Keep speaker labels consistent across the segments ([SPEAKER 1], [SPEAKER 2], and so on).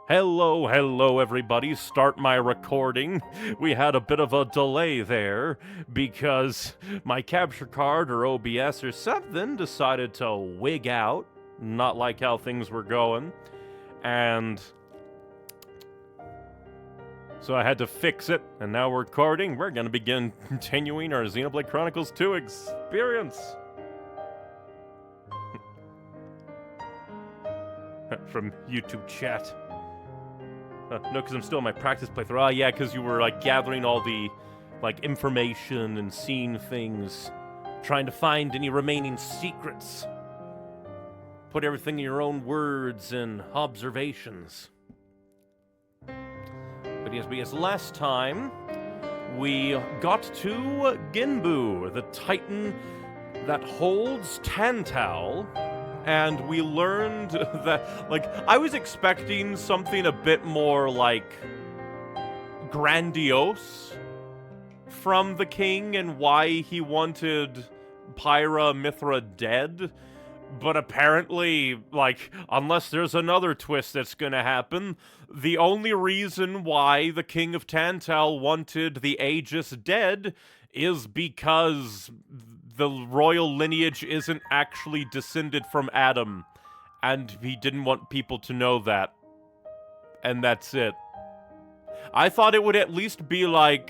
[SPEAKER 1] Hello everybody, start my recording. We had a bit of a delay there because my capture card or OBS or something decided to wig out, not like how things were going, and so I had to fix it, and now we're recording. We're gonna begin continuing our Xenoblade Chronicles 2 experience. From YouTube chat. No, because I'm still in my practice playthrough. Oh, yeah, because you were, gathering all the, information and seeing things. Trying to find any remaining secrets. Put everything in your own words and observations. But yes, last time, we got to Ginbu, the titan that holds Tantal. And we learned that, I was expecting something a bit more, grandiose from the king and why he wanted Pyra Mithra dead. But apparently, unless there's another twist that's gonna happen, the only reason why the king of Tantal wanted the Aegis dead is because the royal lineage isn't actually descended from Adam, and he didn't want people to know that. And that's it. I thought it would at least be the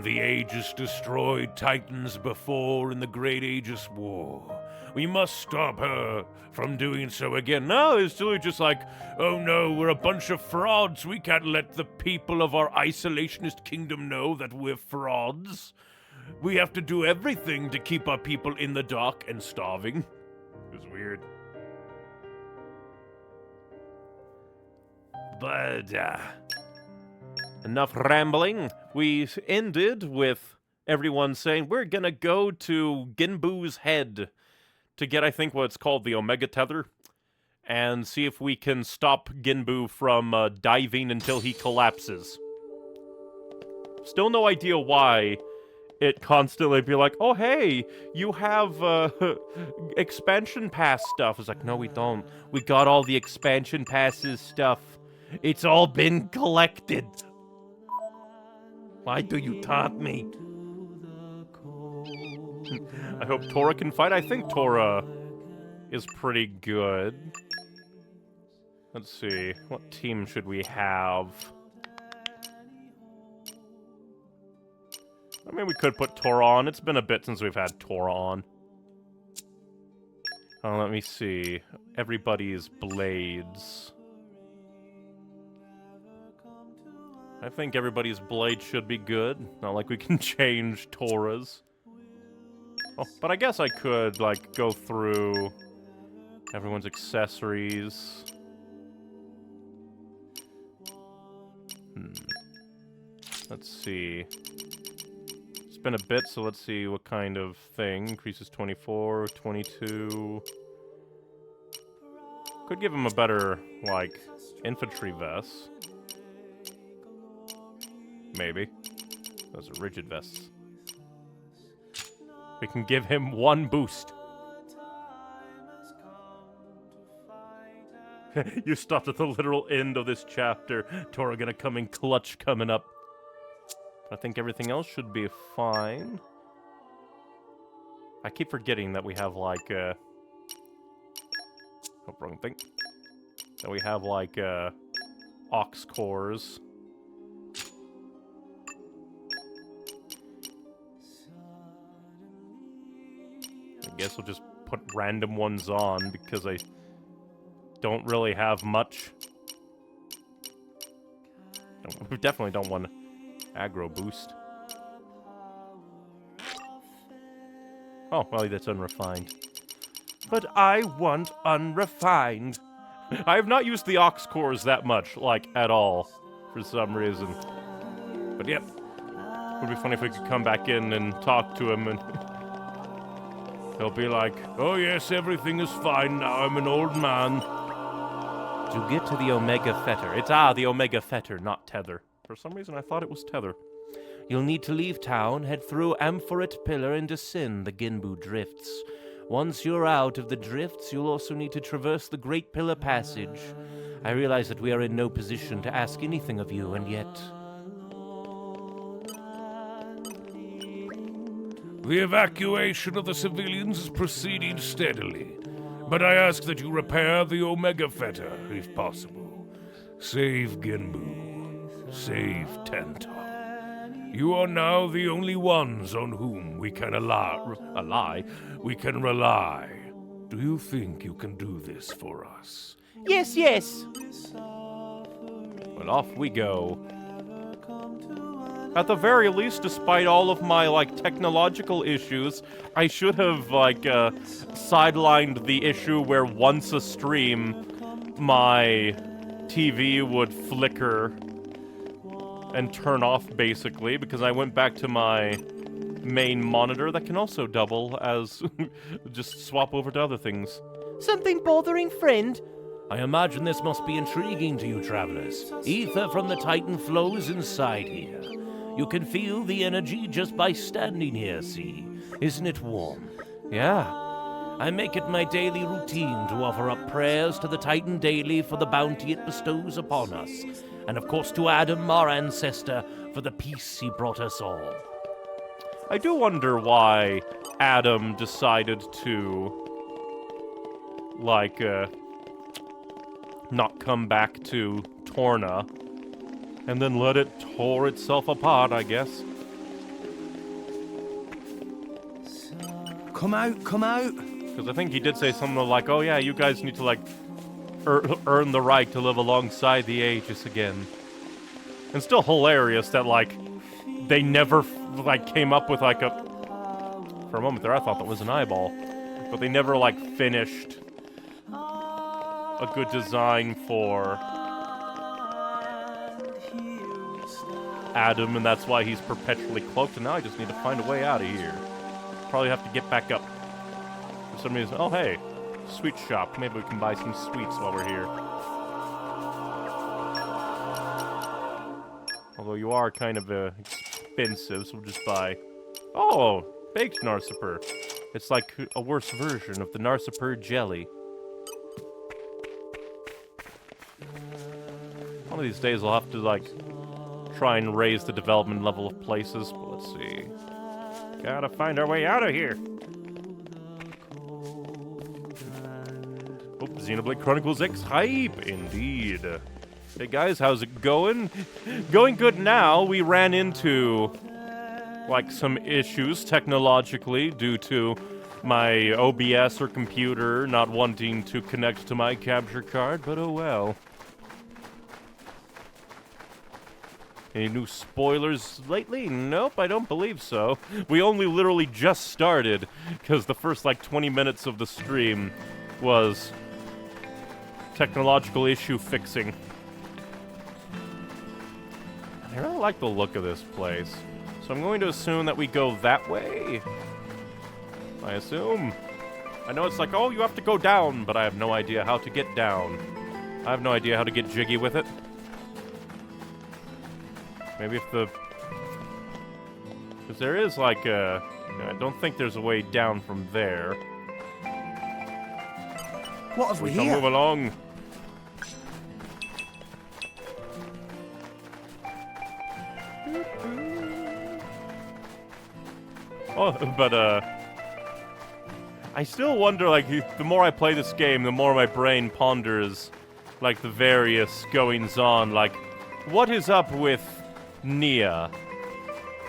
[SPEAKER 1] Aegis destroyed Titans before in the Great Aegis War. We must stop her from doing so again. No, it's still just oh no, we're a bunch of frauds. We can't let the people of our isolationist kingdom know that we're frauds. We have to do everything to keep our people in the dark and starving. It was weird. But, enough rambling. We ended with everyone saying, we're gonna go to Ginbu's head to get, I think, what's called the Omega Tether, and see if we can stop Ginbu from diving until he collapses. Still no idea why it constantly be oh, hey, you have expansion pass stuff. It's no, we don't. We got all the expansion passes stuff. It's all been collected. Why do you taunt me? I hope Tora can fight. I think Tora is pretty good. Let's see. What team should we have? I mean, we could put Tora on. It's been a bit since we've had Tora on. Let me see. Everybody's blades. I think everybody's blade should be good. Not like we can change Tora's. Oh, but I guess I could, go through everyone's accessories. Let's see. It's been a bit, so let's see what kind of thing. Increases 24, 22. Could give him a better, infantry vest. Maybe. Those are rigid vests. We can give him one boost. You stopped at the literal end of this chapter. Tora gonna come in clutch coming up. I think everything else should be fine. I keep forgetting that we have, oh, wrong thing. That we have, aux cores. I guess we'll just put random ones on, because I don't really have much. We definitely don't want aggro boost. Oh, well, that's unrefined. But I want unrefined. I have not used the aux cores that much, at all, for some reason. But yep. It would be funny if we could come back in and talk to him and he'll be oh yes, everything is fine now, I'm an old man. To get to the Omega Fetter. It's, the Omega Fetter, not Tether. For some reason, I thought it was Tether. You'll need to leave town, head through Amphoret Pillar, and descend the Ginbu Drifts. Once you're out of the drifts, you'll also need to traverse the Great Pillar Passage.
[SPEAKER 2] I realize that we are in no position to ask anything of you, and yet...
[SPEAKER 3] The evacuation of the civilians is proceeding steadily, but I ask that you repair the Omega Fetter, if possible. Save Genbu. Save Tentok. You are now the only ones on whom we can we can rely. Do you think you can do this for us?
[SPEAKER 2] Yes, yes!
[SPEAKER 1] But off we go. At the very least, despite all of my, technological issues, I should have, sidelined the issue where once a stream, my TV would flicker and turn off, basically, because I went back to my main monitor that can also double as just swap over to other things.
[SPEAKER 2] Something bothering, friend? I imagine this must be intriguing to you, travelers. Ether from the Titan flows inside here. You can feel the energy just by standing here, see? Isn't it warm? Yeah. I make it my daily routine to offer up prayers to the Titan daily for the bounty it bestows upon us. And of course to Adam, our ancestor, for the peace he brought us all.
[SPEAKER 1] I do wonder why Adam decided to, not come back to Torna, and then let it tore itself apart, I guess.
[SPEAKER 4] Come out, come out!
[SPEAKER 1] Because I think he did say something like, oh yeah, you guys need to, earn the right to live alongside the Aegis again. And still hilarious that, they never, came up with, For a moment there, I thought that was an eyeball. But they never, finished a good design for Adam, and that's why he's perpetually cloaked, and now I just need to find a way out of here. Probably have to get back up. For some reason, oh hey, sweet shop. Maybe we can buy some sweets while we're here. Although you are kind of expensive, so we'll just buy... Oh, baked Narsipur. It's like a worse version of the Narsipur jelly. One of these days I'll have to, try and raise the development level of places, but let's see. Gotta find our way out of here. Oh, Xenoblade Chronicles X hype, indeed. Hey guys, how's it going? Going good now. We ran into, some issues technologically due to my OBS or computer not wanting to connect to my capture card, but oh well. Any new spoilers lately? Nope, I don't believe so. We only literally just started, because the first, 20 minutes of the stream was technological issue fixing. I really like the look of this place. So I'm going to assume that we go that way. I assume. I know it's oh, you have to go down, but I have no idea how to get down. I have no idea how to get jiggy with it. Maybe if the... Because there is, I don't think there's a way down from there.
[SPEAKER 4] What have we
[SPEAKER 1] here?
[SPEAKER 4] here?
[SPEAKER 1] Move along. Oh, but, I still wonder, the more I play this game, the more my brain ponders, the various goings-on, what is up with Nia?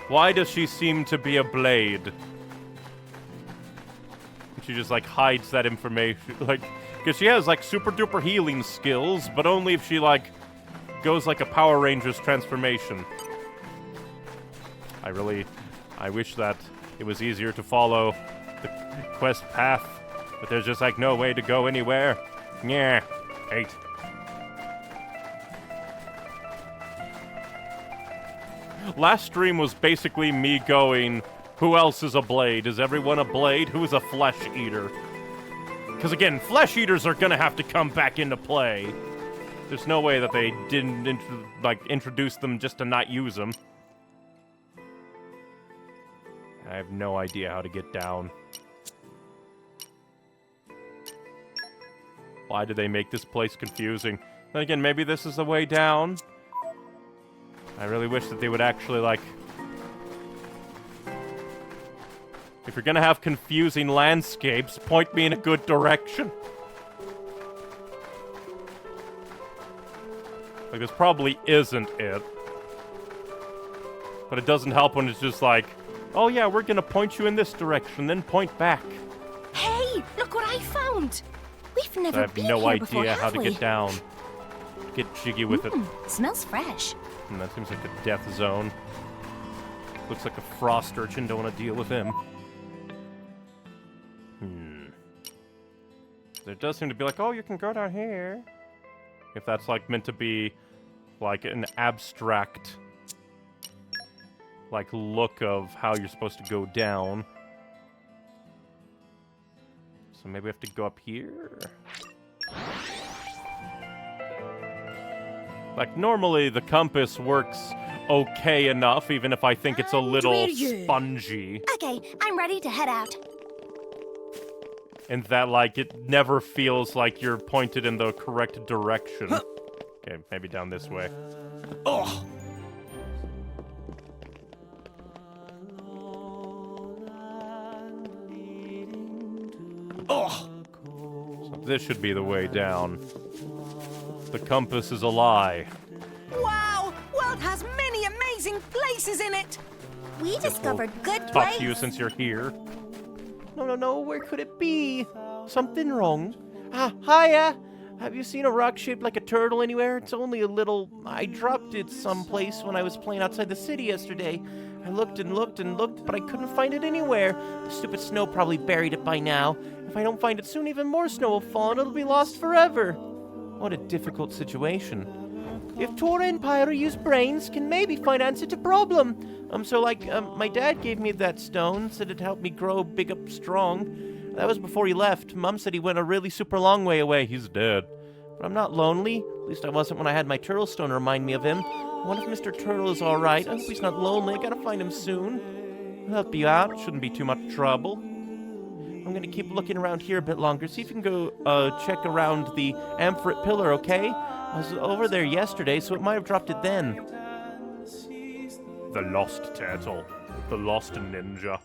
[SPEAKER 1] Why does she seem to be a blade? She just, hides that information, because she has, super-duper healing skills, but only if she, goes like a Power Rangers transformation. I wish that it was easier to follow the quest path, but there's just, no way to go anywhere. Yeah, hate. Last stream was basically me going, who else is a blade? Is everyone a blade? Who is a flesh eater? Because again, flesh eaters are gonna have to come back into play. There's no way that they didn't introduce them just to not use them. I have no idea how to get down. Why did they make this place confusing? Then again, maybe this is the way down. I really wish that they would actually, like... If you're gonna have confusing landscapes, point me in a good direction. Like, this probably isn't it. But it doesn't help when it's just like, oh yeah, we're gonna point you in this direction, then point back.
[SPEAKER 4] Hey, look what I found. We've never
[SPEAKER 1] I have
[SPEAKER 4] been
[SPEAKER 1] no
[SPEAKER 4] here before,
[SPEAKER 1] idea
[SPEAKER 4] have
[SPEAKER 1] how to
[SPEAKER 4] we?
[SPEAKER 1] get down. Get jiggy with it.
[SPEAKER 4] Smells fresh.
[SPEAKER 1] That seems like a death zone. Looks like a frost urchin, don't want to deal with him. There does seem to be like, oh, you can go down here. If that's like meant to be like an abstract like look of how you're supposed to go down. So maybe we have to go up here? Like, normally the compass works okay enough, even if I think it's a little spongy.
[SPEAKER 4] Okay, I'm ready to head out.
[SPEAKER 1] And that, like, it never feels like you're pointed in the correct direction. Okay, maybe down this way.
[SPEAKER 3] Oh! Oh!
[SPEAKER 1] So this should be the way down. The compass is a lie.
[SPEAKER 5] Wow! World has many amazing places in it!
[SPEAKER 4] We discovered good
[SPEAKER 1] Talk
[SPEAKER 4] place.
[SPEAKER 1] to you since you're here.
[SPEAKER 6] No, where could it be? Something wrong. Ah, hiya! Have you seen a rock shaped like a turtle anywhere? It's only a little... I dropped it someplace when I was playing outside the city yesterday. I looked and looked and looked, but I couldn't find it anywhere. The stupid snow probably buried it by now. If I don't find it soon, even more snow will fall and it'll be lost forever. What a difficult situation. If Tora and Pyra use brains, can maybe find answer to problem. My dad gave me that stone, said it helped me grow big up strong. That was before he left. Mom said he went a really super long way away. He's dead. But I'm not lonely. At least I wasn't when I had my turtle stone to remind me of him. I wonder if Mr. Turtle is alright. I hope he's not lonely. I gotta find him soon. I'll help you out. Shouldn't be too much trouble. I'm gonna keep looking around here a bit longer. See if you can go check around the amphoret pillar, okay? I was over there yesterday, so it might have dropped it then.
[SPEAKER 1] The lost turtle. The lost ninja.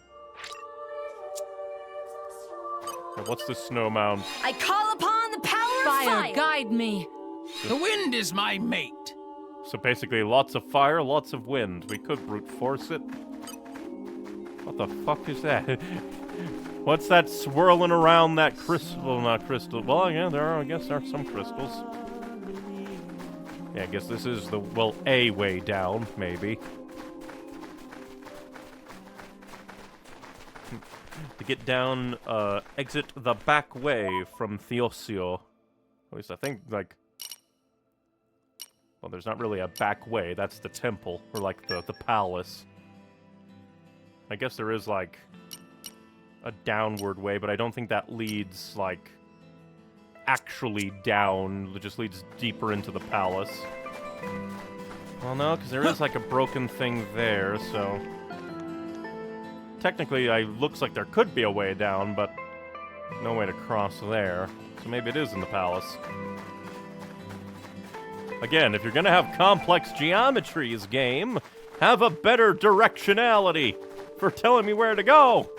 [SPEAKER 1] Now, what's the snow mound?
[SPEAKER 5] I call upon the power of fire!
[SPEAKER 7] Guide me.
[SPEAKER 3] The wind is my mate.
[SPEAKER 1] So basically, lots of fire, lots of wind. We could brute force it. What the fuck is that? What's that swirling around that crystal? Well, not crystal. Well, yeah, I guess there are some crystals. Yeah, I guess this is the, well, a way down, maybe. To get down, exit the back way from Theosio. At least I think, like... Well, there's not really a back way. That's the temple, or like the palace. I guess there is, like, a downward way, but I don't think that leads, like, actually down. It just leads deeper into the palace. Well, no, because there is, like, a broken thing there, so... Technically, it looks like there could be a way down, but no way to cross there. So maybe it is in the palace. Again, if you're gonna have complex geometries, game, have a better directionality for telling me where to go.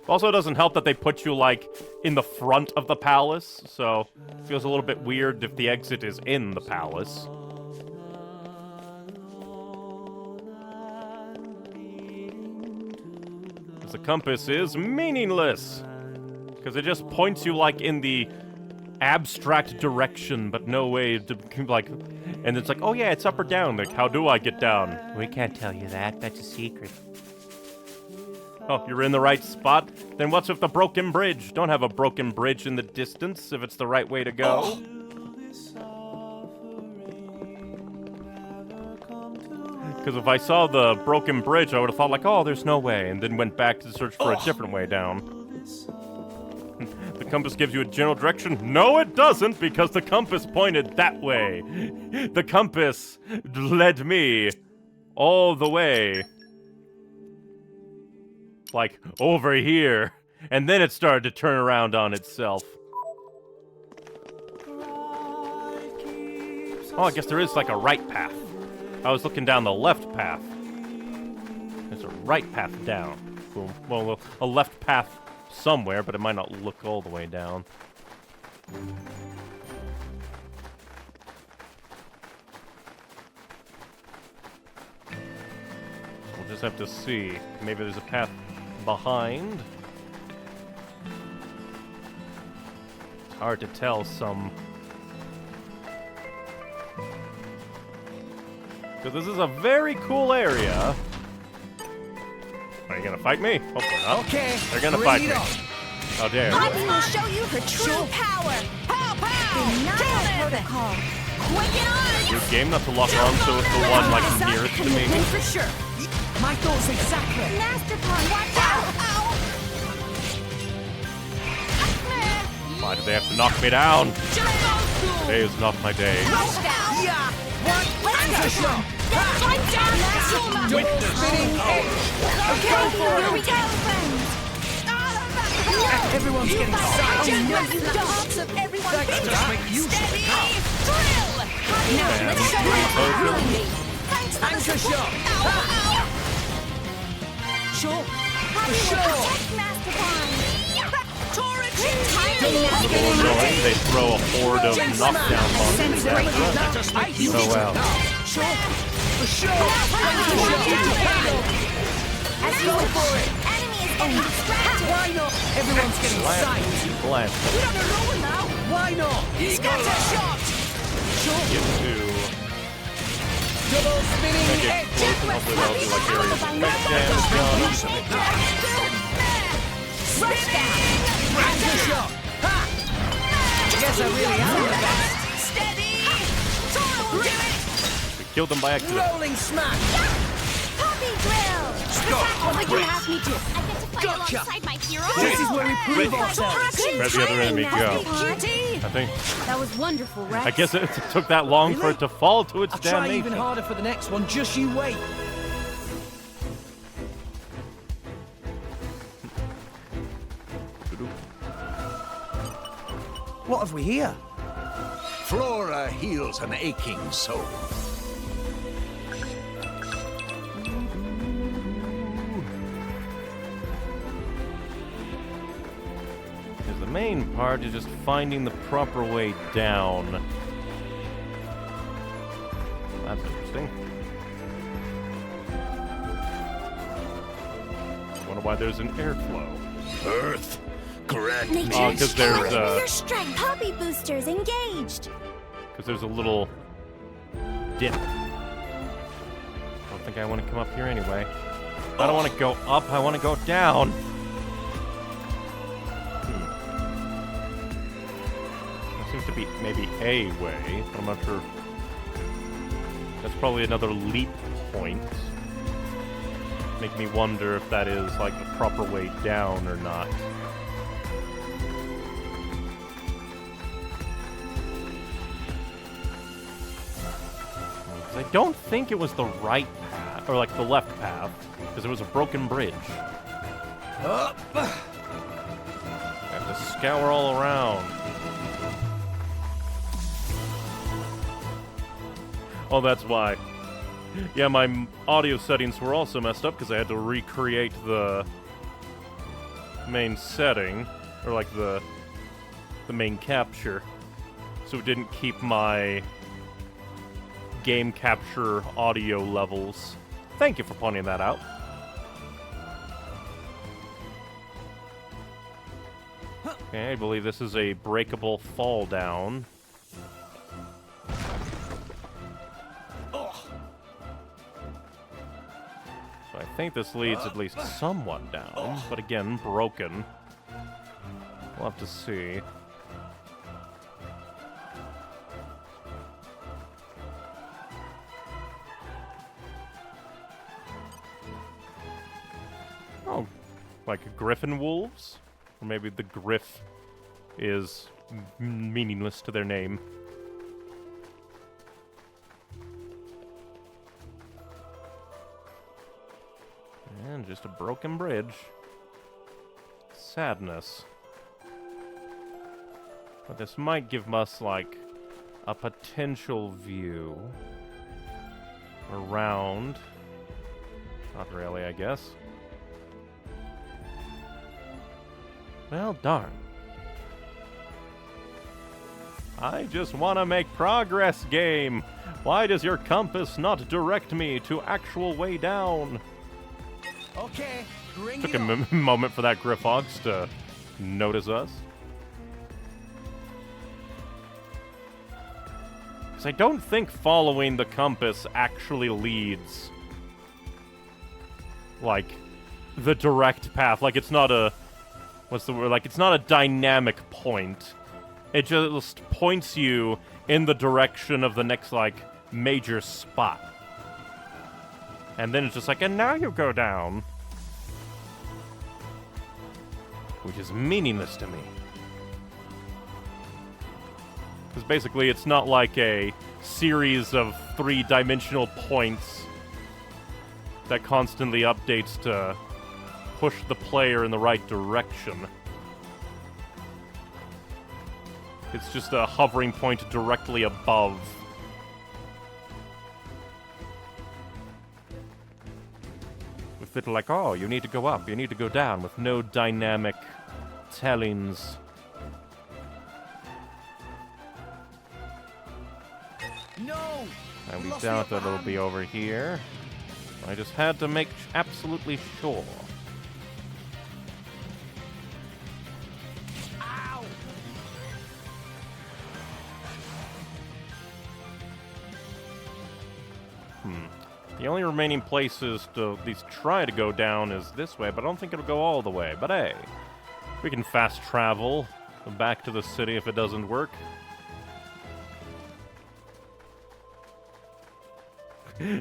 [SPEAKER 1] Also, it doesn't help that they put you, like, in the front of the palace, so it feels a little bit weird if the exit is in the palace. Because the compass is meaningless. Because it just points you, like, in the abstract direction, but no way to, like... And it's like, oh yeah, it's up or down. Like, how do I get down?
[SPEAKER 6] We can't tell you that. That's a secret.
[SPEAKER 1] Oh, you're in the right spot? Then what's with the broken bridge? Don't have a broken bridge in the distance if it's the right way to go. Because if I saw the broken bridge, I would have thought like, oh, there's no way, and then went back to search for a different way down. The compass gives you a general direction? No, it doesn't, because the compass pointed that way. The compass led me all the way. Like, over here. And then it started to turn around on itself. Oh, I guess there is like a right path. I was looking down the left path. There's a right path down. Boom. Well, a left path somewhere, but it might not look all the way down. We'll just have to see. Maybe there's a path behind. It's hard to tell some. Because this is a very cool area. Are you gonna fight me? Hopefully not.
[SPEAKER 5] Okay,
[SPEAKER 1] They're gonna
[SPEAKER 5] bring
[SPEAKER 1] fight
[SPEAKER 5] it
[SPEAKER 1] me.
[SPEAKER 5] on.
[SPEAKER 1] How dare.
[SPEAKER 4] Poppy will show you her true power.
[SPEAKER 5] Pow, pow!
[SPEAKER 4] Denial protocol. Quicken on!
[SPEAKER 1] Your game not to lock on to the one like nearest to me.
[SPEAKER 4] For sure.
[SPEAKER 5] My thoughts exactly.
[SPEAKER 4] Master Pawn, watch out!
[SPEAKER 1] Why do they have to knock me down? Today is not my day.
[SPEAKER 4] Rush down!
[SPEAKER 5] Yeah! One anchor shot!
[SPEAKER 4] Climb down, Master
[SPEAKER 5] Double spinning edge!
[SPEAKER 4] Okay, here we go, friends!
[SPEAKER 5] Everyone's getting excited.
[SPEAKER 4] Oh, no, you the hearts of everyone
[SPEAKER 5] That
[SPEAKER 4] beat.
[SPEAKER 5] just make use of the car.
[SPEAKER 4] Drill! Now, let's show you how to really be. Thanks for the
[SPEAKER 5] Anchor
[SPEAKER 4] support.
[SPEAKER 5] shot!
[SPEAKER 4] Sure. Poppy will
[SPEAKER 5] sure.
[SPEAKER 4] protect Master Pawn.
[SPEAKER 1] A little annoying. They throw a horde of knockdown monsters at us. So well.
[SPEAKER 5] Sure! For sure! Anchor shot!
[SPEAKER 4] As you would. Enemy is getting distracted.
[SPEAKER 5] Why not? Everyone's getting excited.
[SPEAKER 1] Blast.
[SPEAKER 5] We're on a roll now. Why not? Scatter shot! Sure!
[SPEAKER 1] Get to
[SPEAKER 5] Double spinning
[SPEAKER 1] make it
[SPEAKER 5] edge!
[SPEAKER 1] close and hopefully that'll do like areas of effect damage done.
[SPEAKER 4] Rush down.
[SPEAKER 5] Anchor shot! Ha! Guess I really am the best.
[SPEAKER 4] Steady. Tora will do it.
[SPEAKER 1] We killed them by accident.
[SPEAKER 5] Rolling smash!
[SPEAKER 4] Poppy drill. Attack what would you have me do? I get to fight
[SPEAKER 5] Gotcha.
[SPEAKER 4] alongside my hero.
[SPEAKER 5] This is where we prove ourselves.
[SPEAKER 1] Where'd the other enemy go?
[SPEAKER 4] Cutie.
[SPEAKER 1] I think.
[SPEAKER 4] That was wonderful, right?
[SPEAKER 1] I guess it took that long for it to fall to its
[SPEAKER 5] I'll try even
[SPEAKER 1] damnation.
[SPEAKER 5] harder for the next one. Just you wait. What have we here?
[SPEAKER 7] Flora heals an aching soul.
[SPEAKER 1] Because the main part is just finding the proper way down. That's interesting. Wonder why there's an airflow.
[SPEAKER 7] Earth, grant me
[SPEAKER 1] Oh, because there's
[SPEAKER 4] Your strength. Poppy boosters engaged.
[SPEAKER 1] because there's a little dip. I don't think I want to come up here anyway. I don't want to go up. I want to go down. There seems to be maybe a way, but I'm not sure. That's probably another leap point. Make me wonder if that is like the proper way down or not. I don't think it was the right path, or like the left path, because it was a broken bridge.
[SPEAKER 5] Up.
[SPEAKER 1] I have to scour all around. Oh, that's why. Yeah, my audio settings were also messed up because I had to recreate the main setting, or like the main capture, so it didn't keep my game capture audio levels. Thank you for pointing that out. Okay, I believe this is a breakable fall down. So I think this leads at least somewhat down, but again, broken. We'll have to see. Oh, like griffin wolves? Or maybe the griff is meaningless to their name. And just a broken bridge. Sadness. But this might give us, like, a potential view around. Not really, I guess. Well, darn. I just want to make progress, game. Why does your compass not direct me to actual way down?
[SPEAKER 7] Okay, bring
[SPEAKER 1] Took
[SPEAKER 7] it
[SPEAKER 1] a
[SPEAKER 7] on.
[SPEAKER 1] moment for that Griffox to notice us. Because I don't think following the compass actually leads, like, the direct path. Like, it's not a... What's the word? Like, it's not a dynamic point. It just points you in the direction of the next, like, major spot. And then it's just like, and now you go down. Which is meaningless to me. Because basically it's not like a series of three-dimensional points that constantly updates to push the player in the right direction. It's just a hovering point directly above. With it like, oh, you need to go up, you need to go down, with no dynamic tellings.
[SPEAKER 7] No!
[SPEAKER 1] And we
[SPEAKER 7] lost
[SPEAKER 1] doubt
[SPEAKER 7] the
[SPEAKER 1] that it'll be over here. I just had to make absolutely sure.
[SPEAKER 7] Ow!
[SPEAKER 1] The only remaining places to at least try to go down is this way, but I don't think it'll go all the way. But hey, we can fast travel back to the city if it doesn't work.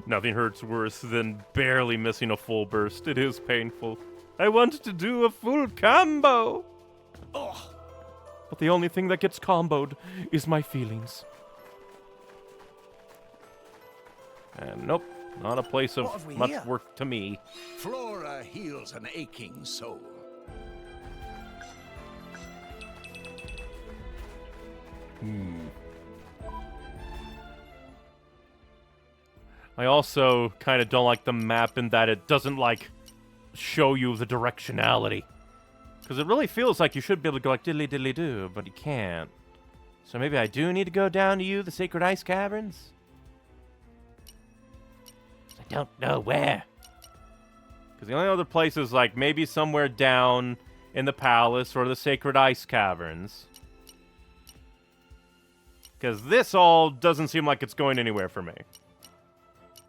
[SPEAKER 1] Nothing hurts worse than barely missing a full burst. It is painful. I want to do a full combo!
[SPEAKER 7] Ugh.
[SPEAKER 1] But the only thing that gets comboed is my feelings. And nope, not a place
[SPEAKER 7] What have
[SPEAKER 1] of
[SPEAKER 7] we
[SPEAKER 1] much
[SPEAKER 7] here?
[SPEAKER 1] work to me.
[SPEAKER 7] Flora heals an aching soul.
[SPEAKER 1] I also kind of don't like the map in that it doesn't, like, show you the directionality. Because it really feels like you should be able to go like diddly-diddly-do, but you can't. So maybe I do need to go down to you, the Sacred Ice Caverns? I don't know where. Because the only other place is, like, maybe somewhere down in the palace or the Sacred Ice Caverns. Because this all doesn't seem like it's going anywhere for me.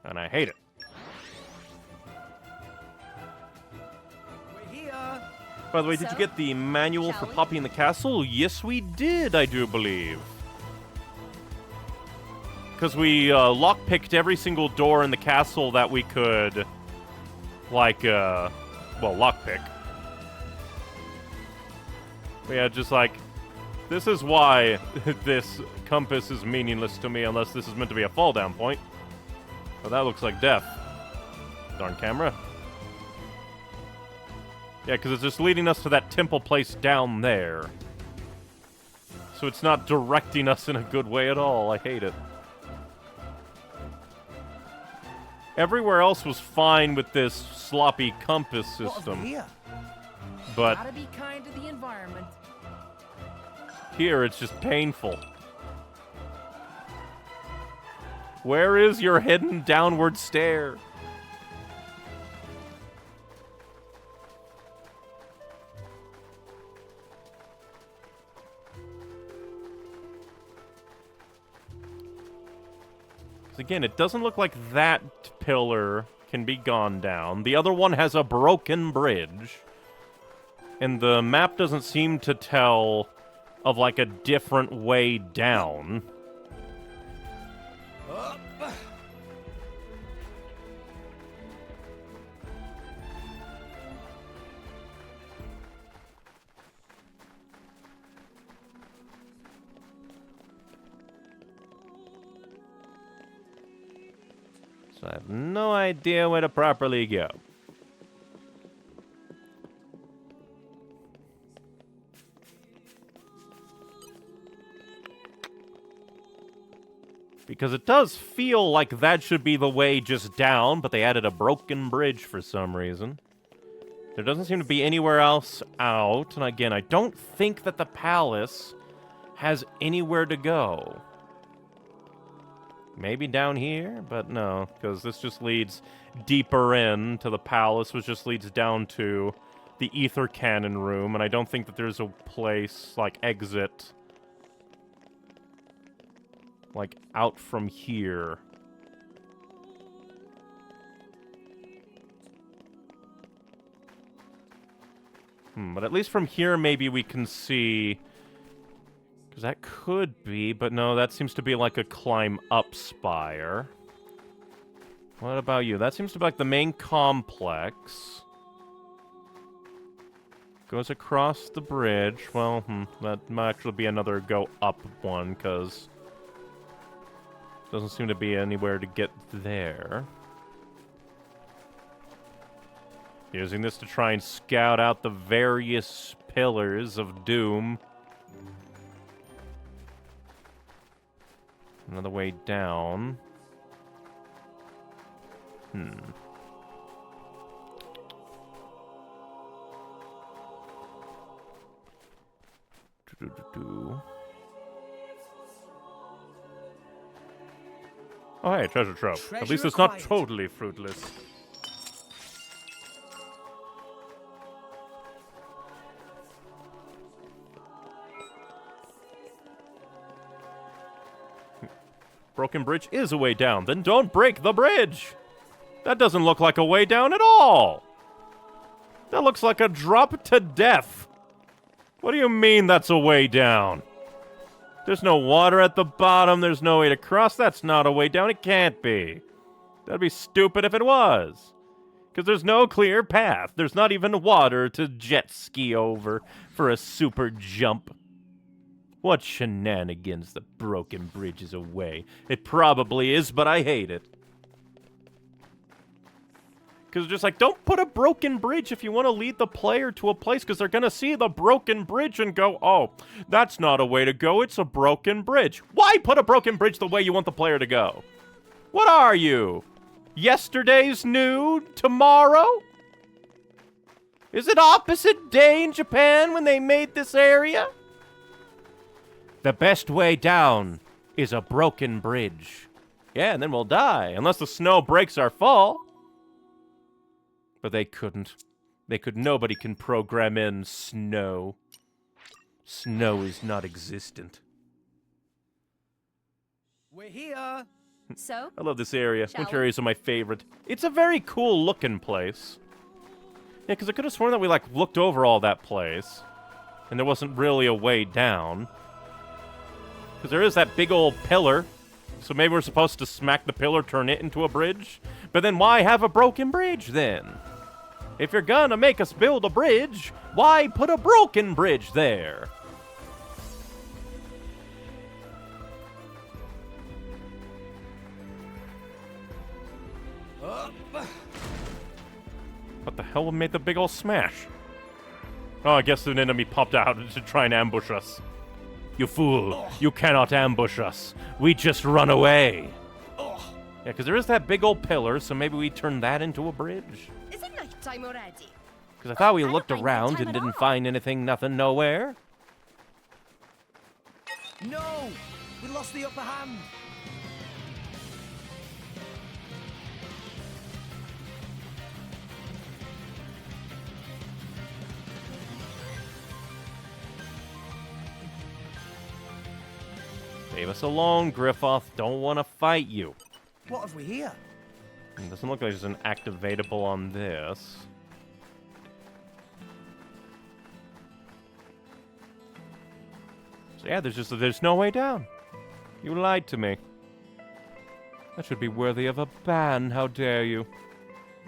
[SPEAKER 1] And I hate it.
[SPEAKER 7] We're here.
[SPEAKER 1] By the way, did
[SPEAKER 4] So,
[SPEAKER 1] you get the manual for
[SPEAKER 4] shall we?
[SPEAKER 1] Poppy in the Castle? Yes, we did, I do believe. Because we lockpicked every single door in the castle that we could, like, well, lockpick. Yeah, just like, this is why this compass is meaningless to me unless this is meant to be a fall down point. But that looks like death. Darn camera. Yeah, because it's just leading us to that temple place down there. So it's not directing us in a good way at all. I hate it. Everywhere else was fine with this sloppy compass
[SPEAKER 7] What have
[SPEAKER 1] system.
[SPEAKER 7] we here?
[SPEAKER 1] But
[SPEAKER 5] Gotta be kind to the environment.
[SPEAKER 1] here it's just painful. Where is your hidden downward stair? Again, it doesn't look like that pillar can be gone down. The other one has a broken bridge. And the map doesn't seem to tell of, like, a different way down.
[SPEAKER 7] Up.
[SPEAKER 1] So I have no idea where to properly go. Because it does feel like that should be the way just down, but they added a broken bridge for some reason. There doesn't seem to be anywhere else out, and again, I don't think that the palace has anywhere to go. Maybe down here, but no, because this just leads deeper in to the palace, which just leads down to the ether cannon room, and I don't think that there's a place, like, exit, like, out from here. But at least from here, maybe we can see... Because that could be, but no, that seems to be like a climb-up spire. What about you? That seems to be like the main complex. Goes across the bridge. Well, that might actually be another go-up one, because... doesn't seem to be anywhere to get there. Using this to try and scout out the various pillars of doom. Another way down. Oh, hey, treasure trove. At least it's not totally fruitless. Broken bridge is a way down. Then don't break the bridge! That doesn't look like a way down at all! That looks like a drop to death! What do you mean that's a way down? There's no water at the bottom, there's no way to cross, that's not a way down, it can't be. That'd be stupid if it was. Because there's no clear path, there's not even water to jet ski over for a super jump. What shenanigans, the broken bridge is a way. It probably is, but I hate it. Because it's just like, don't put a broken bridge if you want to lead the player to a place, because they're going to see the broken bridge and go, oh, that's not a way to go, it's a broken bridge. Why put a broken bridge the way you want the player to go? What are you? Yesterday's new tomorrow? Is it opposite day in Japan when they made this area? The best way down is a broken bridge. Yeah, and then we'll die, unless the snow breaks our fall. But they couldn't. Nobody can program in snow. Snow is not existent.
[SPEAKER 5] We're here.
[SPEAKER 4] So?
[SPEAKER 1] I love this area.
[SPEAKER 4] Shall
[SPEAKER 1] Winter
[SPEAKER 4] we?
[SPEAKER 1] areas are my favorite. It's a very cool looking place. Yeah, because I could have sworn that we, like, looked over all that place. And there wasn't really a way down. Because there is that big old pillar. So maybe we're supposed to smack the pillar, turn it into a bridge? But then why have a broken bridge, then? If you're gonna make us build a bridge, why put a broken bridge there? What the hell made the big old smash? Oh, I guess an enemy popped out to try and ambush us. You fool, you cannot ambush us. We just run away. Yeah, because there is that big old pillar, so maybe we turn that into a bridge.
[SPEAKER 4] Is it night time already?
[SPEAKER 1] Because I thought we
[SPEAKER 4] I don't
[SPEAKER 1] looked
[SPEAKER 4] find
[SPEAKER 1] around
[SPEAKER 4] nighttime
[SPEAKER 1] and
[SPEAKER 4] at
[SPEAKER 1] didn't
[SPEAKER 4] all.
[SPEAKER 1] find anything, nothing, nowhere.
[SPEAKER 5] No! We lost the upper hand.
[SPEAKER 1] Leave us alone, Griffoth. Don't want to fight you.
[SPEAKER 5] What have we here?
[SPEAKER 1] It doesn't look like there's an activatable on this. So yeah, there's no way down. You lied to me. That should be worthy of a ban, how dare you.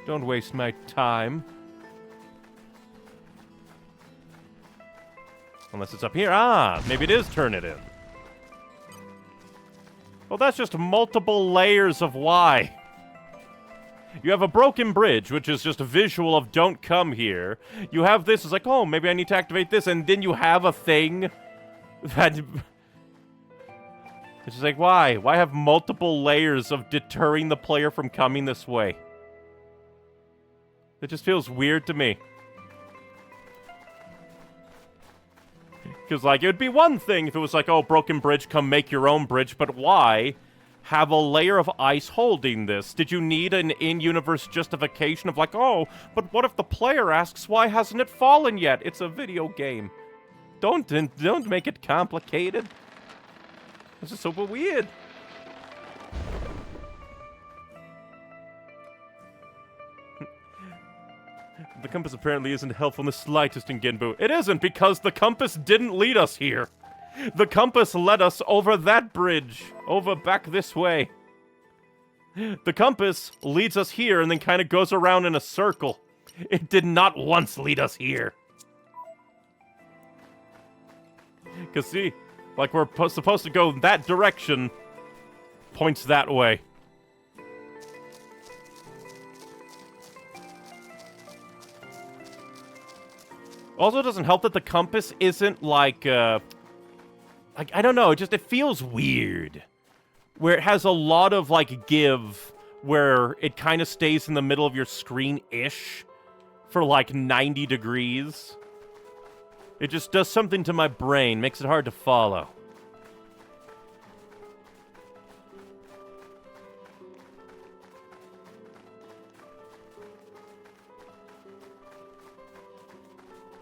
[SPEAKER 1] Don't waste my time. Unless it's up here. Ah, maybe it is turn it in. Well, that's just multiple layers of why. You have a broken bridge, which is just a visual of don't come here. You have this, it's like, oh, maybe I need to activate this, and then you have a thing that... It's just like, why? Why have multiple layers of deterring the player from coming this way? It just feels weird to me. Because, like, it would be one thing if it was like, oh, broken bridge, come make your own bridge, but why have a layer of ice holding this? Did you need an in-universe justification of like, oh, but what if the player asks, why hasn't it fallen yet? It's a video game. Don't make it complicated. This is super weird. The compass apparently isn't helpful in the slightest in Genbu. It isn't, because the compass didn't lead us here. The compass led us over that bridge. Over back this way. The compass leads us here and then kind of goes around in a circle. It did not once lead us here. Because see, like we're supposed to go that direction, points that way. Also, it doesn't help that the compass isn't like, I don't know, it feels weird. Where it has a lot of, like, give, where it kind of stays in the middle of your screen-ish for, like, 90 degrees. It just does something to my brain, makes it hard to follow.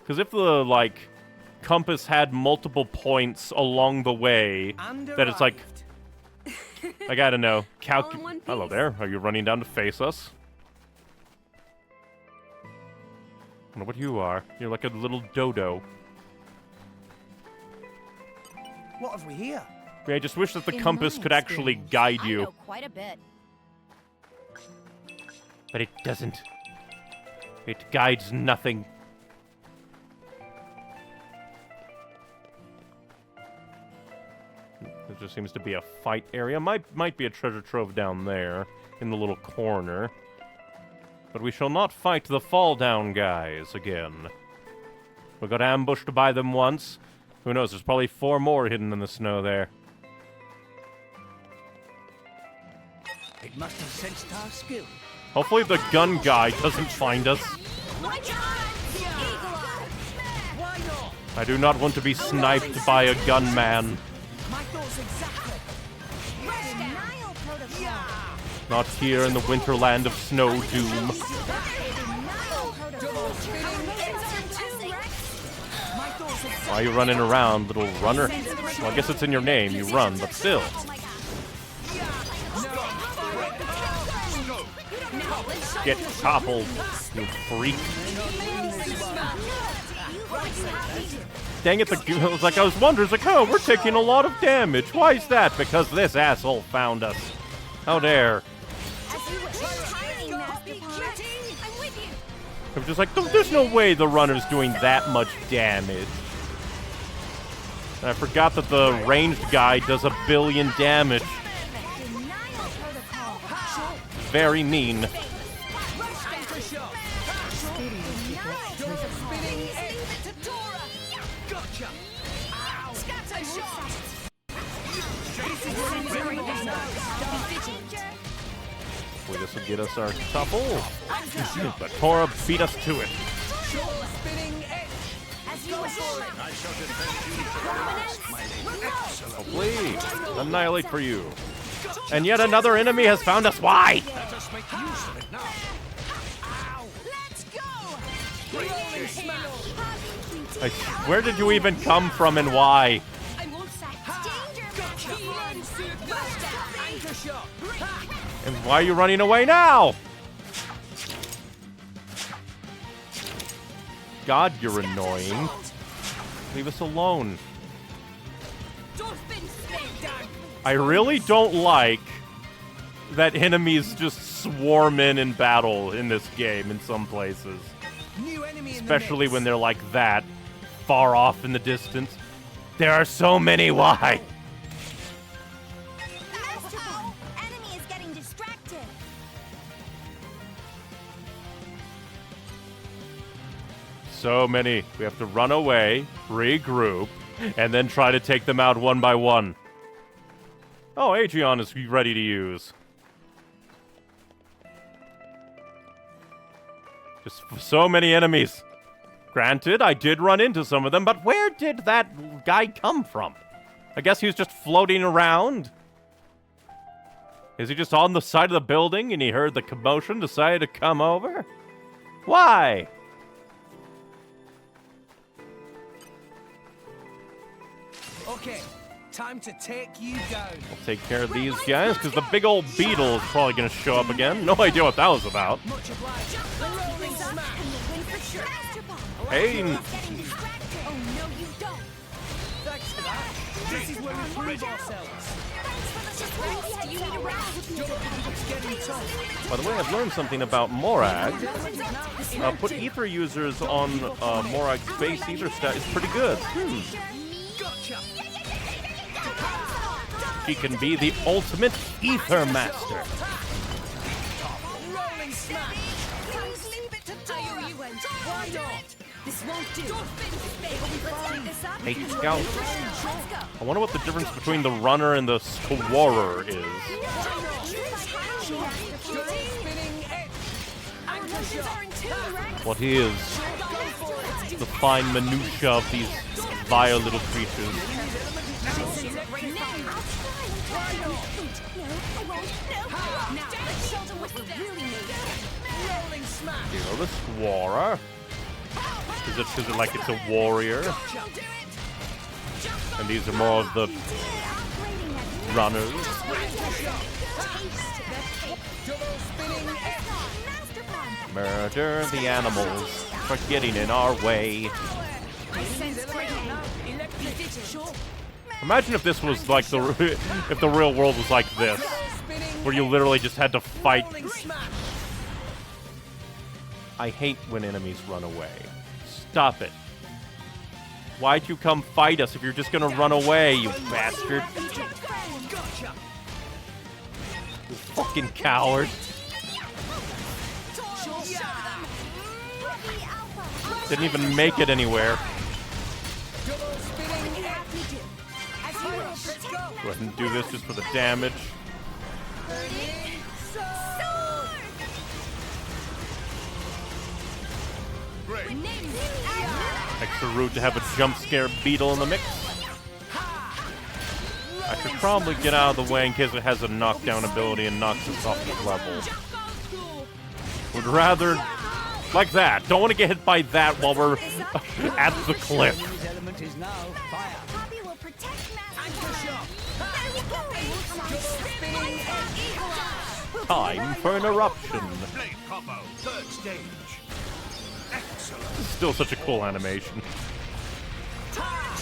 [SPEAKER 1] Because if the, like, compass had multiple points along the way, that it's like, I gotta know, hello there, are you running down to face us? I don't know what you are. You're like a little dodo.
[SPEAKER 5] What have we here?
[SPEAKER 1] Yeah, I just wish that the compass could actually guide you.
[SPEAKER 4] I know quite a bit.
[SPEAKER 1] But it doesn't. It guides nothing. There just seems to be a fight area. Might be a treasure trove down there, in the little corner. But we shall not fight the fall down guys again. We got ambushed by them once. Who knows, there's probably 4 more hidden in the snow there.
[SPEAKER 7] It must have sensed our skill.
[SPEAKER 1] Hopefully the gun guy doesn't find us. I do not want to be sniped by a gunman. Not here in the winterland of Snow Doom. Why are you running around, little runner? Well, I guess it's in your name, you run, but still. Get toppled, you freak. Dang it, I was wondering, like, oh, we're taking a lot of damage. Why is that? Because this asshole found us. How dare. I'm just like, there's no way the runner's doing that much damage. And I forgot that the ranged guy does 1 billion damage. Very mean. Well, this will get us our topple. But Tora beat us to it. Oh, please. Annihilate for you. And yet another enemy has found us. Why? Where did you even come from and why? And why are you running away now? God, you're annoying. Leave us alone. I really don't like that enemies just swarm in battle in this game in some places. Especially when they're like that, far off in the distance. There are so many, why? So many. We have to run away, regroup, and then try to take them out one by one. Oh, Aegeon is ready to use. Just so many enemies. Granted, I did run into some of them, but where did that guy come from? I guess he was just floating around. Is he just on the side of the building and he heard the commotion, decided to come over? Why?
[SPEAKER 8] Okay, time to take you down.
[SPEAKER 1] I'll take care of these guys, because the big old beetle is probably going to show up again. No idea what that was about.
[SPEAKER 8] Much obliged. The rolling smash.
[SPEAKER 1] Hey,
[SPEAKER 4] Oh, no, you don't.
[SPEAKER 8] Thanks for that. This is where we prove ourselves.
[SPEAKER 4] Do you need a rest?
[SPEAKER 8] It's getting tough.
[SPEAKER 1] by the way, I've learned something about Morag. Put ether users on Morag's base ether stat is pretty good.
[SPEAKER 8] Gotcha.
[SPEAKER 1] She can be the ultimate ether master.
[SPEAKER 8] Rolling smash.
[SPEAKER 5] Please leave it to Dora.
[SPEAKER 8] Why not?
[SPEAKER 4] This won't do. Let's take this up.
[SPEAKER 1] Hey, Scout.
[SPEAKER 4] Let's go.
[SPEAKER 1] I wonder what the difference between the runner and the scorer is.
[SPEAKER 8] Spinning it. Anchor shot.
[SPEAKER 1] What is the fine minutia of these vile little creatures?
[SPEAKER 8] Rolling smash.
[SPEAKER 1] You know, the scorer. Is it like it's a warrior? And these are more of the runners.
[SPEAKER 8] Double spinning it.
[SPEAKER 1] Murder the animals for getting in our way. Imagine if this was like if the real world was like this, where you literally just had to fight.
[SPEAKER 8] Rolling smash.
[SPEAKER 1] I hate when enemies run away. Stop it. Why'd you come fight us if you're just gonna run away, you bastard?
[SPEAKER 8] Gotcha.
[SPEAKER 1] You fucking coward. Didn't even make it anywhere.
[SPEAKER 8] Double spinning it.
[SPEAKER 1] Go ahead and do this just for the damage. Extra rude to have a jump scare beetle in the mix. I should probably get out of the way in case it has a knockdown ability and knocks us off the level. Would rather like that. Don't want to get hit by that while we're at the cliff.
[SPEAKER 8] Element is now fire.
[SPEAKER 4] Poppy will protect
[SPEAKER 8] Anchor shot.
[SPEAKER 1] Time for an eruption.
[SPEAKER 7] Blade combo, third stage. Excellent.
[SPEAKER 1] Still such a cool animation.
[SPEAKER 7] I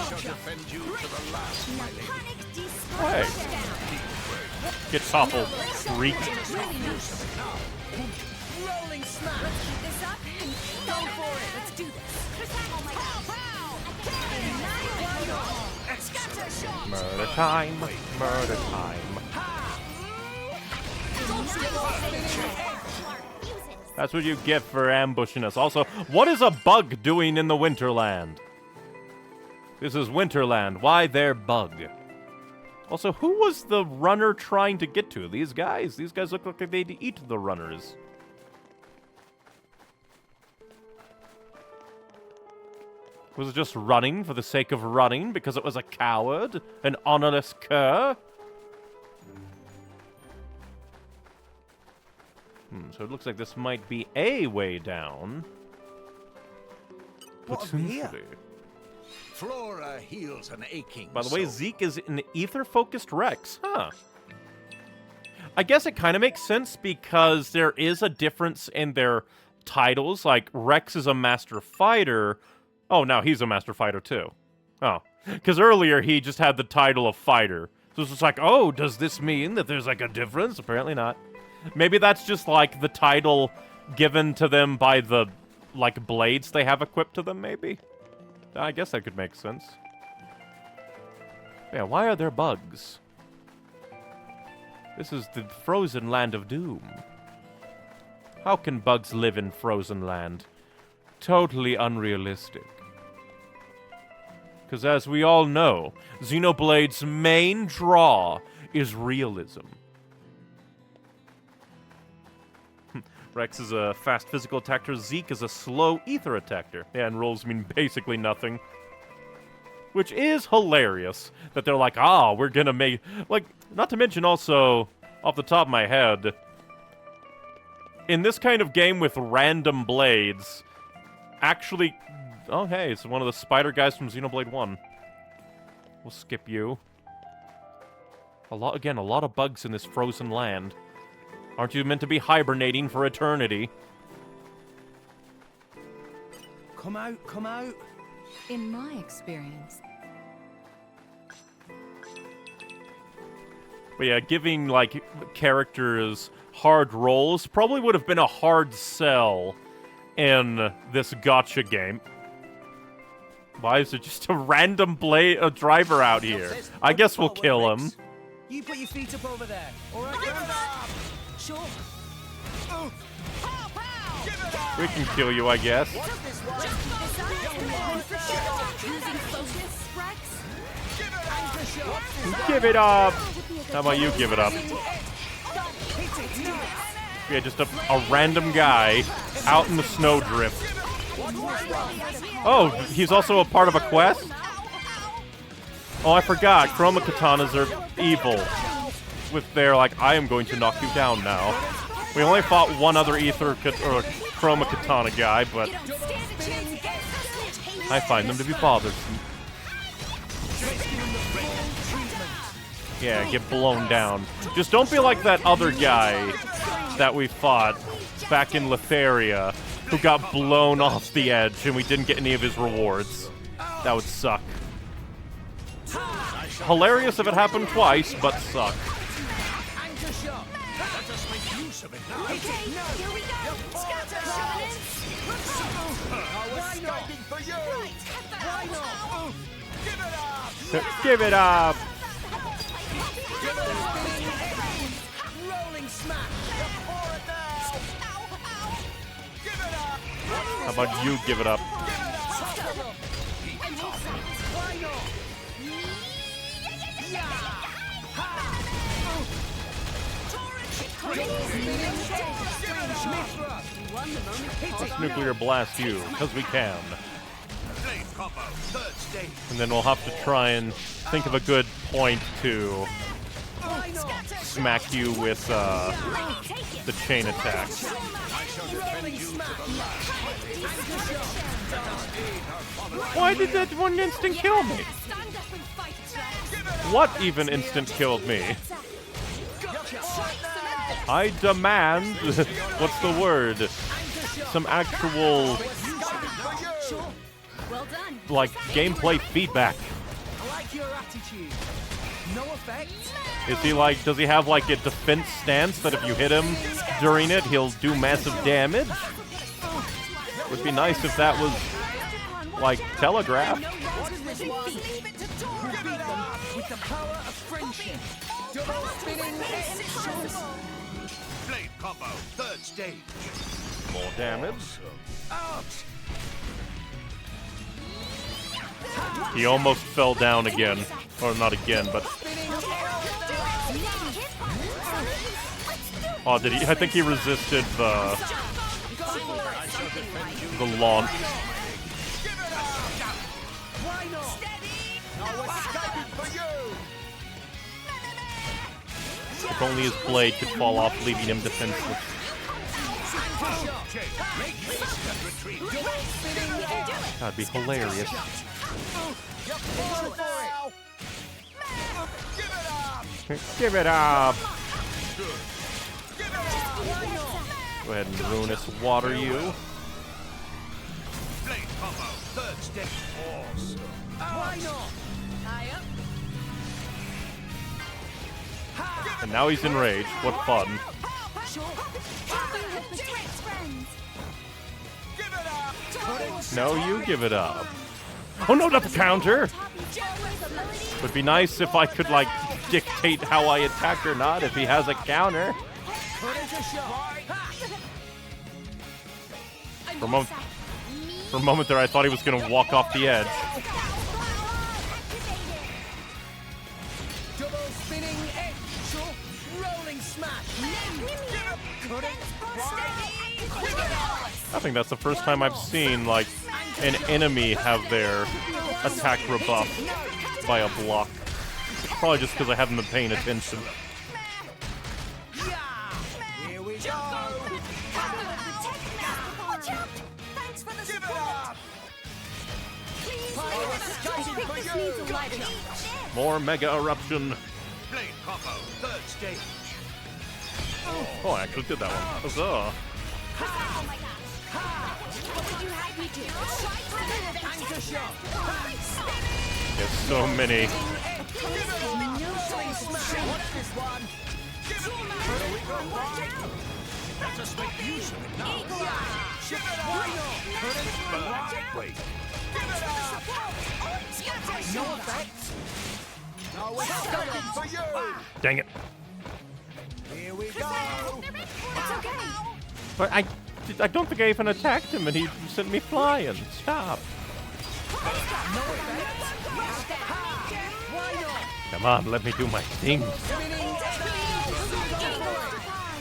[SPEAKER 7] shall defend you to the last, my lady.
[SPEAKER 1] Hey. Get toppled, freak.
[SPEAKER 8] Rolling smash.
[SPEAKER 4] this up and go for it. Let's do this.
[SPEAKER 1] Murder time, murder time. That's what you get for ambushing us. Also, what is a bug doing in the Winterland? This is Winterland. Why their bug? Also, who was the runner trying to get to? These guys? These guys look like they'd eat the runners. Was it just running for the sake of running because it was a coward? An honorless cur? So it looks like this might be a way down.
[SPEAKER 8] What have we here?
[SPEAKER 1] Potentially.
[SPEAKER 7] Flora heals an aching
[SPEAKER 1] By the way,
[SPEAKER 7] soul.
[SPEAKER 1] Zeke is an ether-focused Rex. Huh. I guess it kind of makes sense because there is a difference in their titles. Like, Rex is a master fighter. Oh, now he's a master fighter, too. Oh. Because earlier he just had the title of fighter. So it's just like, oh, does this mean that there's, like, a difference? Apparently not. Maybe that's just, like, the title given to them by the, like, blades they have equipped to them, maybe? I guess that could make sense. Yeah, why are there bugs? This is the frozen land of doom. How can bugs live in frozen land? Totally unrealistic. Because as we all know, Xenoblade's main draw is realism. Rex is a fast physical attacker, Zeke is a slow ether attacker. Yeah, and rolls mean basically nothing. Which is hilarious, that they're like, we're gonna make... Like, not to mention also, off the top of my head, in this kind of game with random blades, actually... Oh, hey, it's one of the spider guys from Xenoblade 1. We'll skip you. A lot of bugs in this frozen land. Aren't you meant to be hibernating for eternity?
[SPEAKER 8] Come out, come out.
[SPEAKER 4] In my experience.
[SPEAKER 1] But yeah, giving, like, characters hard rolls probably would have been a hard sell in this gacha game. Why is there just a random driver out here? I guess we'll kill him.
[SPEAKER 8] You put your feet up over there. All right, sure.
[SPEAKER 1] We can kill you, I guess. Give it up! How about you give it up? Yeah, just a random guy out in the snowdrift. Oh, he's also a part of a quest? Oh, I forgot. Chroma katanas are evil. With their, like, I am going to knock you down now. We only fought one other or Chroma katana guy, but I find them to be bothersome. Yeah, get blown down. Just don't be like that other guy that we fought back in Letheria, who got blown off the edge and we didn't get any of his rewards. That would suck. Hilarious if it happened twice, but suck. Give it up! How about you give it up? Let's nuclear blast you, because we can. And then we'll have to try and think of a good point to smack you with the chain attack. Why did that one instant kill me? What even instant killed me? I demand, what's the word? Some actual, like, gameplay feedback. Is he like, does he have like a defense stance that if you hit him during it, he'll do massive damage? Would be nice if that was, like, telegraphed.
[SPEAKER 7] Blade combo, third stage.
[SPEAKER 1] More damage. He almost fell down again. Or not again, but... Oh, did he? I think he resisted the launch. If only his blade could fall off, leaving him defenseless. That'd be hilarious. Give it up! Go ahead and Ruinous Water you. And now he's enraged. What fun. No, you give it up. Oh no, not the counter! Would be nice if I could, like, dictate how I attack or not if he has a counter. For a moment there I thought he was gonna walk off the edge.
[SPEAKER 8] spinning edge. Rolling smash.
[SPEAKER 1] I think that's the first time I've seen, like, an enemy have their attack rebuffed by a block. Probably just because I haven't been paying attention.
[SPEAKER 8] Here we go.
[SPEAKER 4] Watch out! Thanks for the support! Please,
[SPEAKER 5] I think this needs a lighter up.
[SPEAKER 1] More Mega Eruption.
[SPEAKER 7] Blade combo, third stage.
[SPEAKER 1] Oh, I actually did that one. Huzzah.
[SPEAKER 4] Oh my gosh! What would you have me do?
[SPEAKER 8] Anchor shot.
[SPEAKER 1] There's so many.
[SPEAKER 8] Rolling smash. Watch this one.
[SPEAKER 7] Let us make use of it now.
[SPEAKER 8] Ship it up.
[SPEAKER 7] Wait.
[SPEAKER 8] No effect. No, we're stopping for you.
[SPEAKER 1] Dang it.
[SPEAKER 8] Here we go.
[SPEAKER 4] It's okay.
[SPEAKER 1] But I don't think I even attacked him and he sent me flying. Stop. Come on, let me do my thing.
[SPEAKER 4] Now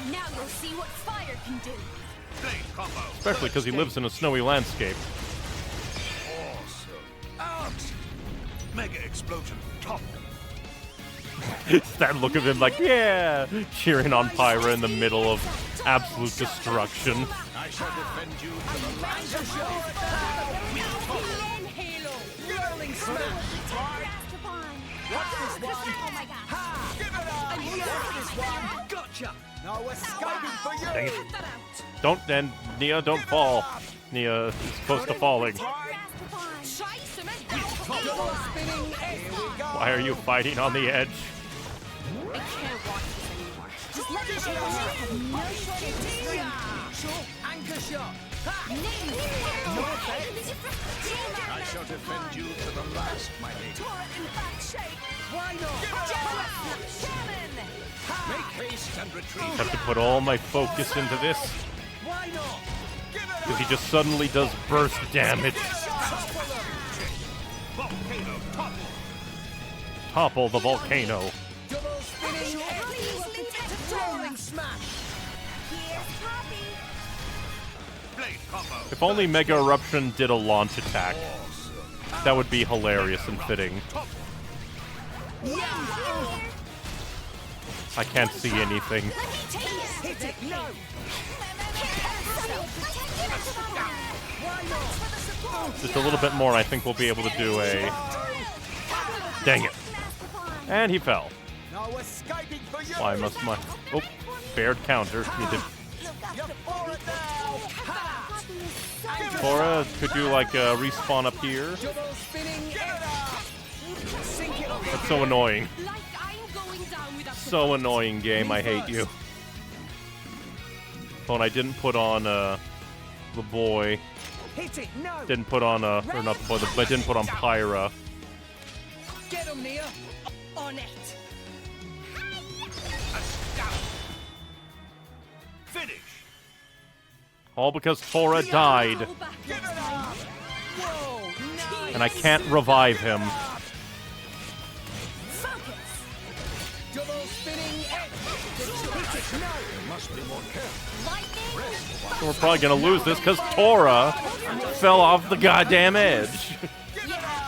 [SPEAKER 4] you'll see what fire can do.
[SPEAKER 7] Blade combo.
[SPEAKER 1] Especially because he lives in a snowy landscape.
[SPEAKER 7] Awesome. Out. Mega explosion. Top.
[SPEAKER 1] That look of him like, yeah, cheering on Pyra in the middle of absolute destruction.
[SPEAKER 7] I shall defend you to the last.
[SPEAKER 8] Rolling smash. Watch this one.
[SPEAKER 4] Oh my gosh.
[SPEAKER 8] Give it up. Watch this one. Gotcha. No escaping for you.
[SPEAKER 1] Dang it. Don't, and Nia, don't fall. Nia is close to falling.
[SPEAKER 8] Double spinning edge. Here we go.
[SPEAKER 1] Why are you fighting on the edge?
[SPEAKER 4] I can't watch this anymore. Just let me show you have no shortage of strength.
[SPEAKER 8] Anchor shot.
[SPEAKER 4] No
[SPEAKER 7] I shall defend you to the last, my lady.
[SPEAKER 8] Why not?
[SPEAKER 7] Make haste and retreat.
[SPEAKER 1] Have to put all my focus into this
[SPEAKER 8] Why not?
[SPEAKER 1] because he just suddenly does burst damage.
[SPEAKER 7] Volcano top.
[SPEAKER 1] Topple the volcano.
[SPEAKER 8] Double spinning edge. Rolling smash.
[SPEAKER 7] Blade combo.
[SPEAKER 1] If only Mega Eruption did a launch attack, that would be hilarious and fitting. I can't see anything.
[SPEAKER 8] Hit it. No.
[SPEAKER 1] Just a little bit more, I think we'll be able to do a... Dang it. And he fell.
[SPEAKER 8] No escaping for you.
[SPEAKER 1] Why must my... Oh, bared counter. Need to...
[SPEAKER 8] You're for it now. Ha.
[SPEAKER 1] Cora, could you, like, respawn up here?
[SPEAKER 8] Double spinning edge. Sink it on the
[SPEAKER 1] That's so annoying.
[SPEAKER 4] Like I'm going down with a
[SPEAKER 1] So annoying, game. I hate you. Oh, and I didn't put on, the boy.
[SPEAKER 8] Hit it. No.
[SPEAKER 1] Didn't put on, or not the boy, but I didn't put on Pyra.
[SPEAKER 8] Get him, Nia. On it.
[SPEAKER 7] Finish.
[SPEAKER 1] All because Tora died,
[SPEAKER 8] Whoa. Nice.
[SPEAKER 1] and I can't revive him.
[SPEAKER 8] Double spinning edge. Hit it. No.
[SPEAKER 7] Must be more careful.
[SPEAKER 1] So we're probably gonna lose this because Tora fell off the goddamn edge.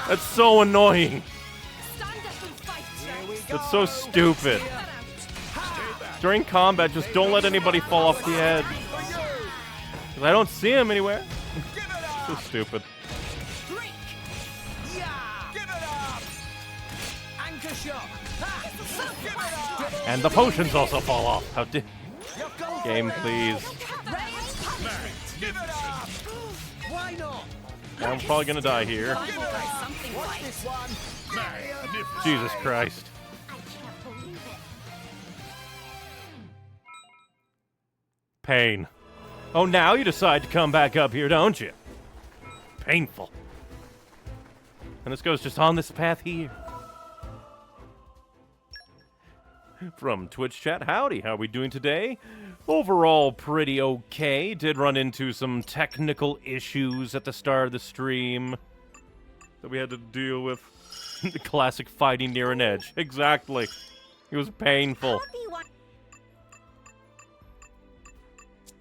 [SPEAKER 1] That's so annoying. That's so stupid. During combat, just don't let anybody fall off the edge. 'Cause I don't see him anywhere. So stupid.
[SPEAKER 8] Drink. Yeah. Give it up. Anchor shot. Ha. Give it up.
[SPEAKER 1] And the potions also fall off. How did... Game, please.
[SPEAKER 8] Give it up. Why not?
[SPEAKER 1] I'm probably gonna die here.
[SPEAKER 8] Watch this one.
[SPEAKER 1] Jesus Christ. Pain. Oh, now you decide to come back up here, don't you? Painful. And this goes just on this path here. From Twitch chat, howdy, how are we doing today? Overall, pretty okay. Did run into some technical issues at the start of the stream that we had to deal with. The classic fighting near an edge. Exactly. It was painful.
[SPEAKER 4] How do you want?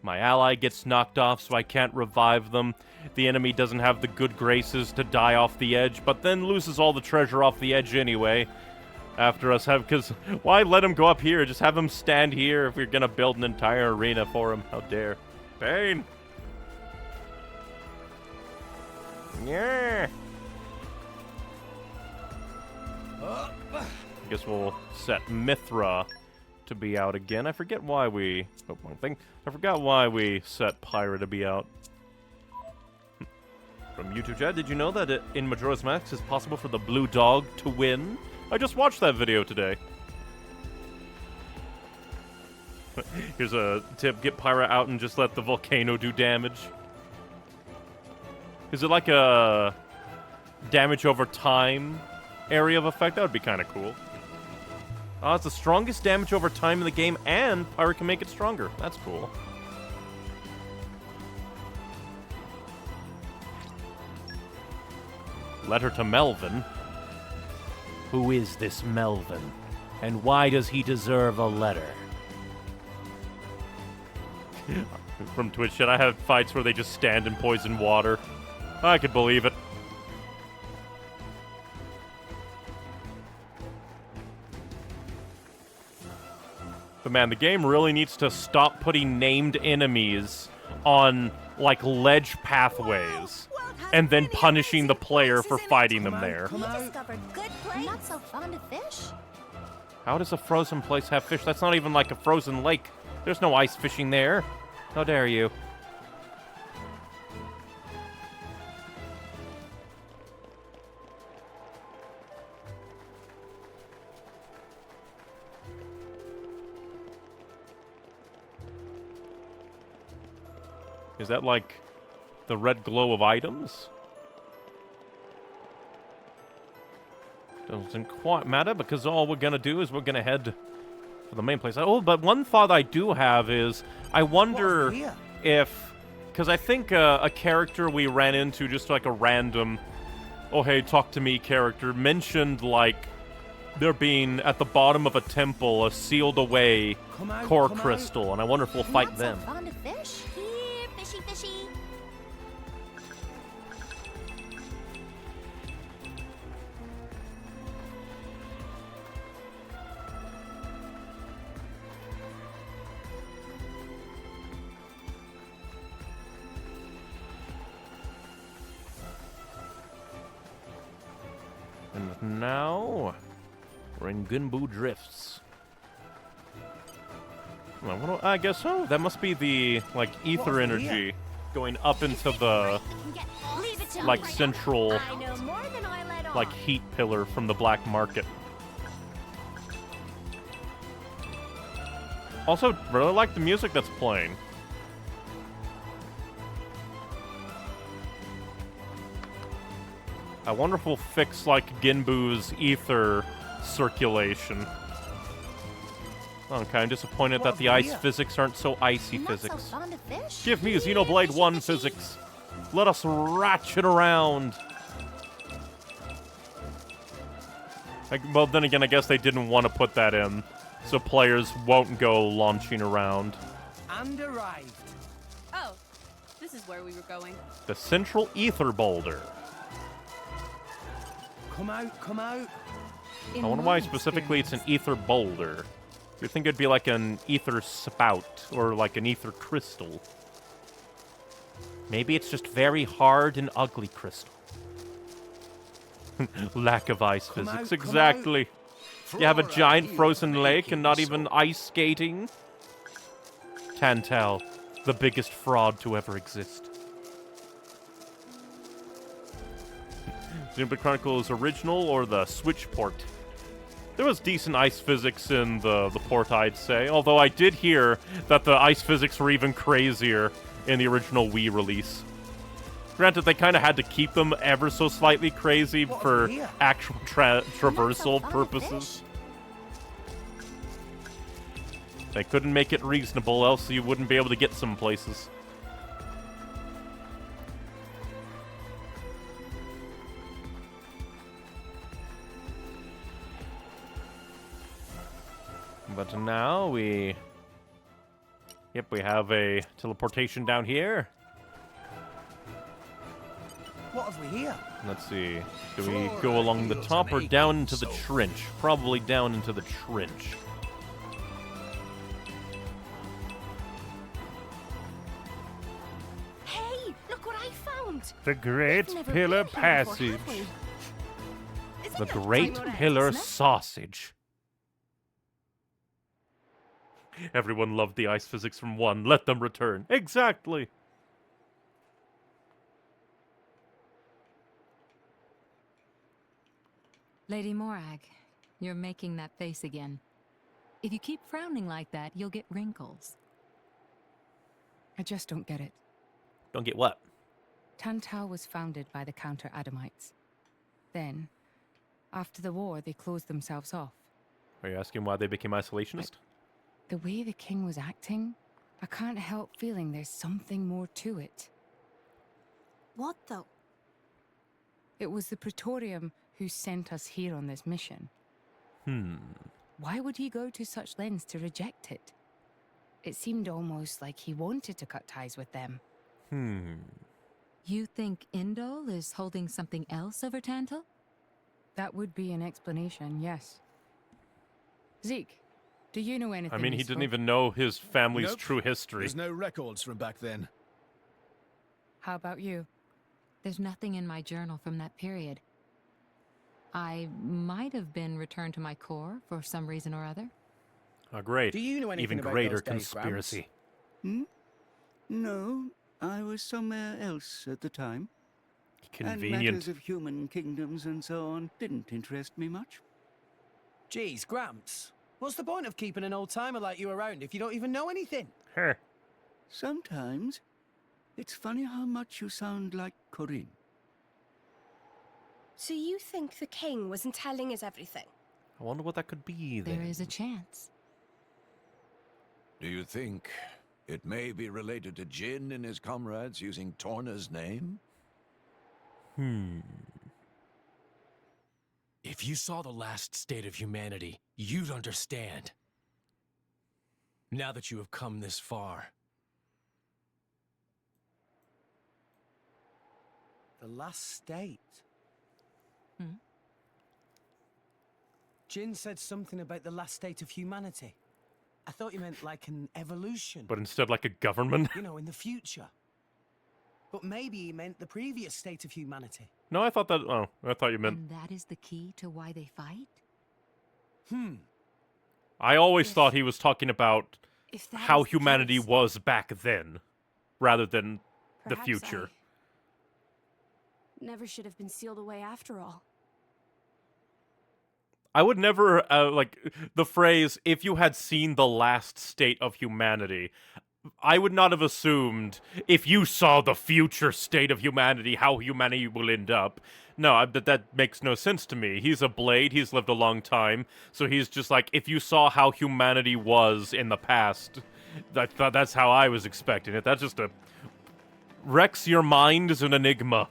[SPEAKER 1] My ally gets knocked off, so I can't revive them. The enemy doesn't have the good graces to die off the edge, but then loses all the treasure off the edge anyway. After us have, because why let him go up here? Just have him stand here if we're gonna build an entire arena for him. How dare. Pain! Yeah. I guess we'll set Mithra to be out again. I forget why we... Oh, one thing. I forgot why we set Pyra to be out. From YouTube chat, did you know that in Majora's Mask it's possible for the blue dog to win? I just watched that video today. Here's a tip. Get Pyra out and just let the volcano do damage. Is it like a damage over time area of effect? That would be kind of cool. Oh, it's the strongest damage over time in the game, and Pyra can make it stronger. That's cool. Letter to Melvin.
[SPEAKER 2] Who is this Melvin? And why does he deserve a letter?
[SPEAKER 1] From Twitch chat, I have fights where they just stand in poison water. I could believe it. But man, the game really needs to stop putting named enemies on, like, ledge pathways, and then punishing the player for fighting them there.
[SPEAKER 4] We discovered good place. Not so fond of fish.
[SPEAKER 1] How does a frozen place have fish? That's not even like a frozen lake. There's no ice fishing there. How dare you? Is that like the red glow of items? Doesn't quite matter, because all we're gonna do is we're gonna head for the main place. Oh, but one thought I do have is, I wonder if, because I think a character we ran into, just like a random, oh hey, talk to me character, mentioned like there being at the bottom of a temple a sealed away core crystal, and I wonder if we'll fight them.
[SPEAKER 4] Not so fond of fish. Here, fishy, fishy.
[SPEAKER 1] And now we're in Gunbu Drifts. Well, I guess so. That must be the like ether energy going up into the like central
[SPEAKER 4] I know more than I let on.
[SPEAKER 1] like heat pillar from the black market. Also, really like the music that's playing. I wonder if we'll fix, like, Ginbu's ether circulation. Okay, I'm disappointed that the ice physics aren't so icy physics.
[SPEAKER 4] So fond of fish.
[SPEAKER 1] Give me Xenoblade 1 physics. Let us ratchet around. Like, well, then again, I guess they didn't want to put that in, so players won't go launching around.
[SPEAKER 8] And arrived.
[SPEAKER 4] Oh, this is where we were going.
[SPEAKER 1] The Central Ether Boulder.
[SPEAKER 8] Come out, come out.
[SPEAKER 1] I wonder why specifically it's an ether boulder. You'd think it'd be like an ether spout, or like an ether crystal. Maybe it's just very hard and ugly crystal. Lack of ice physics, exactly. You have a giant frozen lake and not even ice skating? Tantal, the biggest fraud to ever exist. Xenoblade Chronicles original or the Switch port? There was decent ice physics in the port, I'd say. Although I did hear that the ice physics were even crazier in the original Wii release. Granted, they kind of had to keep them ever so slightly crazy for actual traversal purposes. They couldn't make it reasonable, else you wouldn't be able to get some places. But now we... Yep, we have a teleportation down here.
[SPEAKER 8] What have we here?
[SPEAKER 1] Let's see. Do we go along the top or down into the trench? Probably down into the trench.
[SPEAKER 4] Hey, look what I found!
[SPEAKER 3] The Great
[SPEAKER 4] We've never
[SPEAKER 3] Pillar
[SPEAKER 4] been here before,
[SPEAKER 3] Passage.
[SPEAKER 4] have we? Isn't
[SPEAKER 1] The
[SPEAKER 4] that
[SPEAKER 1] Great
[SPEAKER 4] time
[SPEAKER 1] Pillar
[SPEAKER 4] isn't it?
[SPEAKER 1] Sausage. Everyone loved the ice physics from 1. Let them return. Exactly.
[SPEAKER 9] Lady Morag, you're making that face again. If you keep frowning like that, you'll get wrinkles.
[SPEAKER 10] I just don't get it.
[SPEAKER 1] Don't get what?
[SPEAKER 10] Tantal was founded by the Counter-Adamites. Then, after the war, they closed themselves off.
[SPEAKER 1] Are you asking why they became isolationist?
[SPEAKER 10] The way the king was acting, I can't help feeling there's something more to it.
[SPEAKER 4] What though?
[SPEAKER 10] It was the Praetorium who sent us here on this mission. Why would he go to such lengths to reject it? It seemed almost like he wanted to cut ties with them.
[SPEAKER 9] You think Indol is holding something else over Tantal?
[SPEAKER 10] That would be an explanation, yes. Zeke, do you know anything?
[SPEAKER 1] I mean, he
[SPEAKER 10] useful?
[SPEAKER 1] didn't even know his family's
[SPEAKER 7] Nope.
[SPEAKER 1] true history.
[SPEAKER 7] There's no records from back then.
[SPEAKER 10] How about you?
[SPEAKER 9] There's nothing in my journal from that period. I might have been returned to my core for some reason or other.
[SPEAKER 1] Oh, great.
[SPEAKER 8] Do you know anything
[SPEAKER 1] Even
[SPEAKER 8] about
[SPEAKER 1] greater
[SPEAKER 8] those days,
[SPEAKER 1] conspiracy.
[SPEAKER 11] No, I was somewhere else at the time. And
[SPEAKER 1] Convenient.
[SPEAKER 11] matters of human kingdoms and so on didn't interest me much.
[SPEAKER 8] Geez, Gramps. What's the point of keeping an old-timer like you around if you don't even know anything?
[SPEAKER 1] Heh.
[SPEAKER 11] Sometimes, it's funny how much you sound like Corinne.
[SPEAKER 4] So you think the king wasn't telling us everything?
[SPEAKER 1] I wonder what that could be then.
[SPEAKER 9] There is a chance.
[SPEAKER 7] Do you think it may be related to Jin and his comrades using Torna's name?
[SPEAKER 12] If you saw the last state of humanity, you'd understand. Now that you have come this far.
[SPEAKER 8] The last state. Jin said something about the last state of humanity. I thought you meant like an evolution.
[SPEAKER 1] But instead like a government?
[SPEAKER 8] You know, in the future. But maybe he meant the previous state of humanity.
[SPEAKER 1] No, I thought that... Oh, I thought you meant...
[SPEAKER 9] And that is the key to why they fight?
[SPEAKER 1] I always thought he was talking about
[SPEAKER 4] If that
[SPEAKER 1] how
[SPEAKER 4] is the
[SPEAKER 1] humanity
[SPEAKER 4] case,
[SPEAKER 1] was back then, rather than the
[SPEAKER 4] perhaps
[SPEAKER 1] future.
[SPEAKER 4] I never should have been sealed away after all.
[SPEAKER 1] I would never, like, the phrase, if you had seen the last state of humanity, I would not have assumed, if you saw the future state of humanity, how humanity will end up. No, that makes no sense to me. He's a blade, he's lived a long time, so he's just like, if you saw how humanity was in the past, that's how I was expecting it. That's just a... Rex, your mind is an enigma.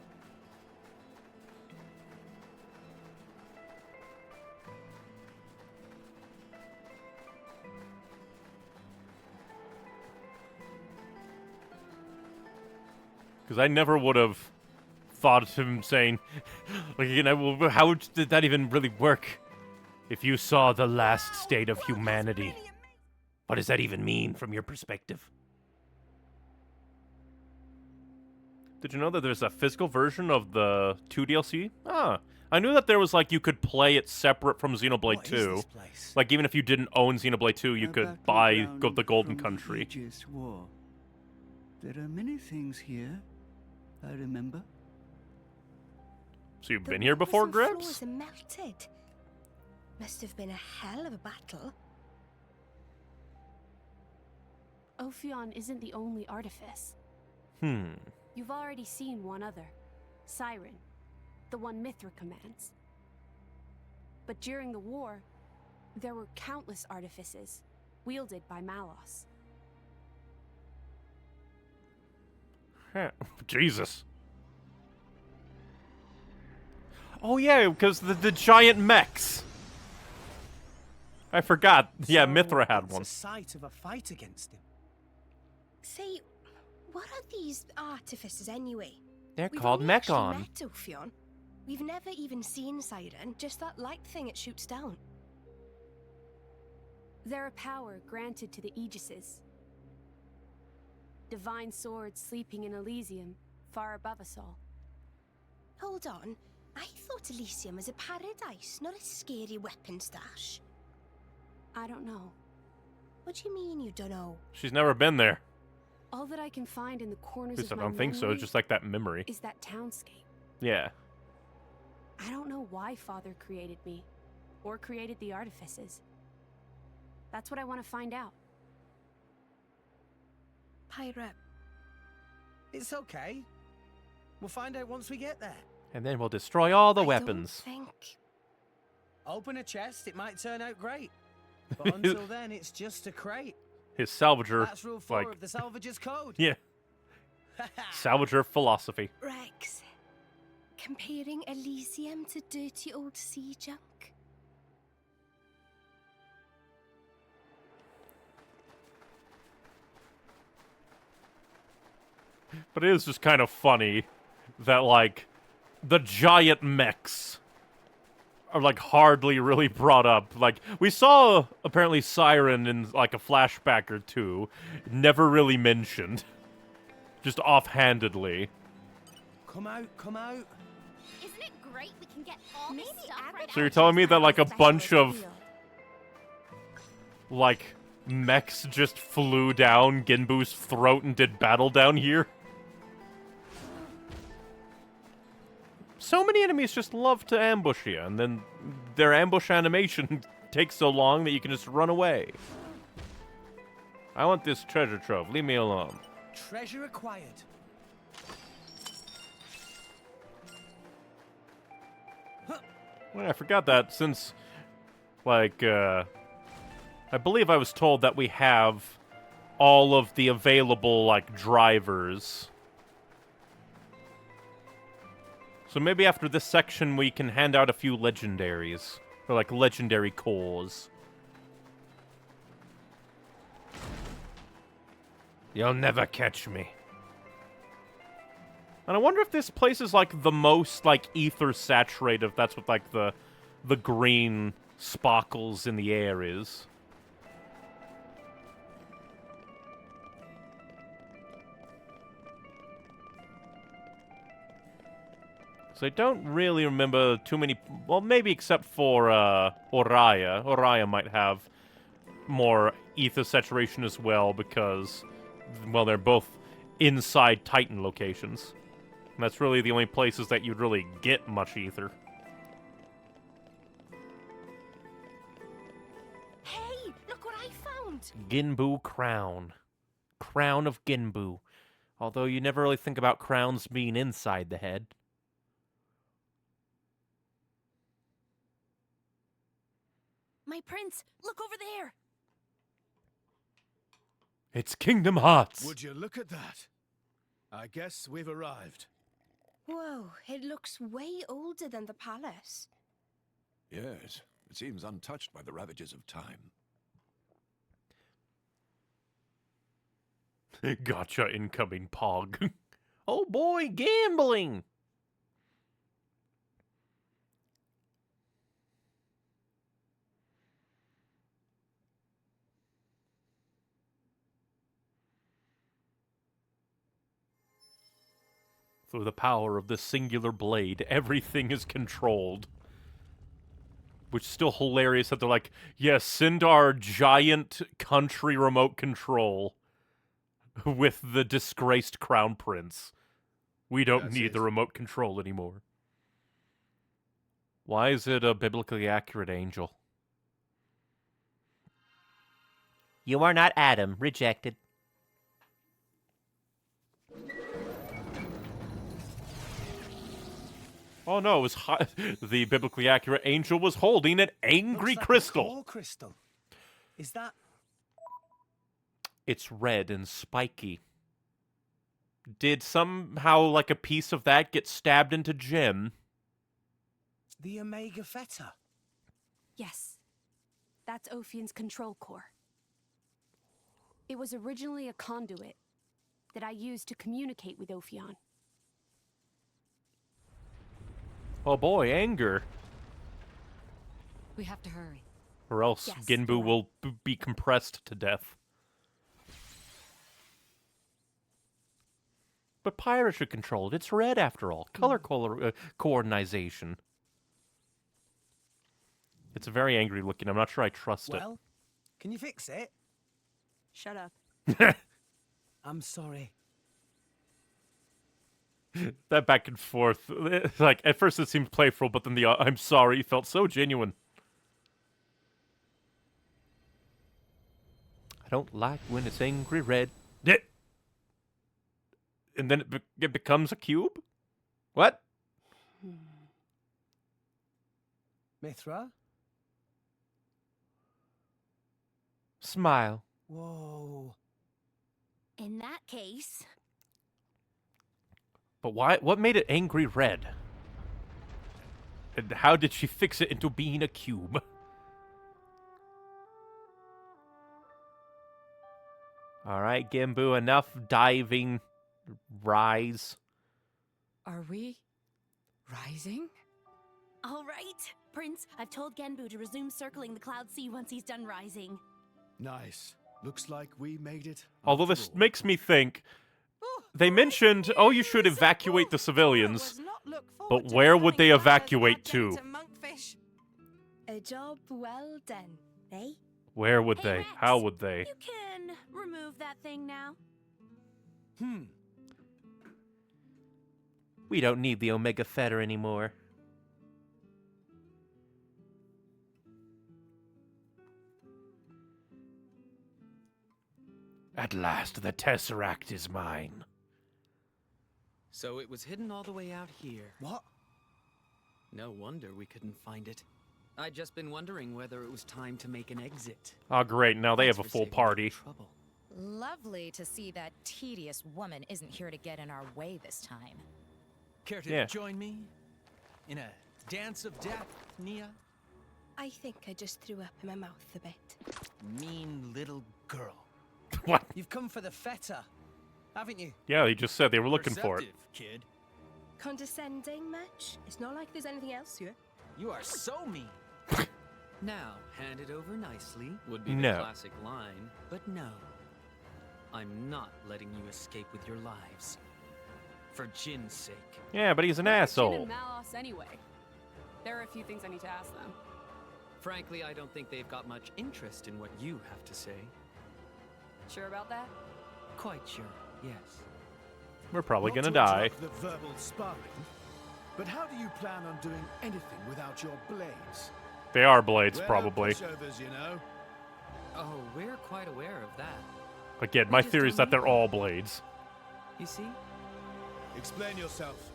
[SPEAKER 1] Because I never would have thought of him saying, like, you know, how did that even really work? If you saw the last state of humanity. What does that even mean from your perspective? Did you know that there's a physical version of the 2 DLC? Ah, I knew that there was, like, you could play it separate from Xenoblade
[SPEAKER 8] What is
[SPEAKER 1] 2.
[SPEAKER 8] this place?
[SPEAKER 1] Like, even if you didn't own Xenoblade 2, you could buy the Golden
[SPEAKER 11] from
[SPEAKER 1] Country.
[SPEAKER 11] The Aegis War. There are many things here, I remember.
[SPEAKER 1] So you've
[SPEAKER 4] The
[SPEAKER 1] been here before,
[SPEAKER 4] walls and
[SPEAKER 1] Grips?
[SPEAKER 4] floors are melted. Must have been a hell of a battle.
[SPEAKER 13] Ophion isn't the only artifice. You've already seen one other, Siren, the one Mithra commands. But during the war, there were countless artifices, wielded by Malos.
[SPEAKER 1] Jesus. Oh yeah, because the giant mechs. I forgot. Yeah,
[SPEAKER 8] So
[SPEAKER 1] Mithra had
[SPEAKER 8] it's
[SPEAKER 1] one.
[SPEAKER 8] a sight of a fight against him.
[SPEAKER 4] Say, what are these artificers anyway?
[SPEAKER 6] They're
[SPEAKER 4] We've
[SPEAKER 6] called
[SPEAKER 4] only actually
[SPEAKER 6] Mechon.
[SPEAKER 4] met Ophion. We've never even seen Siren, just that light thing it shoots down.
[SPEAKER 13] They're a power granted to the Aegises. Divine swords sleeping in Elysium, far above us all.
[SPEAKER 4] Hold on. I thought Elysium was a paradise, not a scary weapon stash.
[SPEAKER 13] I don't know.
[SPEAKER 4] What do you mean you don't know?
[SPEAKER 1] She's never been there.
[SPEAKER 13] All that I can find in the corners
[SPEAKER 1] At least I
[SPEAKER 13] of my
[SPEAKER 1] don't think so.
[SPEAKER 13] memory
[SPEAKER 1] It's just like that memory.
[SPEAKER 13] is that townscape.
[SPEAKER 1] Yeah.
[SPEAKER 13] I don't know why Father created me, or created the artifices. That's what I want to find out.
[SPEAKER 4] Pirate.
[SPEAKER 8] It's okay. We'll find out once we get there.
[SPEAKER 6] And then we'll destroy all the
[SPEAKER 4] I
[SPEAKER 6] weapons.
[SPEAKER 4] don't think.
[SPEAKER 8] Open a chest, it might turn out great. But until then, it's just a crate.
[SPEAKER 1] His salvager,
[SPEAKER 8] That's rule 4
[SPEAKER 1] like,
[SPEAKER 8] of the salvager's code.
[SPEAKER 1] yeah. Salvager philosophy.
[SPEAKER 4] Rex. Comparing Elysium to dirty old sea junk?
[SPEAKER 1] But it is just kind of funny that, like, the giant mechs are, like, hardly really brought up. Like, we saw, apparently, Siren in, like, a flashback or two. Never really mentioned. Just offhandedly.
[SPEAKER 8] Come out, come out.
[SPEAKER 4] Isn't it great we can get all this stuff right
[SPEAKER 1] So you're telling me that, like, a bunch of, like, mechs just flew down Ginbu's throat and did battle down here? So many enemies just love to ambush you, and then their ambush animation takes so long that you can just run away. I want this treasure trove. Leave me alone.
[SPEAKER 8] Treasure acquired.
[SPEAKER 1] Well, I forgot that since, like, I believe I was told that we have all of the available, like, drivers. So maybe after this section we can hand out a few legendaries. Or, like, legendary cores. You'll never catch me. And I wonder if this place is, like, the most, like, ether-saturated, if that's what, like, the green sparkles in the air is. So I don't really remember too many... Well, maybe except for Oraya. Oraya might have more ether saturation as well because, well, they're both inside Titan locations. And that's really the only places that you'd really get much ether.
[SPEAKER 4] Hey, look what I found!
[SPEAKER 6] Ginbu Crown. Crown of Ginbu. Although you never really think about crowns being inside the head.
[SPEAKER 4] My prince, look over there!
[SPEAKER 1] It's Kingdom Hearts!
[SPEAKER 3] Would you look at that? I guess we've arrived.
[SPEAKER 4] Whoa, it looks way older than the palace.
[SPEAKER 7] Yes, it seems untouched by the ravages of time.
[SPEAKER 1] Gotcha, incoming Pog.
[SPEAKER 6] Oh boy, gambling!
[SPEAKER 1] Through the power of this singular blade, everything is controlled. Which is still hilarious that they're like, yes, send our giant country remote control with the disgraced crown prince. We don't
[SPEAKER 3] That's
[SPEAKER 1] need
[SPEAKER 3] it.
[SPEAKER 1] the remote control anymore. Why is it a biblically accurate angel?
[SPEAKER 6] You are not Adam. Rejected.
[SPEAKER 1] Oh no, it was the biblically accurate angel was holding an angry
[SPEAKER 8] Looks like a
[SPEAKER 1] crystal.
[SPEAKER 8] core crystal. Is that...
[SPEAKER 6] It's red and spiky. Did somehow, like, a piece of that get stabbed into Jim?
[SPEAKER 8] the Omega Theta?
[SPEAKER 13] Yes. That's Ophion's control core. It was originally a conduit that I used to communicate with Ophion.
[SPEAKER 1] Oh boy, anger.
[SPEAKER 9] We have to hurry.
[SPEAKER 1] Or else
[SPEAKER 13] Yes,
[SPEAKER 1] Ginbu
[SPEAKER 13] you're right.
[SPEAKER 1] will be compressed to death. But Pyra should control it. It's red, after all. Color coordination. It's very angry looking. I'm not sure I trust
[SPEAKER 8] Well, can you fix it?
[SPEAKER 13] Shut up.
[SPEAKER 1] it.
[SPEAKER 8] I'm sorry.
[SPEAKER 1] That back and forth. Like, at first it seemed playful, but then the I'm sorry felt so genuine. I don't like when it's angry red. And then it becomes a cube? What?
[SPEAKER 8] Mithra?
[SPEAKER 6] Smile.
[SPEAKER 8] Whoa.
[SPEAKER 4] In that case...
[SPEAKER 1] But why? What made it angry red? And how did she fix it into being a cube? Alright, Ginbu, enough diving. Rise.
[SPEAKER 10] Are we rising?
[SPEAKER 4] All right, Prince, I've told Genbu to resume circling the Cloud Sea once he's done rising.
[SPEAKER 14] Nice. Looks like we made it.
[SPEAKER 1] Although this makes me think, they mentioned, oh, you should evacuate the civilians. But where would they evacuate to?
[SPEAKER 4] A job well done, eh?
[SPEAKER 1] Where would
[SPEAKER 4] Hey,
[SPEAKER 1] they?
[SPEAKER 4] Rex,
[SPEAKER 1] How would they?
[SPEAKER 4] You can remove that thing now.
[SPEAKER 6] We don't need the Omega Fetter anymore.
[SPEAKER 2] At last, the Tesseract is mine.
[SPEAKER 12] So it was hidden all the way out here.
[SPEAKER 8] What?
[SPEAKER 12] No wonder we couldn't find it. I'd just been wondering whether it was time to make an exit.
[SPEAKER 1] Oh, great. Now they have a
[SPEAKER 12] Thanks for
[SPEAKER 1] full
[SPEAKER 12] saving me
[SPEAKER 1] party.
[SPEAKER 12] trouble.
[SPEAKER 15] Lovely to see that tedious woman isn't here to get in our way this time.
[SPEAKER 8] Care to
[SPEAKER 1] Yeah.
[SPEAKER 8] join me in a dance of death, Nia?
[SPEAKER 16] I think I just threw up in my mouth a bit.
[SPEAKER 8] Mean little girl.
[SPEAKER 1] What?
[SPEAKER 8] You've come for the feta, haven't you?
[SPEAKER 1] Yeah, they just said they were looking for it.
[SPEAKER 8] Perceptive, kid.
[SPEAKER 16] Condescending much? It's not like there's anything else here.
[SPEAKER 8] You are so mean.
[SPEAKER 12] Now, hand it over nicely would be
[SPEAKER 1] No.
[SPEAKER 12] the classic line, but no. I'm not letting you escape with your lives. For Jin's sake.
[SPEAKER 1] Yeah, but he's an
[SPEAKER 13] Jin
[SPEAKER 1] asshole.
[SPEAKER 13] and Malos anyway. There are a few things I need to ask them.
[SPEAKER 12] Frankly, I don't think they've got much interest in what you have to say.
[SPEAKER 13] Sure about that?
[SPEAKER 12] Quite sure, yes.
[SPEAKER 1] We're probably
[SPEAKER 14] Not
[SPEAKER 1] gonna
[SPEAKER 14] to
[SPEAKER 1] die.
[SPEAKER 14] interrupt the verbal sparring, but how do you plan on doing anything without your blades?
[SPEAKER 1] They are blades,
[SPEAKER 14] We're
[SPEAKER 1] probably.
[SPEAKER 14] not pushovers, you know.
[SPEAKER 12] Oh, we're quite aware of that.
[SPEAKER 1] Again, my theory is that they're all blades.
[SPEAKER 12] You see?
[SPEAKER 14] Explain yourself.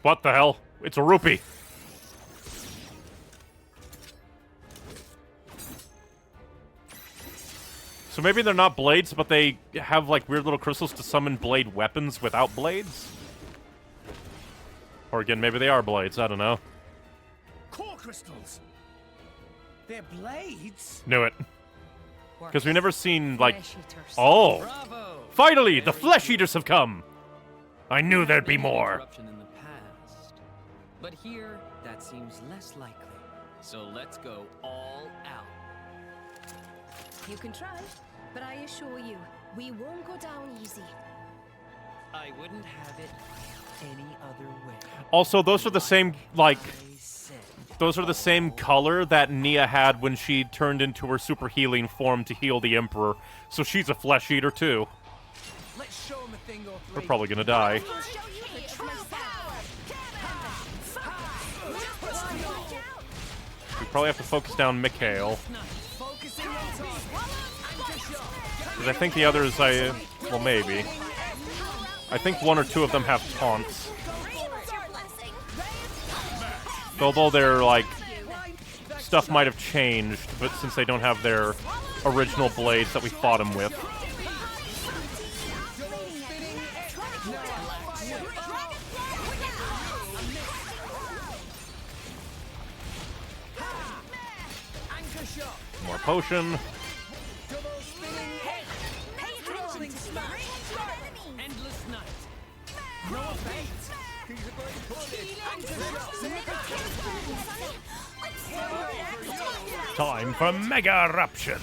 [SPEAKER 1] What the hell? It's a rupee. So maybe they're not blades, but they have like weird little crystals to summon blade weapons without blades? Or again, maybe they are blades, I don't know.
[SPEAKER 8] Core crystals. They're blades.
[SPEAKER 1] Knew it. Because we've never seen, like...
[SPEAKER 10] Flesh eaters.
[SPEAKER 1] Oh!
[SPEAKER 12] Bravo!
[SPEAKER 1] Finally! The
[SPEAKER 12] Very
[SPEAKER 1] flesh
[SPEAKER 12] good.
[SPEAKER 1] eaters have come! I knew there'd be
[SPEAKER 12] Been an
[SPEAKER 1] more!
[SPEAKER 12] interruption in the past. But here, that seems less likely. So let's go all out.
[SPEAKER 16] You can try, but I assure you, we won't go down easy.
[SPEAKER 12] I wouldn't have it any other way.
[SPEAKER 1] Also, those are the same, like...
[SPEAKER 12] I said.
[SPEAKER 1] Those are the same color that Nia had when she turned into her super healing form to heal the Emperor. So she's a flesh eater, too.
[SPEAKER 8] Let's show 'em a thing or
[SPEAKER 1] We're
[SPEAKER 8] three.
[SPEAKER 1] probably gonna die. We probably have to focus down Mikhail. Because I think the others, well, maybe. I think one or two of them have taunts. Although their, like, stuff might have changed, but since they don't have their original blades that we fought him with. More potion.
[SPEAKER 8] Endless night. No offense.
[SPEAKER 1] Time for Mega Eruption.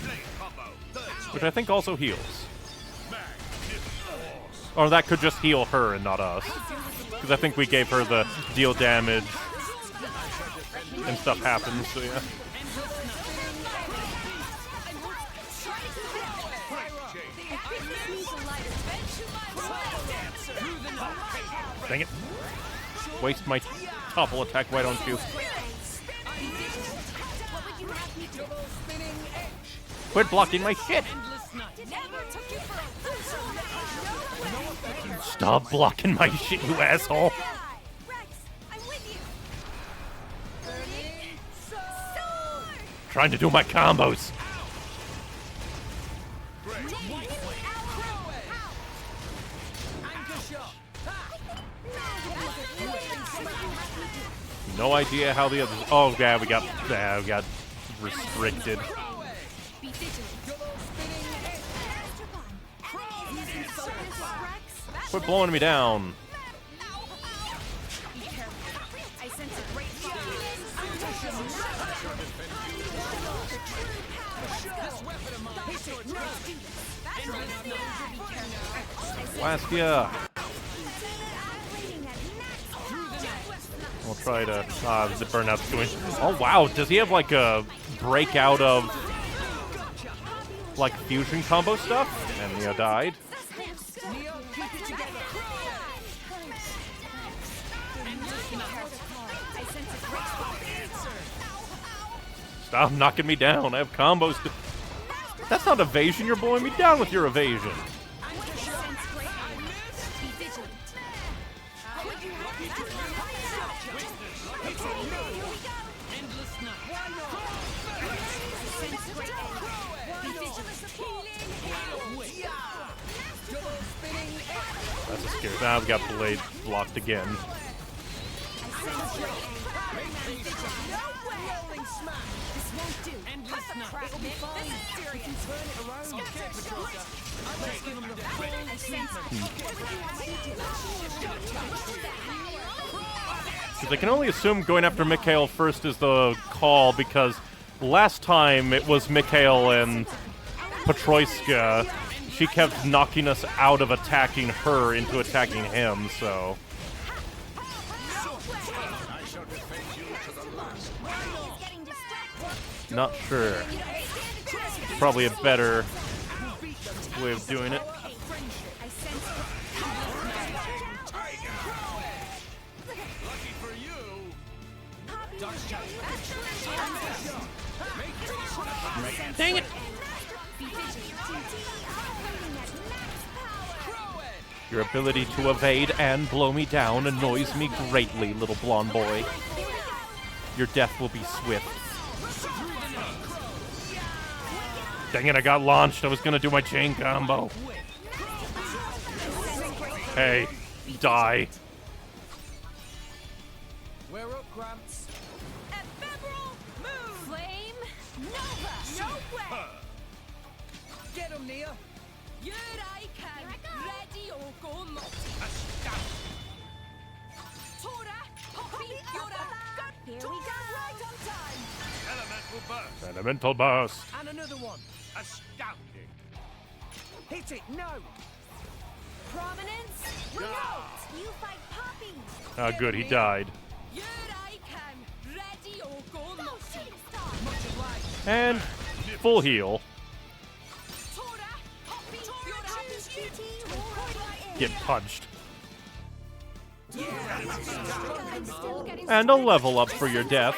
[SPEAKER 1] Which I think also heals. Or that could just heal her and not us. Because I think we gave her the deal damage and stuff happens, so yeah. Dang it. Waste my topple attack, why don't you? Quit blocking my shit! Stop blocking my shit, you asshole! Trying to do my combos! No idea how the others. Oh yeah, we got restricted. Quit blowing me down. Lastia. We'll try to. The burnout's doing. Oh wow, does he have like a breakout of like fusion combo stuff? And Neo died. Stop knocking me down. I have combos to. That's not evasion. You're blowing me down with your evasion. That's a scare. Now I've got blade blocked again. Because I can only assume going after Mikhail first is the call, because last time it was Mikhail and Petroyska. She kept knocking us out of attacking her into attacking him, so... Not sure. Probably a better way of doing it. Dang it! Your ability to evade and blow me down annoys me greatly, little blonde boy. Your death will be swift. Dang it, I got launched. I was gonna do my chain combo. Hey, die.
[SPEAKER 8] We're up, Gramps.
[SPEAKER 5] Ephemeral move! Flame Nova! No way!
[SPEAKER 8] Get him, Nia.
[SPEAKER 5] Here I can. Ready or go multi. Tora, Poppy, Yora. Here we go. Right on time.
[SPEAKER 3] Elemental burst.
[SPEAKER 1] Elemental burst.
[SPEAKER 8] And another one.
[SPEAKER 3] Astounding.
[SPEAKER 8] Hit it, no.
[SPEAKER 5] Prominence, remote. You fight Poppy.
[SPEAKER 1] Ah, good, he died.
[SPEAKER 5] Here I can. Ready or go multi.
[SPEAKER 1] And full heal. Get punched. And a level up for your death.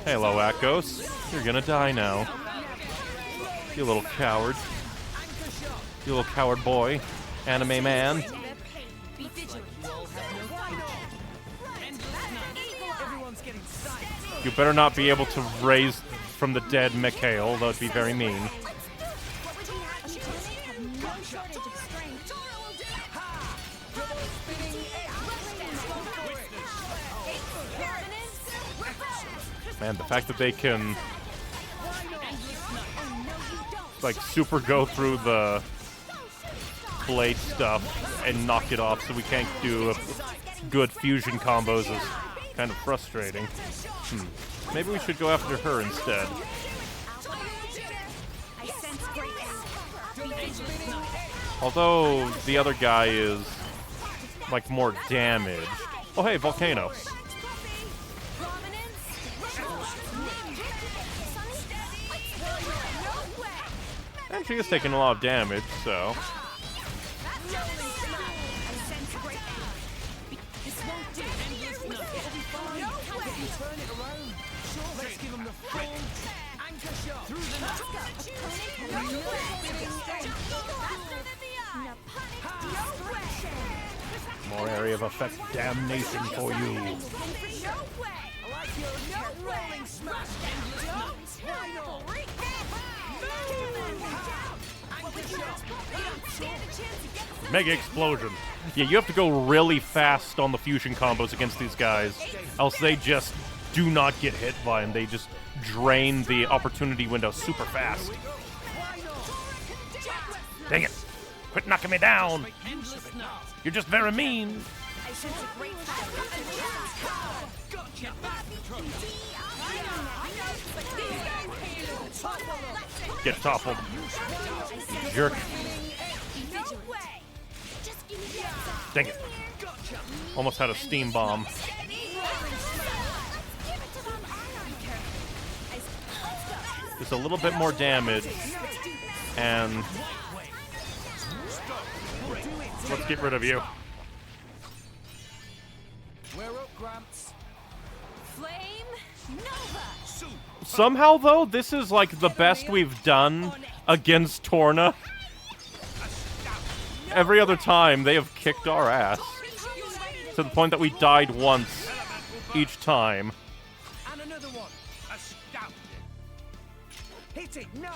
[SPEAKER 1] Hello, Akos. You're gonna die now. You little coward. You little coward boy. Anime man. You better not be able to raise from the dead Mikhail. That would be very mean. Man, the fact that they can like super go through the blade stuff and knock it off so we can't do good fusion combos is kind of frustrating. Maybe we should go after her instead. Although the other guy is like more damaged. Oh hey, Volcano. And she is taking a lot of damage, so. More area of effect damnation for you. Mega explosion. Yeah, you have to go really fast on the fusion combos against these guys, else they just do not get hit by them. They just drain the opportunity window super fast. Dang it! Quit knocking me down! You're just very mean! Get toppled. Jerk. Dang it. Almost had a steam bomb. Just a little bit more damage. And let's get rid of you.
[SPEAKER 8] We're up, Gramps.
[SPEAKER 4] Flame Nova.
[SPEAKER 1] Somehow, though, this is like the best we've done against Torna. Every other time, they have kicked our ass. To the point that we died once each time.
[SPEAKER 8] And another one. Astounding. Hit it, no.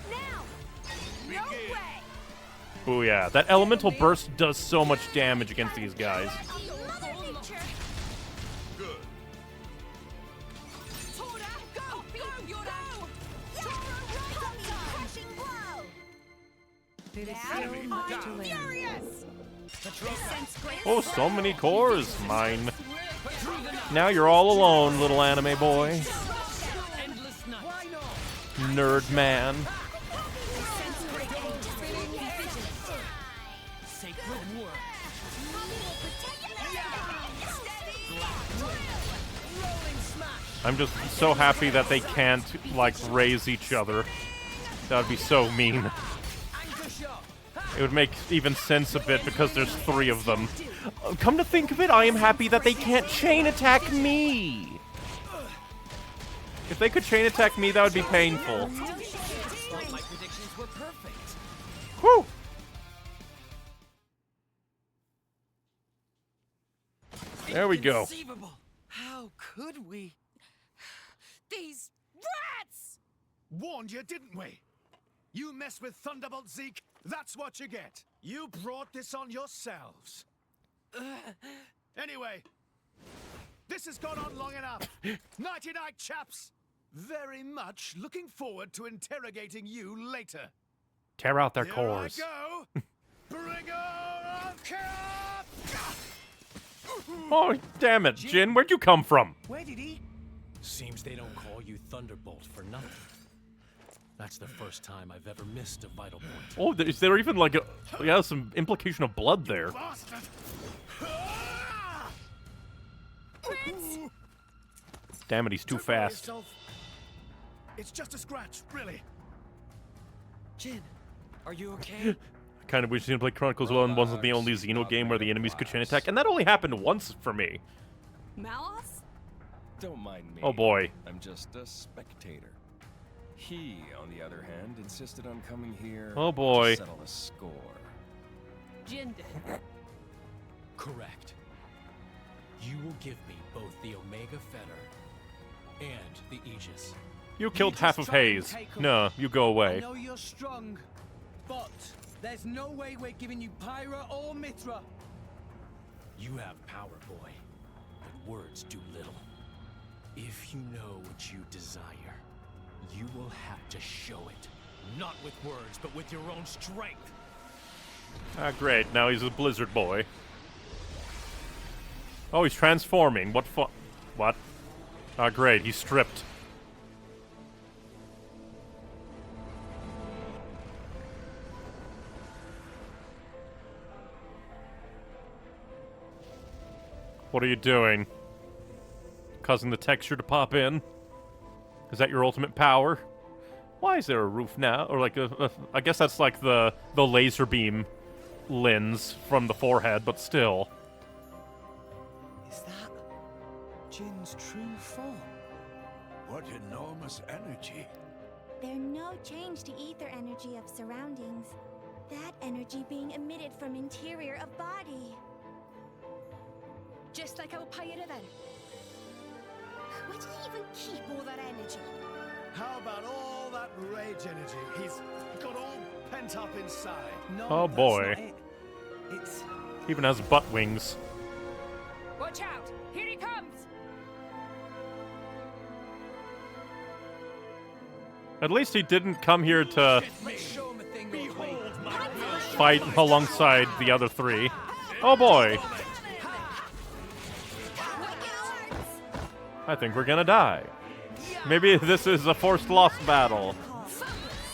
[SPEAKER 4] Now. No way.
[SPEAKER 1] Oh yeah, that elemental burst does so much damage against these guys. Oh, so many cores, mine. Now you're all alone, little anime boy. Nerd man. I'm just so happy that they can't, like, raise each other. That would be so mean. It would make even sense a bit because there's 3 of them. Come to think of it, I am happy that they can't chain attack me! If they could chain attack me, that would be painful. Whew! There we go.
[SPEAKER 8] How could we?
[SPEAKER 16] These rats!
[SPEAKER 14] Warned you, didn't we? You mess with Thunderbolt Zeke, that's what you get. You brought this on yourselves. Anyway, this has gone on long enough. Nighty-night, chaps. Very much looking forward to interrogating you later.
[SPEAKER 1] Tear out their
[SPEAKER 14] Here
[SPEAKER 1] cores.
[SPEAKER 14] I go. Bringer of chaos!
[SPEAKER 1] Oh, damn it, Jin, where'd you come from?
[SPEAKER 8] Where did he?
[SPEAKER 12] Seems they don't call you Thunderbolt for nothing. That's the first time I've ever missed a vital point.
[SPEAKER 1] Oh, is there even like a... Yeah, some implication of blood there. Damn it, he's too fast.
[SPEAKER 14] It's just a scratch, really.
[SPEAKER 8] Jin, are you okay?
[SPEAKER 1] I kind of wish Xenoblade Chronicles wasn't the only Xeno game where the enemies could chain attack, and that only happened once for me.
[SPEAKER 4] Malos?
[SPEAKER 17] Don't mind me.
[SPEAKER 1] Oh boy.
[SPEAKER 17] I'm just a spectator. He, on the other hand, insisted on coming here
[SPEAKER 1] Oh boy.
[SPEAKER 17] to settle a score.
[SPEAKER 4] Jin did.
[SPEAKER 12] Correct. You will give me both the Omega Fetter and the Aegis.
[SPEAKER 1] You killed half of Hayes. No, you go away.
[SPEAKER 8] I know you're strong, but there's no way we're giving you Pyra or Mithra.
[SPEAKER 12] You have power, boy, but words do little. If you know what you desire, you will have to show it. Not with words, but with your own strength.
[SPEAKER 1] Ah, great. Now he's a Blizzard boy. Oh, he's transforming. What fu- What? Ah, great. He's stripped. What are you doing? Causing the texture to pop in? Is that your ultimate power? Why is there a roof now? Or like I guess that's like the laser beam lens from the forehead, but still.
[SPEAKER 8] Is that Jin's true form?
[SPEAKER 7] What enormous energy.
[SPEAKER 18] There's no change to ether energy of surroundings. That energy being emitted from interior of body.
[SPEAKER 16] Just like our pyre then. Where do you even keep all that energy?
[SPEAKER 14] How about all that rage energy he's got all pent up inside?
[SPEAKER 8] No,
[SPEAKER 1] Oh
[SPEAKER 8] that's
[SPEAKER 1] boy.
[SPEAKER 8] not it. It's
[SPEAKER 1] Even has butt wings.
[SPEAKER 10] Watch out! Here he comes!
[SPEAKER 1] At least he didn't come here to fight alongside the other three. Oh boy. I think we're gonna die. Maybe this is a forced lost battle.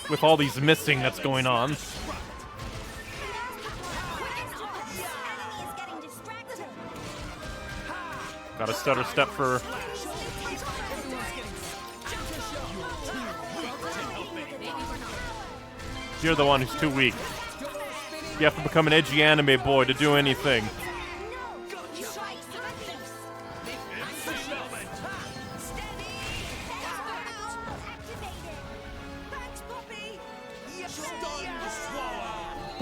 [SPEAKER 1] With all these missing that's going on. Got a stutter step for... You're the one who's too weak. You have to become an edgy anime boy to do anything.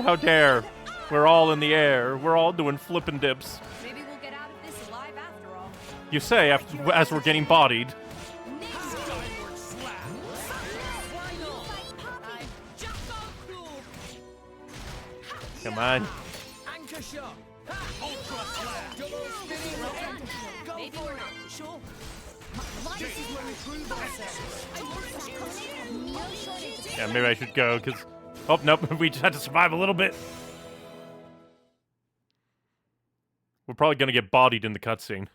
[SPEAKER 1] How dare. We're all in the air. We're all doing flippin' dips.
[SPEAKER 4] Maybe we'll get out of this alive after all.
[SPEAKER 1] You say as we're getting bodied. Come on.
[SPEAKER 8] anchor shot. Ultra slap. Double spinning.
[SPEAKER 4] Maybe we're not sure.
[SPEAKER 8] This is where we prove ourselves.
[SPEAKER 1] Yeah, maybe I should go, because... Oh, nope, we just had to survive a little bit. We're probably gonna get bodied in the cutscene.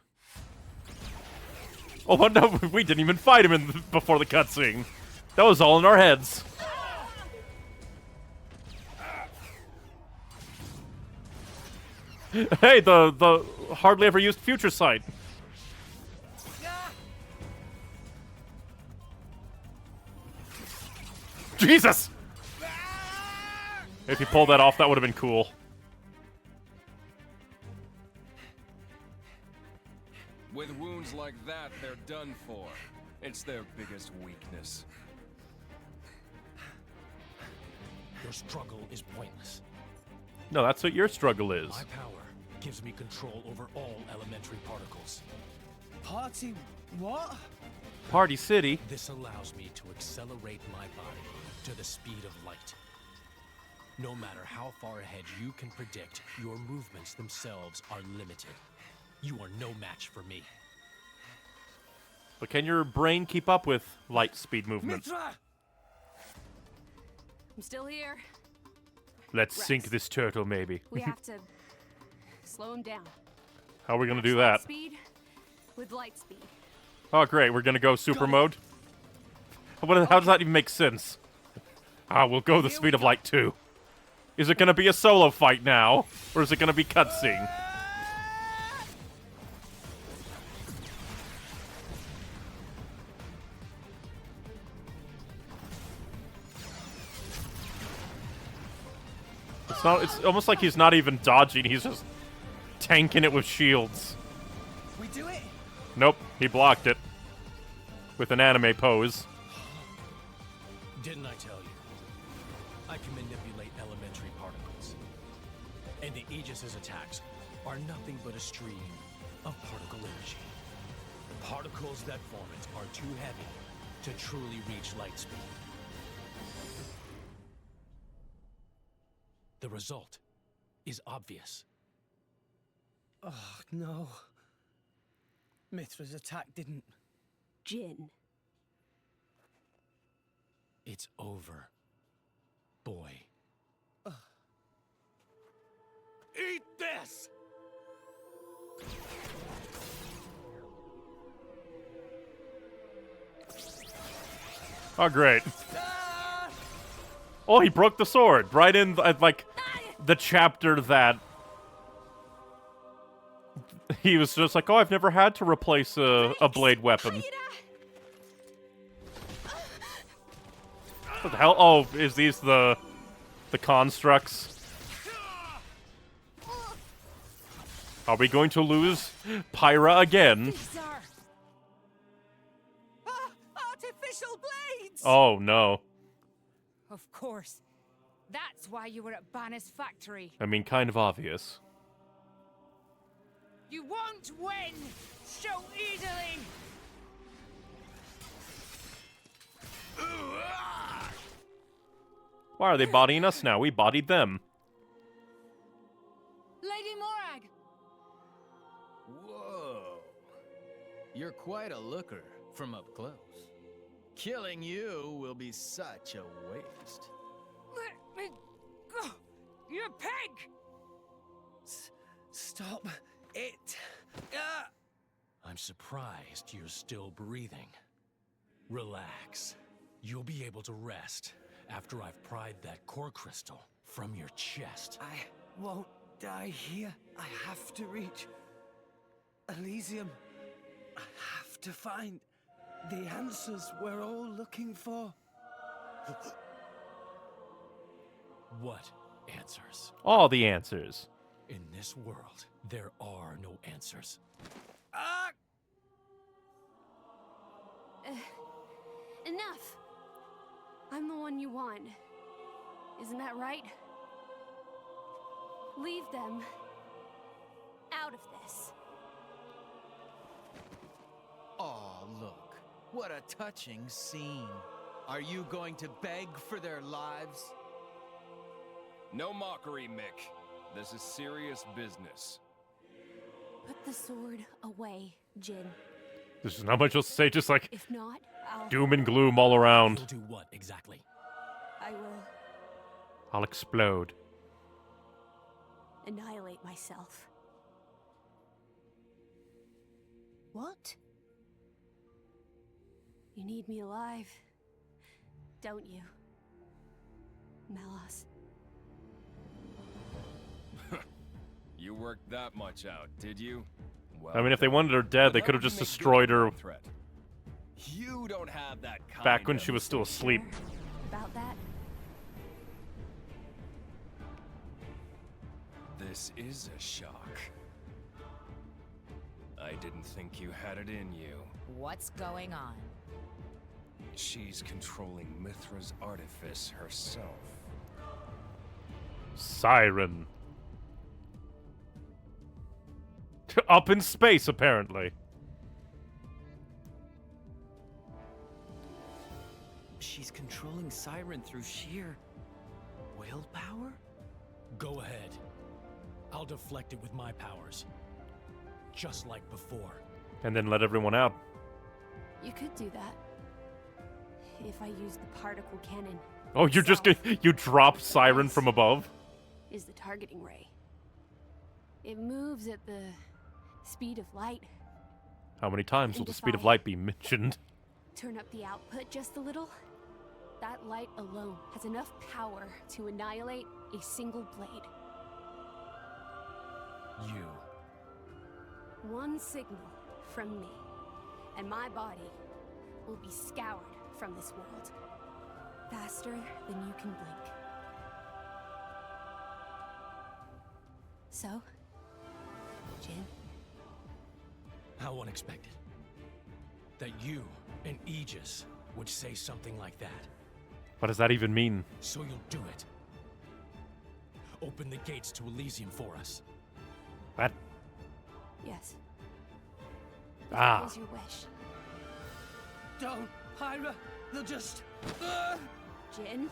[SPEAKER 1] Oh, no, we didn't even fight him before the cutscene. That was all in our heads. Hey, the hardly ever used future sight. Jesus! If he pulled that off, that would have been cool.
[SPEAKER 17] With wounds like that, they're done for. It's their biggest weakness.
[SPEAKER 12] Your struggle is pointless.
[SPEAKER 1] No, that's what your struggle is.
[SPEAKER 12] My power gives me control over all elementary particles.
[SPEAKER 8] Party what?
[SPEAKER 1] Party City.
[SPEAKER 12] This allows me to accelerate my body to the speed of light. No matter how far ahead you can predict, your movements themselves are limited. You are no match for me.
[SPEAKER 1] But can your brain keep up with light speed movement?
[SPEAKER 8] Mitra!
[SPEAKER 4] I'm still here.
[SPEAKER 1] Let's
[SPEAKER 4] Rex.
[SPEAKER 1] sink this turtle, maybe.
[SPEAKER 4] We have to slow him down.
[SPEAKER 1] How are we gonna do that?
[SPEAKER 4] Speed with light speed.
[SPEAKER 1] Oh, great. We're gonna go super mode? How does that even make sense? Ah, we'll go the speed of light too. Is it gonna be a solo fight now? Or is it gonna be cutscene? It's almost like he's not even dodging, he's just tanking it with shields.
[SPEAKER 8] We do it?
[SPEAKER 1] Nope, he blocked it. With an anime pose.
[SPEAKER 12] Didn't I tell you? I can manipulate elementary particles. And the Aegis's attacks are nothing but a stream of particle energy. Particles that form it are too heavy to truly reach light speed. The result is obvious.
[SPEAKER 8] Oh, no. Mithra's attack didn't
[SPEAKER 13] Jin.
[SPEAKER 12] It's over, boy.
[SPEAKER 8] Eat this!
[SPEAKER 1] Oh, great. Oh, he broke the sword right in, like, the chapter that he was just like, oh, I've never had to replace a blade weapon. What the hell? Oh, is these the constructs? Are we going to lose Pyra again?
[SPEAKER 5] These are artificial blades!
[SPEAKER 1] Oh, no.
[SPEAKER 10] Of course. That's why you were at Banner's factory.
[SPEAKER 1] I mean, kind of obvious.
[SPEAKER 10] You won't win so easily!
[SPEAKER 1] Why are they bodying us now? We bodied them.
[SPEAKER 10] Lady Morag!
[SPEAKER 8] Whoa. You're quite a looker from up close. Killing you will be such a waste.
[SPEAKER 10] Let me go! You pig!
[SPEAKER 8] Stop it!
[SPEAKER 12] I'm surprised you're still breathing. Relax. You'll be able to rest after I've pried that core crystal from your chest.
[SPEAKER 11] I won't die here. I have to reach Elysium. I have to find the answers we're all looking for.
[SPEAKER 12] What answers?
[SPEAKER 1] All the answers.
[SPEAKER 12] In this world, there are no answers.
[SPEAKER 13] Enough! I'm the one you want. Isn't that right? Leave them out of this.
[SPEAKER 8] Aw, look. What a touching scene. Are you going to beg for their lives?
[SPEAKER 17] No mockery, Mick. This is serious business.
[SPEAKER 13] Put the sword away, Jin.
[SPEAKER 1] There's not much else to say, just like
[SPEAKER 13] If not, I'll...
[SPEAKER 1] doom and gloom all around.
[SPEAKER 12] You'll do what exactly?
[SPEAKER 13] I will
[SPEAKER 1] I'll explode.
[SPEAKER 13] annihilate myself.
[SPEAKER 5] What?
[SPEAKER 13] You need me alive, don't you, Melos?
[SPEAKER 17] You worked that much out, did you? Well,
[SPEAKER 1] I mean, if they wanted her dead, they could have just destroyed her
[SPEAKER 17] threat. You don't have that kind
[SPEAKER 1] back when
[SPEAKER 17] of
[SPEAKER 1] she was still asleep.
[SPEAKER 13] About that?
[SPEAKER 17] This is a shock. I didn't think you had it in you.
[SPEAKER 15] What's going on?
[SPEAKER 17] She's controlling Mithra's artifice herself.
[SPEAKER 1] Siren. Up in space, apparently.
[SPEAKER 11] She's controlling Siren through sheer willpower?
[SPEAKER 12] Go ahead. I'll deflect it with my powers. Just like before.
[SPEAKER 1] And then let everyone out.
[SPEAKER 13] You could do that. If I use the particle cannon.
[SPEAKER 1] Oh, you're just gonna, you drop Siren from above?
[SPEAKER 13] Is the targeting ray. It moves at the speed of light.
[SPEAKER 1] How many times will
[SPEAKER 13] And
[SPEAKER 1] the
[SPEAKER 13] if
[SPEAKER 1] speed of
[SPEAKER 13] I-
[SPEAKER 1] light be mentioned?
[SPEAKER 13] Turn up the output just a little. That light alone has enough power to annihilate a single blade.
[SPEAKER 12] You.
[SPEAKER 13] One signal from me, and my body will be scoured from this world. Faster than you can blink. So, Jin?
[SPEAKER 12] How unexpected. That you and Aegis would say something like that.
[SPEAKER 1] What does that even mean?
[SPEAKER 12] So you'll do it. Open the gates to Elysium for us.
[SPEAKER 1] What?
[SPEAKER 13] Yes.
[SPEAKER 1] Ah.
[SPEAKER 13] What is your wish?
[SPEAKER 11] Don't, Pyra! They'll just...
[SPEAKER 13] Jin?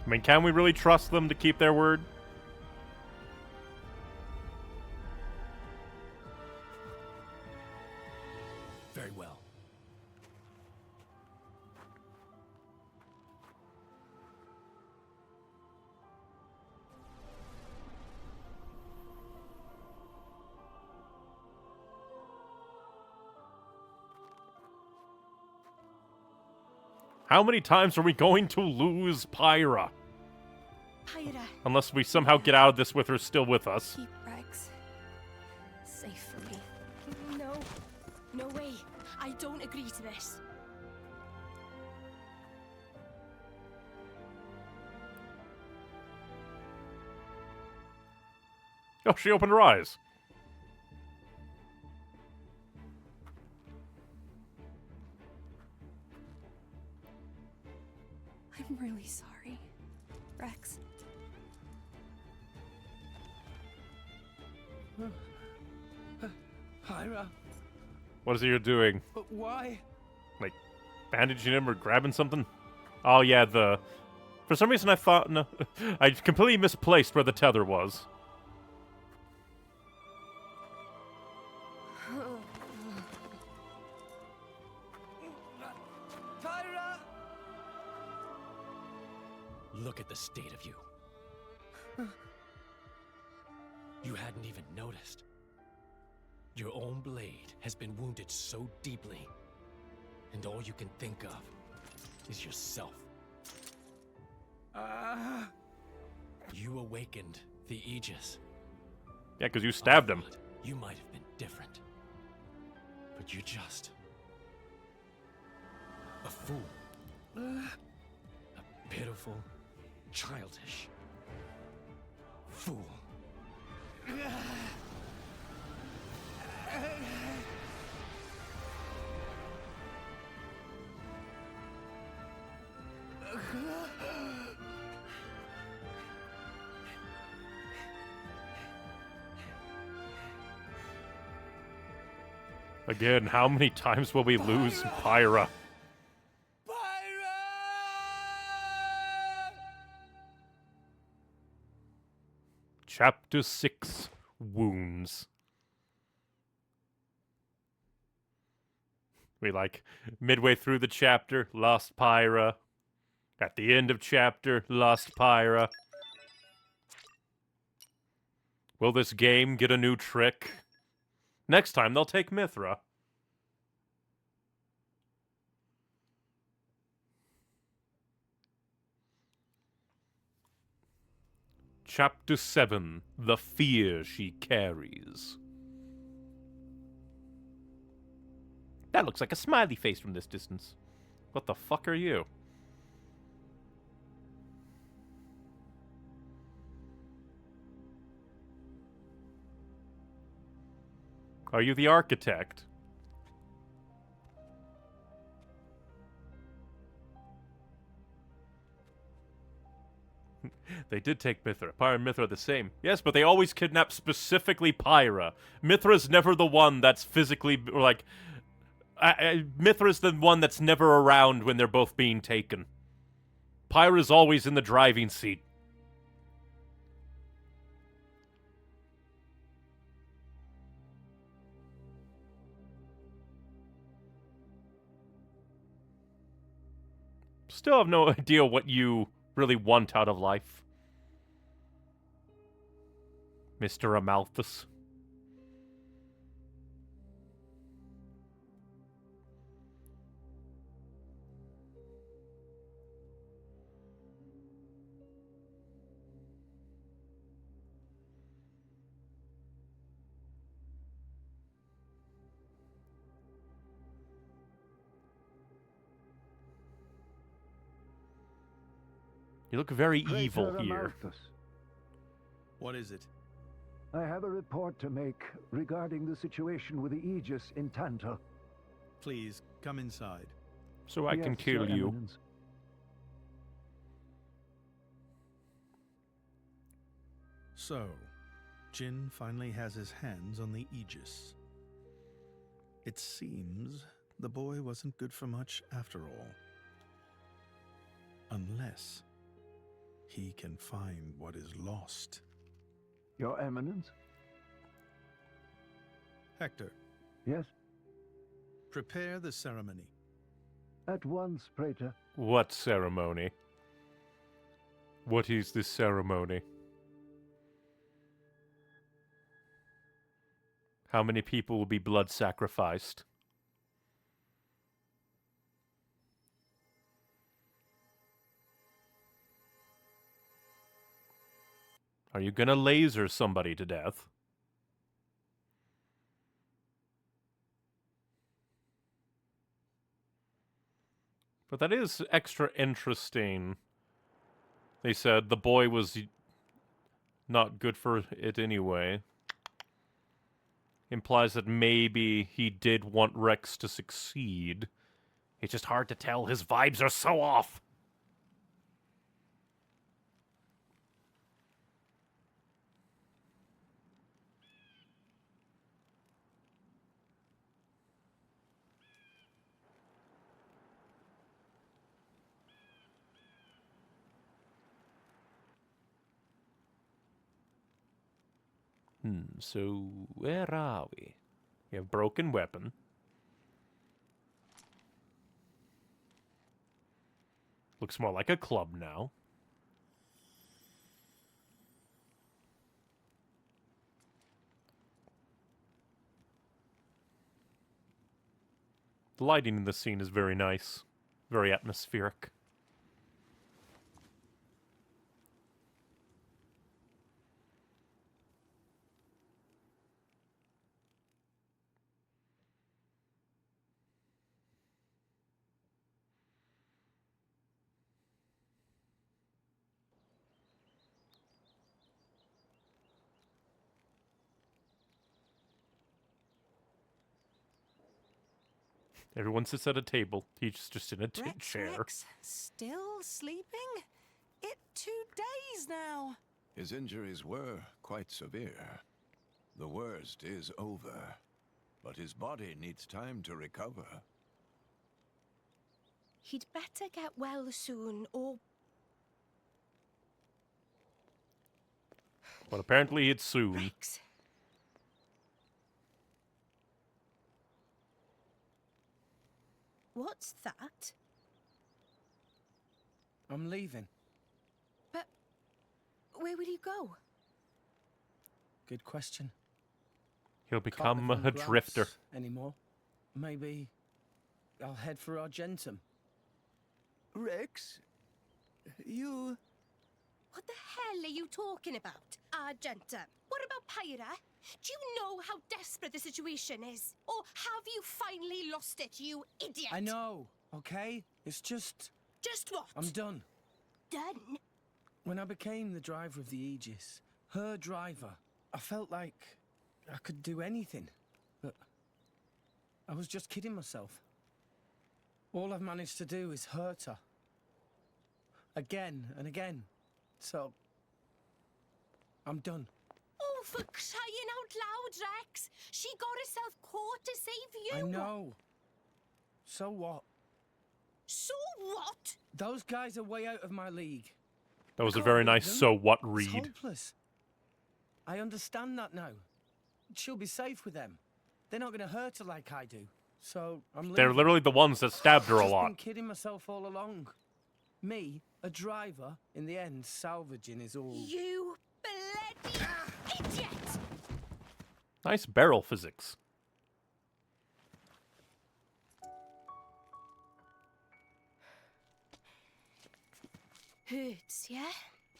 [SPEAKER 1] I mean, can we really trust them to keep their word?
[SPEAKER 12] well.
[SPEAKER 1] How many times are we going to lose Pyra?
[SPEAKER 16] Pyra.
[SPEAKER 1] Unless we somehow get out of this with her still with us.
[SPEAKER 16] Keep Rex safe for me. No. No way. I don't agree to this.
[SPEAKER 1] Oh, she opened her eyes.
[SPEAKER 16] I'm really sorry, Rex.
[SPEAKER 11] Pyra,
[SPEAKER 1] What is it you're doing?
[SPEAKER 11] but why?
[SPEAKER 1] Like, bandaging him or grabbing something? Oh, yeah, For some reason I thought... No. I completely misplaced where the tether was.
[SPEAKER 11] Pyra!
[SPEAKER 12] Look at the state of you. You hadn't even noticed. Your own blade has been wounded so deeply, and all you can think of is yourself. You awakened the Aegis.
[SPEAKER 1] Yeah, because you stabbed him.
[SPEAKER 12] You might have been different, but you're just a fool. A pitiful, childish fool.
[SPEAKER 1] Again, how many times will we lose Pyra? Chapter 6, Wounds. We, like, midway through the chapter, lost Pyra. At the end of chapter, lost Pyra. Will this game get a new trick? Next time, they'll take Mithra. Chapter 7, The Fear She Carries. That looks like a smiley face from this distance. What the fuck are you? Are you the architect? They did take Mithra. Pyra and Mithra are the same. Yes, but they always kidnap specifically Pyra. Mithra's never the one that's physically, or like... Mithra's the one that's never around when they're both being taken. Pyra's always in the driving seat. Still have no idea what you really want out of life, Mr. Amalthus. You look very evil here.
[SPEAKER 14] What is it?
[SPEAKER 19] I have a report to make regarding the situation with the Aegis in Tanta.
[SPEAKER 14] Please, come inside.
[SPEAKER 1] So I can
[SPEAKER 19] Yes,
[SPEAKER 1] kill
[SPEAKER 19] Your
[SPEAKER 1] you.
[SPEAKER 19] Eminence.
[SPEAKER 14] So, Jin finally has his hands on the Aegis. It seems the boy wasn't good for much after all. Unless he can find what is lost.
[SPEAKER 19] Your Eminence?
[SPEAKER 14] Hector,
[SPEAKER 19] Yes?
[SPEAKER 14] Prepare the ceremony.
[SPEAKER 19] At once, Praetor.
[SPEAKER 1] What ceremony? What is this ceremony? How many people will be blood sacrificed? Are you gonna laser somebody to death? But that is extra interesting. They said the boy was not good for it anyway. Implies that maybe he did want Rex to succeed. It's just hard to tell. His vibes are so off. So where are we? We have broken weapon. Looks more like a club now. The lighting in this scene is very nice. Very atmospheric. Everyone sits at a table. He's just in a chair.
[SPEAKER 5] Rex, still sleeping? It's 2 days now.
[SPEAKER 7] His injuries were quite severe. The worst is over, but his body needs time to recover.
[SPEAKER 16] He'd better get well soon, or...
[SPEAKER 1] But apparently it's soon.
[SPEAKER 16] Rex. What's that?
[SPEAKER 11] I'm leaving.
[SPEAKER 16] But where will you go?
[SPEAKER 11] Good question.
[SPEAKER 1] He'll
[SPEAKER 11] Can't
[SPEAKER 1] become
[SPEAKER 11] live on
[SPEAKER 1] a
[SPEAKER 11] Gramps
[SPEAKER 1] drifter.
[SPEAKER 11] anymore. Maybe I'll head for Argentum.
[SPEAKER 8] Rex, you...
[SPEAKER 16] What the hell are you talking about, Argentum? What about Pyra? Do you know how desperate the situation is? Or have you finally lost it, you idiot?
[SPEAKER 11] I know, okay? It's just...
[SPEAKER 16] Just what?
[SPEAKER 11] I'm done.
[SPEAKER 16] Done?
[SPEAKER 11] When I became the driver of the Aegis, her driver, I felt like I could do anything. But I was just kidding myself. All I've managed to do is hurt her. Again and again. So, I'm done.
[SPEAKER 16] Oh, for crying out loud, Rex! She got herself caught to save you!
[SPEAKER 11] I know. So what?
[SPEAKER 16] So what?
[SPEAKER 11] Those guys are way out of my league.
[SPEAKER 1] That was a
[SPEAKER 11] Can't
[SPEAKER 1] very
[SPEAKER 11] beat
[SPEAKER 1] nice
[SPEAKER 11] them.
[SPEAKER 1] so what
[SPEAKER 11] It's
[SPEAKER 1] read.
[SPEAKER 11] hopeless. I understand that now. She'll be safe with them. They're not going to hurt her like I do. So, I'm leaving.
[SPEAKER 1] They're literally the ones that stabbed her a
[SPEAKER 11] I've just been
[SPEAKER 1] lot.
[SPEAKER 11] kidding myself all along. Me, a driver, in the end, salvaging is all...
[SPEAKER 16] You bloody idiot!
[SPEAKER 1] Nice barrel physics.
[SPEAKER 16] Hurts, yeah?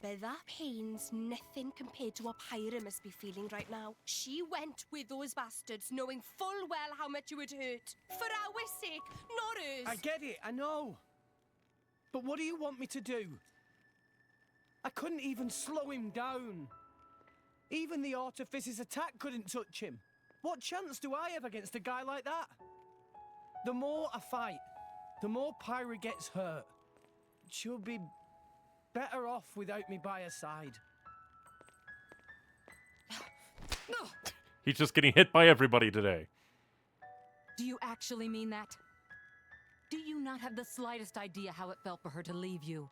[SPEAKER 16] But that pain's nothing compared to what Pyra must be feeling right now. She went with those bastards knowing full well how much it would hurt. For our sake, not hers.
[SPEAKER 11] I get it, I know. But what do you want me to do? I couldn't even slow him down. Even the Artifice's attack couldn't touch him. What chance do I have against a guy like that? The more I fight, the more Pyra gets hurt. She'll be better off without me by her side.
[SPEAKER 1] He's just getting hit by everybody today.
[SPEAKER 9] Do you actually mean that? Do you not have the slightest idea how it felt for her to leave you?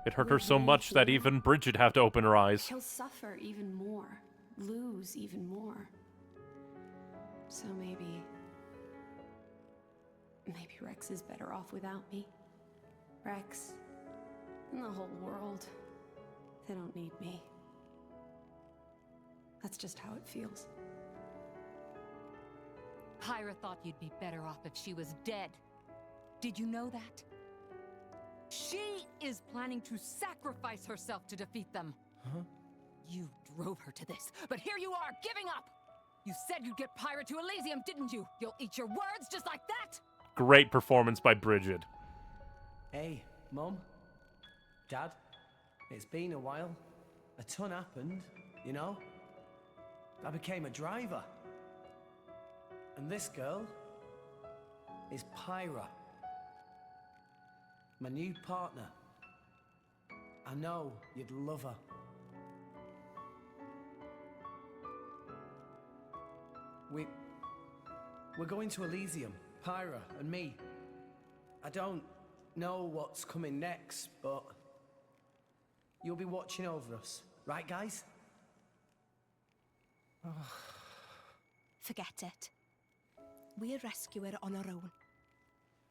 [SPEAKER 1] It hurt her so much that even Bridget had to open her eyes.
[SPEAKER 13] He'll suffer even more, lose even more. So maybe Rex is better off without me. Rex and the whole world, they don't need me. That's just how it feels.
[SPEAKER 9] Pyra thought you'd be better off if she was dead. Did you know that? She is planning to sacrifice herself to defeat them.
[SPEAKER 11] Huh?
[SPEAKER 9] You drove her to this, but here you are, giving up! You said you'd get Pyra to Elysium, didn't you? You'll eat your words just like that?
[SPEAKER 1] Great performance by Bridget.
[SPEAKER 11] Hey, Mum, Dad, it's been a while. A ton happened, you know? I became a driver. And this girl is Pyra, my new partner. I know you'd love her. We're going to Elysium, Pyra and me. I don't know what's coming next, but you'll be watching over us, right, guys?
[SPEAKER 16] Forget it. We'll rescue her on our own.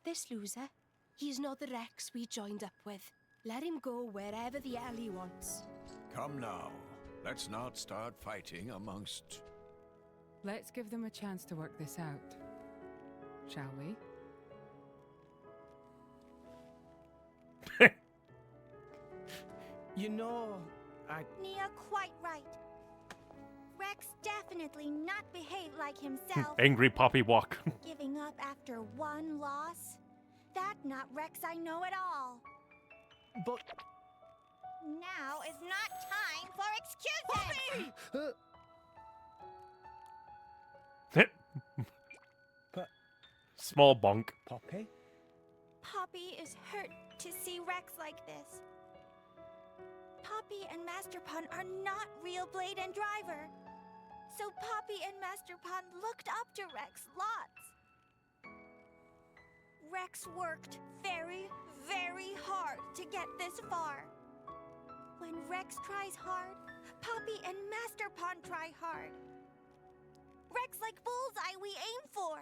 [SPEAKER 16] This loser, he's not the Rex we joined up with. Let him go wherever the hell he wants.
[SPEAKER 7] Come now. Let's not start fighting amongst...
[SPEAKER 10] Let's give them a chance to work this out, shall we?
[SPEAKER 11] You know,
[SPEAKER 18] Nia, quite right. Rex definitely not behaved like himself.
[SPEAKER 1] Angry Poppy walk.
[SPEAKER 18] Giving up after one loss? That not Rex I know at all.
[SPEAKER 11] But...
[SPEAKER 18] Now is not time for excuses!
[SPEAKER 1] Small bonk.
[SPEAKER 11] Poppy?
[SPEAKER 18] Poppy is hurt to see Rex like this. Poppy and Master Pun are not real Blade and Driver. So Poppy and Master Pun looked up to Rex lots. Rex worked very, very hard to get this far. When Rex tries hard, Poppy and Master Pun try hard. Rex like bullseye we aim for.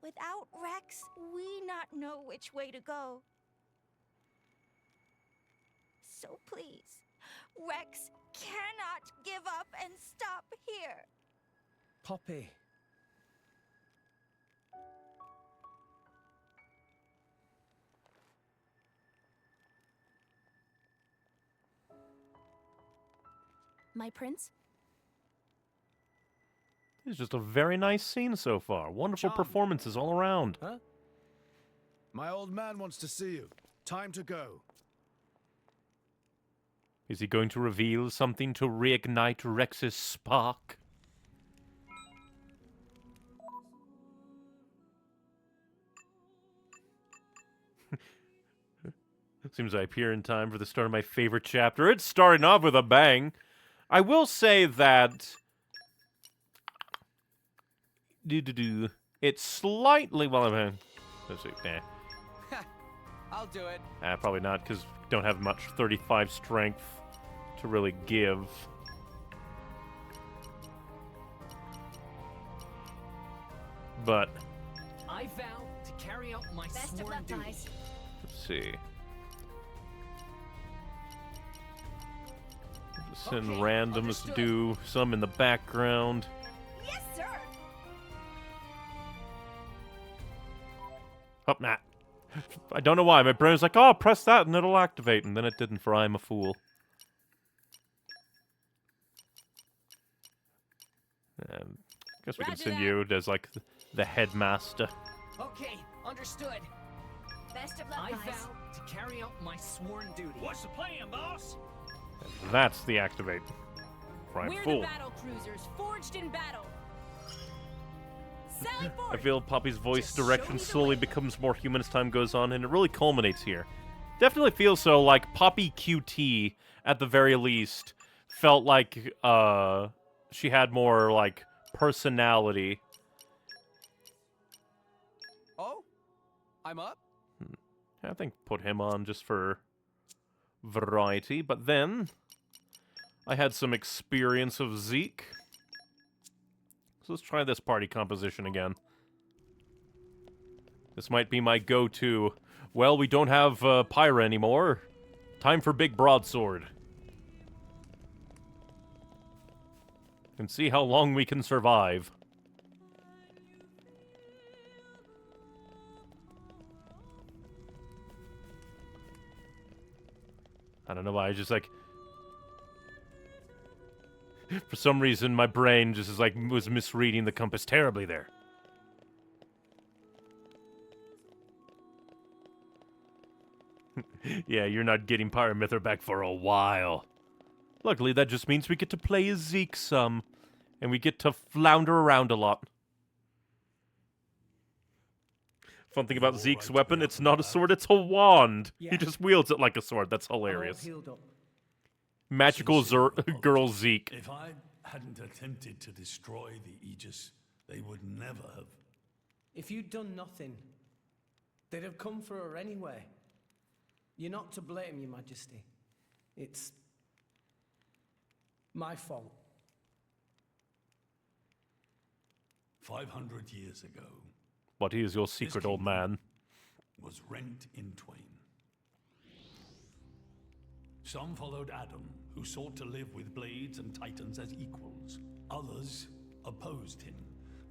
[SPEAKER 18] Without Rex, we not know which way to go. So please, Rex cannot give up and stop here.
[SPEAKER 11] Poppy.
[SPEAKER 16] My prince?
[SPEAKER 1] It's just a very nice scene so far. Wonderful performances all around.
[SPEAKER 20] Huh? My old man wants to see you. Time to go.
[SPEAKER 1] Is he going to reveal something to reignite Rex's spark? Seems I appear in time for the start of my favorite chapter. It's starting off with a bang. I will say that... It's slightly... Well, let's see.
[SPEAKER 8] I'll do it.
[SPEAKER 1] Probably not, because don't have much 35 strength to really give. But...
[SPEAKER 8] I vow to carry out my sworn duty.
[SPEAKER 1] Let's see. Send randoms to do some in the background.
[SPEAKER 16] Yes, sir.
[SPEAKER 1] Oh, nah. I don't know why. My brain was like, oh, press that and it'll activate. And then it didn't, for I'm a fool. Guess we can send you as, like, the headmaster.
[SPEAKER 8] Okay, understood.
[SPEAKER 16] Best of luck,
[SPEAKER 8] I
[SPEAKER 16] guys.
[SPEAKER 8] vow to carry out my sworn duty. What's the plan, boss?
[SPEAKER 1] That's the activate. For I'm
[SPEAKER 9] We're
[SPEAKER 1] fool.
[SPEAKER 9] the battle cruisers, forged in battle. Sally
[SPEAKER 1] I
[SPEAKER 9] forth!
[SPEAKER 1] feel Poppy's voice direction slowly becomes more human as time goes on, and it really culminates here. Definitely feels so like Poppy QT, at the very least, felt like she had more, like, personality.
[SPEAKER 8] Oh? I'm up?
[SPEAKER 1] I think put him on just for variety, but then I had some experience of Zeke. So let's try this party composition again. This might be my go-to. Well, we don't have Pyra anymore. Time for big broadsword. And see how long we can survive. I don't know why, I just like... For some reason, my brain just is like, was misreading the compass terribly there. Yeah, you're not getting Pyramithra back for a while. Luckily, that just means we get to play as Zeke some. And we get to flounder around a lot. Fun thing about Zeke's weapon, it's not a sword, it's a wand.
[SPEAKER 11] Yeah.
[SPEAKER 1] He just wields it like a sword. That's hilarious. Magical girl Zeke.
[SPEAKER 3] If I hadn't attempted to destroy the Aegis, they would never have.
[SPEAKER 11] If you'd done nothing, they'd have come for her anyway. You're not to blame, Your Majesty. It's my fault.
[SPEAKER 3] 500 years ago,
[SPEAKER 1] What is your secret, old man?
[SPEAKER 3] was rent in twain. Some followed Adam, who sought to live with blades and titans as equals. Others opposed him,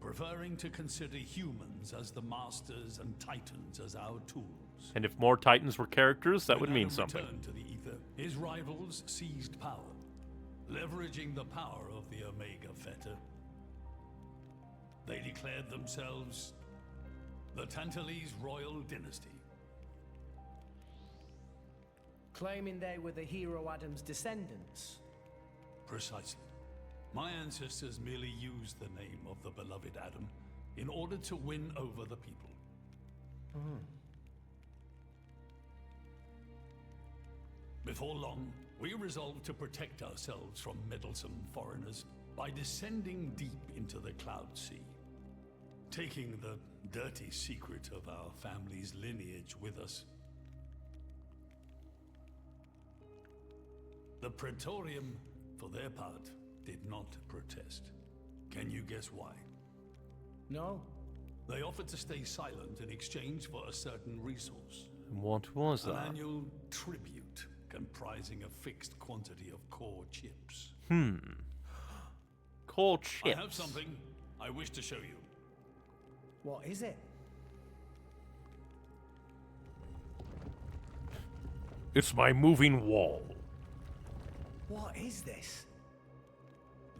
[SPEAKER 3] preferring to consider humans as the masters and titans as our tools.
[SPEAKER 1] And if more Titans were characters, that would
[SPEAKER 3] When
[SPEAKER 1] mean
[SPEAKER 3] Adam
[SPEAKER 1] something.
[SPEAKER 3] returned to the ether, his rivals seized power, leveraging the power of the Omega Fetter. They declared themselves the Tantalese royal dynasty.
[SPEAKER 11] Claiming they were the hero Adam's descendants.
[SPEAKER 3] Precisely. My ancestors merely used the name of the beloved Adam in order to win over the people. Before long, we resolved to protect ourselves from meddlesome foreigners by descending deep into the Cloud Sea, taking the dirty secret of our family's lineage with us. The Praetorium, for their part, did not protest. Can you guess why?
[SPEAKER 11] No.
[SPEAKER 3] They offered to stay silent in exchange for a certain resource.
[SPEAKER 1] What was
[SPEAKER 3] An
[SPEAKER 1] that?
[SPEAKER 3] annual tribute comprising a fixed quantity of core chips.
[SPEAKER 1] Core chips.
[SPEAKER 3] I have something I wish to show you.
[SPEAKER 11] What is it?
[SPEAKER 1] It's my moving wall.
[SPEAKER 11] What is this?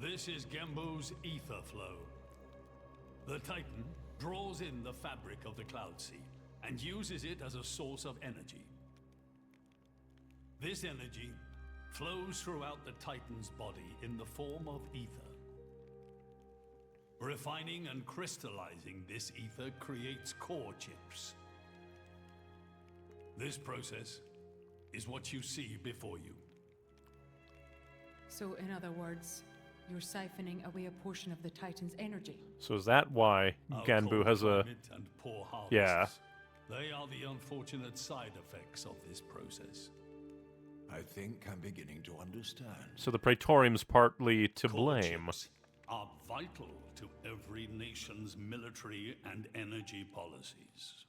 [SPEAKER 3] This is Gembu's ether flow. The Titan draws in the fabric of the Cloud Sea and uses it as a source of energy. This energy flows throughout the Titan's body in the form of ether. Refining and crystallizing this ether creates core chips. This process is what you see before you.
[SPEAKER 10] So, in other words, you're siphoning away a portion of the Titan's energy.
[SPEAKER 1] So is that why
[SPEAKER 3] Our
[SPEAKER 1] Ganbu
[SPEAKER 3] cold
[SPEAKER 1] has a...
[SPEAKER 3] climate and poor harvests,
[SPEAKER 1] Yeah.
[SPEAKER 3] They are the unfortunate side effects of this process.
[SPEAKER 7] I think I'm beginning to understand.
[SPEAKER 1] So the Praetorium's partly to
[SPEAKER 3] Core
[SPEAKER 1] blame.
[SPEAKER 3] chips are vital to every nation's military and energy policies.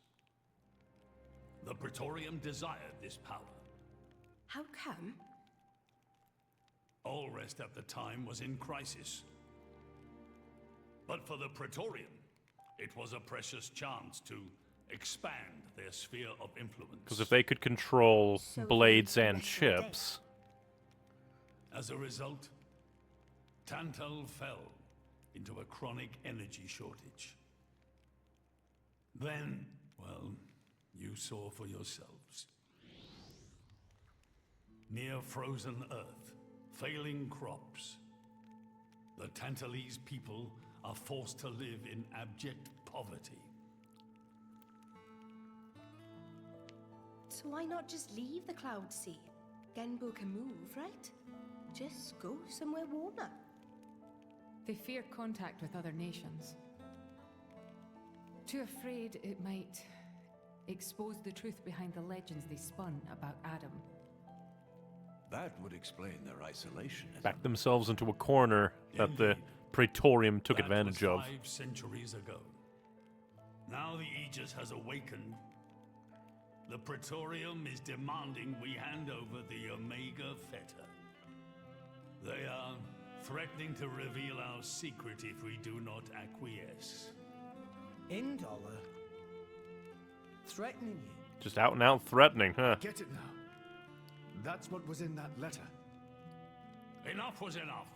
[SPEAKER 3] The Praetorium desired this power.
[SPEAKER 16] How come?
[SPEAKER 3] All rest at the time was in crisis. But for the Praetorium, it was a precious chance to expand their sphere of influence.
[SPEAKER 1] Because if they could control blades and chips...
[SPEAKER 3] As a result, Tantal fell into a chronic energy shortage. Then, well, you saw for yourselves. Near frozen earth, failing crops, the Tantalese people are forced to live in abject poverty.
[SPEAKER 16] So why not just leave the Cloud Sea? Genbu can move, right? Just go somewhere warmer.
[SPEAKER 10] They fear contact with other nations. Too afraid it might expose the truth behind the legends they spun about Adam.
[SPEAKER 7] That would explain their isolation.
[SPEAKER 1] Back themselves into a corner that the Praetorium took advantage of.
[SPEAKER 21] 5 centuries ago. Now the Aegis has awakened. The Praetorium is demanding we hand over the Omega Fetter. They are threatening to reveal our secret if we do not acquiesce.
[SPEAKER 11] Indollar? Threatening you?
[SPEAKER 1] Just out and out threatening, huh?
[SPEAKER 20] Get it now. That's what was in that letter.
[SPEAKER 21] Enough was enough.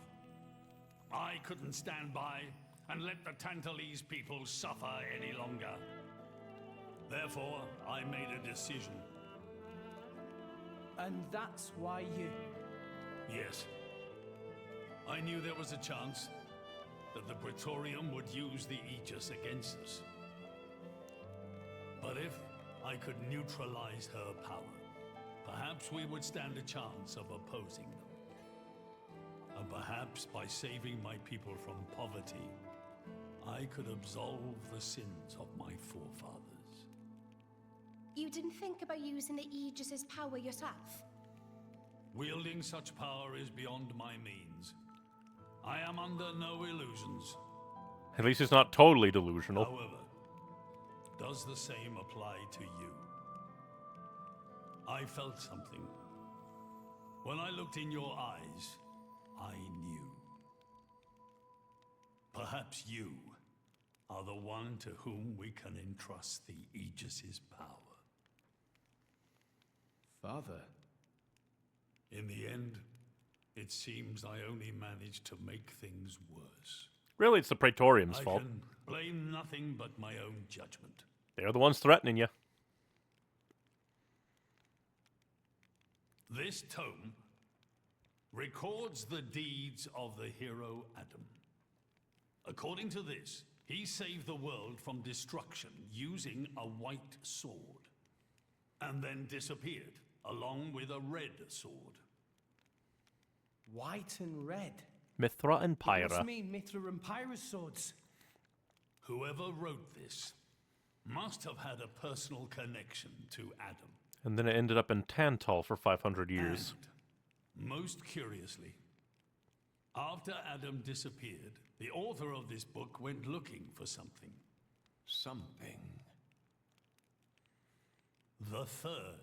[SPEAKER 21] I couldn't stand by and let the Tantalese people suffer any longer. Therefore, I made a decision.
[SPEAKER 11] And that's why you...
[SPEAKER 21] Yes. I knew there was a chance that the Praetorium would use the Aegis against us. But if I could neutralize her power, perhaps we would stand a chance of opposing them. And perhaps by saving my people from poverty, I could absolve the sins of my forefathers.
[SPEAKER 16] You didn't think about using the Aegis's power yourself?
[SPEAKER 21] Wielding such power is beyond my means. I am under no illusions.
[SPEAKER 1] At least it's not totally delusional.
[SPEAKER 21] However, does the same apply to you? I felt something. When I looked in your eyes, I knew. Perhaps you are the one to whom we can entrust the Aegis's power.
[SPEAKER 20] Father.
[SPEAKER 21] In the end, it seems I only managed to make things worse.
[SPEAKER 1] Really, it's the Praetorium's fault.
[SPEAKER 21] I can blame nothing but my own judgment.
[SPEAKER 1] They're the ones threatening you.
[SPEAKER 21] This tome records the deeds of the hero Adam. According to this, he saved the world from destruction using a white sword, and then disappeared, along with a red sword.
[SPEAKER 11] White and red?
[SPEAKER 1] Mithra and
[SPEAKER 11] It
[SPEAKER 1] Pyra.
[SPEAKER 11] must mean Mithra and Pyra's swords.
[SPEAKER 21] Whoever wrote this must have had a personal connection to Adam.
[SPEAKER 1] And then it ended up in Tantal for 500 years.
[SPEAKER 21] And, most curiously, after Adam disappeared, the author of this book went looking for something.
[SPEAKER 7] Something?
[SPEAKER 21] The third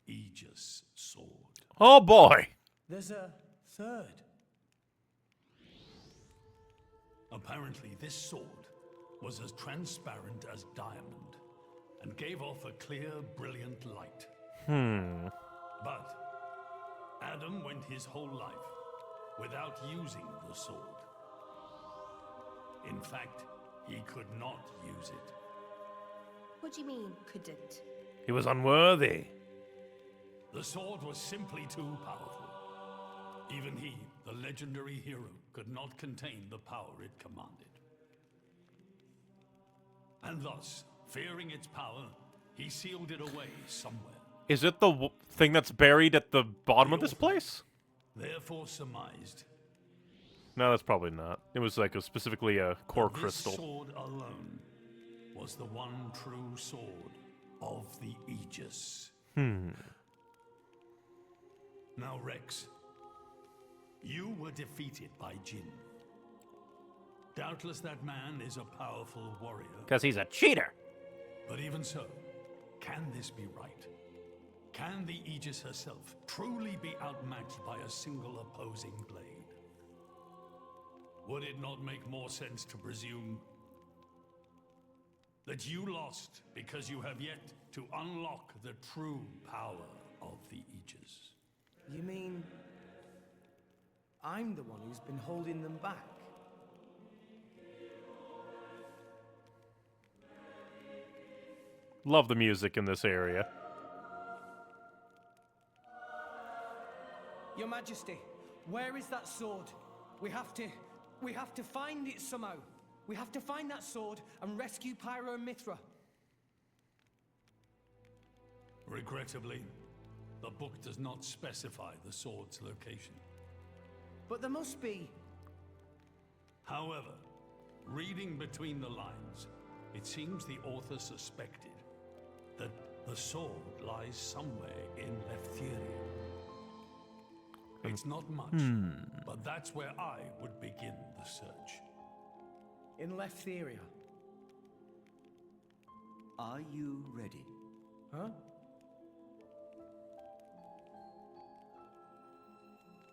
[SPEAKER 21] Aegis sword.
[SPEAKER 1] Oh boy!
[SPEAKER 11] There's a third.
[SPEAKER 21] Apparently, this sword was as transparent as diamond and gave off a clear, brilliant light. But Adam went his whole life without using the sword. In fact, he could not use it.
[SPEAKER 16] What do you mean, couldn't?
[SPEAKER 1] He was unworthy.
[SPEAKER 21] The sword was simply too powerful. Even he, the legendary hero, could not contain the power it commanded. And thus, fearing its power, he sealed it away somewhere.
[SPEAKER 1] Is it the thing that's buried at the bottom of this place?
[SPEAKER 21] Therefore surmised.
[SPEAKER 1] No, that's probably not. It was like specifically a core crystal.
[SPEAKER 21] This sword alone was the one true sword of the Aegis. Now, Rex, you were defeated by Jin. Doubtless that man is a powerful warrior.
[SPEAKER 1] Because he's a cheater.
[SPEAKER 21] But even so, can this be right? Can the Aegis herself truly be outmatched by a single opposing blade? Would it not make more sense to presume that you lost because you have yet to unlock the true power of the Aegis?
[SPEAKER 11] You mean I'm the one who's been holding them back?
[SPEAKER 1] Love the music in this area.
[SPEAKER 11] Your Majesty, where is that sword? We have to find it somehow. We have to find that sword and rescue Pyro and Mithra.
[SPEAKER 21] Regrettably, the book does not specify the sword's location.
[SPEAKER 11] But there must be.
[SPEAKER 21] However, reading between the lines, it seems the author suspected that the sword lies somewhere in Leftheria. It's not much, but that's where I would begin the search.
[SPEAKER 11] in Letheria.
[SPEAKER 6] Are you ready?
[SPEAKER 11] Huh?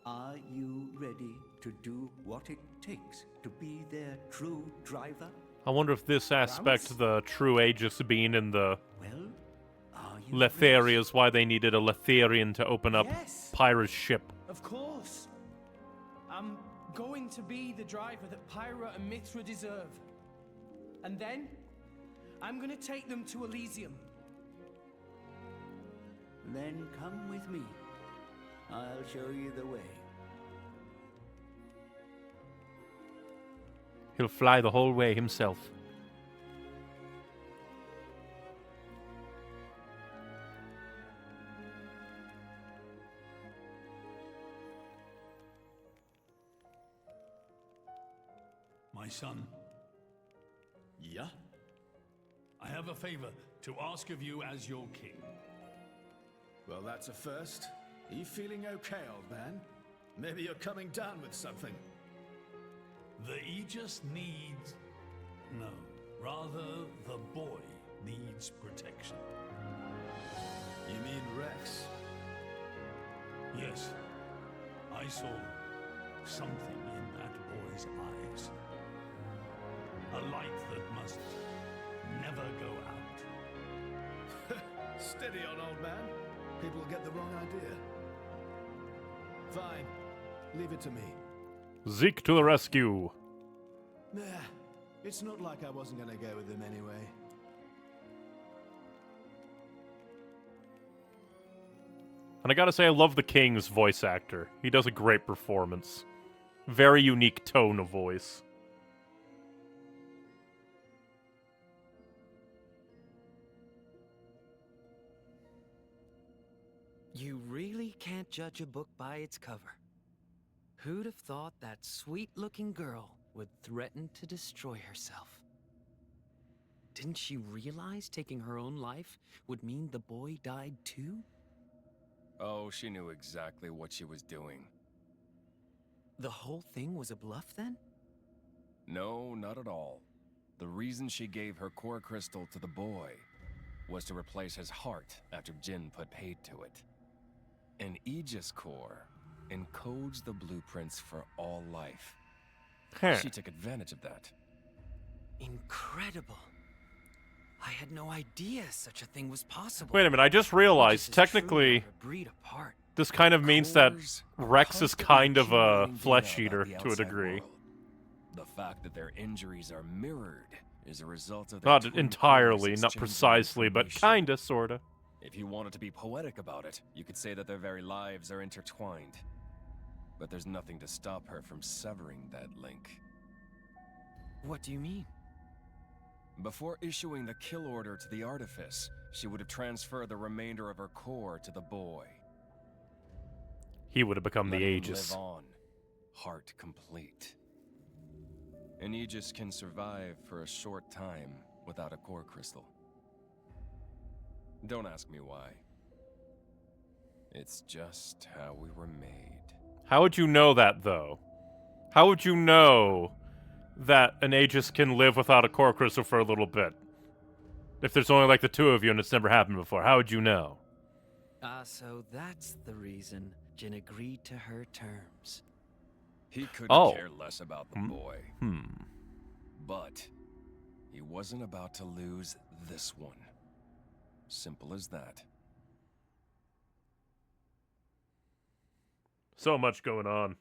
[SPEAKER 6] Are you ready to do what it takes to be their true driver?
[SPEAKER 1] I wonder if this aspect, the true Aegis being in the
[SPEAKER 6] Well, are you
[SPEAKER 1] Letheria, is why they needed a Letherian to open up
[SPEAKER 11] Yes.
[SPEAKER 1] Pyra's ship.
[SPEAKER 11] Of course. I'm going to be the driver that Pyra and Mithra deserve. And then, I'm going to take them to Elysium.
[SPEAKER 6] Then come with me. I'll show you the way.
[SPEAKER 1] He'll fly the whole way himself.
[SPEAKER 21] My son.
[SPEAKER 20] Yeah?
[SPEAKER 21] I have a favor to ask of you as your king.
[SPEAKER 20] Well, that's a first. Are you feeling okay, old man? Maybe you're coming down with something.
[SPEAKER 21] The Aegis needs... No, rather the boy needs protection.
[SPEAKER 20] You mean Rex?
[SPEAKER 21] Yes. I saw something in that boy's eyes. A light that must never go out.
[SPEAKER 20] Steady on, old man. People will get the wrong idea. Fine. Leave it to me.
[SPEAKER 1] Zeke to the rescue.
[SPEAKER 20] Nah, it's not like I wasn't gonna go with him anyway.
[SPEAKER 1] And I gotta say, I love the King's voice actor. He does a great performance. Very unique tone of voice.
[SPEAKER 22] You really can't judge a book by its cover. Who'd have thought that sweet-looking girl would threaten to destroy herself? Didn't she realize taking her own life would mean the boy died too?
[SPEAKER 17] Oh, she knew exactly what she was doing.
[SPEAKER 22] The whole thing was a bluff then?
[SPEAKER 17] No, not at all. The reason she gave her core crystal to the boy was to replace his heart after Jin put paid to it. An Aegis core encodes the blueprints for all life.
[SPEAKER 1] Huh.
[SPEAKER 17] She took advantage of that.
[SPEAKER 22] Incredible. I had no idea such a thing was possible.
[SPEAKER 1] Wait a minute, I just realized, technically, this kind of means that Rex is kind of a flesh eater to a degree.
[SPEAKER 17] The fact that their injuries are mirrored is a result of their
[SPEAKER 1] Not
[SPEAKER 17] twin
[SPEAKER 1] entirely,
[SPEAKER 17] cores
[SPEAKER 1] not
[SPEAKER 17] exchanging
[SPEAKER 1] precisely, but
[SPEAKER 17] information.
[SPEAKER 1] kinda, sorta.
[SPEAKER 17] If you wanted to be poetic about it, you could say that their very lives are intertwined. But there's nothing to stop her from severing that link.
[SPEAKER 22] What do you mean?
[SPEAKER 17] Before issuing the kill order to the Artifice, she would have transferred the remainder of her core to the boy.
[SPEAKER 1] He would have become
[SPEAKER 17] Let
[SPEAKER 1] the
[SPEAKER 17] him
[SPEAKER 1] Aegis.
[SPEAKER 17] live on, heart complete. An Aegis can survive for a short time without a core crystal. Don't ask me why. It's just how we were made.
[SPEAKER 1] How would you know that, though? How would you know that an Aegis can live without a core crystal for a little bit? If there's only like the two of you and it's never happened before, how would you know?
[SPEAKER 22] So that's the reason Jin agreed to her terms.
[SPEAKER 17] He couldn't
[SPEAKER 1] Oh.
[SPEAKER 17] care less about the boy. But he wasn't about to lose this one. Simple as that.
[SPEAKER 1] So much going on.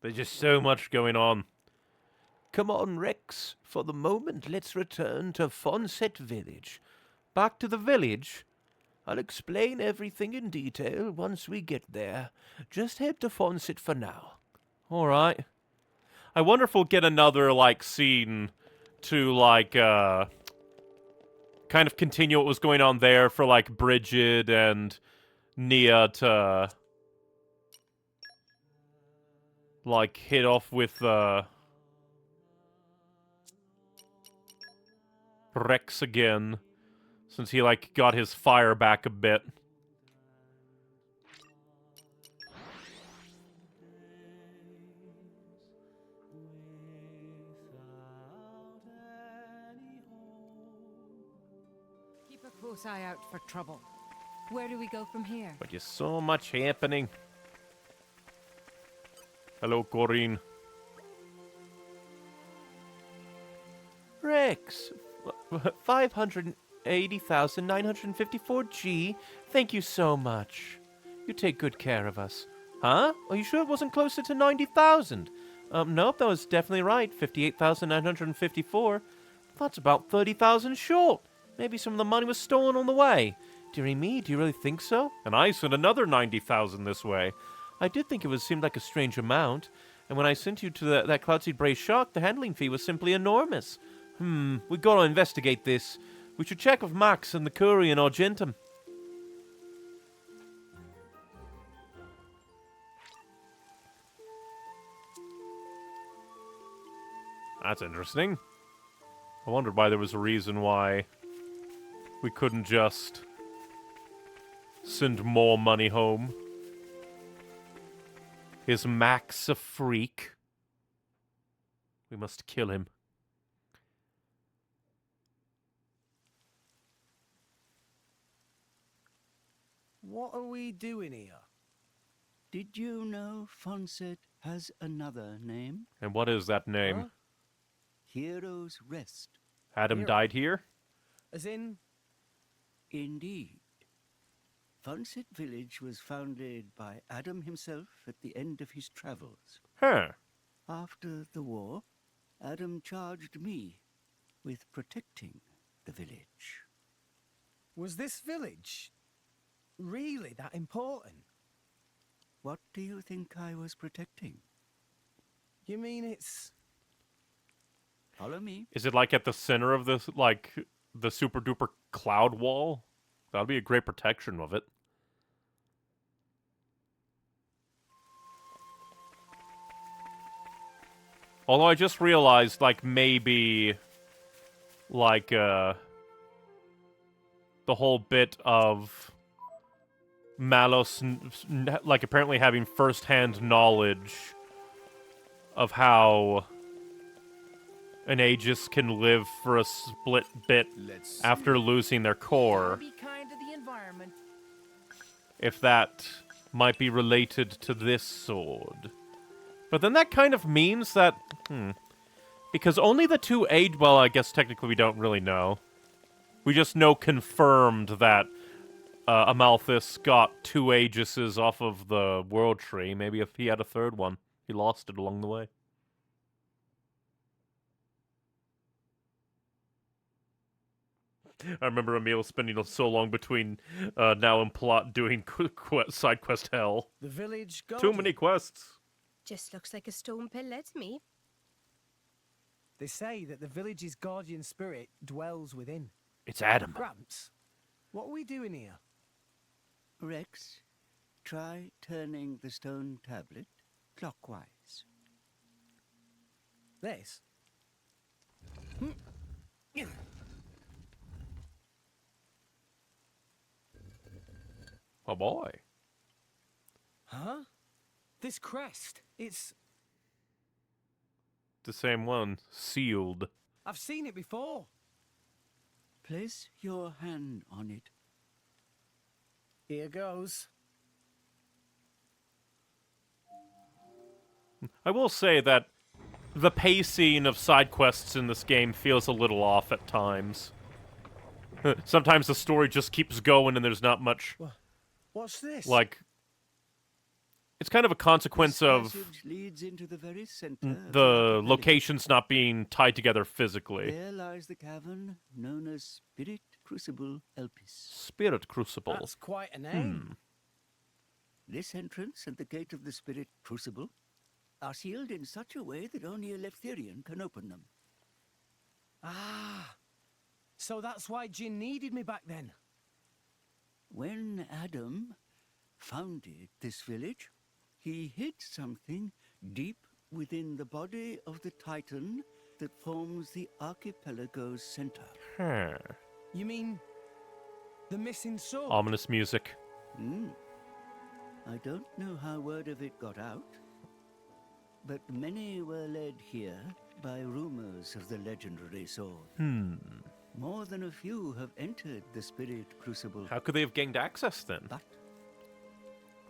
[SPEAKER 1] There's just so much going on.
[SPEAKER 2] Come on, Rex. For the moment, let's return to Fonset Village.
[SPEAKER 1] Back to the village?
[SPEAKER 2] I'll explain everything in detail once we get there. Just head to Fonset for now.
[SPEAKER 1] Alright. I wonder if we'll get another, like, scene to, like, kind of continue what was going on there for, like, Bridget and Nia to, like, hit off with, Rex again, since he, like, got his fire back a bit.
[SPEAKER 10] close eye out for trouble. Where do we go from here?
[SPEAKER 1] But there's so much happening. Hello, Corinne.
[SPEAKER 2] Rex, 580,954 G. Thank you so much. You take good care of us. Huh? Are you sure it wasn't closer to 90,000? Nope, that was definitely right. 58,954. That's about 30,000 short. Maybe some of the money was stolen on the way. Dearie me, do you really think so?
[SPEAKER 1] And I sent another 90,000 this way.
[SPEAKER 2] I did think it seemed like a strange amount. And when I sent you to that Cloudseed Brace Shark, the handling fee was simply enormous. We gotta investigate this. We should check with Max and the Curie in Argentum.
[SPEAKER 1] That's interesting. I wondered why there was a reason why we couldn't just send more money home. Is Max a freak? We must kill him.
[SPEAKER 11] What are we doing here?
[SPEAKER 6] Did you know Fonset has another name?
[SPEAKER 1] And what is that name?
[SPEAKER 11] Huh?
[SPEAKER 6] Hero's Rest.
[SPEAKER 1] Adam died here?
[SPEAKER 11] As in?
[SPEAKER 6] Indeed. Fonset Village was founded by Adam himself at the end of his travels.
[SPEAKER 1] Huh.
[SPEAKER 6] After the war, Adam charged me with protecting the village.
[SPEAKER 11] Was this village really that important?
[SPEAKER 6] What do you think I was protecting?
[SPEAKER 11] You mean it's...
[SPEAKER 6] Follow me.
[SPEAKER 1] Is it like at the center of this, like, the super duper cloud wall? That'd be a great protection of it. Although I just realized, like, maybe, like, the whole bit of Malos, like, apparently having first-hand knowledge of how an Aegis can live for a split bit after losing their core.
[SPEAKER 11] Be kind to the environment.
[SPEAKER 1] If that might be related to this sword. But then that kind of means that... Because only the two well, I guess technically we don't really know. We just know confirmed that Amalthus got 2 Aegises off of the World Tree. Maybe if he had a third one, he lost it along the way. I remember Emil spending so long between now and plot doing side quest hell.
[SPEAKER 11] The village
[SPEAKER 1] Too many quests.
[SPEAKER 16] Just looks like a stone pillar to me.
[SPEAKER 11] They say that the village's guardian spirit dwells within.
[SPEAKER 1] It's Adam.
[SPEAKER 11] Gramps, what are we doing here?
[SPEAKER 6] Rex, try turning the stone tablet clockwise.
[SPEAKER 11] This?
[SPEAKER 1] Oh boy.
[SPEAKER 11] Huh? This crest, it's...
[SPEAKER 1] The same one. Sealed.
[SPEAKER 11] I've seen it before.
[SPEAKER 6] Place your hand on it.
[SPEAKER 11] Here goes.
[SPEAKER 1] I will say that the pacing of side quests in this game feels a little off at times. Sometimes the story just keeps going and there's not much...
[SPEAKER 11] What's this?
[SPEAKER 1] Like... It's kind of a consequence of
[SPEAKER 6] leads into the very center
[SPEAKER 1] the locations not being tied together physically.
[SPEAKER 6] There lies the cavern known as Spirit Crucible Elpis.
[SPEAKER 1] Spirit Crucible.
[SPEAKER 11] That's quite a name.
[SPEAKER 6] This entrance and the gate of the Spirit Crucible are sealed in such a way that only a Leftherian can open them.
[SPEAKER 11] Ah, so that's why Jin needed me back then.
[SPEAKER 6] When Adam founded this village, he hid something deep within the body of the Titan that forms the archipelago's center.
[SPEAKER 11] You mean the missing sword?
[SPEAKER 1] Ominous music.
[SPEAKER 6] I don't know how word of it got out, but many were led here by rumors of the legendary sword. More than a few have entered the Spirit Crucible.
[SPEAKER 1] How could they have gained access then?
[SPEAKER 6] But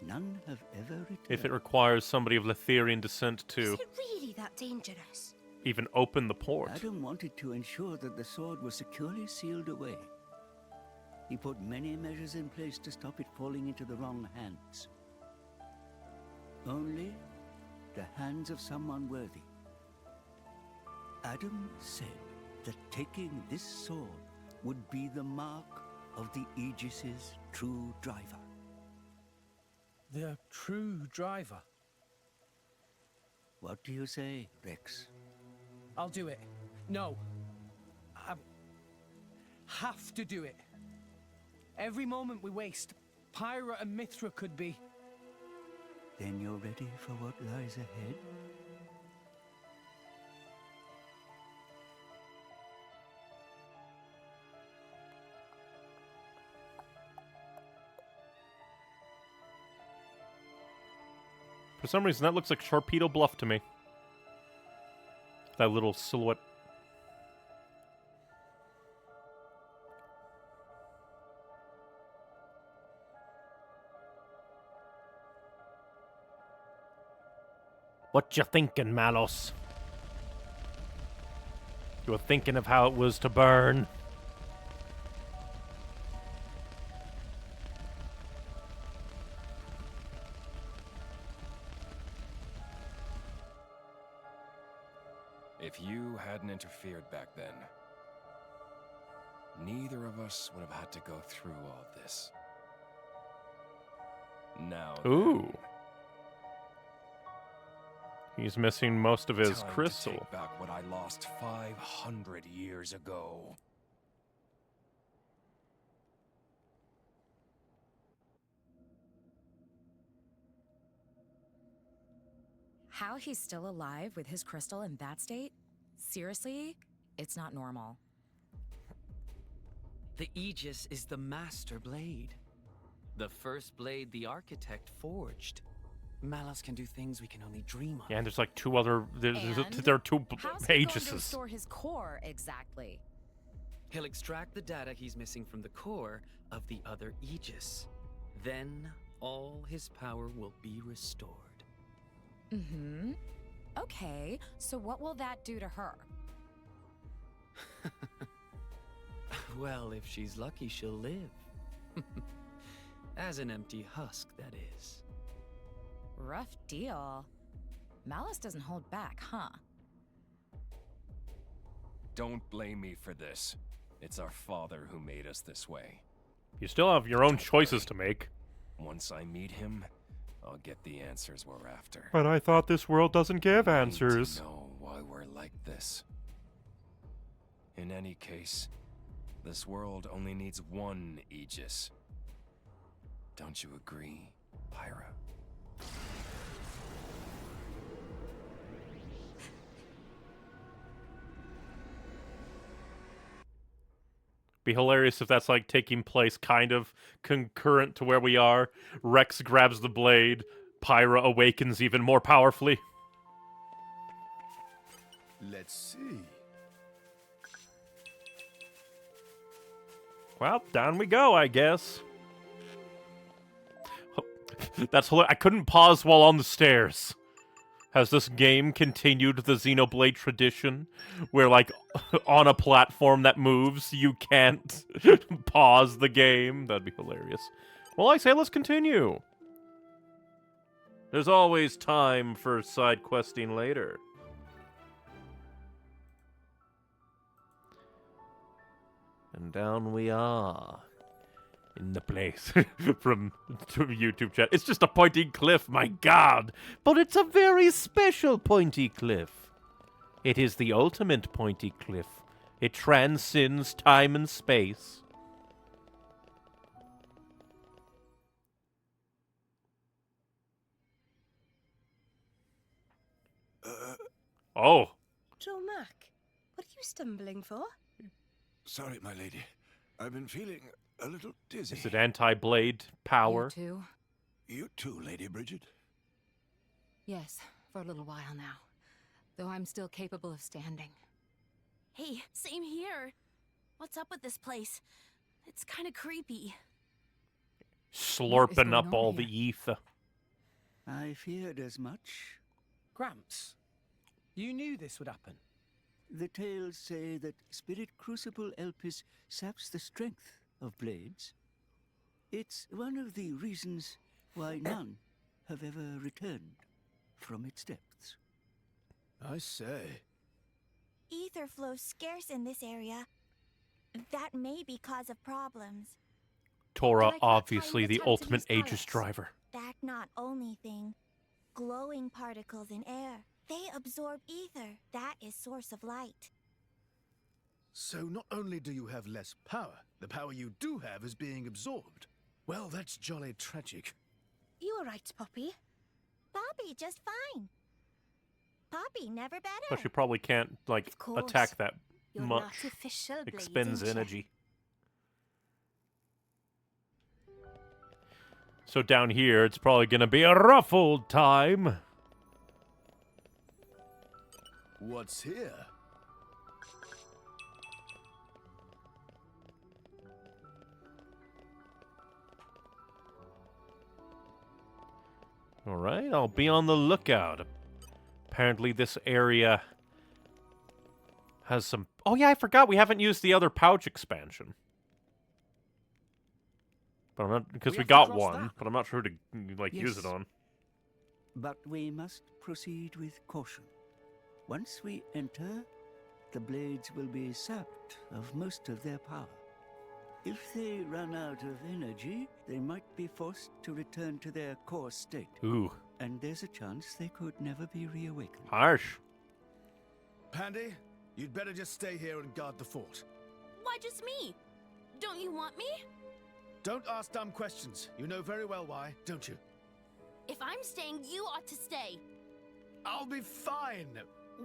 [SPEAKER 6] none have ever returned.
[SPEAKER 1] If it requires somebody of Letherian descent to
[SPEAKER 16] Is it really that dangerous?
[SPEAKER 1] even open the port.
[SPEAKER 6] Adam wanted to ensure that the sword was securely sealed away. He put many measures in place to stop it falling into the wrong hands. Only the hands of someone worthy. Adam said that taking this sword would be the mark of the Aegis's true driver.
[SPEAKER 11] The true driver?
[SPEAKER 6] What do you say, Rex?
[SPEAKER 11] I'll do it. No. I have to do it. Every moment we waste, Pyra and Mithra could be...
[SPEAKER 6] Then you're ready for what lies ahead?
[SPEAKER 1] For some reason, that looks like Sharpedo Bluff to me. That little silhouette. What you thinking, Malos? You were thinking of how it was to burn.
[SPEAKER 17] If you hadn't interfered back then, neither of us would have had to go through all this. Now
[SPEAKER 1] Ooh. He's missing most of his
[SPEAKER 17] time
[SPEAKER 1] crystal.
[SPEAKER 17] To take back what I lost 500 years ago.
[SPEAKER 4] How he's still alive with his crystal in that state? Seriously? It's not normal.
[SPEAKER 22] The Aegis is the master blade. The first blade the architect forged. Malos can do things we can only dream of.
[SPEAKER 1] Yeah, and there's like two other... There are two
[SPEAKER 4] How's he going to
[SPEAKER 1] Aegises.
[SPEAKER 4] restore his core exactly?
[SPEAKER 22] He'll extract the data he's missing from the core of the other Aegis. Then all his power will be restored.
[SPEAKER 4] Mm-hmm. Okay, so what will that do to her?
[SPEAKER 22] Well, if she's lucky, she'll live. As an empty husk, that is.
[SPEAKER 4] Rough deal. Malice doesn't hold back, huh?
[SPEAKER 17] Don't blame me for this. It's our father who made us this way.
[SPEAKER 1] You still have your own choices to make.
[SPEAKER 17] Once I meet him, I'll get the answers we're after.
[SPEAKER 1] But I thought this world doesn't give
[SPEAKER 17] I
[SPEAKER 1] answers.
[SPEAKER 17] need to know why we're like this. In any case, this world only needs one Aegis. Don't you agree, Pyra?
[SPEAKER 1] Be hilarious if that's like taking place kind of concurrent to where we are. Rex grabs the blade, Pyra awakens even more powerfully.
[SPEAKER 20] Let's see.
[SPEAKER 1] Well, down we go, I guess. That's hilarious. I couldn't pause while on the stairs. Has this game continued the Xenoblade tradition, where, like, on a platform that moves, you can't pause the game? That'd be hilarious. Well, I say let's continue. There's always time for side questing later. And down we are. In the place from YouTube chat. It's just a pointy cliff, my god! But it's a very special pointy cliff. It is the ultimate pointy cliff. It transcends time and space. Oh.
[SPEAKER 16] Joe Mac, what are you stumbling for?
[SPEAKER 7] Sorry, my lady. I've been feeling a little dizzy.
[SPEAKER 1] Is it anti-blade power?
[SPEAKER 9] You too?
[SPEAKER 7] You too, Lady Bridget?
[SPEAKER 9] Yes, for a little while now. Though I'm still capable of standing.
[SPEAKER 18] Hey, same here.
[SPEAKER 12] What's up with this place? It's kind of creepy.
[SPEAKER 1] Slurping up all the ether.
[SPEAKER 6] I feared as much.
[SPEAKER 11] Gramps, you knew this would happen.
[SPEAKER 6] The tales say that Spirit Crucible Elpis saps the strength of blades. It's one of the reasons why none have ever returned from its depths.
[SPEAKER 20] I say.
[SPEAKER 18] Ether flows scarce in this area. That may be cause of problems.
[SPEAKER 1] Tora,
[SPEAKER 18] Like that
[SPEAKER 1] obviously
[SPEAKER 18] time
[SPEAKER 1] the
[SPEAKER 18] the time to
[SPEAKER 1] ultimate
[SPEAKER 18] use
[SPEAKER 1] Aegis
[SPEAKER 18] Aegis.
[SPEAKER 1] driver.
[SPEAKER 18] That not only thing. Glowing particles in air. They absorb ether. That is source of light.
[SPEAKER 20] So not only do you have less power, the power you do have is being absorbed. Well, that's jolly tragic.
[SPEAKER 16] You were right, Poppy.
[SPEAKER 18] Poppy just fine. Poppy never better.
[SPEAKER 1] But you probably can't, like,
[SPEAKER 16] Of course.
[SPEAKER 1] attack that
[SPEAKER 16] You're an
[SPEAKER 1] much.
[SPEAKER 16] artificial blade,
[SPEAKER 1] Expends
[SPEAKER 16] ain't ya?
[SPEAKER 1] energy. So down here, it's probably gonna be a rough old time.
[SPEAKER 20] What's here?
[SPEAKER 1] Alright, I'll be on the lookout. Apparently this area has some... Oh yeah, I forgot we haven't used the other pouch expansion. But I'm not... Because we got one, but I'm not sure to, like, use it
[SPEAKER 6] Yes.
[SPEAKER 1] on.
[SPEAKER 6] But we must proceed with caution. Once we enter, the blades will be sapped of most of their power. If they run out of energy, they might be forced to return to their core state.
[SPEAKER 1] Ooh.
[SPEAKER 6] And there's a chance they could never be reawakened.
[SPEAKER 1] Harsh.
[SPEAKER 20] Pandy, you'd better just stay here and guard the fort.
[SPEAKER 12] Why just me? Don't you want me?
[SPEAKER 20] Don't ask dumb questions. You know very well why, don't you?
[SPEAKER 12] If I'm staying, you ought to stay.
[SPEAKER 20] I'll be fine.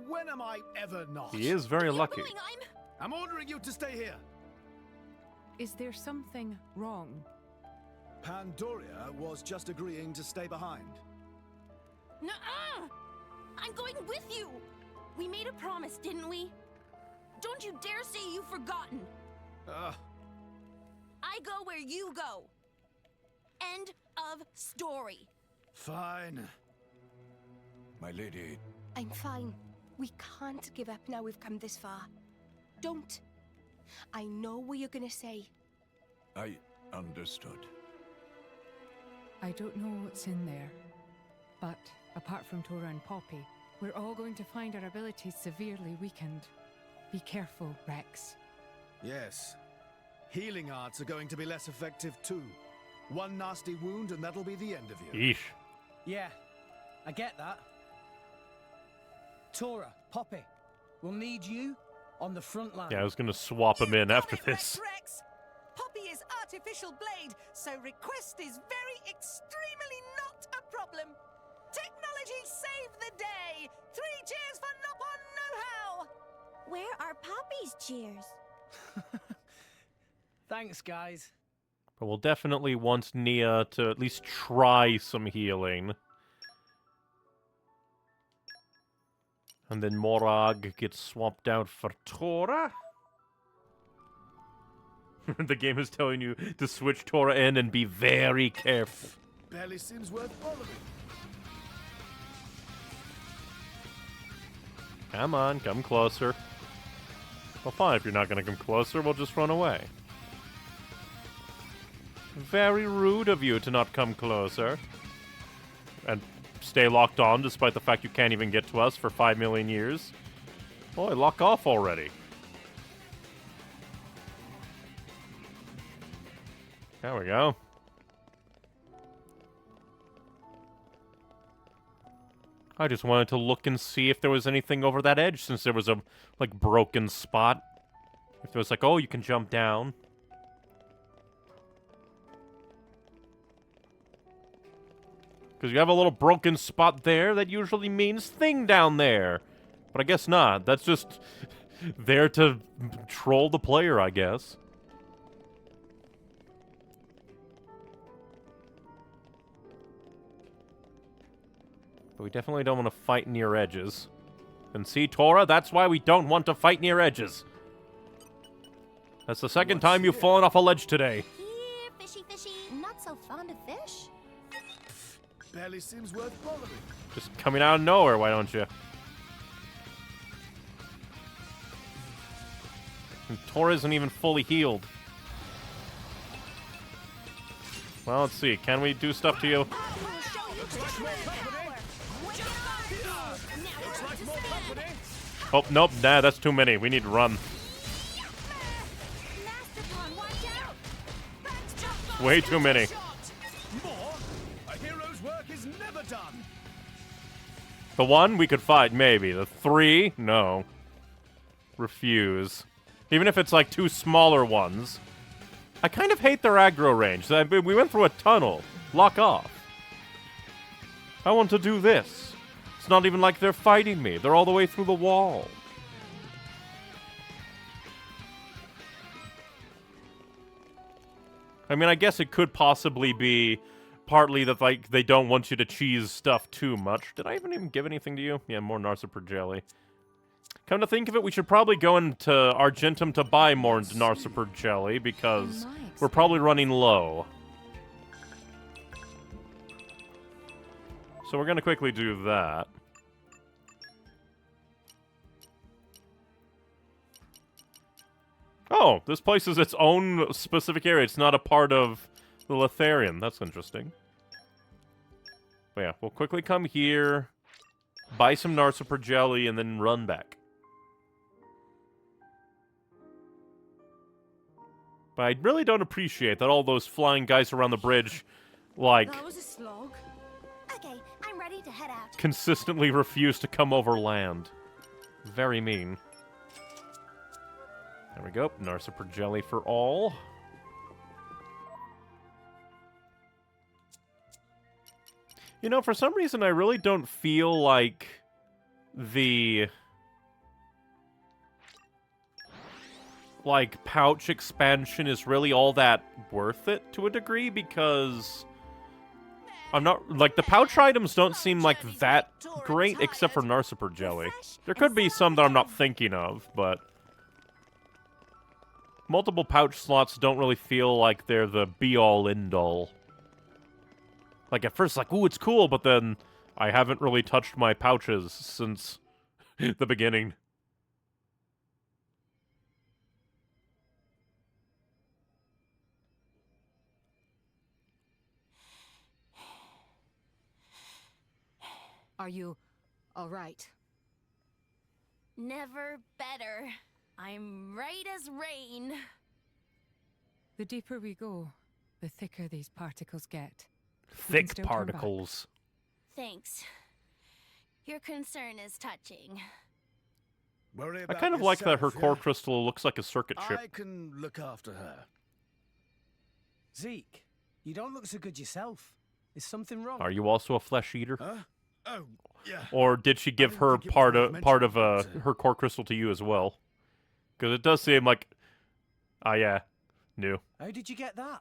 [SPEAKER 20] When am I ever not?
[SPEAKER 1] He is very lucky.
[SPEAKER 20] I'm ordering you to stay here.
[SPEAKER 10] Is there something wrong?
[SPEAKER 20] Pandoria was just agreeing to stay behind.
[SPEAKER 12] Nuh-uh! I'm going with you! We made a promise, didn't we? Don't you dare say you've forgotten! I go where you go. End of story.
[SPEAKER 20] Fine.
[SPEAKER 7] My lady.
[SPEAKER 16] I'm fine. We can't give up now we've come this far. Don't. I know what you're gonna say.
[SPEAKER 7] I understood.
[SPEAKER 10] I don't know what's in there, but apart from Tora and Poppy, we're all going to find our abilities severely weakened. Be careful, Rex.
[SPEAKER 20] Yes. Healing arts are going to be less effective too. One nasty wound and that'll be the end of you.
[SPEAKER 1] Yeesh.
[SPEAKER 11] Yeah, I get that. Tora, Poppy, we'll need you on the front line.
[SPEAKER 1] Yeah, I was gonna swap him in after this.
[SPEAKER 5] Rex. Poppy is artificial blade, so request is very extremely not a problem. Technology saved the day. 3 cheers for Nopon know-how.
[SPEAKER 18] Where are Poppy's cheers?
[SPEAKER 11] Thanks, guys.
[SPEAKER 1] But we'll definitely want Nia to at least try some healing. And then Morag gets swapped out for Tora. The game is telling you to switch Tora in and be very careful.
[SPEAKER 20] Barely seems worth bothering.
[SPEAKER 1] Come on, come closer. Well, fine, if you're not going to come closer, we'll just run away. Very rude of you to not come closer. And stay locked on despite the fact you can't even get to us for 5 million years. Boy, lock off already. There we go. I just wanted to look and see if there was anything over that edge, since there was a, like, broken spot. If there was like, oh, you can jump down. Because you have a little broken spot there, that usually means thing down there. But I guess not. That's just there to troll the player, I guess. But we definitely don't want to fight near edges. And see, Tora, that's why we don't want to fight near edges. That's the second time you've fallen off a ledge today.
[SPEAKER 18] Here, fishy, fishy. Not so fond of fish.
[SPEAKER 20] Barely seems worth bothering.
[SPEAKER 1] Just coming out of nowhere, why don't you? And Tor isn't even fully healed. Well, let's see. Can we do stuff to you? Oh, nope. Nah, that's too many. We need to run. Way too many.
[SPEAKER 20] More? A hero's work is never done.
[SPEAKER 1] The one we could fight, maybe. The three, no. Refuse. Even if it's like two smaller ones. I kind of hate their aggro range. We went through a tunnel. Lock off. I want to do this. It's not even like they're fighting me. They're all the way through the wall. I mean, I guess it could possibly be partly that, like, they don't want you to cheese stuff too much. Did I even give anything to you? Yeah, more Narciper jelly. Come to think of it, we should probably go into Argentum to buy more Narciper jelly, because we're probably running low. So we're going to quickly do that. Oh, this place is its own specific area. It's not a part of the Letharian. That's interesting. But yeah, we'll quickly come here, buy some Narciper jelly, and then run back. But I really don't appreciate that all those flying guys around the bridge, like,
[SPEAKER 18] That was a slog. Okay, I'm ready to head out.
[SPEAKER 1] consistently refuse to come over land. Very mean. There we go. Narciper jelly for all. You know, for some reason, I really don't feel like the pouch expansion is really all that worth it to a degree, because I'm not, like, the pouch items don't seem like that great except for Narciper jelly. There could be some that I'm not thinking of, but multiple pouch slots don't really feel like they're the be-all, end-all. Like, at first, like, ooh, it's cool, but then I haven't really touched my pouches since the beginning.
[SPEAKER 9] Are you all right?
[SPEAKER 18] Never better. I'm right as rain.
[SPEAKER 10] The deeper we go, the thicker these particles get.
[SPEAKER 1] Thick particles.
[SPEAKER 18] Thanks. Your concern is touching.
[SPEAKER 20] Worry
[SPEAKER 1] I
[SPEAKER 20] about
[SPEAKER 1] kind of like that her
[SPEAKER 20] yourself,
[SPEAKER 1] core
[SPEAKER 20] yeah?
[SPEAKER 1] crystal looks like a circuit chip.
[SPEAKER 20] I can look after her.
[SPEAKER 11] Zeke, you don't look so good yourself. Is something wrong?
[SPEAKER 1] Are you also a flesh eater?
[SPEAKER 20] Huh? Oh, yeah.
[SPEAKER 1] Or did she give her part of her core crystal to you as well? Because it does seem like, yeah, new.
[SPEAKER 11] How did you get that?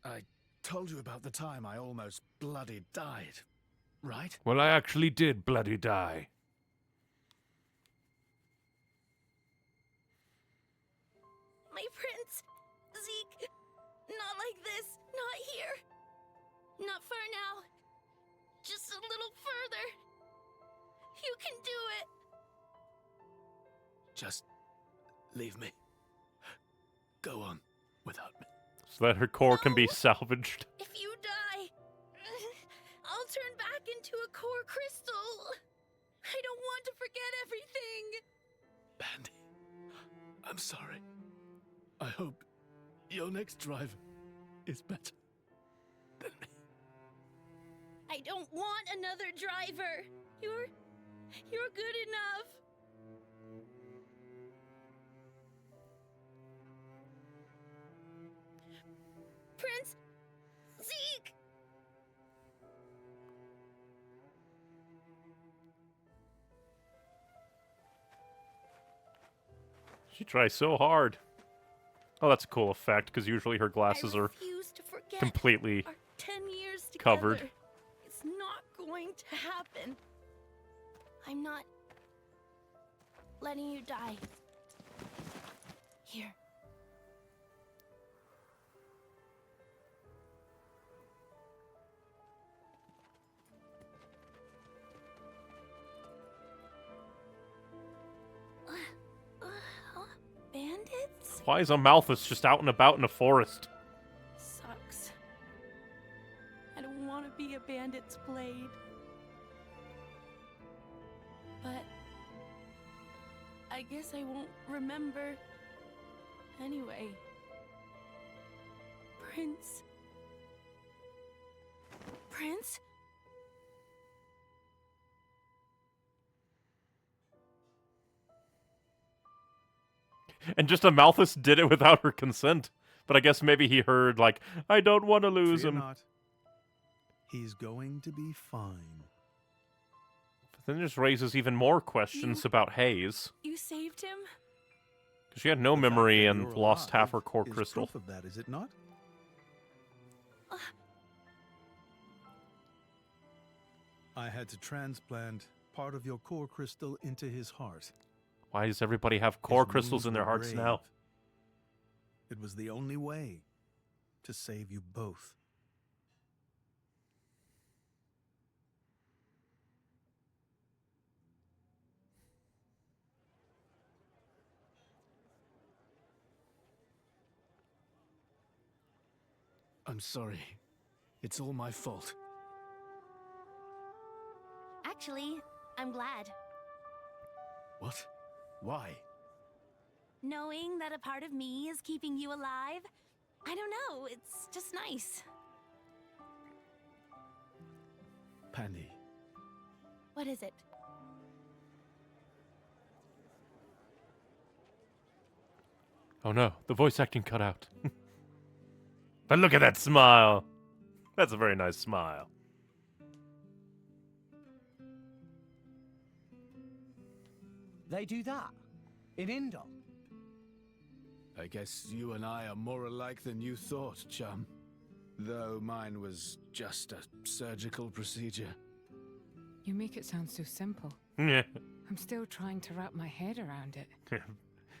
[SPEAKER 20] I told you about the time I almost bloody died, right?
[SPEAKER 3] Well, I actually did bloody die.
[SPEAKER 18] My prince, Zeke, not like this, not here. Not far now. Just a little further. You can do it.
[SPEAKER 20] Just leave me. Go on without me.
[SPEAKER 1] So that her core can be salvaged.
[SPEAKER 18] If you die, I'll turn back into a core crystal. I don't want to forget everything.
[SPEAKER 20] Bandy, I'm sorry. I hope your next driver is better than me.
[SPEAKER 18] I don't want another driver. You're good enough. Prince Zeke.
[SPEAKER 1] She tries so hard. Oh, that's a cool effect, because usually her glasses are completely
[SPEAKER 18] our 10 years
[SPEAKER 1] covered.
[SPEAKER 18] together. It's not going to happen. I'm not letting you die.
[SPEAKER 12] Here. Bandits?
[SPEAKER 1] Why is a Malthus just out and about in a forest?
[SPEAKER 12] Sucks. I don't want to be a bandit's blade. But I guess I won't remember anyway. Prince? Prince?
[SPEAKER 1] And just a Malthus did it without her consent. But I guess maybe he heard, like, I don't want to lose
[SPEAKER 20] Fear
[SPEAKER 1] him.
[SPEAKER 20] not. He's going to be fine.
[SPEAKER 1] But then it just raises even more questions about Hayes.
[SPEAKER 12] You saved him?
[SPEAKER 1] Because she had no memory and
[SPEAKER 20] You're
[SPEAKER 1] lost half her
[SPEAKER 20] alive
[SPEAKER 1] core
[SPEAKER 20] is
[SPEAKER 1] crystal.
[SPEAKER 20] proof of that, is it not? I had to transplant part of your core crystal into his heart.
[SPEAKER 1] Why does everybody have core
[SPEAKER 20] His
[SPEAKER 1] crystals
[SPEAKER 20] wounds
[SPEAKER 1] in their
[SPEAKER 20] were
[SPEAKER 1] hearts
[SPEAKER 20] brave.
[SPEAKER 1] now?
[SPEAKER 20] It was the only way to save you both. I'm sorry. It's all my fault.
[SPEAKER 18] Actually, I'm glad.
[SPEAKER 20] What? Why?
[SPEAKER 18] Knowing that a part of me is keeping you alive, I don't know, it's just nice.
[SPEAKER 20] Pandy.
[SPEAKER 18] What is it?
[SPEAKER 1] Oh no, the voice acting cut out. But look at that smile. That's a very nice smile.
[SPEAKER 11] They do that? In Indol?
[SPEAKER 20] I guess you and I are more alike than you thought, chum. Though mine was just a surgical procedure.
[SPEAKER 10] You make it sound so simple.
[SPEAKER 1] Yeah.
[SPEAKER 10] I'm still trying to wrap my head around it.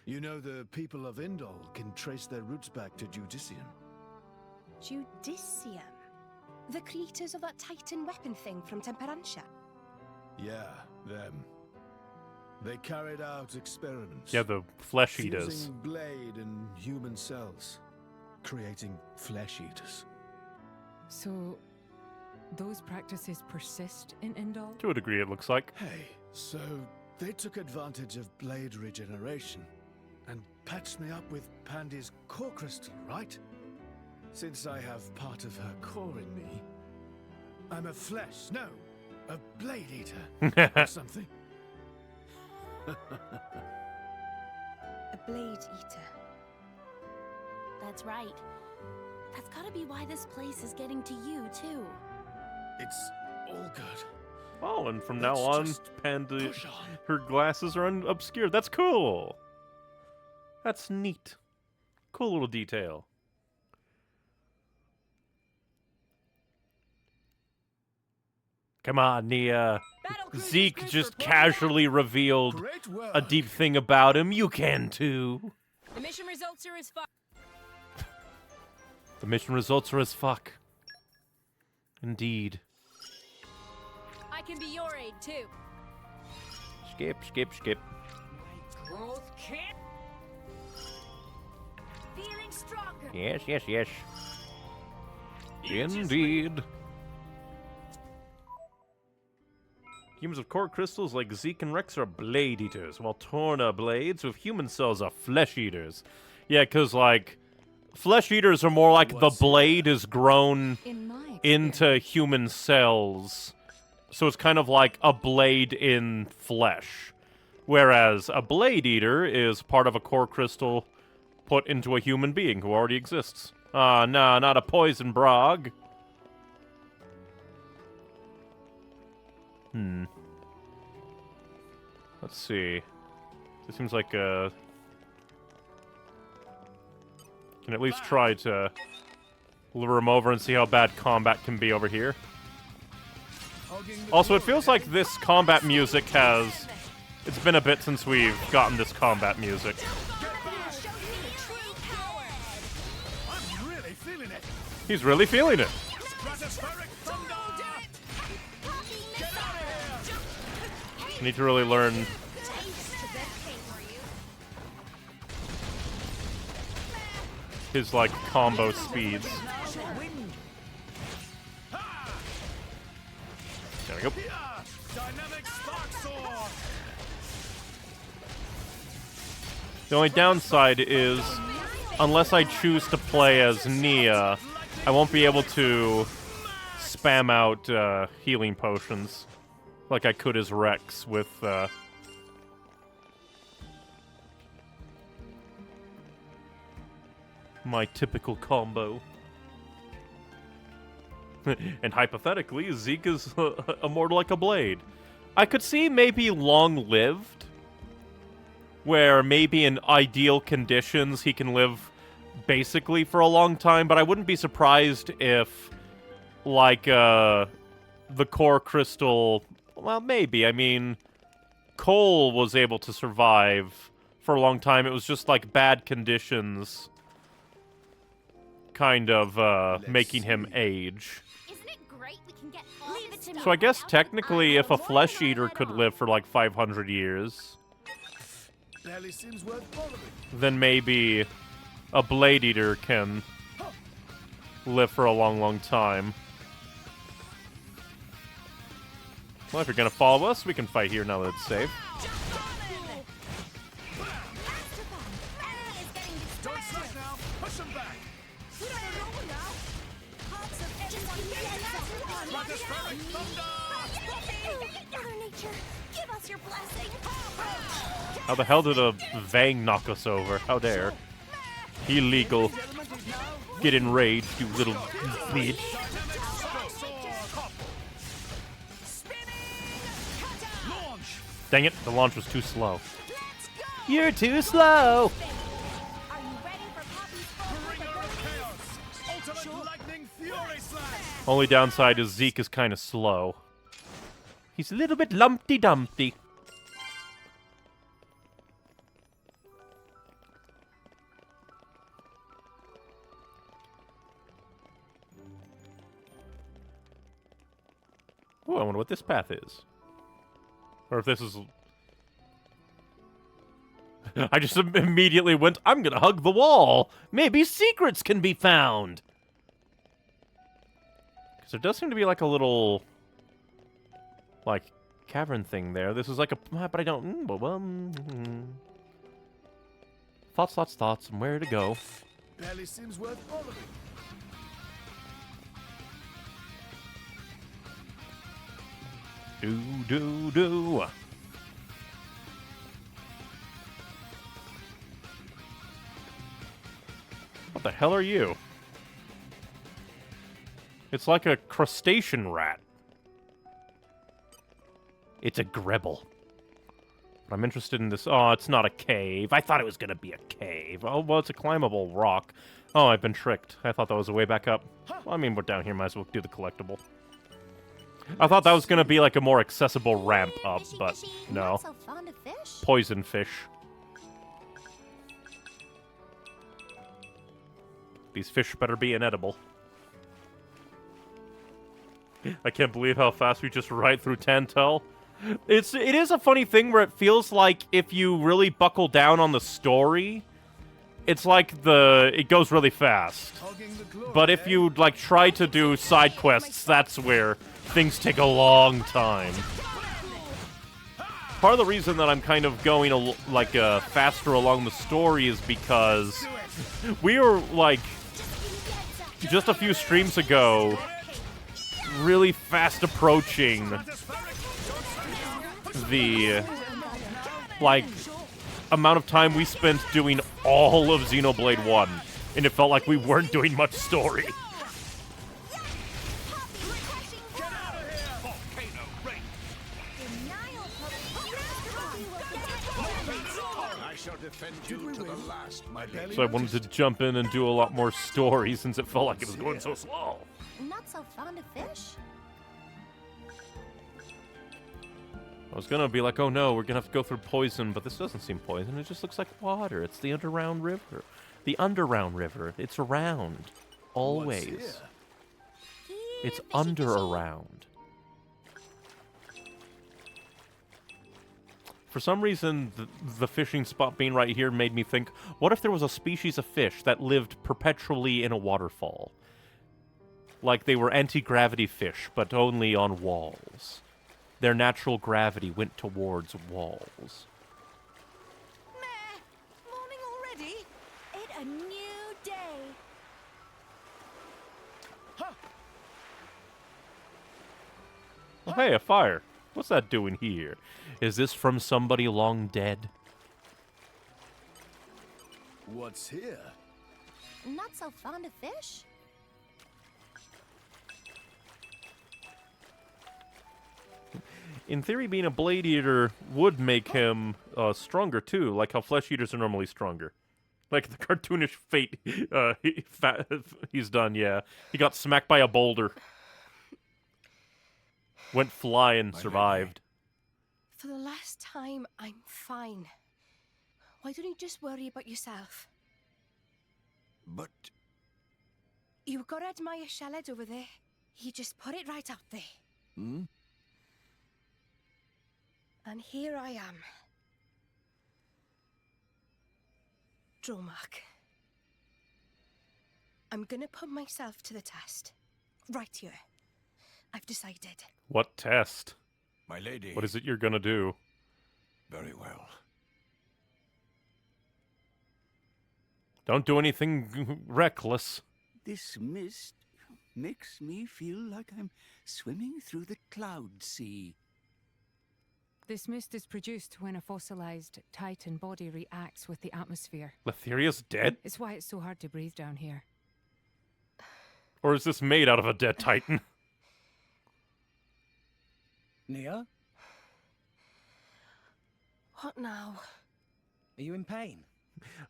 [SPEAKER 20] You know, the people of Indol can trace their roots back to Judicium.
[SPEAKER 16] Judicium? The creators of that Titan weapon thing from Temperantia?
[SPEAKER 20] Yeah, them. They carried out experiments.
[SPEAKER 1] Yeah, the flesh eaters.
[SPEAKER 20] Fusing blade and human cells, creating flesh eaters.
[SPEAKER 10] So, those practices persist in Indol?
[SPEAKER 1] To a degree, it looks like.
[SPEAKER 20] Hey, so they took advantage of blade regeneration and patched me up with Pandy's core crystal, right? Since I have part of her core in me, I'm a blade eater or something.
[SPEAKER 16] A blade eater.
[SPEAKER 18] That's right. That's gotta be why this place is getting to you, too.
[SPEAKER 20] It's all good.
[SPEAKER 1] Oh, and from
[SPEAKER 20] Let's
[SPEAKER 1] now on,
[SPEAKER 20] just
[SPEAKER 1] Panda,
[SPEAKER 20] push on.
[SPEAKER 1] her glasses are obscured. That's cool. That's neat. Cool little detail. Come on, Nia. Zeke just casually revealed a deep thing about him. You can too.
[SPEAKER 9] The mission results are as fuck.
[SPEAKER 1] The mission results are as fuck. Indeed.
[SPEAKER 9] I can be your aid too.
[SPEAKER 1] Skip, skip, skip.
[SPEAKER 9] Growth kit. Feeling stronger.
[SPEAKER 1] Yes, yes, yes. Indeed. Humans with core crystals like Zeke and Rex are blade eaters, while Torna blades with human cells are flesh eaters. Yeah, because, like, flesh eaters are more like the blade is grown into human cells. So it's kind of like a blade in flesh. Whereas a blade eater is part of a core crystal put into a human being who already exists. Ah, nah, not a poison brog. Let's see. This seems like a... Can at least try to lure him over and see how bad combat can be over here. Also, it feels like this combat music has... It's been a bit since we've gotten this combat music.
[SPEAKER 20] feeling it.
[SPEAKER 1] He's really feeling it.
[SPEAKER 20] Stratospheric thunder!
[SPEAKER 1] Need to really learn. His, like, combo speeds. There we go.
[SPEAKER 20] Dynamic spark sword!
[SPEAKER 1] The only downside is, unless I choose to play as Nia, I won't be able to spam out healing potions like I could as Rex with my typical combo. And hypothetically, Zeke is immortal like a blade. I could see maybe long-lived, where maybe in ideal conditions he can live basically for a long time, but I wouldn't be surprised if, like, the core crystal... Well, maybe. I mean, Cole was able to survive for a long time. It was just, like, bad conditions kind of making him age. So I guess technically if a flesh eater could live for like 500 years,
[SPEAKER 20] Barely seems worth following.
[SPEAKER 1] then maybe a blade eater can live for a long, long time. Well, if you're gonna follow us, we can fight here now that it's safe.
[SPEAKER 20] Don't slack now. Push him back. Stratospheric thunder!
[SPEAKER 18] Mother Nature, give us your blessing.
[SPEAKER 1] How the hell did a Vang knock us over? How dare. Illegal. Get enraged, you little bitch. Dang it, the launch was too slow. You're too slow! Only downside is Zeke is kind of slow. He's a little bit Lumpty Dumpty. Oh, I wonder what this path is. Or if this is... I just immediately went, I'm gonna hug the wall! Maybe secrets can be found! Because there does seem to be like a little... like, cavern thing there. This is like a... but I don't... Thoughts, thoughts, thoughts, and where to go.
[SPEAKER 20] Barely seems worth following.
[SPEAKER 1] Do. What the hell are you? It's like a crustacean rat. It's a Grebel. But I'm interested in this. Oh, it's not a cave. I thought it was going to be a cave. Oh, well, it's a climbable rock. Oh, I've been tricked. I thought that was a way back up. Well, I mean, we're down here. Might as well do the collectible. I thought that was going to be like a more accessible ramp up, but no. Poison fish. These fish better be inedible. I can't believe how fast we just ride through Tantel. It is a funny thing where it feels like if you really buckle down on the story, it's like it goes really fast. But if you like try to do side quests, that's where things take a long time. Part of the reason that I'm kind of going faster along the story is because we were like just a few streams ago really fast approaching the like amount of time we spent doing all of Xenoblade 1, and it felt like we weren't doing much story. So I wanted to jump in and do a lot more story since it felt like it was going so slow.
[SPEAKER 18] Not so fond of fish.
[SPEAKER 1] I was gonna be like, oh no, we're gonna have to go through poison, but this doesn't seem poison. It just looks like water. It's the Underground River. The Underground River. It's around. Always. It's under around. For some reason, the fishing spot being right here made me think, what if there was a species of fish that lived perpetually in a waterfall? Like they were anti-gravity fish, but only on walls. Their natural gravity went towards walls.
[SPEAKER 5] Meh! Morning already?
[SPEAKER 18] It's a new day.
[SPEAKER 1] Oh, hey, a fire. What's that doing here? Is this from somebody long dead?
[SPEAKER 20] What's here?
[SPEAKER 18] Not so fond of fish?
[SPEAKER 1] In theory, being a blade eater would make him stronger too, like how flesh eaters are normally stronger. Like the cartoonish fate he's done, yeah. He got smacked by a boulder. Went flying, survived.
[SPEAKER 16] For the last time, I'm fine. Why don't you just worry about yourself?
[SPEAKER 7] But...
[SPEAKER 16] You gotta admire Shaled over there. He just put it right out there.
[SPEAKER 7] Hmm?
[SPEAKER 16] And here I am. Dromark. I'm gonna put myself to the test. Right here. I've decided.
[SPEAKER 1] What test?
[SPEAKER 7] My lady.
[SPEAKER 1] What is it you're gonna do?
[SPEAKER 7] Very well.
[SPEAKER 1] Don't do anything reckless.
[SPEAKER 6] This mist makes me feel like I'm swimming through the cloud sea.
[SPEAKER 10] This mist is produced when a fossilized Titan body reacts with the atmosphere.
[SPEAKER 1] Letheria's dead?
[SPEAKER 10] It's why it's so hard to breathe down here.
[SPEAKER 1] Or is this made out of a dead Titan?
[SPEAKER 11] Nia?
[SPEAKER 16] What now?
[SPEAKER 11] Are you in pain?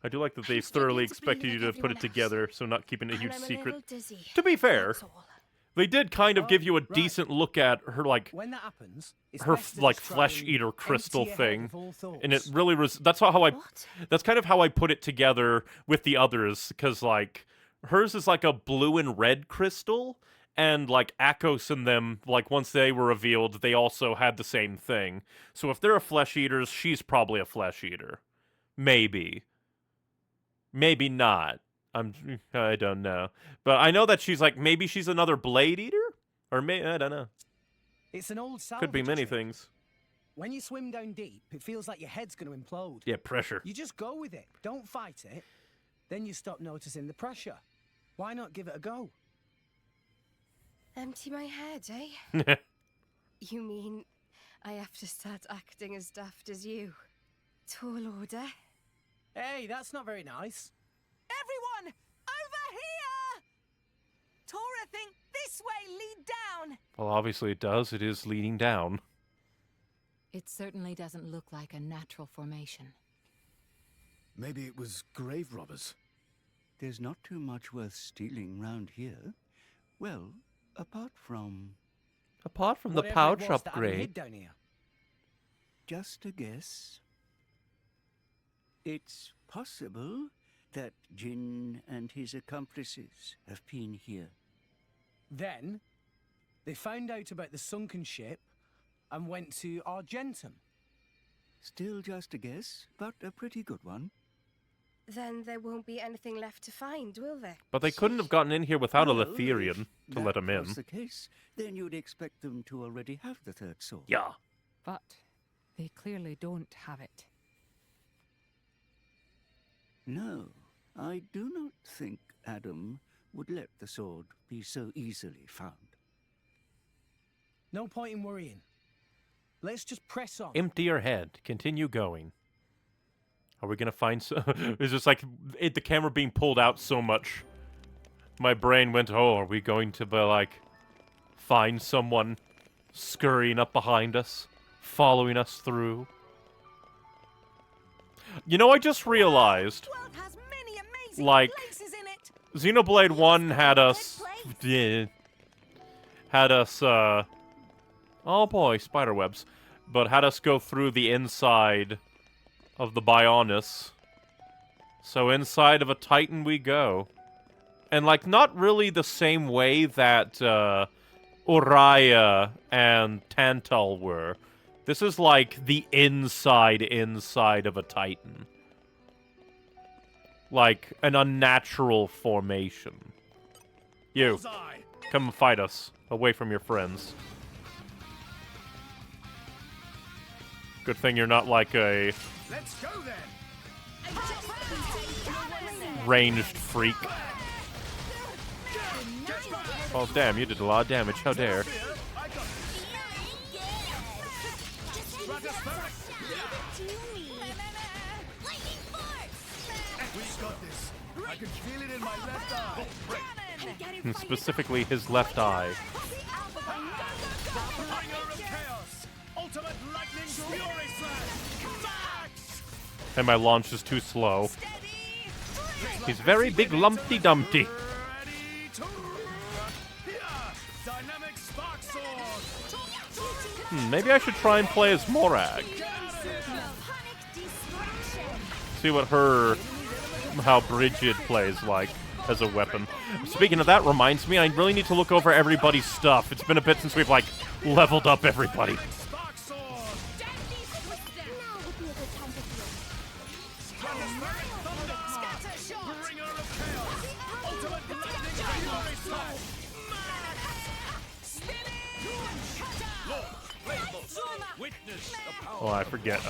[SPEAKER 1] I do like that they thoroughly expected you to put it together, so not keeping a huge
[SPEAKER 16] I'm a
[SPEAKER 1] secret.
[SPEAKER 16] little dizzy.
[SPEAKER 1] To be fair,
[SPEAKER 16] That's all.
[SPEAKER 1] they did kind of give you a decent look at her, like,
[SPEAKER 11] When that happens, it's
[SPEAKER 1] her
[SPEAKER 11] best to
[SPEAKER 1] like
[SPEAKER 11] just try
[SPEAKER 1] flesh
[SPEAKER 11] and
[SPEAKER 1] eater crystal
[SPEAKER 11] empty your head
[SPEAKER 1] thing,
[SPEAKER 11] of all thoughts.
[SPEAKER 1] and it really was. That's how I. That's kind of how I put it together with the others, because like hers is like a blue and red crystal, and like Akos and them, like once they were revealed, they also had the same thing. So if they're a flesh eaters, she's probably a flesh eater, maybe. Maybe not. I don't know. But I know that she's like, maybe she's another blade eater? Or I don't know.
[SPEAKER 11] It's an old
[SPEAKER 1] Could be
[SPEAKER 11] salvage
[SPEAKER 1] many
[SPEAKER 11] trick.
[SPEAKER 1] things.
[SPEAKER 11] When you swim down deep, it feels like your head's going to implode.
[SPEAKER 1] Yeah, pressure.
[SPEAKER 11] You just go with it. Don't fight it. Then you stop noticing the pressure. Why not give it a go?
[SPEAKER 16] Empty my head, eh? You mean I have to start acting as daft as you? Tall order?
[SPEAKER 11] Hey, that's not very nice.
[SPEAKER 5] Everyone, over here! Tora think this way lead down.
[SPEAKER 1] Well, obviously it does. It is leading down.
[SPEAKER 9] It certainly doesn't look like a natural formation.
[SPEAKER 20] Maybe it was grave robbers.
[SPEAKER 6] There's not too much worth stealing round here. Well, apart from
[SPEAKER 1] the
[SPEAKER 11] Whatever
[SPEAKER 1] pouch
[SPEAKER 11] it was that Adam
[SPEAKER 1] upgrade.
[SPEAKER 11] hid down here.
[SPEAKER 6] just a guess. It's possible that Jin and his accomplices have been here.
[SPEAKER 11] Then, they found out about the sunken ship and went to Argentum.
[SPEAKER 6] Still just a guess, but a pretty good one.
[SPEAKER 16] Then there won't be anything left to find, will there?
[SPEAKER 1] But they couldn't have gotten in here without a
[SPEAKER 6] Well,
[SPEAKER 1] Letherian
[SPEAKER 6] if
[SPEAKER 1] to let them
[SPEAKER 6] that
[SPEAKER 1] in.
[SPEAKER 6] was the case, then you'd expect them to already have the third sword.
[SPEAKER 1] Yeah.
[SPEAKER 10] But they clearly don't have it.
[SPEAKER 6] No, I do not think Adam would let the sword be so easily found.
[SPEAKER 11] No point in worrying. Let's just press on.
[SPEAKER 1] Empty your head. Continue going. Are we gonna find it's just like the camera being pulled out so much. My brain went, oh, are we going to be like find someone scurrying up behind us, following us through? You know, I just realized, like, Xenoblade 1 had us, oh boy, spiderwebs, but had us go through the inside of the Bionis. So inside of a Titan we go. And, like, not really the same way that, Uriah and Tantal were. This is, like, the inside of a Titan. Like, an unnatural formation. You, come fight us, away from your friends. Good thing you're not like a...
[SPEAKER 8] Let's go then.
[SPEAKER 1] ranged freak. Oh, damn, you did a lot of damage. How dare.
[SPEAKER 8] We've got this. I can feel it in my left eye.
[SPEAKER 1] And specifically his left eye. And my launch is too slow. He's very big lumpty dumpty. Maybe I should try and play as Morag. See what how Bridget plays like as a weapon. Speaking of that, reminds me, I really need to look over everybody's stuff. It's been a bit since we've, like, leveled up everybody. Oh, I forget,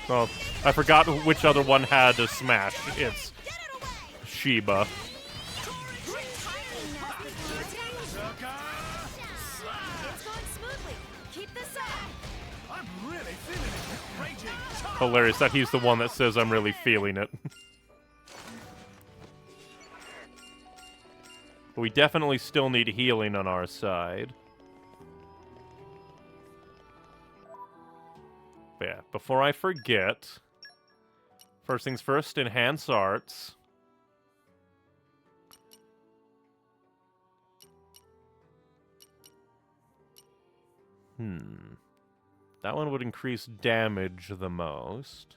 [SPEAKER 1] well, I forgot which other one had a smash. It's Sheba. Hilarious that he's the one that says I'm really feeling it. But we definitely still need healing on our side. But yeah, before I forget, first things first, enhance arts. That one would increase damage the most.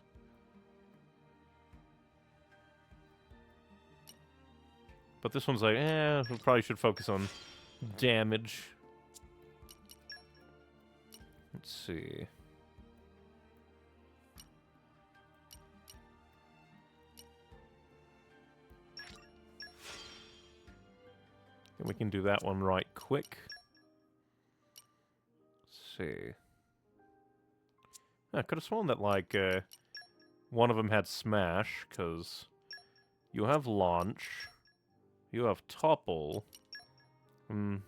[SPEAKER 1] But this one's like, we probably should focus on damage. Let's see. And we can do that one right quick. Let's see. I could have sworn that, like, one of them had Smash, because you have Launch, you have Topple. Could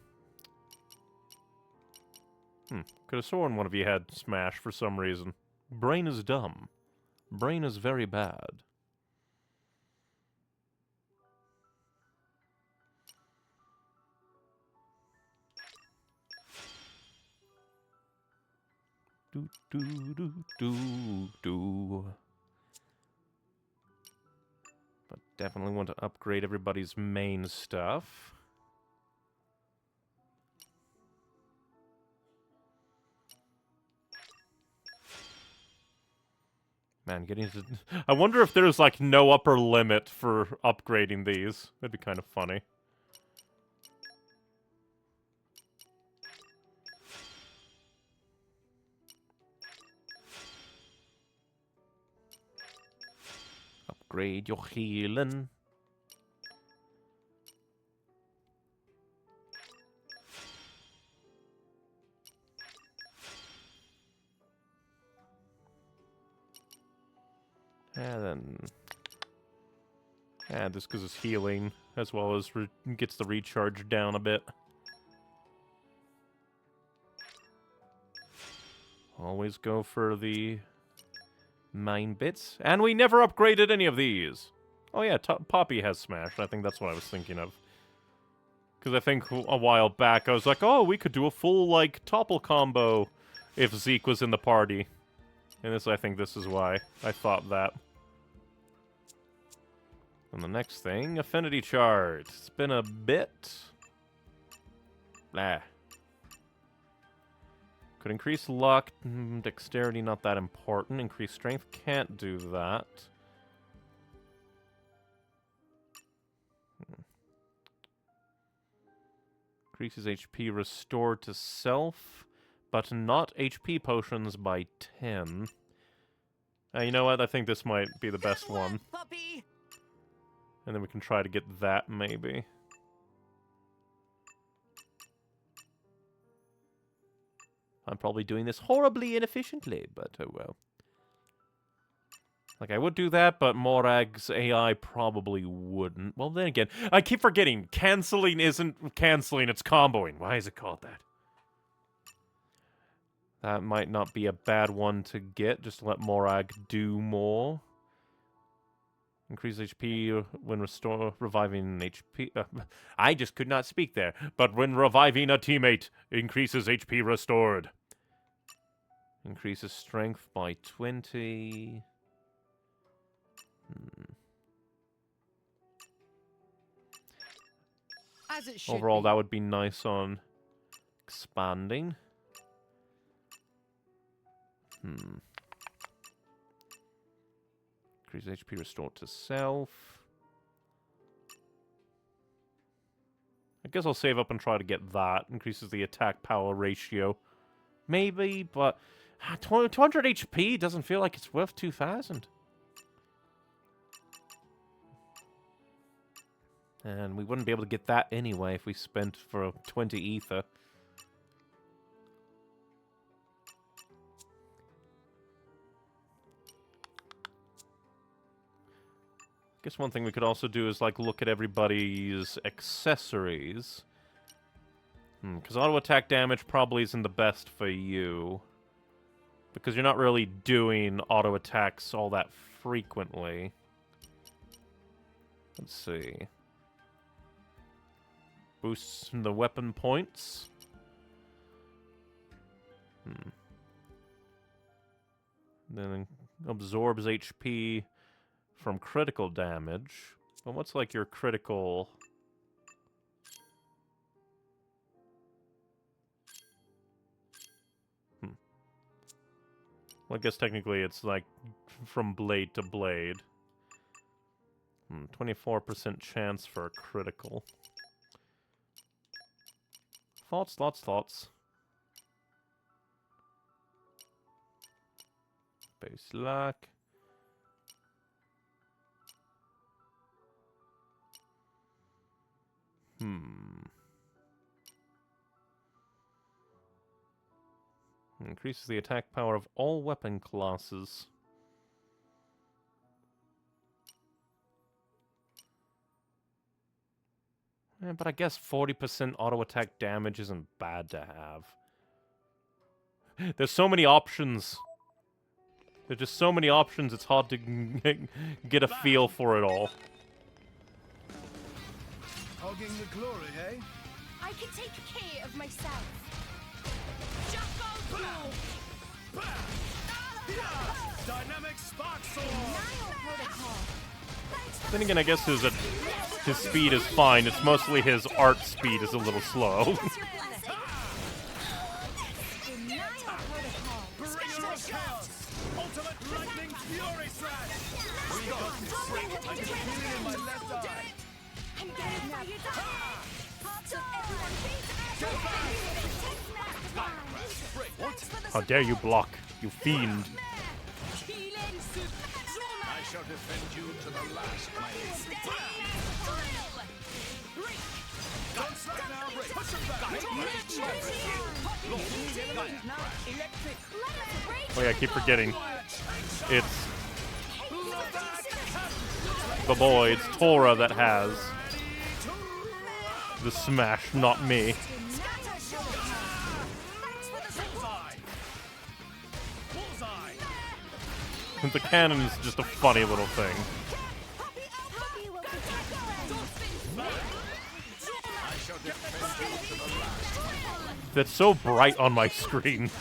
[SPEAKER 1] have sworn one of you had Smash for some reason. Brain is dumb. Brain is very bad. But definitely want to upgrade everybody's main stuff. Man, getting to... I wonder if there's, like, no upper limit for upgrading these. That'd be kind of funny. Upgrade your healing. And then... And this gives us healing, as well as gets the recharge down a bit. Always go for the main bits. And we never upgraded any of these. Oh yeah, Poppy has Smash. I think that's what I was thinking of. Because I think a while back I was like, oh, we could do a full, like, Topple combo if Zeke was in the party. And I think this is why I thought that. And the next thing, Affinity Chart. It's been a bit. Could increase luck, dexterity not that important. Increase strength, can't do that. Increases HP restored to self, but not HP potions by 10. You know what? I think this might be the best one.
[SPEAKER 5] Puppy.
[SPEAKER 1] And then we can try to get that, maybe. I'm probably doing this horribly inefficiently, but oh well. Like, I would do that, but Morag's AI probably wouldn't. Well, then again, I keep forgetting. Canceling isn't canceling, it's comboing. Why is it called that? That might not be a bad one to get, just to let Morag do more. Increase HP when reviving HP. I just could not speak there. But when reviving a teammate, increases HP restored. Increases strength by 20.
[SPEAKER 10] As it should
[SPEAKER 1] Overall,
[SPEAKER 10] be.
[SPEAKER 1] that would be nice on expanding. Increase HP restored to self. I guess I'll save up and try to get that. Increases the attack power ratio. Maybe, but 200 HP doesn't feel like it's worth 2,000. And we wouldn't be able to get that anyway if we spent for 20 ether. Guess one thing we could also do is, like, look at everybody's accessories. Because auto attack damage probably isn't the best for you. Because you're not really doing auto attacks all that frequently. Let's see. Boosts the weapon points. Then absorbs HP from critical damage. But what's like your critical? Well, I guess technically it's like from blade to blade. 24% chance for a critical. Thoughts. Base luck. Increases the attack power of all weapon classes. Yeah, but I guess 40% auto attack damage isn't bad to have. There's so many options. There's just so many options, it's hard to get a feel for it all.
[SPEAKER 20] Hogging the glory, eh?
[SPEAKER 16] I can take care of myself.
[SPEAKER 20] Dynamic spark sword.
[SPEAKER 1] Then again, I guess his speed is fine. It's mostly his art speed is a little slow.
[SPEAKER 20] Ultimate lightning fury slash. I can feel it in my left eye.
[SPEAKER 16] I'm getting
[SPEAKER 1] How dare you block, you fiend.
[SPEAKER 7] I shall defend you to the last, my
[SPEAKER 20] Don't slack now. Push him back.
[SPEAKER 1] Oh yeah, I keep forgetting. It's the boy, it's Tora that has the smash, not me. The cannon is just a funny little thing. That's so bright on my screen.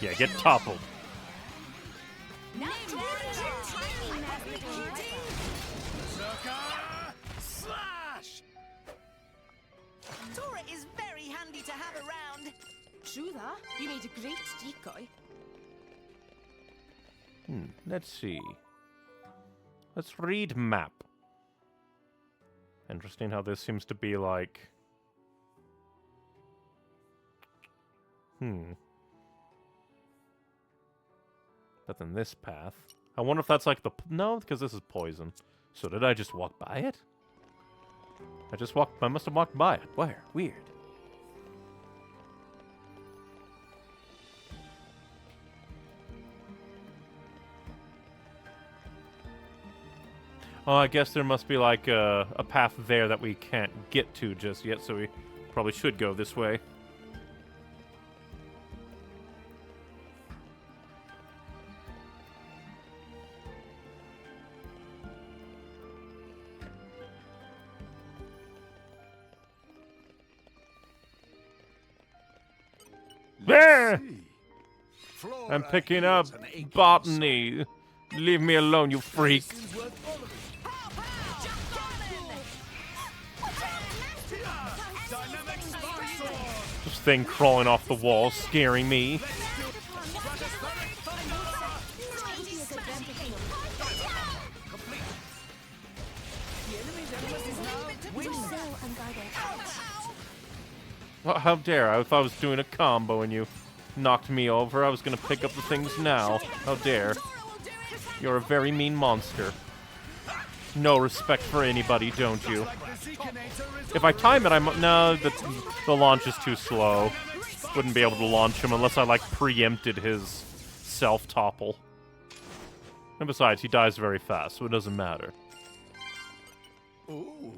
[SPEAKER 1] Yeah, get toppled.
[SPEAKER 20] Slash!
[SPEAKER 5] Tora is very handy to have around.
[SPEAKER 16] True that. You made a great decoy.
[SPEAKER 1] Let's see. Let's read map. Interesting how this seems to be like... But then this path... I wonder if that's like the... No, because this is poison. So did I just walk by it? I must have walked by it. Where? Weird. Oh, I guess there must be like a path there that we can't get to just yet, so we probably should go this way. There! I'm picking up botany. Leave me alone, you freak. This thing crawling off the wall, scaring me. How dare I thought I was doing a combo and you knocked me over. I was gonna pick up the things now. How dare. You're a very mean monster. No respect for anybody, don't you? If I time it, no, the launch is too slow. Wouldn't be able to launch him unless I, like, preempted his self-topple. And besides, he dies very fast, so it doesn't matter.
[SPEAKER 18] Ooh.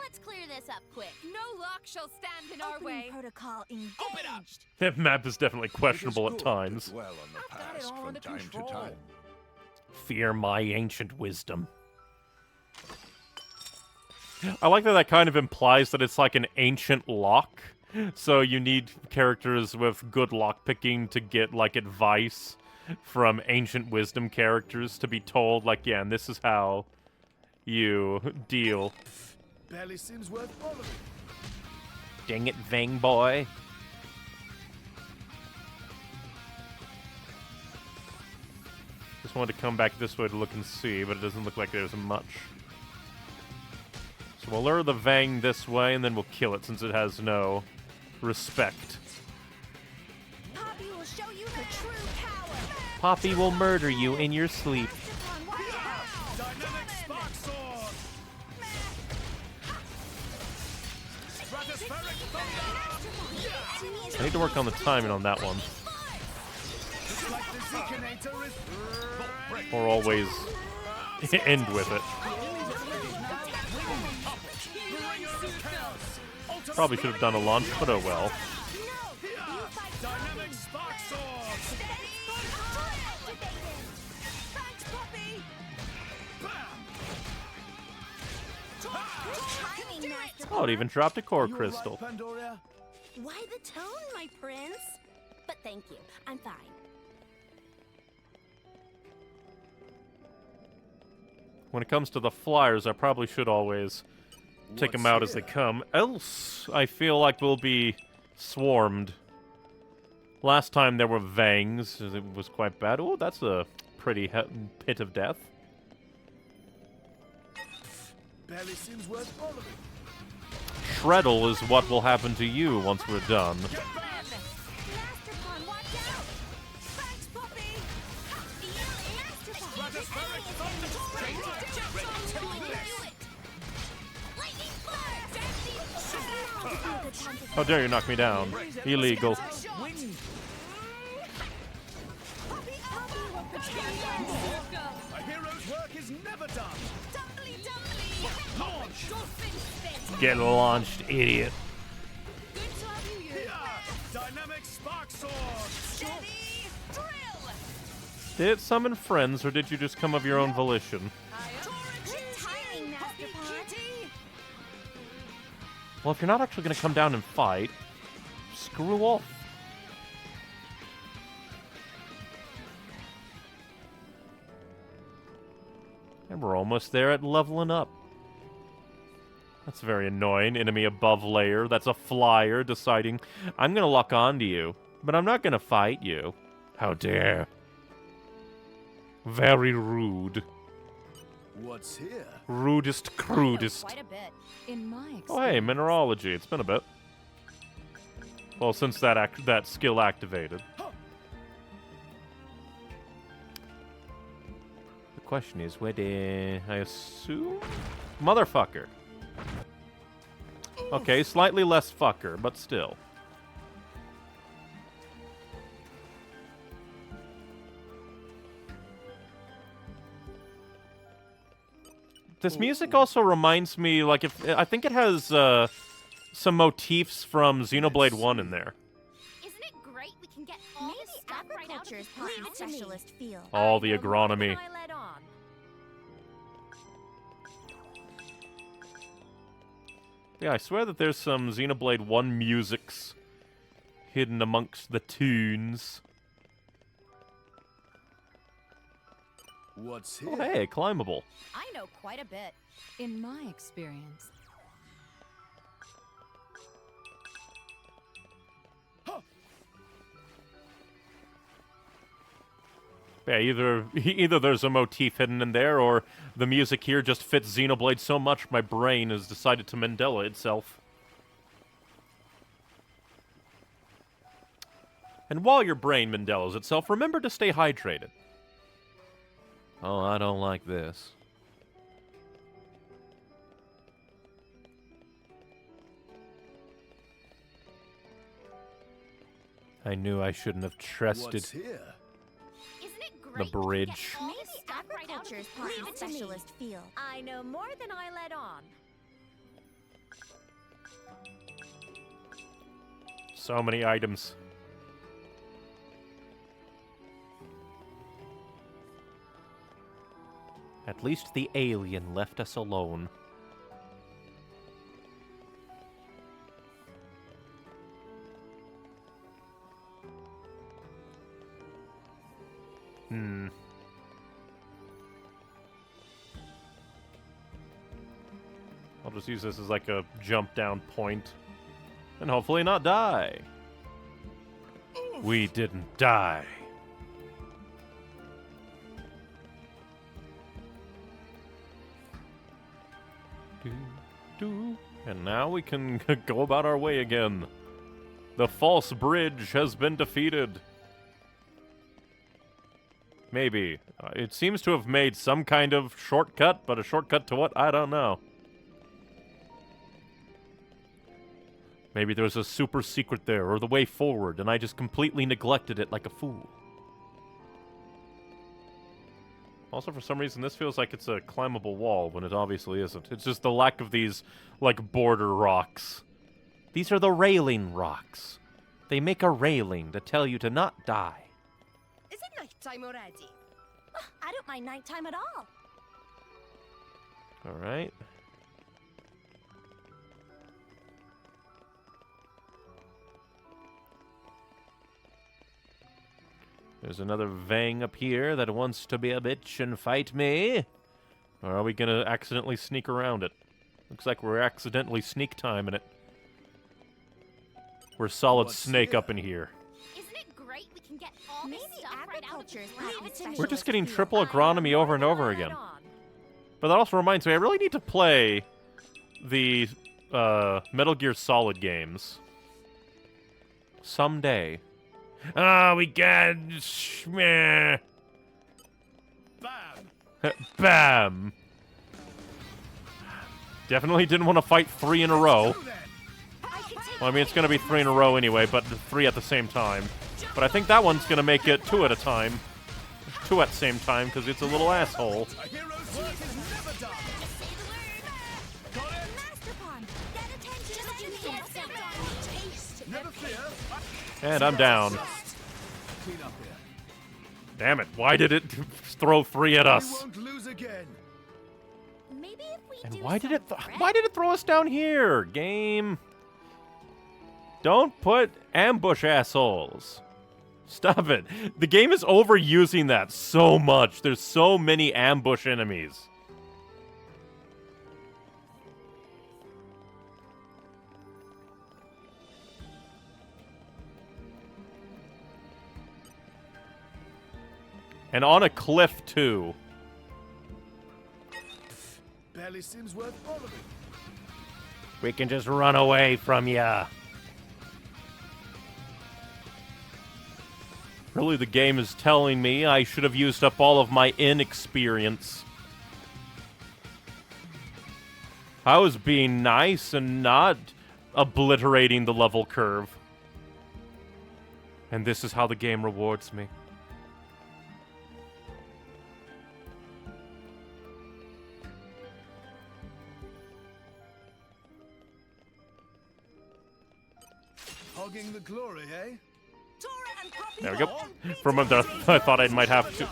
[SPEAKER 18] Let's clear this up quick. No lock shall stand in our way. Protocol engaged.
[SPEAKER 1] That map is definitely questionable at times.
[SPEAKER 7] Well on the past from time to time.
[SPEAKER 1] Fear my ancient wisdom. I like that kind of implies that it's like an ancient lock. So you need characters with good lockpicking to get, like, advice from ancient wisdom characters to be told, like, yeah, and this is how you deal.
[SPEAKER 20] Barely seems worth following.
[SPEAKER 1] Dang it, Vang boy. Just wanted to come back this way to look and see, but it doesn't look like there's much. So we'll lure the Vang this way, and then we'll kill it since it has no respect.
[SPEAKER 18] Poppy will show you her true power.
[SPEAKER 1] Poppy will murder you in your sleep.
[SPEAKER 20] Dynamic spark sword. Stratospheric thunder.
[SPEAKER 1] I need to work on the timing on that one.
[SPEAKER 20] Like the Zekinator is
[SPEAKER 1] Or always end with it. Probably should have done a launch, but oh well.
[SPEAKER 20] Dynamic spark sword.
[SPEAKER 18] Thanks, Poppy. Timing, Master.
[SPEAKER 1] Oh, it even dropped a core crystal.
[SPEAKER 18] Why the tone, my prince? But thank you. I'm fine.
[SPEAKER 1] When it comes to the flyers, I probably should always take them out as they come. Else, I feel like we'll be swarmed. Last time there were Vangs. It was quite bad. Oh, that's a pretty pit of death.
[SPEAKER 20] Barely seems worth following.
[SPEAKER 1] Shreddle is what will happen to you once we're done. How dare you knock me down? Illegal.
[SPEAKER 20] A hero's work is never done. Launch.
[SPEAKER 1] Get launched, idiot.
[SPEAKER 20] Dynamic spark sword.
[SPEAKER 18] Steady drill.
[SPEAKER 1] Did it summon friends, or did you just come of your own volition?
[SPEAKER 18] Timing, Master Pont.
[SPEAKER 1] Well, if you're not actually going to come down and fight, screw off. And we're almost there at leveling up. That's very annoying. Enemy above layer. That's a flyer deciding, I'm going to lock onto you, but I'm not going to fight you. How dare. Very rude.
[SPEAKER 20] What's here?
[SPEAKER 1] Rudest, crudest.
[SPEAKER 4] Quite a bit.
[SPEAKER 10] In my experience.
[SPEAKER 1] Oh, hey, mineralogy. It's been a bit. Well, since that skill activated. The question is, where did I assume? Motherfucker. Okay, slightly less fucker, but still. This music also reminds me, like, I think it has some motifs from Xenoblade 1 in there.
[SPEAKER 18] Isn't it great we can get all this stuff right out of the specialist field?
[SPEAKER 1] All the agronomy. Yeah, I swear that there's some Xenoblade 1 musics hidden amongst the tunes.
[SPEAKER 20] What's here?
[SPEAKER 1] Oh, hey, climbable.
[SPEAKER 4] I know quite a bit.
[SPEAKER 10] In my experience.
[SPEAKER 1] Yeah, either there's a motif hidden in there, or the music here just fits Xenoblade so much my brain has decided to Mandela itself. And while your brain Mandelas itself, remember to stay hydrated. Oh, I don't like this. I knew I shouldn't have trusted
[SPEAKER 20] What's here?
[SPEAKER 1] the bridge.
[SPEAKER 18] Maybe agriculture's part of the specialist field.
[SPEAKER 4] I know more than I let on.
[SPEAKER 1] So many items. At least the alien left us alone. I'll just use this as like a jump down point. And hopefully not die. We didn't die. And now we can go about our way again. The false bridge has been defeated. Maybe. It seems to have made some kind of shortcut, but a shortcut to what? I don't know. Maybe there was a super secret there, or the way forward, and I just completely neglected it like a fool. Also, for some reason, this feels like it's a climbable wall, when it obviously isn't. It's just the lack of these, like, border rocks. These are the railing rocks. They make a railing to tell you to not die.
[SPEAKER 16] Is it nighttime already?
[SPEAKER 18] I don't mind nighttime at all.
[SPEAKER 1] Alright. There's another Vang up here that wants to be a bitch and fight me. Or are we gonna accidentally sneak around it? Looks like we're accidentally sneak timing it. We're solid snake up in here.
[SPEAKER 18] Isn't it great we can get all this stuff right out of the
[SPEAKER 1] We're just getting triple agronomy over and over again. But that also reminds me, I really need to play the Metal Gear Solid games. Someday. Ah, we got... Bam! Bam! Definitely didn't want to fight 3 in a row. Well, I mean, it's going to be 3 in a row anyway, but 3 at the same time. But I think that one's going to make it 2 at a time. 2 at the same time, because it's a little asshole. And I'm down. Damn it, why did it throw 3 at us? And why did it throw us down here? Game. Don't put ambush assholes. Stop it. The game is overusing that so much. There's so many ambush enemies. And on a cliff, too.
[SPEAKER 20] barely seems worth following.
[SPEAKER 1] We can just run away from ya. Really, the game is telling me I should have used up all of my inexperience. I was being nice and not obliterating the level curve. And this is how the game rewards me.
[SPEAKER 20] Hogging the glory, eh?
[SPEAKER 1] There we go. For a moment I thought I might have to...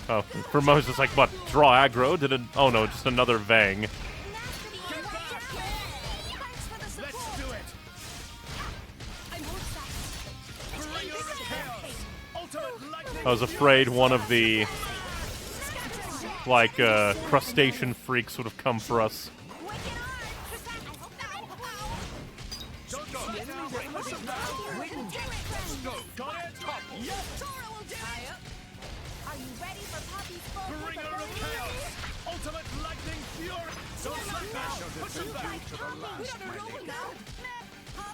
[SPEAKER 1] Oh, for a moment I was just like, what, draw aggro? Did it... Oh no, just another Vang.
[SPEAKER 20] Let's do it.
[SPEAKER 1] I was afraid one of the... like, crustacean freaks would have come for us.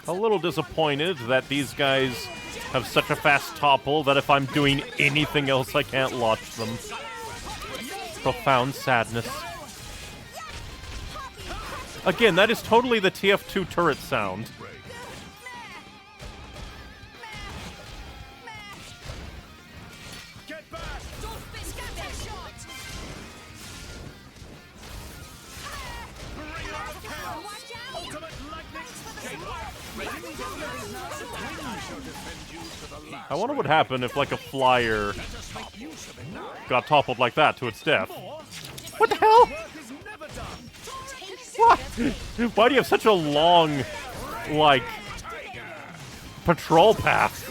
[SPEAKER 1] A little disappointed that these guys have such a fast topple that if I'm doing anything else I can't launch them. Profound sadness. Again, that is totally the TF2 turret sound. I wonder what happened if, like, a flyer got toppled like that to its death. What the hell? What? Why do you have such a long, like, patrol path?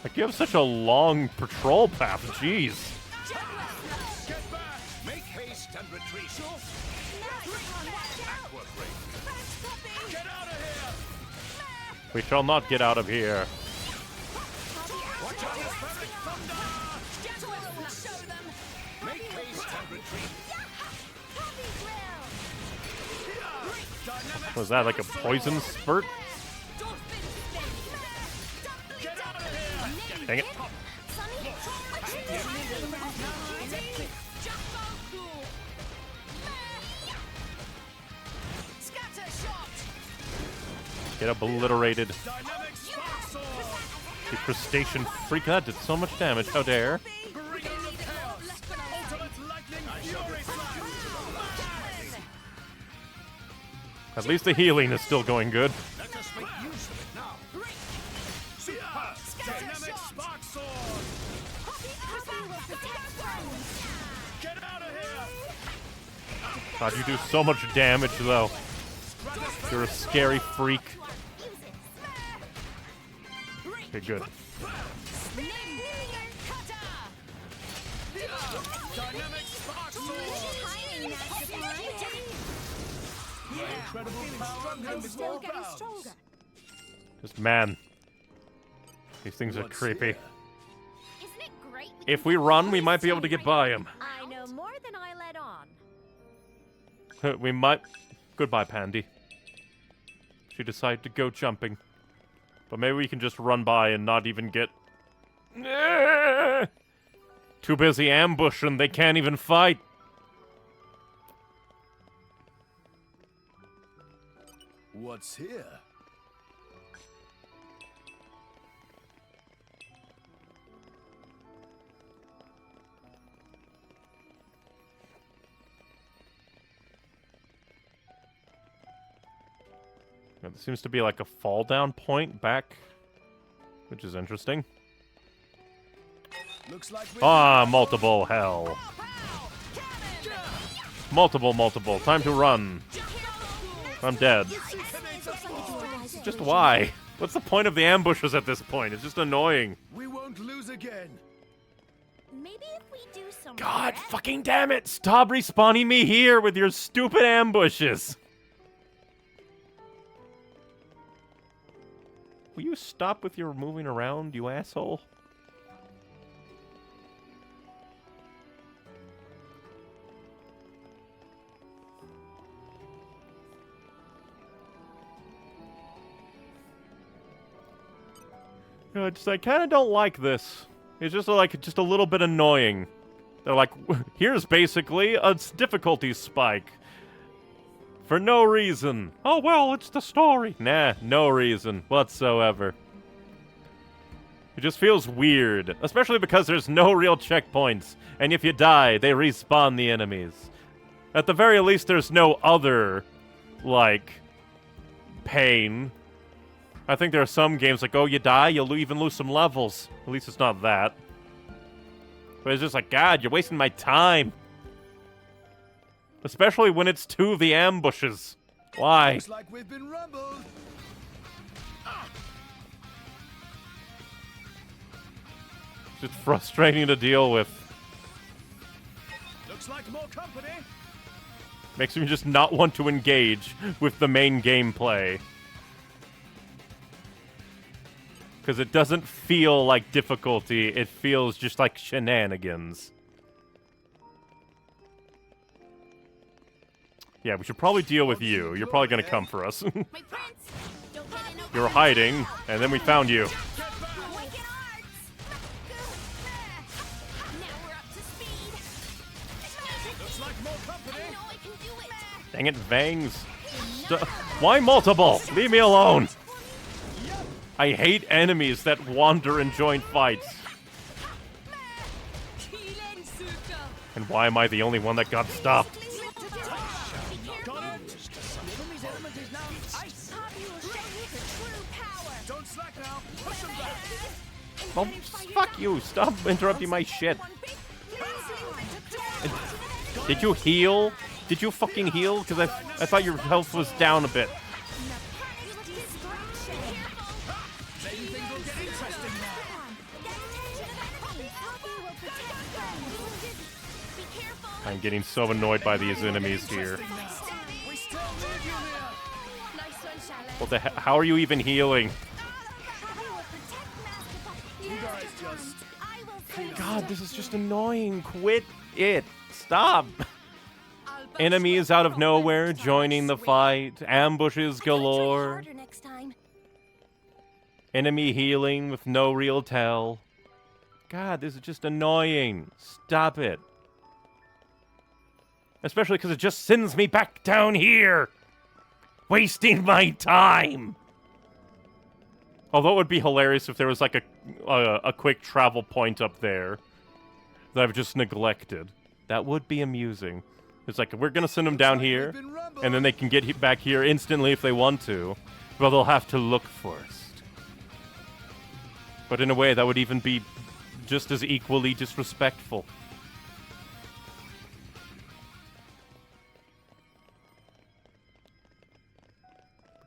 [SPEAKER 1] Like, you have such a long patrol path, jeez.
[SPEAKER 7] Make haste and retreat.
[SPEAKER 1] We shall not get out of here. Was that like a poison spurt? Dang it. Get obliterated. The crustacean freak. That did so much damage. How dare. At least the healing is still going good.
[SPEAKER 8] Let us make use of it now. Super dynamic spark sword. Get out of here.
[SPEAKER 1] God, you do so much damage, though. You're a scary freak. Okay, good.
[SPEAKER 8] Dynamic spark sword.
[SPEAKER 20] Incredible power and
[SPEAKER 16] Still getting stronger.
[SPEAKER 1] Just, man. These things are creepy.
[SPEAKER 18] Isn't it great?
[SPEAKER 1] If we run, we might be able to get by him.
[SPEAKER 18] I know more than I let on.
[SPEAKER 1] We might... Goodbye, Pandy. She decided to go jumping. But maybe we can just run by and not even get... Too busy ambushing, they can't even fight.
[SPEAKER 20] What's here?
[SPEAKER 1] There seems to be like a fall down point back, which is interesting.
[SPEAKER 20] Looks like
[SPEAKER 1] multiple hell. Multiple. Time to run. I'm dead. Just why? What's the point of the ambushes at this point? It's just annoying.
[SPEAKER 20] We won't lose again.
[SPEAKER 18] Maybe if we do some
[SPEAKER 1] God fucking damn it! Stop respawning me here with your stupid ambushes! Will you stop with your moving around, you asshole? I kind of don't like this. It's just like just a little bit annoying. They're like, here's basically a difficulty spike. For no reason. Oh, well, it's the story. Nah, no reason whatsoever. It just feels weird, especially because there's no real checkpoints, and if you die, they respawn the enemies. At the very least, there's no other, like, pain. I think there are some games like, oh, you die, you'll even lose some levels. At least it's not that. But it's just like, God, you're wasting my time. Especially when it's two of the ambushes. Why?
[SPEAKER 20] Looks like we've been rumbled.
[SPEAKER 1] It's just frustrating to deal with.
[SPEAKER 20] Looks like more company.
[SPEAKER 1] Makes me just not want to engage with the main gameplay. Because it doesn't feel like difficulty, it feels just like shenanigans. Yeah, we should probably deal with you. You're probably gonna come for us. You were hiding, and then we found you. Dang it, Vangs. Why multiple? Leave me alone. I hate enemies that wander and join fights. And why am I the only one that got stopped? Well, fuck you. Stop interrupting my shit. Did you heal? Did you fucking heal? Because I thought your health was down a bit. I'm getting so annoyed by these enemies here. What the hell? How are you even healing? God, this is just annoying. Quit it. Stop. Enemies out of nowhere joining the fight. Ambushes galore. Enemy healing with no real tell. God, this is just annoying. Stop it. Especially because it just sends me back down here. Wasting my time. Although it would be hilarious if there was like a quick travel point up there that I've just neglected. That would be amusing. It's like, we're going to send them down here, and then they can get back here instantly if they want to, but they'll have to look first. But in a way, that would even be just as equally disrespectful.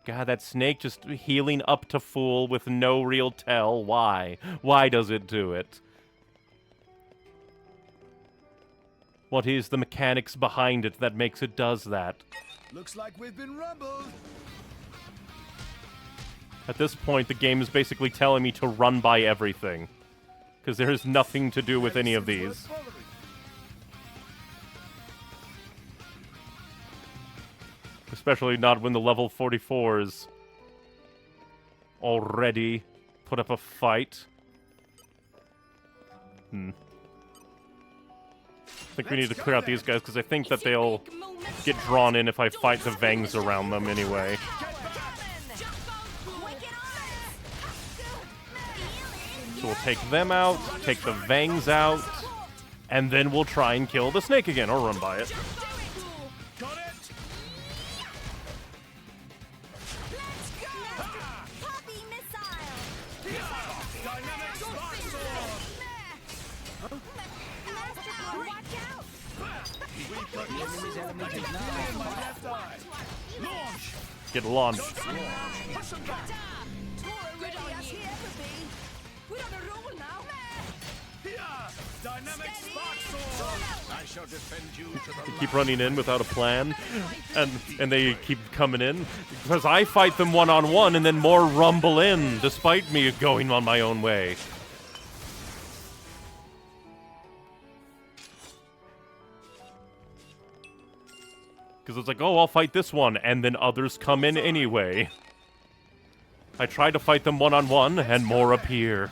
[SPEAKER 1] God, that snake just healing up to full with no real tell. Why? Why does it do it? What is the mechanics behind it that makes it does that?
[SPEAKER 20] Looks like we've been rumbled.
[SPEAKER 1] At this point, the game is basically telling me to run by everything. Because there is nothing to do with any of these. Especially not when the level 44s already put up a fight. I think we need to clear out these guys, because I think that they'll get drawn in if I fight the Vangs around them anyway. So we'll take them out, take the Vangs out, and then we'll try and kill the snake again, or run by it. Get launched.
[SPEAKER 7] I shall defend you to the
[SPEAKER 1] They keep running in without a plan, and they keep coming in because I fight them one-on-one, and then more rumble in, despite me going on my own way. Because it's like, oh, I'll fight this one, and then others come in anyway. I try to fight them one-on-one, and more appear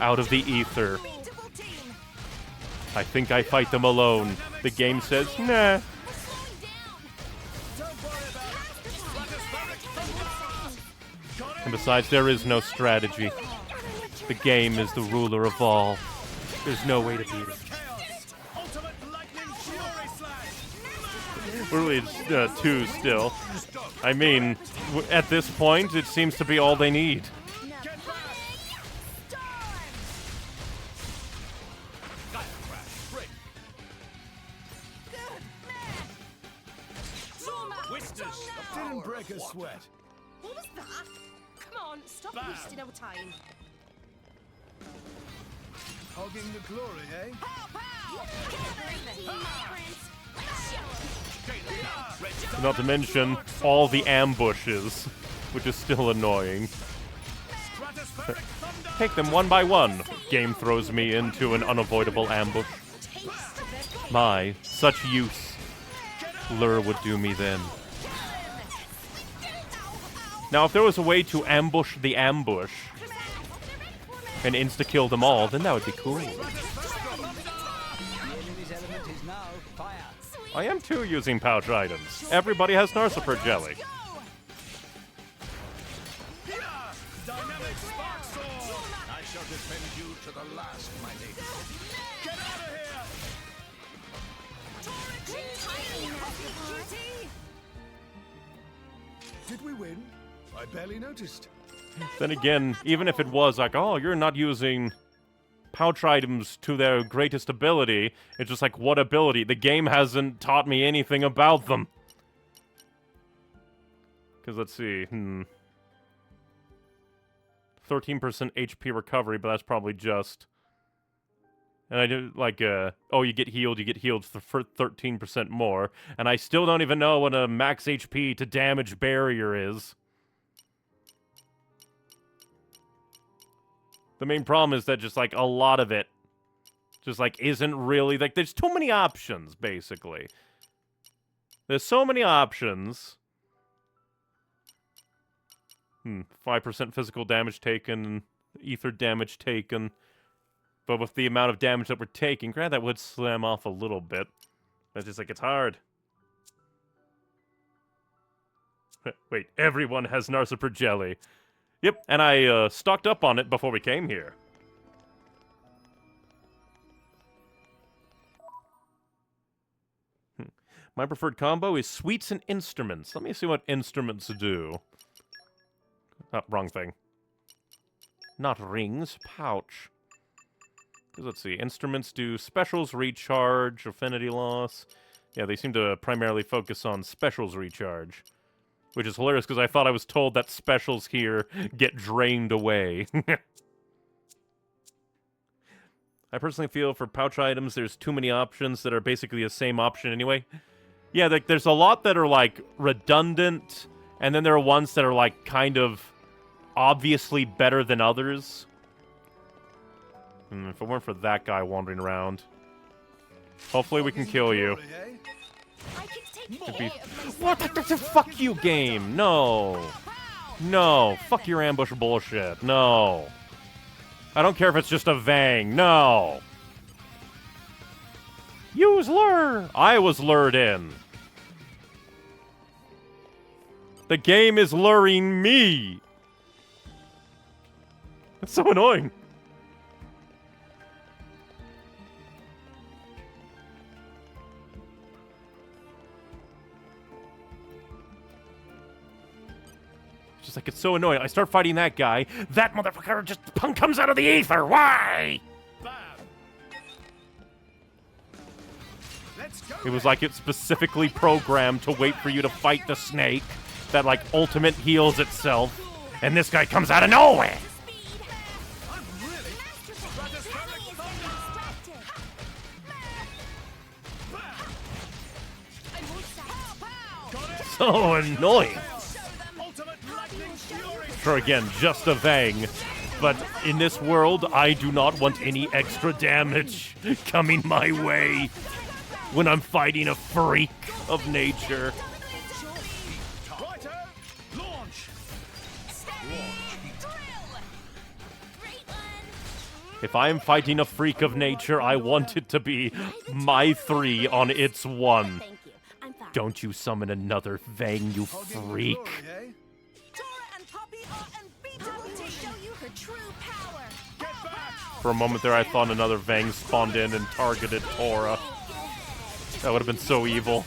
[SPEAKER 1] out of the ether. I think I fight them alone. The game says, nah. And besides, there is no strategy. The game is the ruler of all. There's no way to beat it. Really, it's 2 still. I mean, at this point, it seems to be all they need.
[SPEAKER 20] Didn't break a sweat.
[SPEAKER 16] What was that? Come on, stop wasting our time.
[SPEAKER 20] Hogging the glory, eh?
[SPEAKER 1] Not to mention all the ambushes, which is still annoying. Take them one by one. Game throws me into an unavoidable ambush. My, such use. Lure would do me then. Now, if there was a way to ambush the ambush and insta-kill them all, then that would be cool. I am too using pouch items. Everybody has Narcifer jelly.
[SPEAKER 7] I shall defend you to the last, my lady.
[SPEAKER 20] Get out of here! Did we win? I barely noticed.
[SPEAKER 1] Then again, even if it was like, oh, you're not using pouch items to their greatest ability, it's just like, what ability? The game hasn't taught me anything about them. Because let's see, 13% HP recovery, but that's probably just... And I do, like, oh, you get healed for 13% more. And I still don't even know what a max HP to damage barrier is. The main problem is that just, like, a lot of it just, like, isn't really... Like, there's too many options, basically. There's so many options. 5% physical damage taken, ether damage taken. But with the amount of damage that we're taking, granted, that would slam off a little bit. But it's just, like, it's hard. Wait, everyone has Narcifer jelly. Yep, and I stocked up on it before we came here. My preferred combo is sweets and instruments. Let me see what instruments do. Oh, wrong thing. Not rings, pouch. Let's see, instruments do specials, recharge, affinity loss. Yeah, they seem to primarily focus on specials recharge. Which is hilarious, because I thought I was told that specials here get drained away. I personally feel for pouch items, there's too many options that are basically the same option anyway. Yeah, like, there's a lot that are, like, redundant, and then there are ones that are, like, kind of obviously better than others. If it weren't for that guy wandering around. Hopefully we can kill you. What the fuck you, game? No. No. Fuck your ambush bullshit. No. I don't care if it's just a Vang. No. Use lure. I was lured in. The game is luring me. That's so annoying. Just like, it's so annoying. I start fighting that guy. That motherfucker just comes out of the ether. Why? It was like it's specifically programmed to wait for you to fight the snake that, like, ultimate heals itself. And this guy comes out of nowhere. so annoying. Sure, again, just a Vang. But in this world, I do not want any extra damage coming my way when I'm fighting a freak of nature. If I am fighting a freak of nature, I want it to be my 3 on its 1. Don't you summon another Vang, you freak. For a moment there, I thought another Vang spawned in and targeted Tora. That would have been so evil.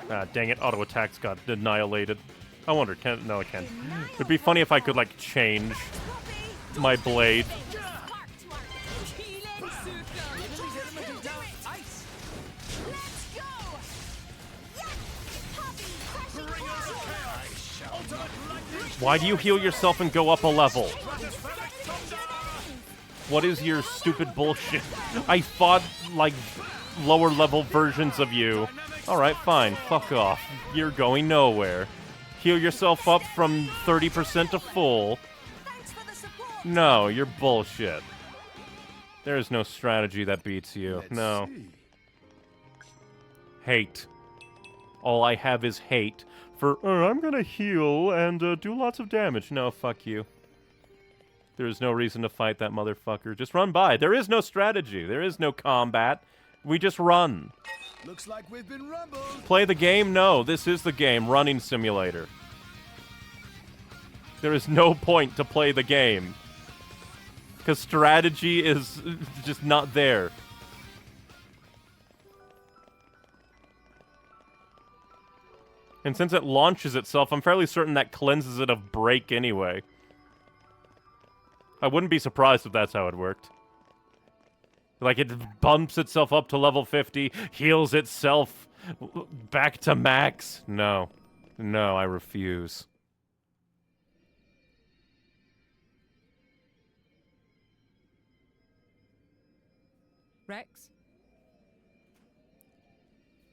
[SPEAKER 1] Ah, dang it, auto attacks got annihilated. I wonder, no, it can. It'd be funny if I could, like, change my blade. Why do you heal yourself and go up a level? What is your stupid bullshit? I fought, like, lower level versions of you. Alright, fine. Fuck off. You're going nowhere. Heal yourself up from 30% to full. No, you're bullshit. There is no strategy that beats you. No. Hate. All I have is hate for, I'm gonna heal and do lots of damage. No, fuck you. There is no reason to fight that motherfucker. Just run by. There is no strategy. There is no combat. We just run.
[SPEAKER 20] Looks like we've been rumbled.
[SPEAKER 1] Play the game? No, this is the game. Running simulator. There is no point to play the game. Because strategy is just not there. And since it launches itself, I'm fairly certain that cleanses it of break anyway. I wouldn't be surprised if that's how it worked. Like, it bumps itself up to level 50, heals itself back to max. No. No, I refuse.
[SPEAKER 10] Rex?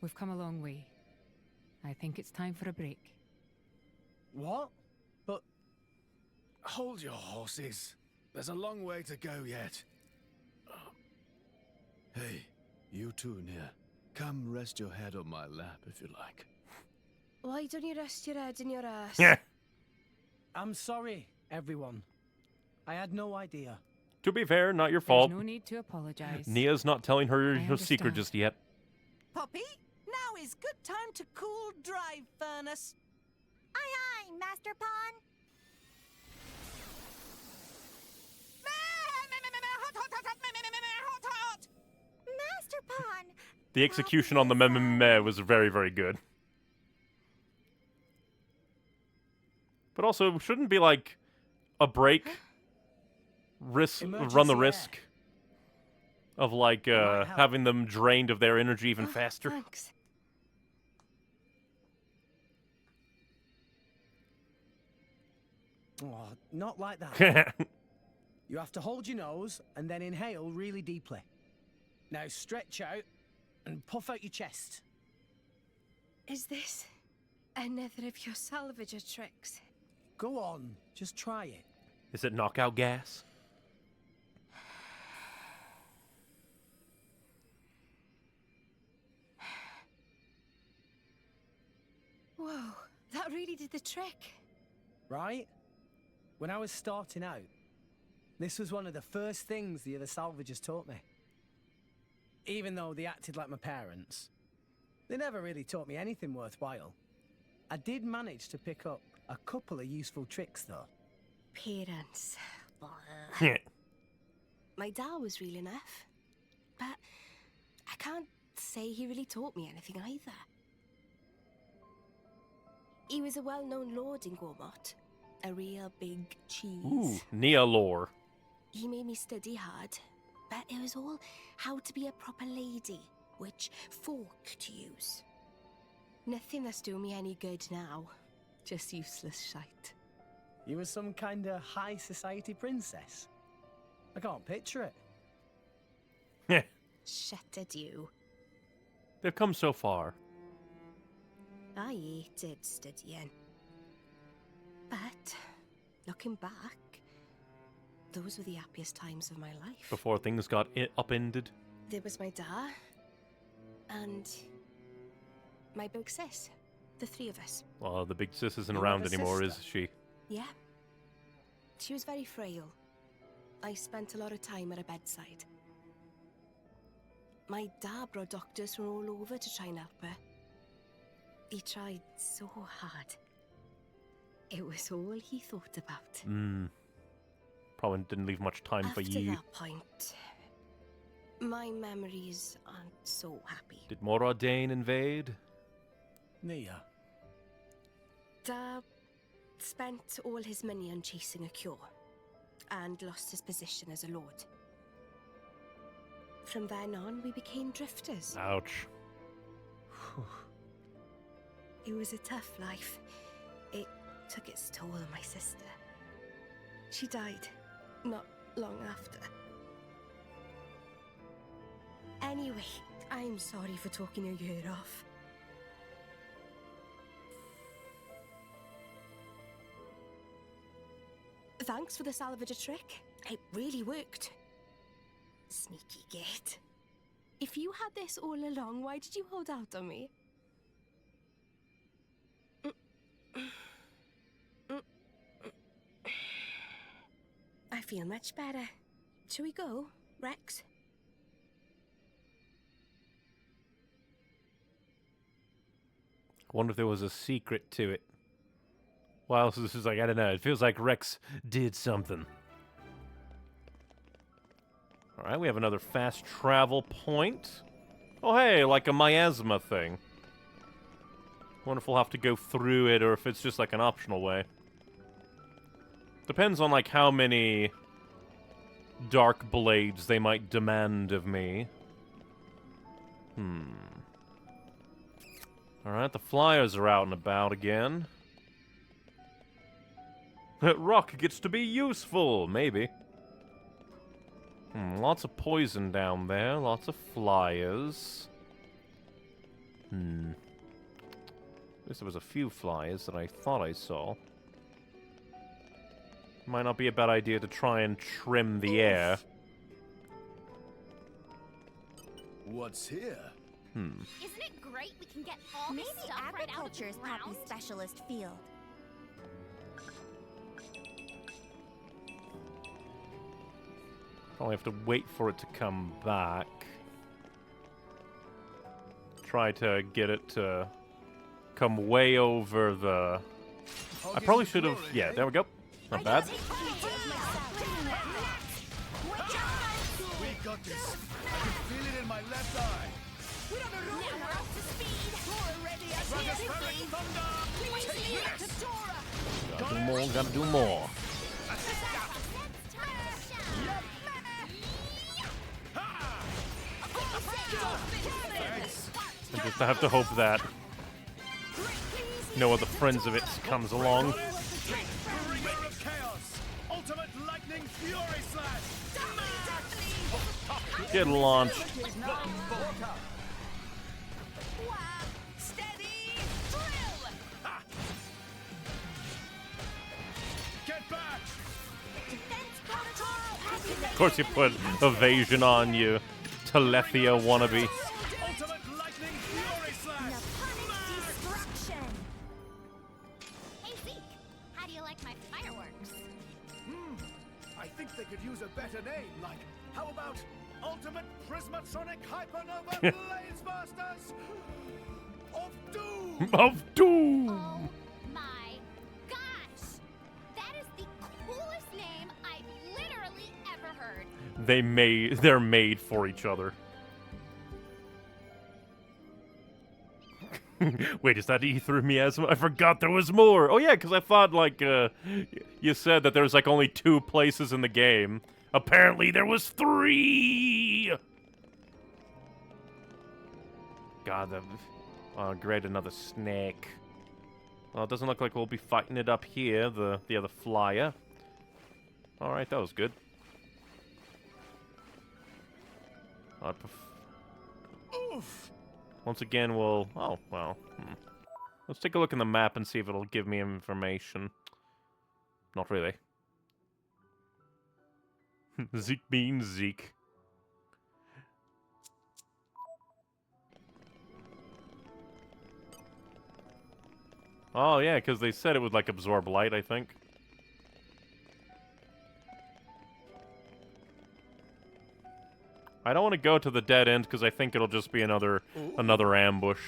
[SPEAKER 10] We've come a long way. I think it's time for a break.
[SPEAKER 20] What? But... Hold your horses. There's a long way to go yet. Hey, you two near. Come rest your head on my lap if you like.
[SPEAKER 16] Why don't you rest your head in your ass?
[SPEAKER 1] Yeah.
[SPEAKER 11] I'm sorry, everyone. I had no idea.
[SPEAKER 1] To be fair, not your fault.
[SPEAKER 10] There's no need to apologize.
[SPEAKER 1] Nia's not telling her secret just yet.
[SPEAKER 5] Poppy, now is good time to cool drive furnace.
[SPEAKER 18] Aye, aye, Master Pawn. Master Pawn.
[SPEAKER 1] The execution on the meh was very, very good. But also, shouldn't be like a break. Run the risk of like having them drained of their energy even faster.
[SPEAKER 16] Thanks.
[SPEAKER 11] Oh, not like that. You have to hold your nose and then inhale really deeply. Now stretch out and puff out your chest.
[SPEAKER 16] Is this another of your salvager tricks?
[SPEAKER 11] Go on, just try it.
[SPEAKER 1] Is it knockout gas?
[SPEAKER 16] Whoa, that really did the trick.
[SPEAKER 11] Right? When I was starting out, this was one of the first things the other salvagers taught me. Even though they acted like my parents, they never really taught me anything worthwhile. I did manage to pick up a couple of useful tricks, though.
[SPEAKER 16] Parents. My dad was real enough, but I can't say he really taught me anything either. He was a well-known lord in Gormott, a real big cheese.
[SPEAKER 1] Ooh, Nia lore.
[SPEAKER 16] He made me study hard, but it was all how to be a proper lady, which fork to use. Nothing that's doing me any good now, just useless shite.
[SPEAKER 11] You were some kind of high society princess. I can't picture it.
[SPEAKER 1] Heh.
[SPEAKER 16] Shut it, you.
[SPEAKER 1] They've come so far.
[SPEAKER 16] I hated studying. But, looking back, those were the happiest times of my life.
[SPEAKER 1] Before things got upended.
[SPEAKER 16] There was my dad, and my big sis. The three of us.
[SPEAKER 1] Well, the big sis isn't
[SPEAKER 16] You
[SPEAKER 1] around
[SPEAKER 16] have a
[SPEAKER 1] anymore,
[SPEAKER 16] sister?
[SPEAKER 1] is she?
[SPEAKER 16] Yeah. She was very frail. I spent a lot of time at her bedside. My dad brought doctors from all over to try and help her. He tried so hard. It was all he thought about.
[SPEAKER 1] Probably didn't leave much time for you.
[SPEAKER 16] After that point, my memories aren't so happy.
[SPEAKER 1] Did Moradane invade?
[SPEAKER 11] Nia.
[SPEAKER 16] Dad spent all his money on chasing a cure, and lost his position as a lord. From then on, we became drifters.
[SPEAKER 1] Ouch.
[SPEAKER 16] It was a tough life. It took its toll on my sister. She died not long after. Anyway, I'm sorry for talking your ear off. Thanks for the salvager trick. It really worked. Sneaky git. If you had this all along, why did you hold out on me? I feel much better. Shall we go, Rex?
[SPEAKER 1] I wonder if there was a secret to it. Wow, so this is like, I don't know, it feels like Rex did something. Alright, we have another fast travel point. Oh hey, like a miasma thing. Wonder if we'll have to go through it or if it's just like an optional way. Depends on like how many dark blades they might demand of me. Alright, the flyers are out and about again. Rock gets to be useful, maybe. Lots of poison down there, lots of flyers. At least there was a few flyers that I thought I saw. Might not be a bad idea to try and trim the air.
[SPEAKER 20] What's here?
[SPEAKER 18] Isn't it great we can get all this stuff right out of the
[SPEAKER 12] Agriculture's
[SPEAKER 18] ground?
[SPEAKER 12] Poppy's specialist field.
[SPEAKER 1] Probably have to wait for it to come back. Try to get it to come way over the... I probably should have... Yeah, there we go. Not bad.
[SPEAKER 20] We got this. I can feel it in my left eye.
[SPEAKER 5] We're on a roll. Now we're up to speed. We're ready as
[SPEAKER 20] Stratospheric thunder!
[SPEAKER 5] Please lead it to Dora.
[SPEAKER 1] Gotta do more, gotta do more. I just have to hope that no other friends of it comes along.
[SPEAKER 20] Bringer of chaos! Ultimate lightning fury slash!
[SPEAKER 1] Get launched.
[SPEAKER 5] Steady, drill.
[SPEAKER 20] Get back!
[SPEAKER 1] Of course you put evasion on you, Telethia wannabe.
[SPEAKER 20] Ultimate lightning fury slash!
[SPEAKER 12] Destruction.
[SPEAKER 18] Hey Zeke, how do you like my fireworks?
[SPEAKER 20] I think they could use a better name, like, how about Ultimate Prismatronic Hypernova Blaze Masters of Doom!
[SPEAKER 1] Of Doom!
[SPEAKER 18] Oh my gosh! That is the coolest name I've literally ever heard.
[SPEAKER 1] They're made for each other. Wait, is that E3 miasma? I forgot there was more. Oh yeah, because I thought like you said that there was like only 2 places in the game. Apparently there was 3. God, oh great, another snake. Well, it doesn't look like we'll be fighting it up here. The other flyer. All right, that was good. Once again, we'll... Oh, well. Let's take a look in the map and see if it'll give me information. Not really. Zeke means Zeke. Oh, yeah, because they said it would, like, absorb light, I think. I don't want to go to the dead end, because I think it'll just be another ambush.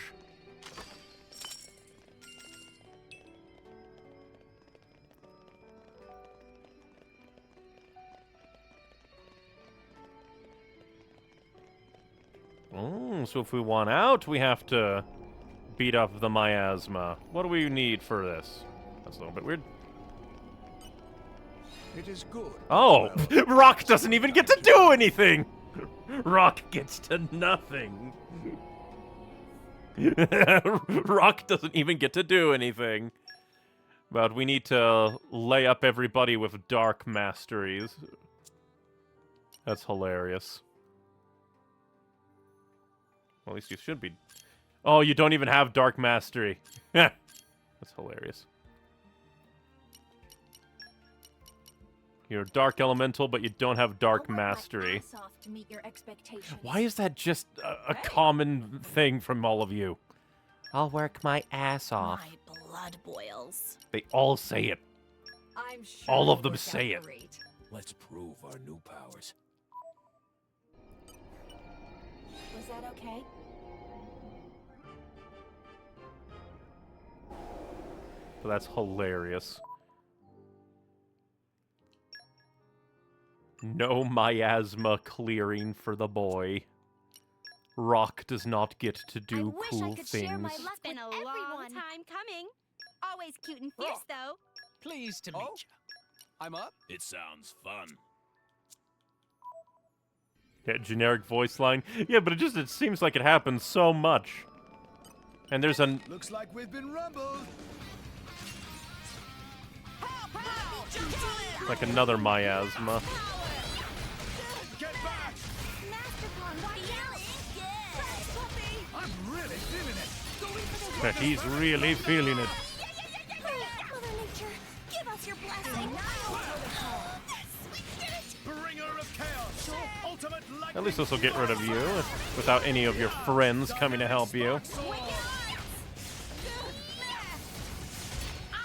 [SPEAKER 1] Oh, so if we want out, we have to beat up the miasma. What do we need for this? That's a little bit weird.
[SPEAKER 7] It is good.
[SPEAKER 1] Oh! Rock doesn't even get to do anything! Rock gets to nothing. Rock doesn't even get to do anything. But we need to lay up everybody with dark masteries. That's hilarious. Well, at least you should be. Oh, you don't even have dark mastery. That's hilarious. You're a dark elemental, but you don't have dark mastery. Why is that just a common thing from all of you? I'll work my ass off.
[SPEAKER 18] My blood boils.
[SPEAKER 1] They all say it.
[SPEAKER 18] I'm sure
[SPEAKER 1] All of
[SPEAKER 18] it'll
[SPEAKER 1] them
[SPEAKER 18] work
[SPEAKER 1] say
[SPEAKER 18] out
[SPEAKER 1] it.
[SPEAKER 18] great.
[SPEAKER 7] Let's prove our new powers.
[SPEAKER 18] Was that okay?
[SPEAKER 1] But that's hilarious. No miasma clearing for the boy. Rock does not get to do cool things.
[SPEAKER 18] It's been a long time coming. Always cute and fierce, though.
[SPEAKER 8] Pleased to meet you. I'm up.
[SPEAKER 21] It sounds fun.
[SPEAKER 1] Yeah, generic voice line. Yeah, but it seems like it happens so much. And there's an...
[SPEAKER 20] Looks like we've been rumbled.
[SPEAKER 1] like another miasma.
[SPEAKER 20] Get back! I'm really feeling it.
[SPEAKER 1] He's really feeling it.
[SPEAKER 18] Mother Nature, give us your blessing.
[SPEAKER 20] Bringer of chaos. Ultimate
[SPEAKER 1] At least this will get rid of you without any of your friends coming to help you.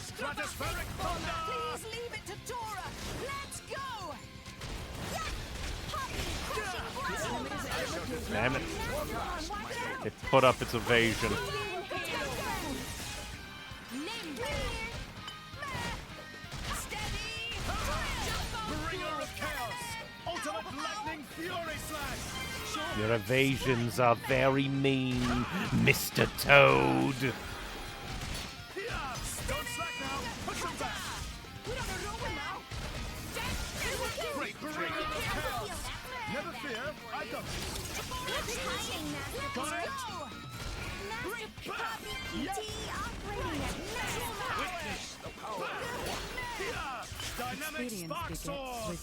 [SPEAKER 20] Stratospheric thunder.
[SPEAKER 5] Please leave it to Tora. Let's go.
[SPEAKER 1] Damn it. It put up its evasion.
[SPEAKER 20] Bringer of chaos. Ultimate lightning fury slash.
[SPEAKER 2] Your evasions are very mean, Mr. Toad.
[SPEAKER 20] Don't slack now. Push them back. Great bringer of chaos. Never fear. I got you. Got it? Witness the power. Dynamic spark sword.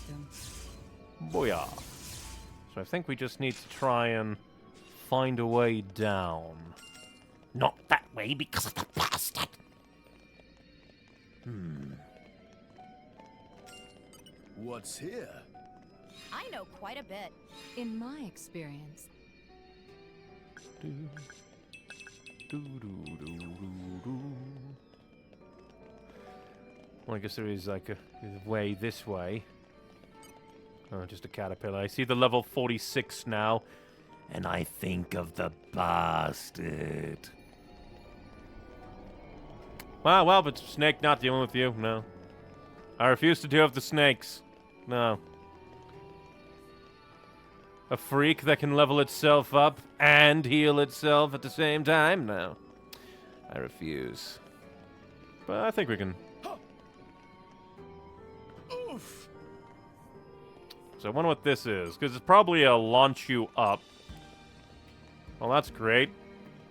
[SPEAKER 1] Booyah. So I think we just need to try and find a way down. Not that way because of the bastard.
[SPEAKER 20] What's here?
[SPEAKER 4] I know quite a bit.
[SPEAKER 9] In my experience,
[SPEAKER 1] Well, I guess there is like a way this way. Oh, just a caterpillar. I see the level 46 now, and I think of the bastard. Well, but Snake not dealing with you. No. I refuse to deal with the snakes. No. A freak that can level itself up and heal itself at the same time? No. I refuse. But I think we can.
[SPEAKER 20] Oof.
[SPEAKER 1] So I wonder what this is, because it's probably a launch you up. Well, that's great.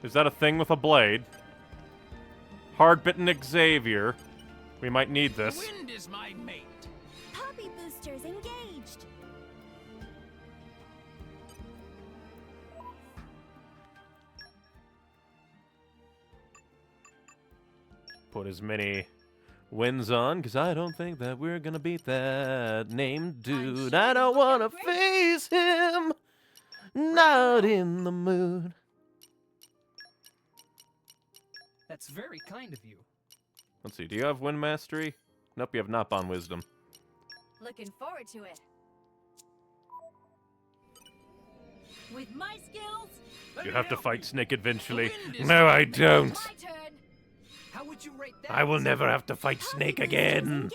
[SPEAKER 1] Is that a thing with a blade? Hard-bitten Xavier. We might need this.
[SPEAKER 8] Wind is my mate.
[SPEAKER 18] Poppy boosters engaged.
[SPEAKER 1] put as many wins on, because I don't think that we're gonna beat that named dude. I don't wanna face him. Not in the mood.
[SPEAKER 14] That's very kind of you.
[SPEAKER 1] Let's see, do you have Wind Mastery? Nope, you have Nop-on Wisdom.
[SPEAKER 15] Looking forward to it. With my skills,
[SPEAKER 1] You have to fight Snake eventually. No, I don't.
[SPEAKER 15] my turn.
[SPEAKER 14] How would you rate that?
[SPEAKER 1] I will never have to fight Snake again.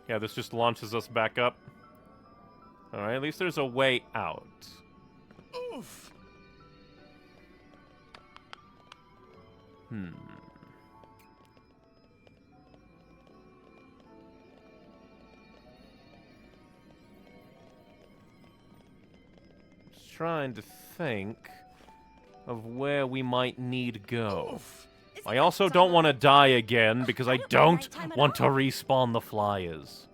[SPEAKER 1] Yeah, this just launches us back up. Alright, at least there's a way out.
[SPEAKER 20] Oof.
[SPEAKER 1] Just trying to think of where we might need to go. I also don't want to die again because I don't want to respawn the flyers.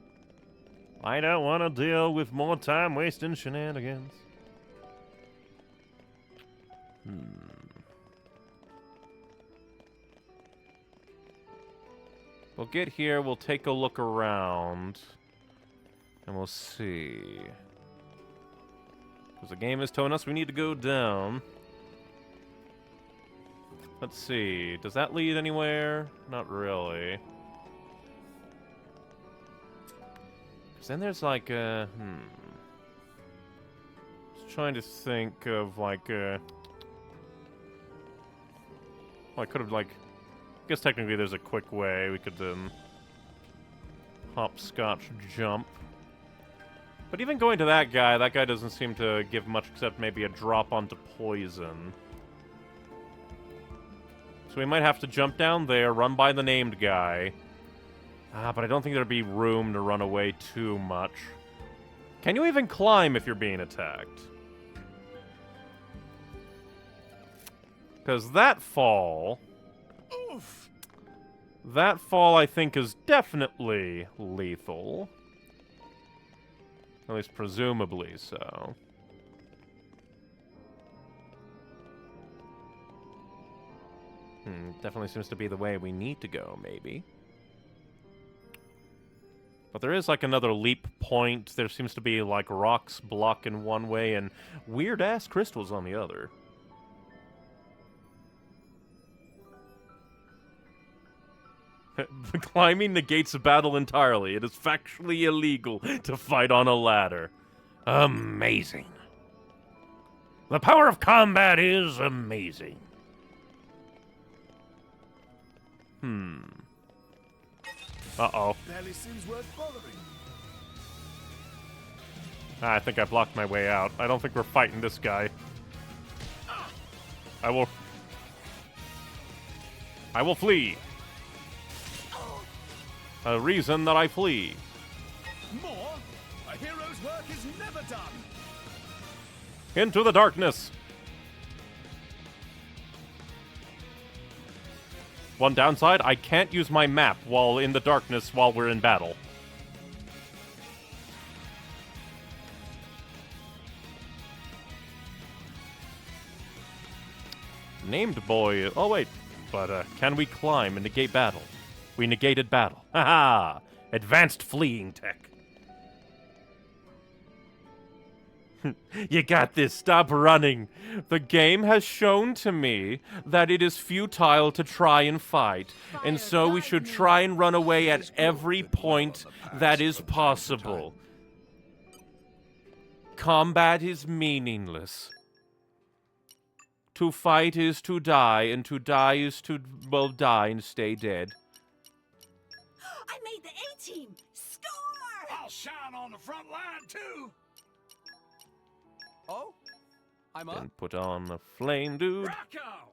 [SPEAKER 1] I don't want to deal with more time wasting shenanigans. We'll get here, we'll take a look around, and we'll see. Because the game is telling us we need to go down. Let's see, does that lead anywhere? Not really. Because then there's like a, Just trying to think of like well, I could have like, I guess technically there's a quick way we could hopscotch jump. But even going to that guy doesn't seem to give much except maybe a drop onto poison. So we might have to jump down there, run by the named guy. But I don't think there'd be room to run away too much. Can you even climb if you're being attacked? Because that fall... That fall, I think, is definitely lethal. At least presumably so. Definitely seems to be the way we need to go, maybe. But there is, like, another leap point. There seems to be, like, rocks block in one way and weird-ass crystals on the other. Climbing negates a battle entirely. It is factually illegal to fight on a ladder. Amazing. The power of combat is amazing. Uh-oh.
[SPEAKER 20] Barely seems worth bothering.
[SPEAKER 1] I think I blocked my way out. I don't think we're fighting this guy. I will flee. A reason that I flee.
[SPEAKER 20] More? A hero's work is never done.
[SPEAKER 1] Into the darkness. One downside, I can't use my map while in the darkness while we're in battle. Named boy. Oh, wait. But, can we climb and negate battle? We negated battle. Haha! Advanced fleeing tech. You got this. Stop running. The game has shown to me that it is futile to try and fight, and so we should try and run away at every point that is possible. Combat is meaningless. To fight is to die, and to die is to, well, die and stay dead.
[SPEAKER 15] I made the A-team! Score!
[SPEAKER 8] I'll shine on the front line, too!
[SPEAKER 11] Oh? I'm up.
[SPEAKER 1] Then put on the flame, dude.
[SPEAKER 8] Rock on!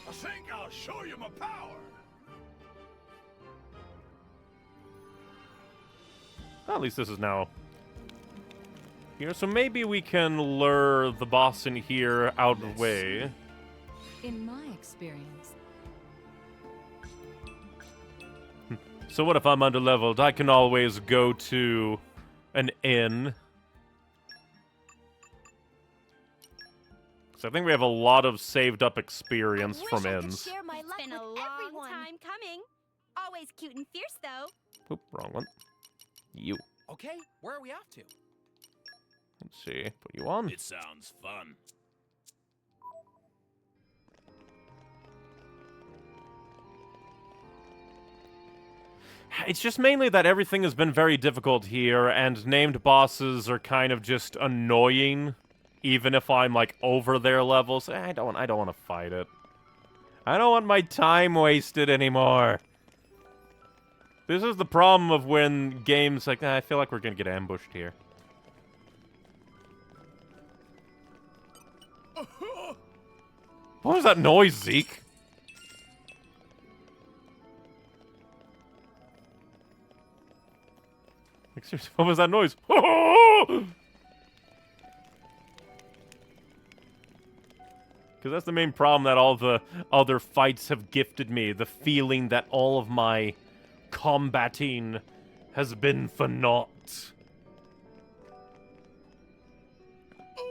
[SPEAKER 8] I think I'll show you my power!
[SPEAKER 1] Well, at least this is now here, so maybe we can lure the boss in here out of the way.
[SPEAKER 4] In my experience.
[SPEAKER 1] So what if I'm underleveled? I can always go to an inn. So I think we have a lot of saved up experience from ends.
[SPEAKER 18] Share my luck with everyone. Time coming. Always cute and fierce, though.
[SPEAKER 1] Oop, wrong one. You.
[SPEAKER 14] Okay, where are we off to?
[SPEAKER 1] Let's see. Put you on.
[SPEAKER 21] It sounds fun.
[SPEAKER 1] It's just mainly that everything has been very difficult here, and named bosses are kind of just annoying, even if I'm like over their levels. I don't want to fight it. I don't want my time wasted anymore. This is the problem of when games like I feel like we're gonna get ambushed here. What was that noise, Zeke? Like, seriously, what was that noise? Because that's the main problem that all the other fights have gifted me. The feeling that all of my combating has been for naught.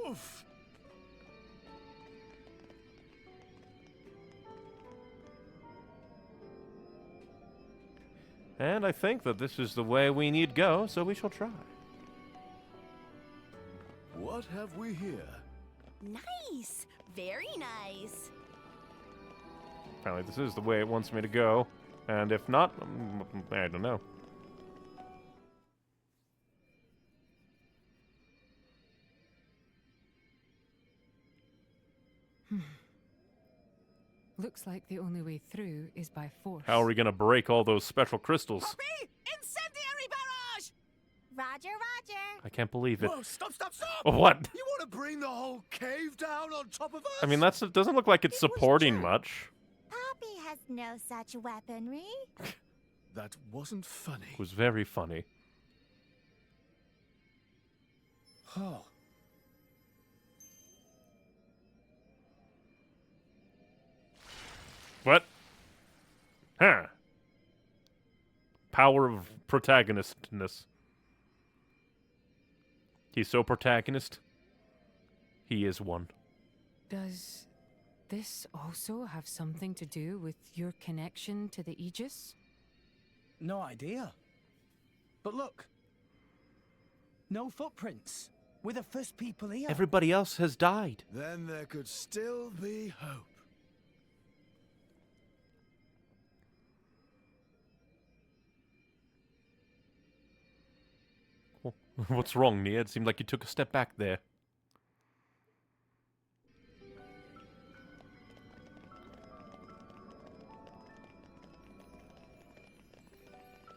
[SPEAKER 20] Oof!
[SPEAKER 1] And I think that this is the way we need go, so we shall try.
[SPEAKER 20] What have we here?
[SPEAKER 18] Nice. Very nice.
[SPEAKER 1] Apparently this is the way it wants me to go. And if not, I don't know.
[SPEAKER 10] Looks like the only way through is by force.
[SPEAKER 1] How are we gonna break all those special crystals?
[SPEAKER 5] Poppy, incendiary barrage!
[SPEAKER 18] Roger, Roger.
[SPEAKER 1] I can't believe it.
[SPEAKER 20] Whoa, stop!
[SPEAKER 1] What?
[SPEAKER 20] You want to bring the whole cave down on top of us?
[SPEAKER 1] I mean, it doesn't look like it's supporting much.
[SPEAKER 18] Poppy has no such weaponry.
[SPEAKER 20] That wasn't funny.
[SPEAKER 1] It was very funny.
[SPEAKER 20] Oh.
[SPEAKER 1] What? Huh. Power of protagonistness. He's so protagonist. He is one.
[SPEAKER 10] Does this also have something to do with your connection to the Aegis?
[SPEAKER 11] No idea. But look. No footprints. We're the first people here.
[SPEAKER 1] Everybody else has died.
[SPEAKER 20] Then there could still be hope.
[SPEAKER 1] What's wrong, Nia? It seemed like you took a step back there.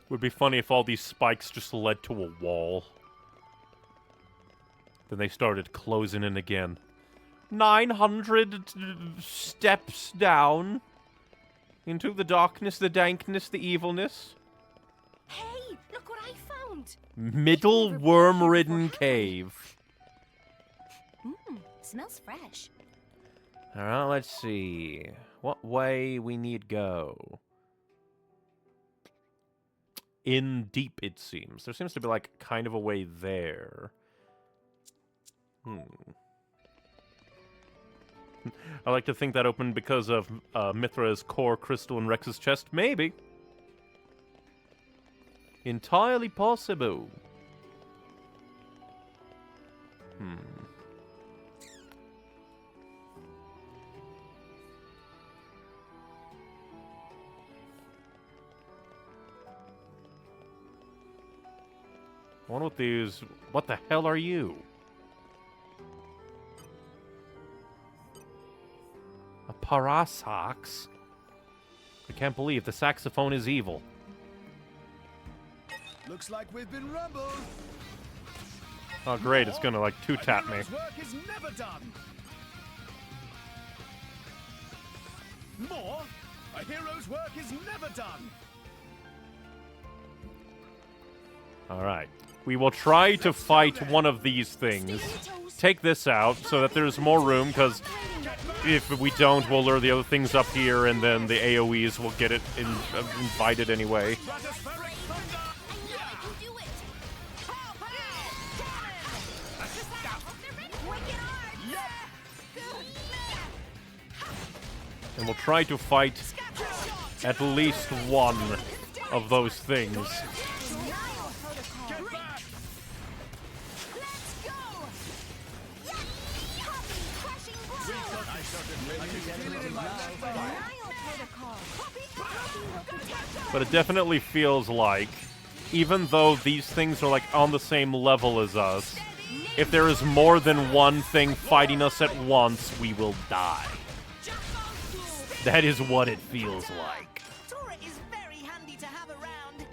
[SPEAKER 1] Would be funny if all these spikes just led to a wall. Then they started closing in again. 900 steps down. Into the darkness, the dankness, the evilness.
[SPEAKER 18] Hey, look what I found.
[SPEAKER 1] Middle worm-ridden cave.
[SPEAKER 18] Smells fresh.
[SPEAKER 1] Alright, let's see. What way we need go? In deep, it seems. There seems to be, like, kind of a way there. I like to think that opened because of Mithra's core crystal in Rex's chest. Maybe. Entirely possible. I wonder what these... What the hell are you? A parasax? I can't believe the saxophone is evil.
[SPEAKER 20] Looks like we've been rumbled.
[SPEAKER 1] Oh great, it's gonna like two-tap me.
[SPEAKER 20] Work is never done. More? A hero's work is never done.
[SPEAKER 1] Alright. We will try to fight one of these things. Take this out so that there's more room, because if we don't, we'll lure the other things up here, and then the AoEs will get it invited anyway. And we'll try to fight at least one of those things. But it definitely feels like, even though these things are like on the same level as us, if there is more than one thing fighting us at once, we will die. That is what it feels like.
[SPEAKER 5] Turret is very handy to have around.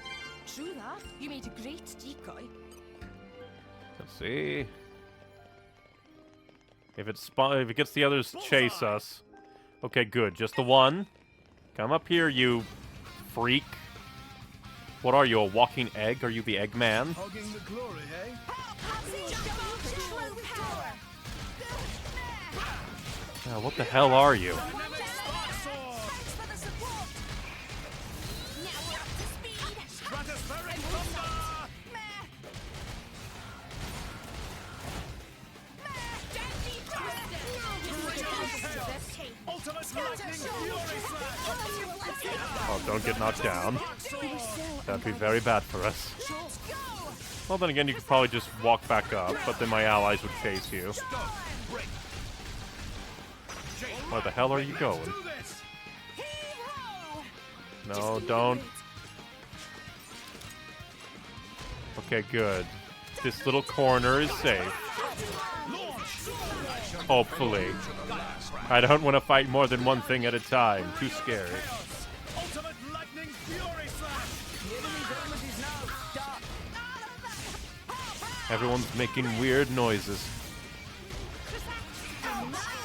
[SPEAKER 16] True that. You made a great decoy.
[SPEAKER 1] Let's see. If it gets the others to chase us. Okay, good. Just the one. Come up here, you freak. What are you, a walking egg? Are you the Eggman?
[SPEAKER 20] Hogging the glory, eh?
[SPEAKER 1] What the hell are you? Oh, don't get knocked down. That'd be very bad for us. Well, then again, you could probably just walk back up, but then my allies would chase you. Where the hell are you going? No, don't. Okay, good. This little corner is safe. Hopefully. I don't want to fight more than one thing at a time. Too scary. Everyone's making weird noises.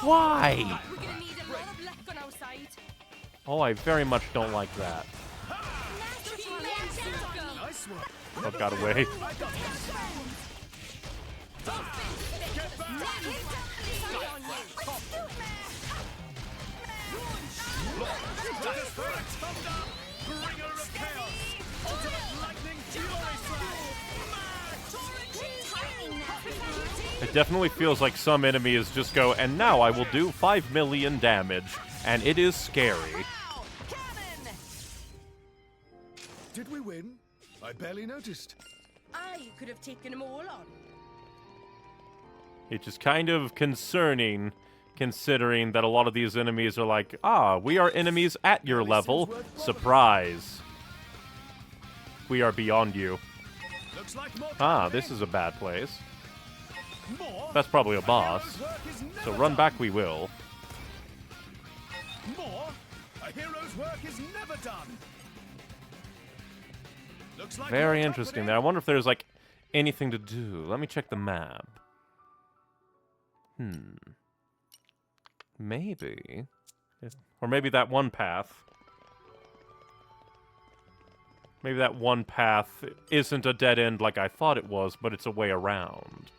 [SPEAKER 1] Why? Oh, I very much don't like that. Oh, got away. It definitely feels like some enemies just go, and now I will do 5 million damage, and it is scary.
[SPEAKER 20] Did we win? I barely noticed.
[SPEAKER 16] I could have taken them all on.
[SPEAKER 1] It's just kind of concerning, considering that a lot of these enemies are like, we are enemies at your level. Surprise. We are beyond you. This is a bad place. That's probably a boss. So run back we will.
[SPEAKER 20] More? A hero's work is never done.
[SPEAKER 1] Very interesting there. I wonder if there's, like, anything to do. Let me check the map. Maybe. Or maybe that one path. Maybe that one path isn't a dead end like I thought it was, but it's a way around.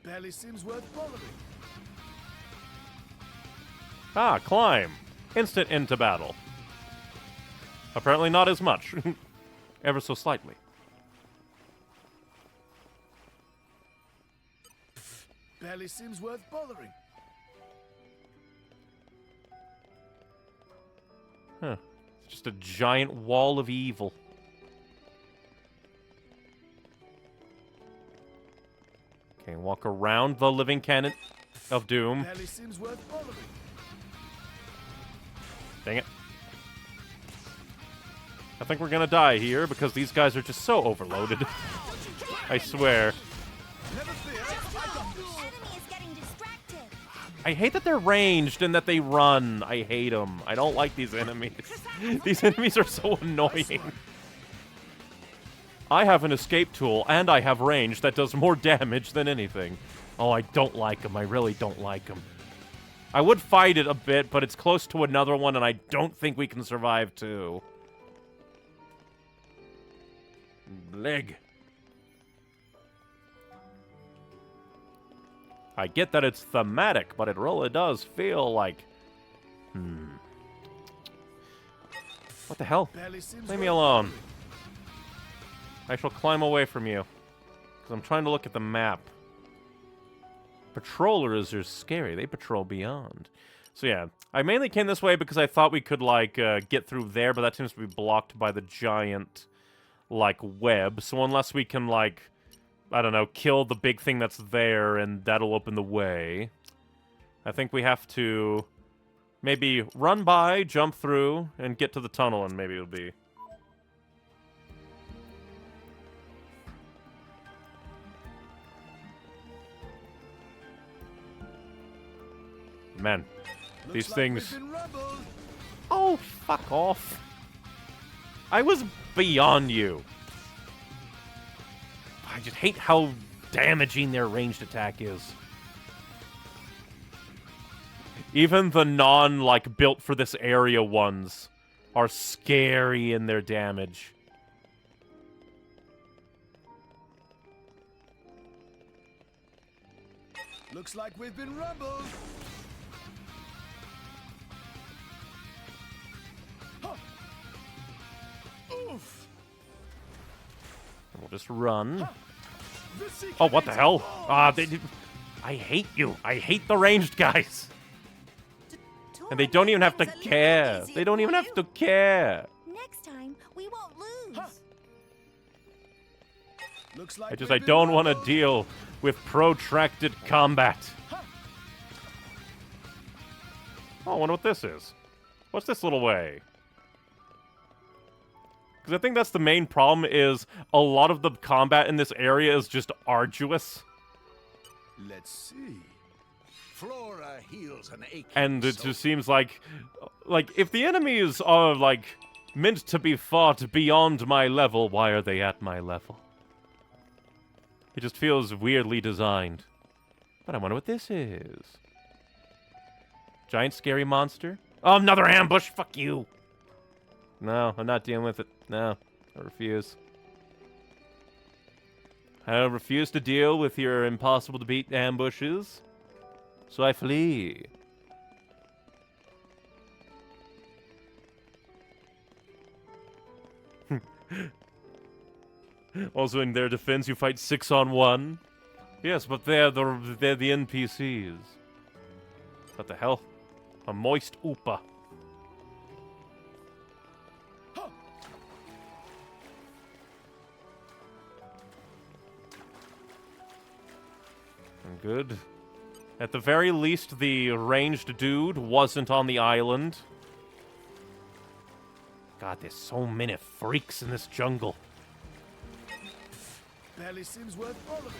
[SPEAKER 20] Barely seems worth bothering.
[SPEAKER 1] Climb. Instant into battle. Apparently not as much. Ever so slightly.
[SPEAKER 20] Barely seems worth bothering.
[SPEAKER 1] Huh. It's just a giant wall of evil. Okay, walk around the living cannon of doom.
[SPEAKER 20] Barely seems worth bothering.
[SPEAKER 1] Dang it. I think we're gonna die here because these guys are just so overloaded. I swear. I hate that they're ranged and that they run. I hate them. I don't like these enemies. These enemies are so annoying. I have an escape tool and I have range that does more damage than anything. Oh, I don't like them. I really don't like them. I would fight it a bit, but it's close to another one and I don't think we can survive too. Leg. I get that it's thematic, but it really does feel like... What the hell? Leave me alone. I shall climb away from you. Because I'm trying to look at the map. Patrollers are scary. They patrol beyond. So yeah, I mainly came this way because I thought we could, like, get through there, but that seems to be blocked by the giant, like, web. So unless we can, like, I don't know, kill the big thing that's there and that'll open the way, I think we have to maybe run by, jump through, and get to the tunnel, and maybe it'll be... Man, these things... Oh, fuck off. I was beyond you. I just hate how damaging their ranged attack is. Even the non, built for this area ones are scary in their damage.
[SPEAKER 20] Looks like we've been rumbled. Huh. Oof.
[SPEAKER 1] We'll just run. Oh, what the hell? I hate you. I hate the ranged guys. And they don't even have to care. They don't even have to care.
[SPEAKER 18] Next time, we won't lose.
[SPEAKER 20] Looks like
[SPEAKER 1] I don't want to deal with protracted combat. Oh, I wonder what this is. What's this little way? Because I think that's the main problem, is a lot of the combat in this area is just arduous.
[SPEAKER 20] Let's see.
[SPEAKER 7] Flora heals an aching
[SPEAKER 1] And it
[SPEAKER 7] soul.
[SPEAKER 1] just seems like if the enemies are, meant to be fought beyond my level, why are they at my level? It just feels weirdly designed. But I wonder what this is. Giant scary monster? Oh, another ambush! Fuck you! No, I'm not dealing with it. No, I refuse. I refuse to deal with your impossible-to-beat ambushes. So I flee. Also, in their defense, you fight 6-on-1. Yes, but they're the NPCs. What the hell? A moist oopa. Good. At the very least, the ranged dude wasn't on the island. God, there's so many freaks in this jungle.
[SPEAKER 20] Barely seems worth following.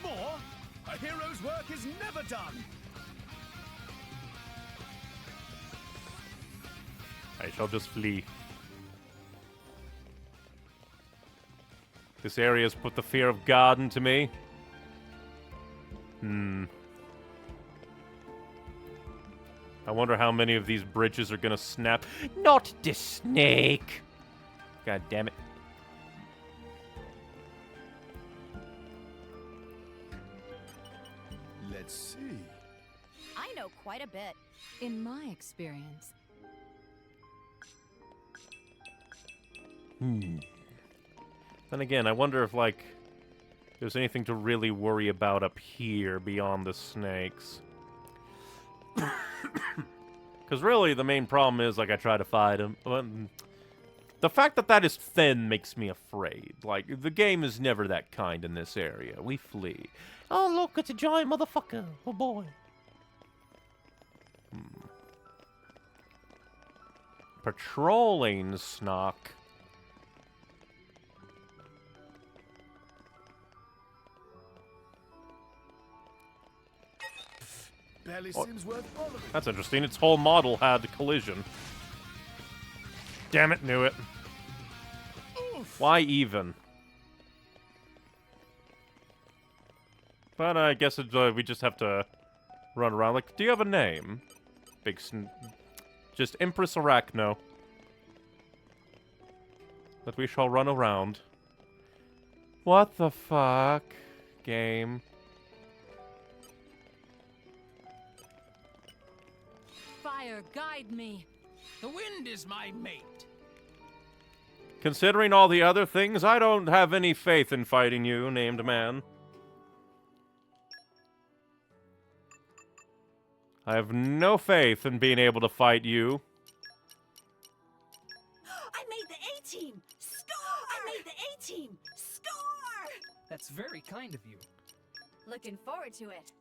[SPEAKER 20] More? A hero's work is never done.
[SPEAKER 1] I shall just flee. This area has put the fear of God into me. I wonder how many of these bridges are gonna snap. Not this snake! God damn it.
[SPEAKER 20] Let's see.
[SPEAKER 4] I know quite a bit.
[SPEAKER 9] In my experience.
[SPEAKER 1] Then again, I wonder if, there's anything to really worry about up here beyond the snakes. Because really, the main problem is, I try to fight him. The fact that that is thin makes me afraid. The game is never that kind in this area. We flee. Oh, look, it's a giant motherfucker. Oh, boy. Patrolling Snock.
[SPEAKER 20] Barely seems worth following.
[SPEAKER 1] That's interesting. Its whole model had collision. Damn it, knew it.
[SPEAKER 20] Oof.
[SPEAKER 1] Why even? But I guess we just have to run around. Do you have a name? Just Empress Arachno. That we shall run around. What the fuck? Game.
[SPEAKER 9] Fire, guide me.
[SPEAKER 8] The wind is my mate.
[SPEAKER 1] Considering all the other things, I don't have any faith in fighting you, named man. I have no faith in being able to fight you.
[SPEAKER 15] I made the A-team! Score! I made the A-team! Score!
[SPEAKER 14] That's very kind of you.
[SPEAKER 15] Looking forward to it.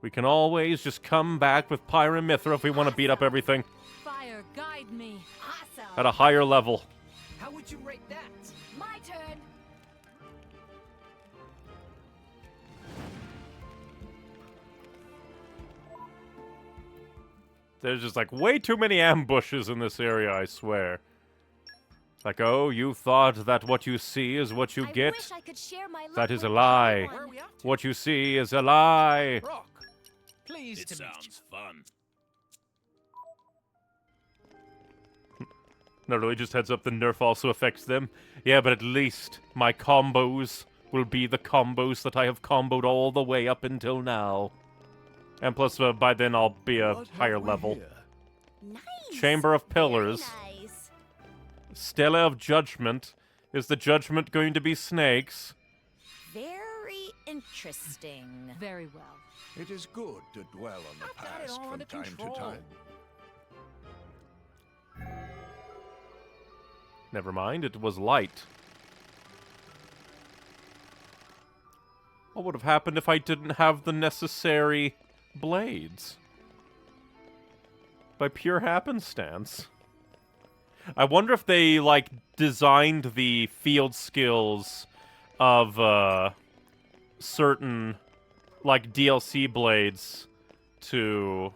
[SPEAKER 1] We can always just come back with Pyra and Mithra if we want to beat up everything
[SPEAKER 9] Fire, guide me.
[SPEAKER 15] Awesome!
[SPEAKER 1] at a higher level.
[SPEAKER 14] How would you rate that?
[SPEAKER 15] My turn!
[SPEAKER 1] There's just like way too many ambushes in this area, I swear. Like, oh, you thought that what you see is what you get?
[SPEAKER 15] Wish I could share my
[SPEAKER 1] That
[SPEAKER 15] luck
[SPEAKER 1] is a
[SPEAKER 15] with
[SPEAKER 1] lie.
[SPEAKER 15] everyone.
[SPEAKER 14] Where are we off to?
[SPEAKER 1] What you see is a lie.
[SPEAKER 14] Rock. Pleased
[SPEAKER 21] It
[SPEAKER 14] to meet you.
[SPEAKER 21] sounds fun.
[SPEAKER 1] No, really, just heads up, the nerf also affects them. Yeah, but at least my combos will be the combos that I have comboed all the way up until now. And plus, by then I'll be a higher level.
[SPEAKER 15] Nice!
[SPEAKER 1] Chamber of Pillars.
[SPEAKER 15] Very nice.
[SPEAKER 1] Stella of Judgment. Is the judgment going to be snakes?
[SPEAKER 4] Very interesting.
[SPEAKER 9] Very well.
[SPEAKER 7] It is good to dwell on the
[SPEAKER 11] got it
[SPEAKER 7] past
[SPEAKER 11] all
[SPEAKER 7] from
[SPEAKER 11] under
[SPEAKER 7] time
[SPEAKER 11] control.
[SPEAKER 7] to time.
[SPEAKER 1] Never mind, it was light. What would have happened if I didn't have the necessary blades? By pure happenstance. I wonder if they, like, designed the field skills of, certain, like, DLC blades to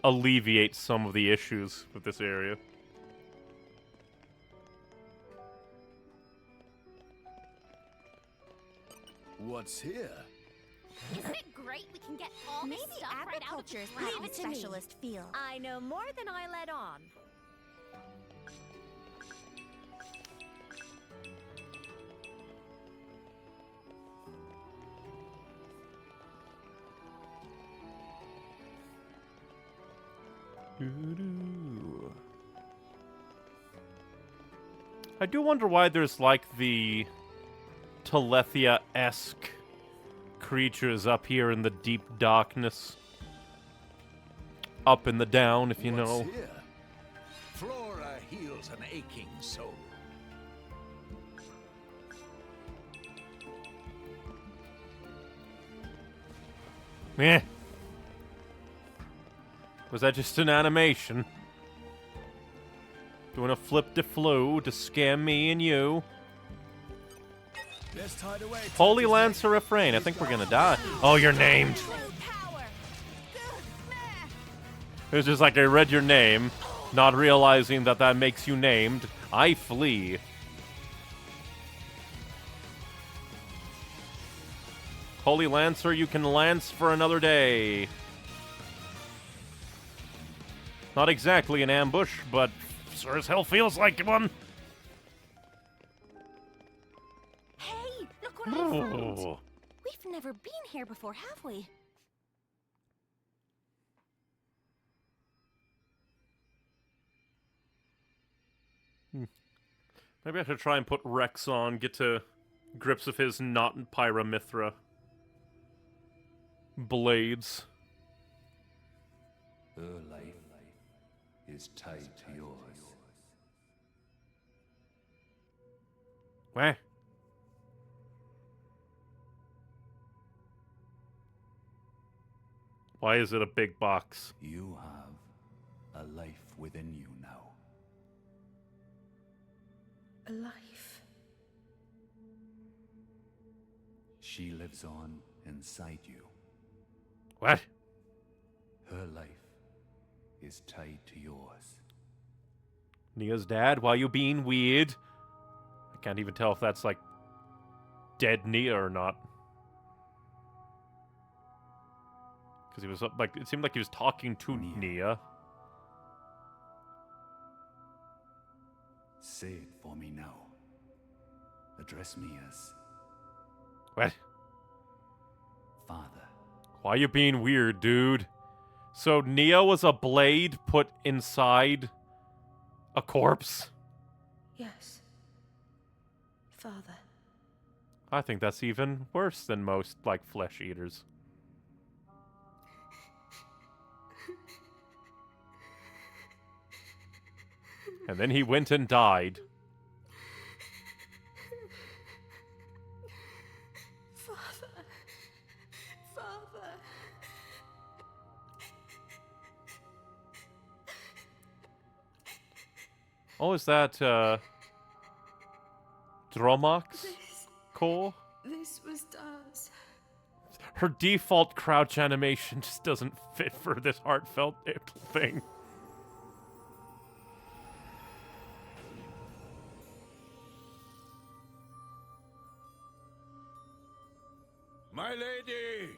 [SPEAKER 1] alleviate some of the issues with this area.
[SPEAKER 20] What's here?
[SPEAKER 18] Isn't it great we can get all
[SPEAKER 15] Maybe
[SPEAKER 18] this stuff right out of the
[SPEAKER 15] agriculture's
[SPEAKER 18] ground?
[SPEAKER 15] having a specialist feel.
[SPEAKER 18] I know more than I let on.
[SPEAKER 1] Doo-doo. I do wonder why there's like the Telethia-esque creatures up here in the deep darkness. Up in the down, if you know.
[SPEAKER 20] Here?
[SPEAKER 7] Flora heals an aching soul.
[SPEAKER 1] Meh. Was that just an animation? Doing a flip de flu to scam me and you?
[SPEAKER 20] Let's tide away.
[SPEAKER 1] Holy Lancer Refrain. I think we're gonna die. Oh, you're named. It was just like I read your name, not realizing that that makes you named. I flee. Holy Lancer, you can lance for another day. Not exactly an ambush, but sure as hell feels like one.
[SPEAKER 15] Hey, look what I found!
[SPEAKER 1] Ooh.
[SPEAKER 15] We've never been here before, have we?
[SPEAKER 1] Maybe I should try and put Rex on, get to grips with his not Pyra Mithra blades.
[SPEAKER 13] Her life is tied to yours.
[SPEAKER 1] Where? Why is it a big box?
[SPEAKER 13] You have a life within you now.
[SPEAKER 16] A life.
[SPEAKER 13] She lives on inside you.
[SPEAKER 1] What?
[SPEAKER 13] Her life is tied to yours.
[SPEAKER 1] Nia's dad, why you being weird? I can't even tell if that's like dead Nia or not. Because he was like, it seemed like he was talking to Nia.
[SPEAKER 13] Say it for me now. Address me as
[SPEAKER 1] What?
[SPEAKER 13] Father.
[SPEAKER 1] Why you being weird, dude? So Nia was a blade put inside a corpse?
[SPEAKER 16] Yes. Father.
[SPEAKER 1] I think that's even worse than most, like, flesh eaters. And then he went and died.
[SPEAKER 16] Father. Father.
[SPEAKER 1] Oh, is that, Dromox core?
[SPEAKER 16] This was Daz.
[SPEAKER 1] Her default crouch animation just doesn't fit for this heartfelt thing.
[SPEAKER 7] My lady!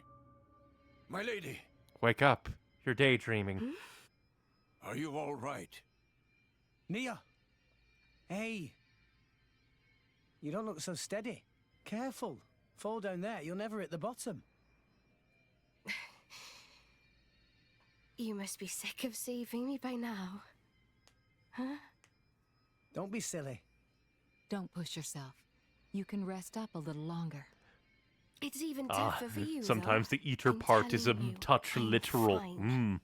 [SPEAKER 7] My lady!
[SPEAKER 1] Wake up. You're daydreaming.
[SPEAKER 7] Are you all right?
[SPEAKER 11] Nia! Hey! You don't look so steady. Careful. Fall down there, you'll never hit the bottom.
[SPEAKER 16] You must be sick of saving me by now. Huh?
[SPEAKER 11] Don't be silly.
[SPEAKER 9] Don't push yourself. You can rest up a little longer.
[SPEAKER 16] It's even tougher for you,
[SPEAKER 1] Sometimes
[SPEAKER 16] though.
[SPEAKER 1] the eater
[SPEAKER 16] I'm
[SPEAKER 1] part is a
[SPEAKER 16] telling you,
[SPEAKER 1] touch
[SPEAKER 16] I'm
[SPEAKER 1] literal.
[SPEAKER 16] fine.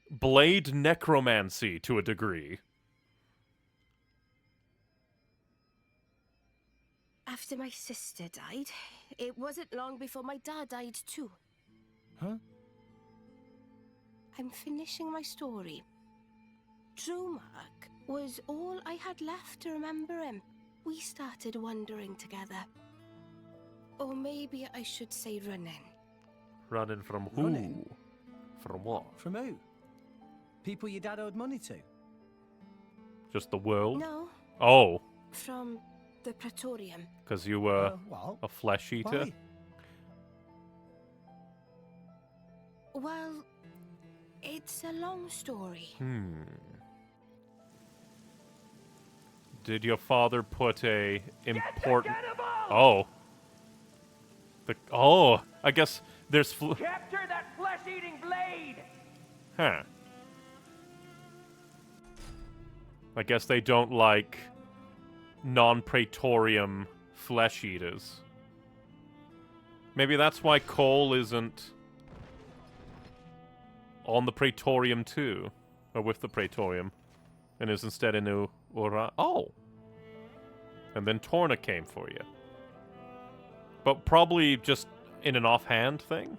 [SPEAKER 1] Blade necromancy to a degree.
[SPEAKER 16] After my sister died, it wasn't long before my dad died too.
[SPEAKER 11] Huh?
[SPEAKER 16] I'm finishing my story. Dromark was all I had left to remember him. We started wandering together. Or maybe I should say running.
[SPEAKER 1] Running from who?
[SPEAKER 11] Running?
[SPEAKER 1] From what?
[SPEAKER 11] From who? People your dad owed money to?
[SPEAKER 1] Just the world?
[SPEAKER 16] No.
[SPEAKER 1] Oh,
[SPEAKER 16] From the Praetorium.
[SPEAKER 1] because you were
[SPEAKER 11] What?
[SPEAKER 1] a flesh eater?
[SPEAKER 11] Why?
[SPEAKER 16] Well, it's a long story.
[SPEAKER 1] Did your father put a important... Oh. I guess there's...
[SPEAKER 8] Capture that flesh-eating blade!
[SPEAKER 1] Huh. I guess they don't like non-Praetorium flesh eaters. Maybe that's why Cole isn't on the Praetorium too, or with the Praetorium, and is instead in Ura. Oh! And then Torna came for you. But probably just in an offhand thing?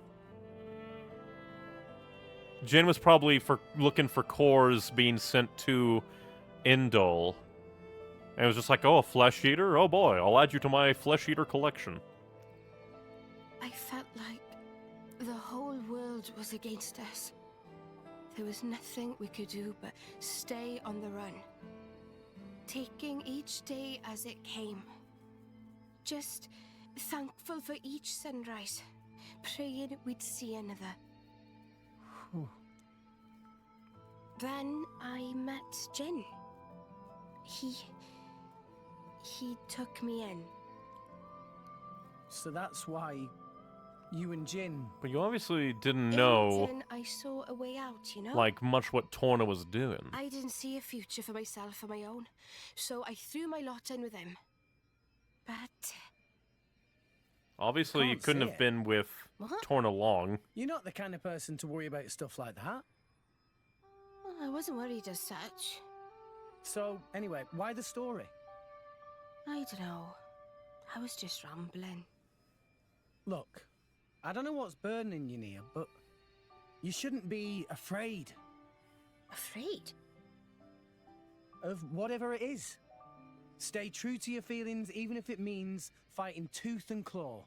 [SPEAKER 1] Jin was probably looking for cores being sent to Indol. And it was just like, oh, a flesh eater? Oh boy, I'll add you to my flesh eater collection.
[SPEAKER 16] I felt like the whole world was against us. There was nothing we could do but stay on the run. Taking each day as it came. Just thankful for each sunrise. Praying we'd see another. Then I met Jin. He took me in.
[SPEAKER 11] So that's why you and Jin...
[SPEAKER 1] But you obviously didn't know,
[SPEAKER 16] In Jin, I saw a way out, you know?
[SPEAKER 1] like, much what Torna was doing.
[SPEAKER 16] I didn't see a future for myself on my own, so I threw my lot in with him. But...
[SPEAKER 1] Obviously, you
[SPEAKER 11] Can't
[SPEAKER 1] couldn't
[SPEAKER 11] see
[SPEAKER 1] have
[SPEAKER 11] it.
[SPEAKER 1] been with
[SPEAKER 16] What?
[SPEAKER 1] Torna long.
[SPEAKER 11] You're not the kind of person to worry about stuff like that.
[SPEAKER 16] I wasn't worried as such.
[SPEAKER 11] So, anyway, why the story?
[SPEAKER 16] I don't know. I was just rambling.
[SPEAKER 11] Look, I don't know what's burning you, Nia, but you shouldn't be afraid
[SPEAKER 16] Afraid?
[SPEAKER 11] of whatever it is. Stay true to your feelings, even if it means fighting tooth and claw.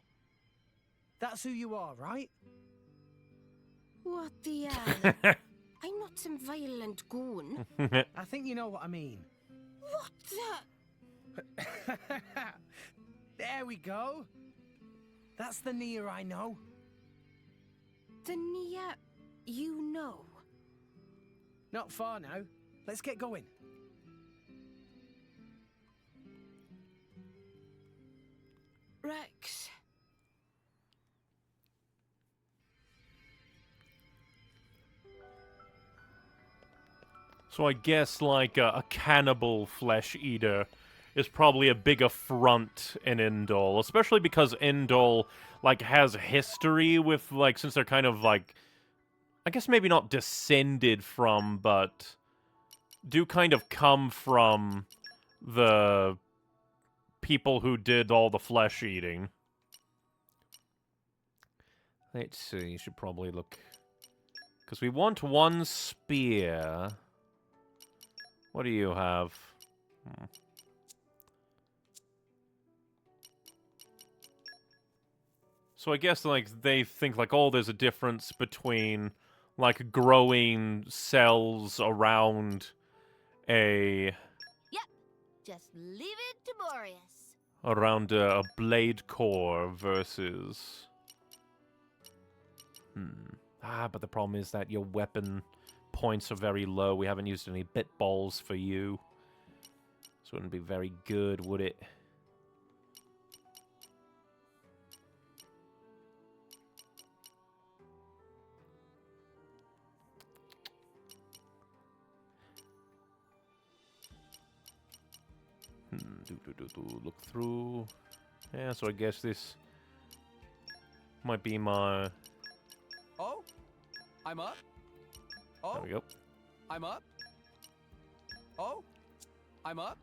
[SPEAKER 11] That's who you are, right?
[SPEAKER 16] What the hell? I'm not some violent goon.
[SPEAKER 11] I think you know what I mean.
[SPEAKER 16] What the?
[SPEAKER 11] There we go. That's the Nia I know.
[SPEAKER 16] The Nia you know?
[SPEAKER 11] Not far now. Let's get going.
[SPEAKER 16] Rex.
[SPEAKER 1] So I guess, like, a cannibal flesh eater is probably a big affront in Indol, especially because Indol, like, has history with, like, since they're kind of, like, I guess maybe not descended from, but do kind of come from the people who did all the flesh eating. Let's see, you should probably look... Because we want one spear. What do you have? So I guess, like, they think, like, oh, there's a difference between, like, growing cells around a...
[SPEAKER 18] Yep. Just leave it to Boreas.
[SPEAKER 1] Around a blade core versus... but the problem is that your weapon points are very low. We haven't used any bit balls for you. So it wouldn't be very good, would it? Look through. Yeah, so I guess this might be my...
[SPEAKER 8] Oh, I'm up. Oh,
[SPEAKER 1] there we go.
[SPEAKER 8] I'm up. Oh, I'm up.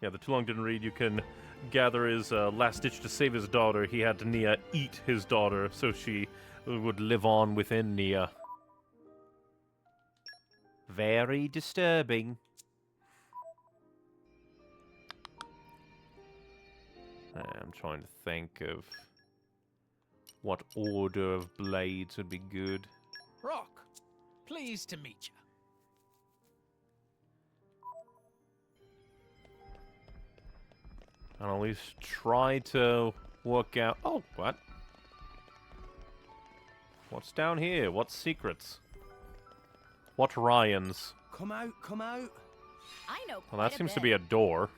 [SPEAKER 1] Yeah, the Too Long Didn't Read, you can gather his last ditch to save his daughter. He had Nia eat his daughter so she would live on within Nia. Very disturbing. I'm trying to think of what order of blades would be good.
[SPEAKER 14] Rock, pleased to meet you.
[SPEAKER 1] I'll at least try to work out... Oh, what? What's down here? What secrets? What Ryans?
[SPEAKER 11] Come out, come out.
[SPEAKER 18] I know.
[SPEAKER 1] Well, that seems to be a door.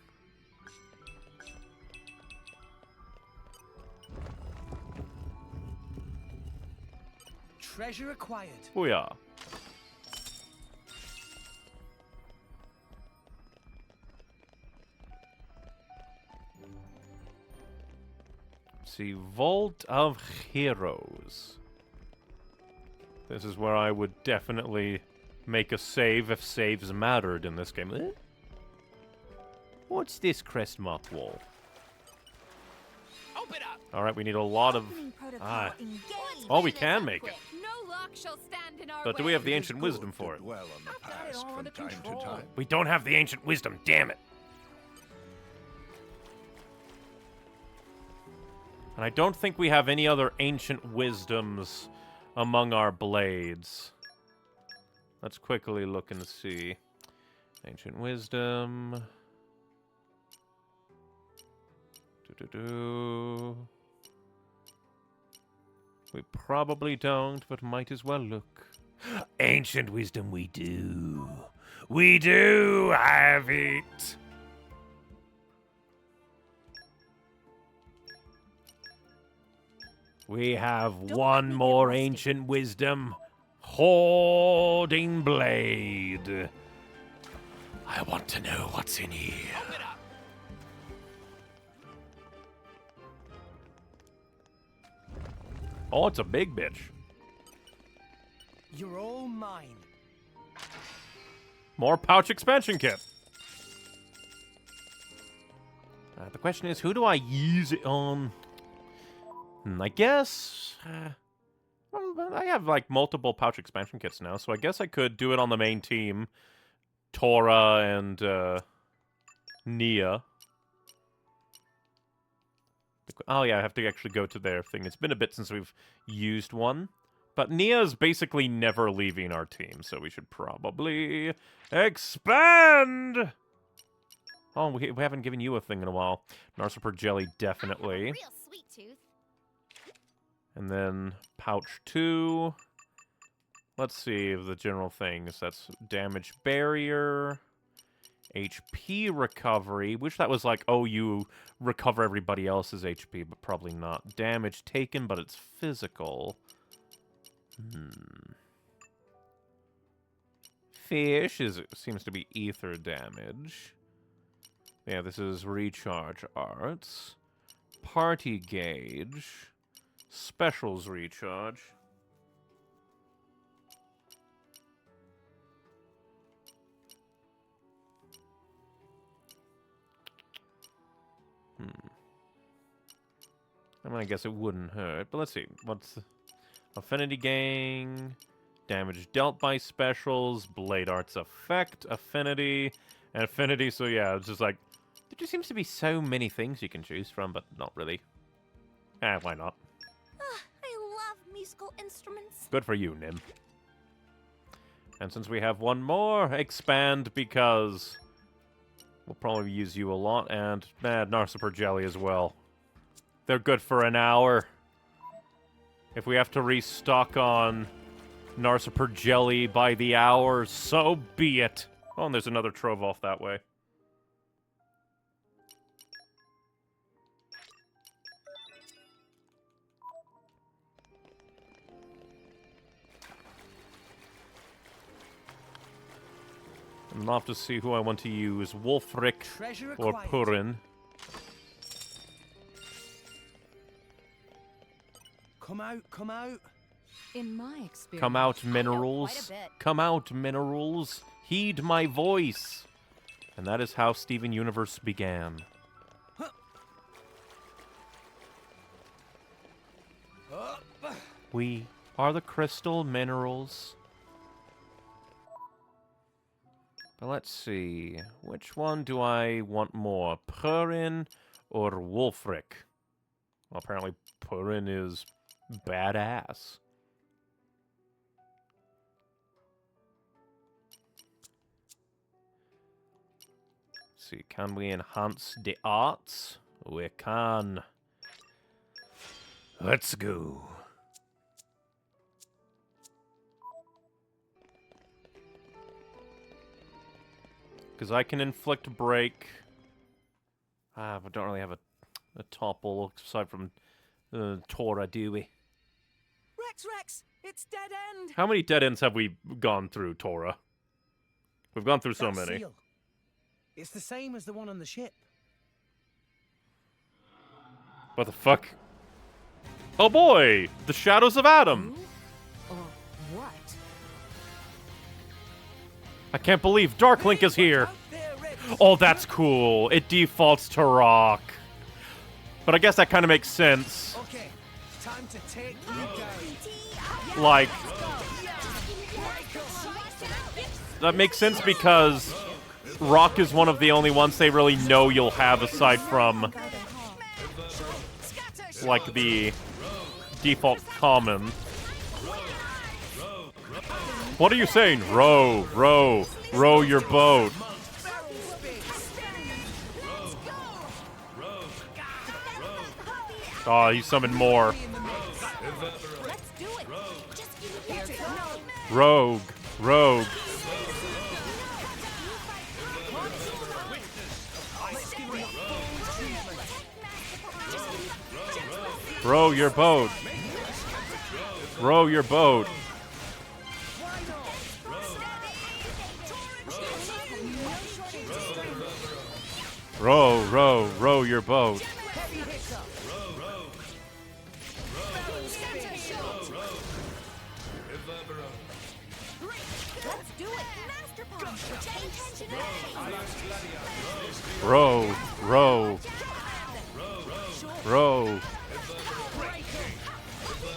[SPEAKER 11] Treasure acquired.
[SPEAKER 1] Booyah. See, Vault of Heroes. This is where I would definitely make a save if saves mattered in this game. Eh? What's this crest mark wall?
[SPEAKER 14] Open up.
[SPEAKER 1] All right, we need a lot of... Oh, we can make it.
[SPEAKER 9] No lock shall stand in our
[SPEAKER 1] But do we have the ancient wisdom for it?
[SPEAKER 7] Dwell on the past from time to time.
[SPEAKER 1] We don't have the ancient wisdom, damn it. And I don't think we have any other ancient wisdoms among our blades. Let's quickly look and see. Ancient wisdom. We probably don't, but might as well look.
[SPEAKER 2] Ancient wisdom we do. We do have it. We have one more ancient wisdom. Hoarding blade. I want to know what's in here.
[SPEAKER 1] Oh, it's a big bitch.
[SPEAKER 11] You're all mine.
[SPEAKER 1] More pouch expansion kit. The question is, who do I use it on? I guess... well, I have, like, multiple pouch expansion kits now, so I guess I could do it on the main team. Tora and, Nia. Oh, yeah, I have to actually go to their thing. It's been a bit since we've used one. But Nia's basically never leaving our team, so we should probably expand! Oh, we haven't given you a thing in a while. Narciper Jelly, definitely.
[SPEAKER 18] Real sweet tooth.
[SPEAKER 1] And then pouch 2. Let's see the general things. That's damage barrier, HP recovery. Wish that was like, oh, you recover everybody else's HP, but probably not. Damage taken, but it's physical. Fish seems to be ether damage. Yeah, this is recharge arts. Party gauge. Specials recharge. I mean, I guess it wouldn't hurt, but let's see. What's Affinity Gang, damage dealt by specials, Blade Arts effect, Affinity, and Affinity, so yeah, it's just like, there just seems to be so many things you can choose from, but not really. Why not?
[SPEAKER 18] I love musical instruments.
[SPEAKER 1] Good for you, Nim. And since we have one more, expand, because we'll probably use you a lot, and Narciper Jelly as well. They're good for an hour. If we have to restock on Narciper Jelly by the hour, so be it. Oh, and there's another trove off that way. I'm off to see who I want to use, Wulfric or Purin.
[SPEAKER 11] Come out, come out.
[SPEAKER 9] In my experience,
[SPEAKER 1] Come out, minerals. Come out, minerals. Heed my voice. And that is how Steven Universe began. We are the crystal minerals. But let's see. Which one do I want more? Purin or Wulfric? Well, apparently Purin is badass. Let's see, can we enhance the arts? We can. Let's go. Because I can inflict break. But don't really have a topple aside from Tora, do we?
[SPEAKER 5] Rex, it's dead end.
[SPEAKER 1] How many dead ends have we gone through, Tora? We've gone through so
[SPEAKER 11] That
[SPEAKER 1] many.
[SPEAKER 11] seal. It's the same as the one on the ship.
[SPEAKER 1] What the fuck? Oh boy! The Shadows of Adam!
[SPEAKER 9] or what?
[SPEAKER 1] I can't believe Dark Link is here! Oh, that's cool. It defaults to rock. But I guess that kind of makes sense.
[SPEAKER 11] Okay, time to take you down.
[SPEAKER 1] Like, that makes sense because rock is one of the only ones they really know you'll have aside from, like, the default common. What are you saying? Row, row, row your boat. Oh, he summoned more. Rogue, rogue. Row your boat. Row your boat. Row, row, row your boat. Row, row. Row.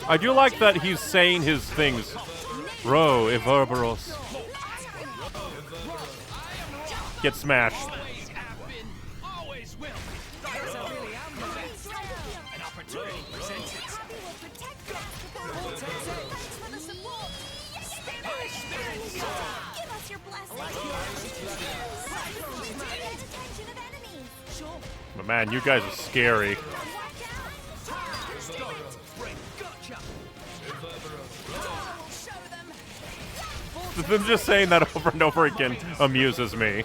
[SPEAKER 1] I do like that he's saying his things. Row, Everberos. Get smashed. But man, you guys are scary. Them just saying that over and over again amuses me.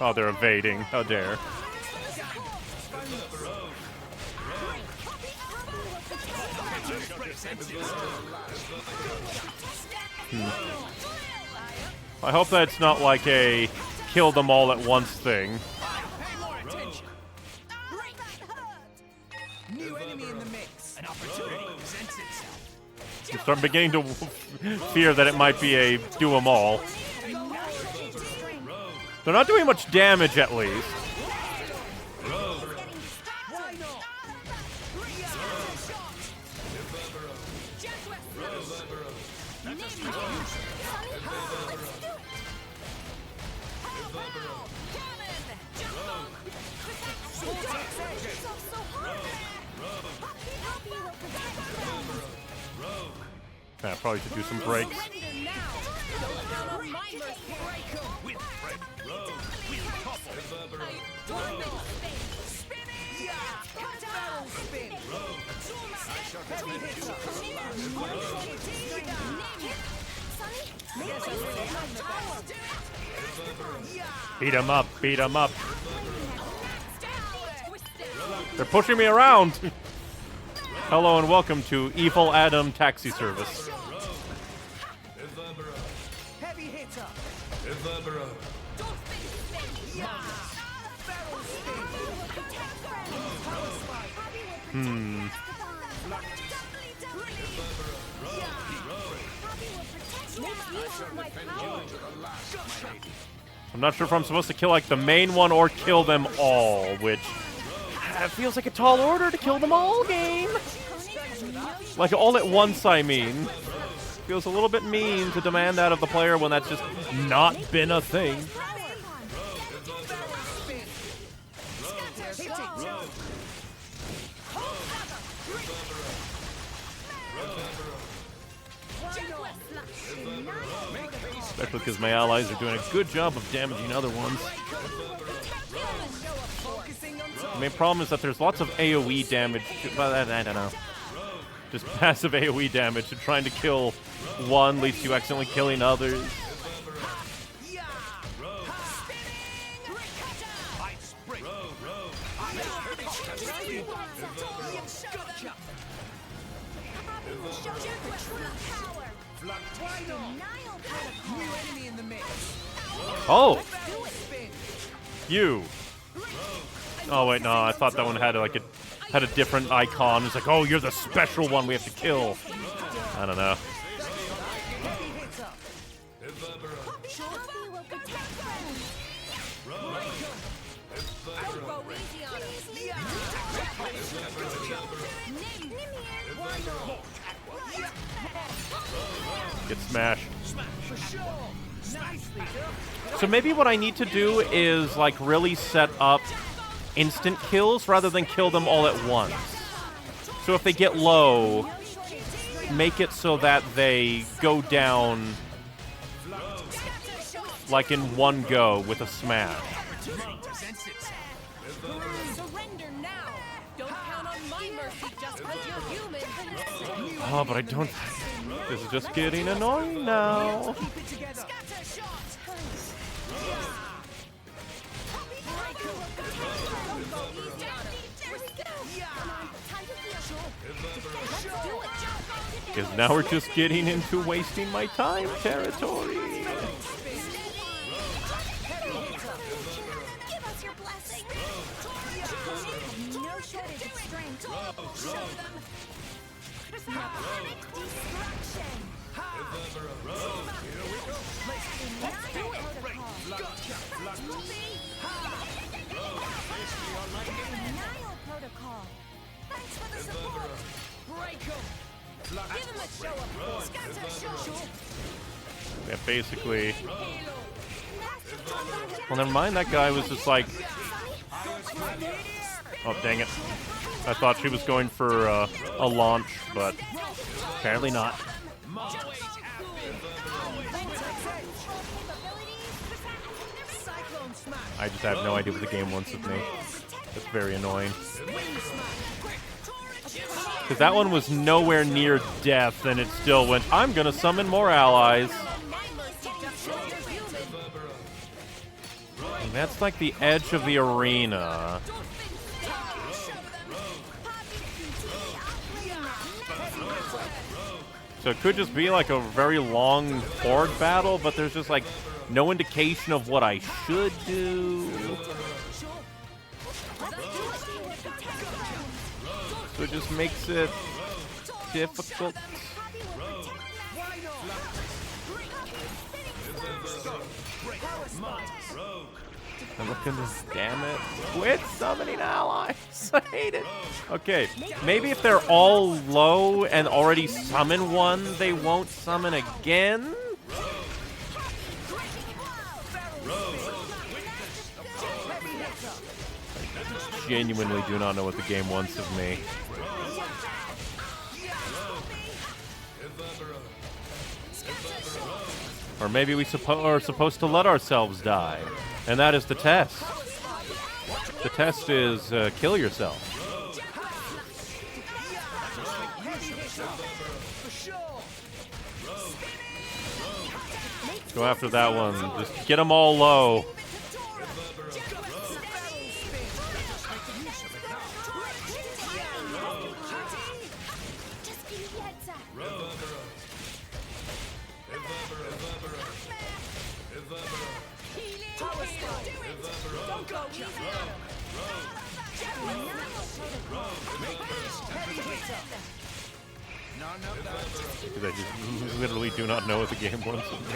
[SPEAKER 1] Oh, they're evading. How dare. I hope that's not like a kill them all at once thing.
[SPEAKER 11] New enemy in the mix. An opportunity presents itself.
[SPEAKER 1] I'm beginning to fear that it might be a do them all. They're not doing much damage, at least. I probably should do some breaks. Beat him up, beat him up. They're pushing me around. Hello and welcome to Evil Adam Taxi Service.
[SPEAKER 8] Heavy hitter.
[SPEAKER 1] I'm not sure if I'm supposed to kill like the main one or kill them all, which feels like a tall order to kill them all, game. Like all at once, I mean. Feels a little bit mean to demand that of the player when that's just not been a thing. Especially because my allies are doing a good job of damaging other ones. The main problem is that there's lots of AoE damage, but I don't know. Just passive AoE damage to trying to kill one leads to you accidentally killing others. Oh! You! Oh wait, no, I thought that one had like had a different icon. It's like, oh, you're the special one we have to kill. I don't know. Get smashed. So maybe what I need to do is like really set up instant kills rather than kill them all at once. So if they get low, make it so that they go down like in one go with a smash. Oh, but I don't... This is just getting annoying now. Because now we're just getting into wasting my time territory. Yeah, basically. Well, never mind. That guy was just like... Oh, dang it. I thought she was going for a launch, but apparently not. I just have no idea what the game wants of me. It's very annoying. Because that one was nowhere near death, and it still went, I'm gonna summon more allies. And that's like the edge of the arena. So it could just be like a very long horde battle, but there's just like no indication of what I should do. So it just makes it difficult. And look at this, damn it. Quit summoning allies. I hate it. Okay, maybe if they're all low and already summon one, they won't summon again? genuinely do not know what the game wants of me. Or maybe we are supposed to let ourselves die. And that is the test. The test is kill yourself. Go after that one. Just get them all low. Because I just literally do not know what the game wants of me.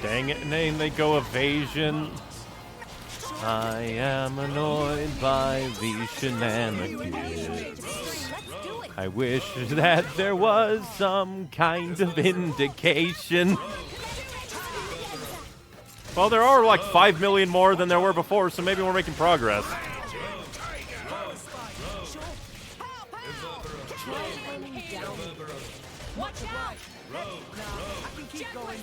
[SPEAKER 1] Dang it, name they go evasion. I am annoyed by these shenanigans. I wish that there was some kind of indication. Well, there are like 5 million more than there were before, so maybe we're making progress.
[SPEAKER 8] Watch out! I can keep going.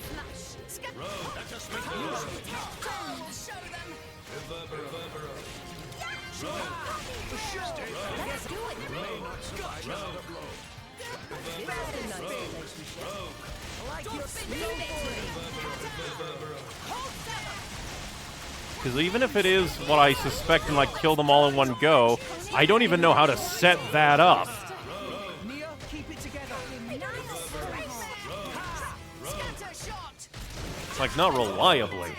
[SPEAKER 1] Because even if it is what I suspect and like kill them all in one go, I don't even know how to set that up. Like, not reliably.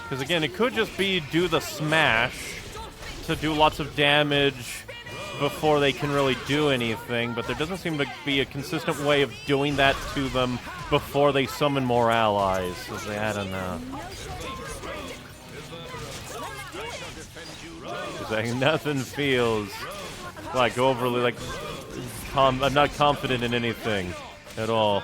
[SPEAKER 1] Because again, it could just be do the smash to do lots of damage before they can really do anything, but there doesn't seem to be a consistent way of doing that to them before they summon more allies. So I don't know. Because like, nothing feels like overly like I'm not confident in anything at all.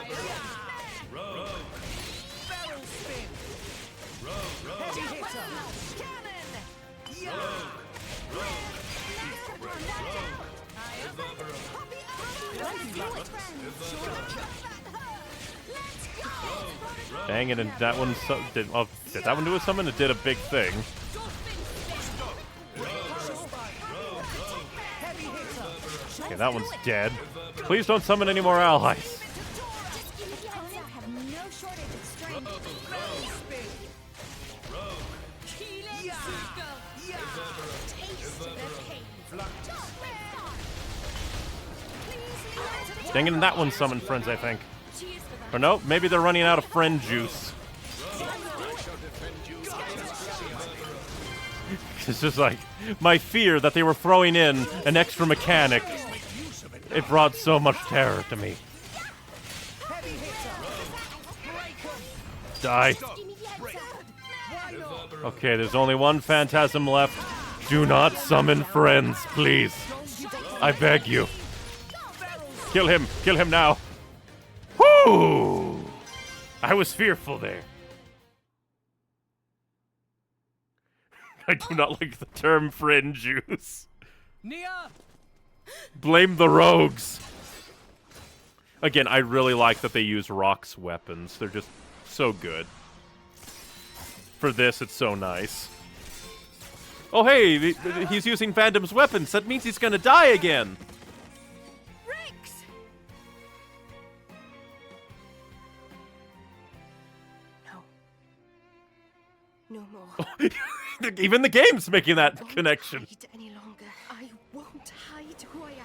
[SPEAKER 1] Dang it, and that one did that one do a summon? It did a big thing. Okay, that one's dead. Please don't summon any more allies. Dang it, and that one summoned friends, I think. Or no, maybe they're running out of friend juice. It's just like, my fear that they were throwing in an extra mechanic. It brought so much terror to me. Die. Okay, there's only one phantasm left. Do not summon friends, please. I beg you. Kill him. Kill him now. Whoo! I was fearful there. I do not like the term friend juice.
[SPEAKER 11] Nia!
[SPEAKER 1] Blame the rogues. Again, I really like that they use Rock's weapons. They're just so good. For this, it's so nice. Oh, hey, he's using Phantom's weapons. That means he's gonna die again.
[SPEAKER 16] No more.
[SPEAKER 1] Even the game's making that connection.
[SPEAKER 16] Hide any longer. I won't hide who I am.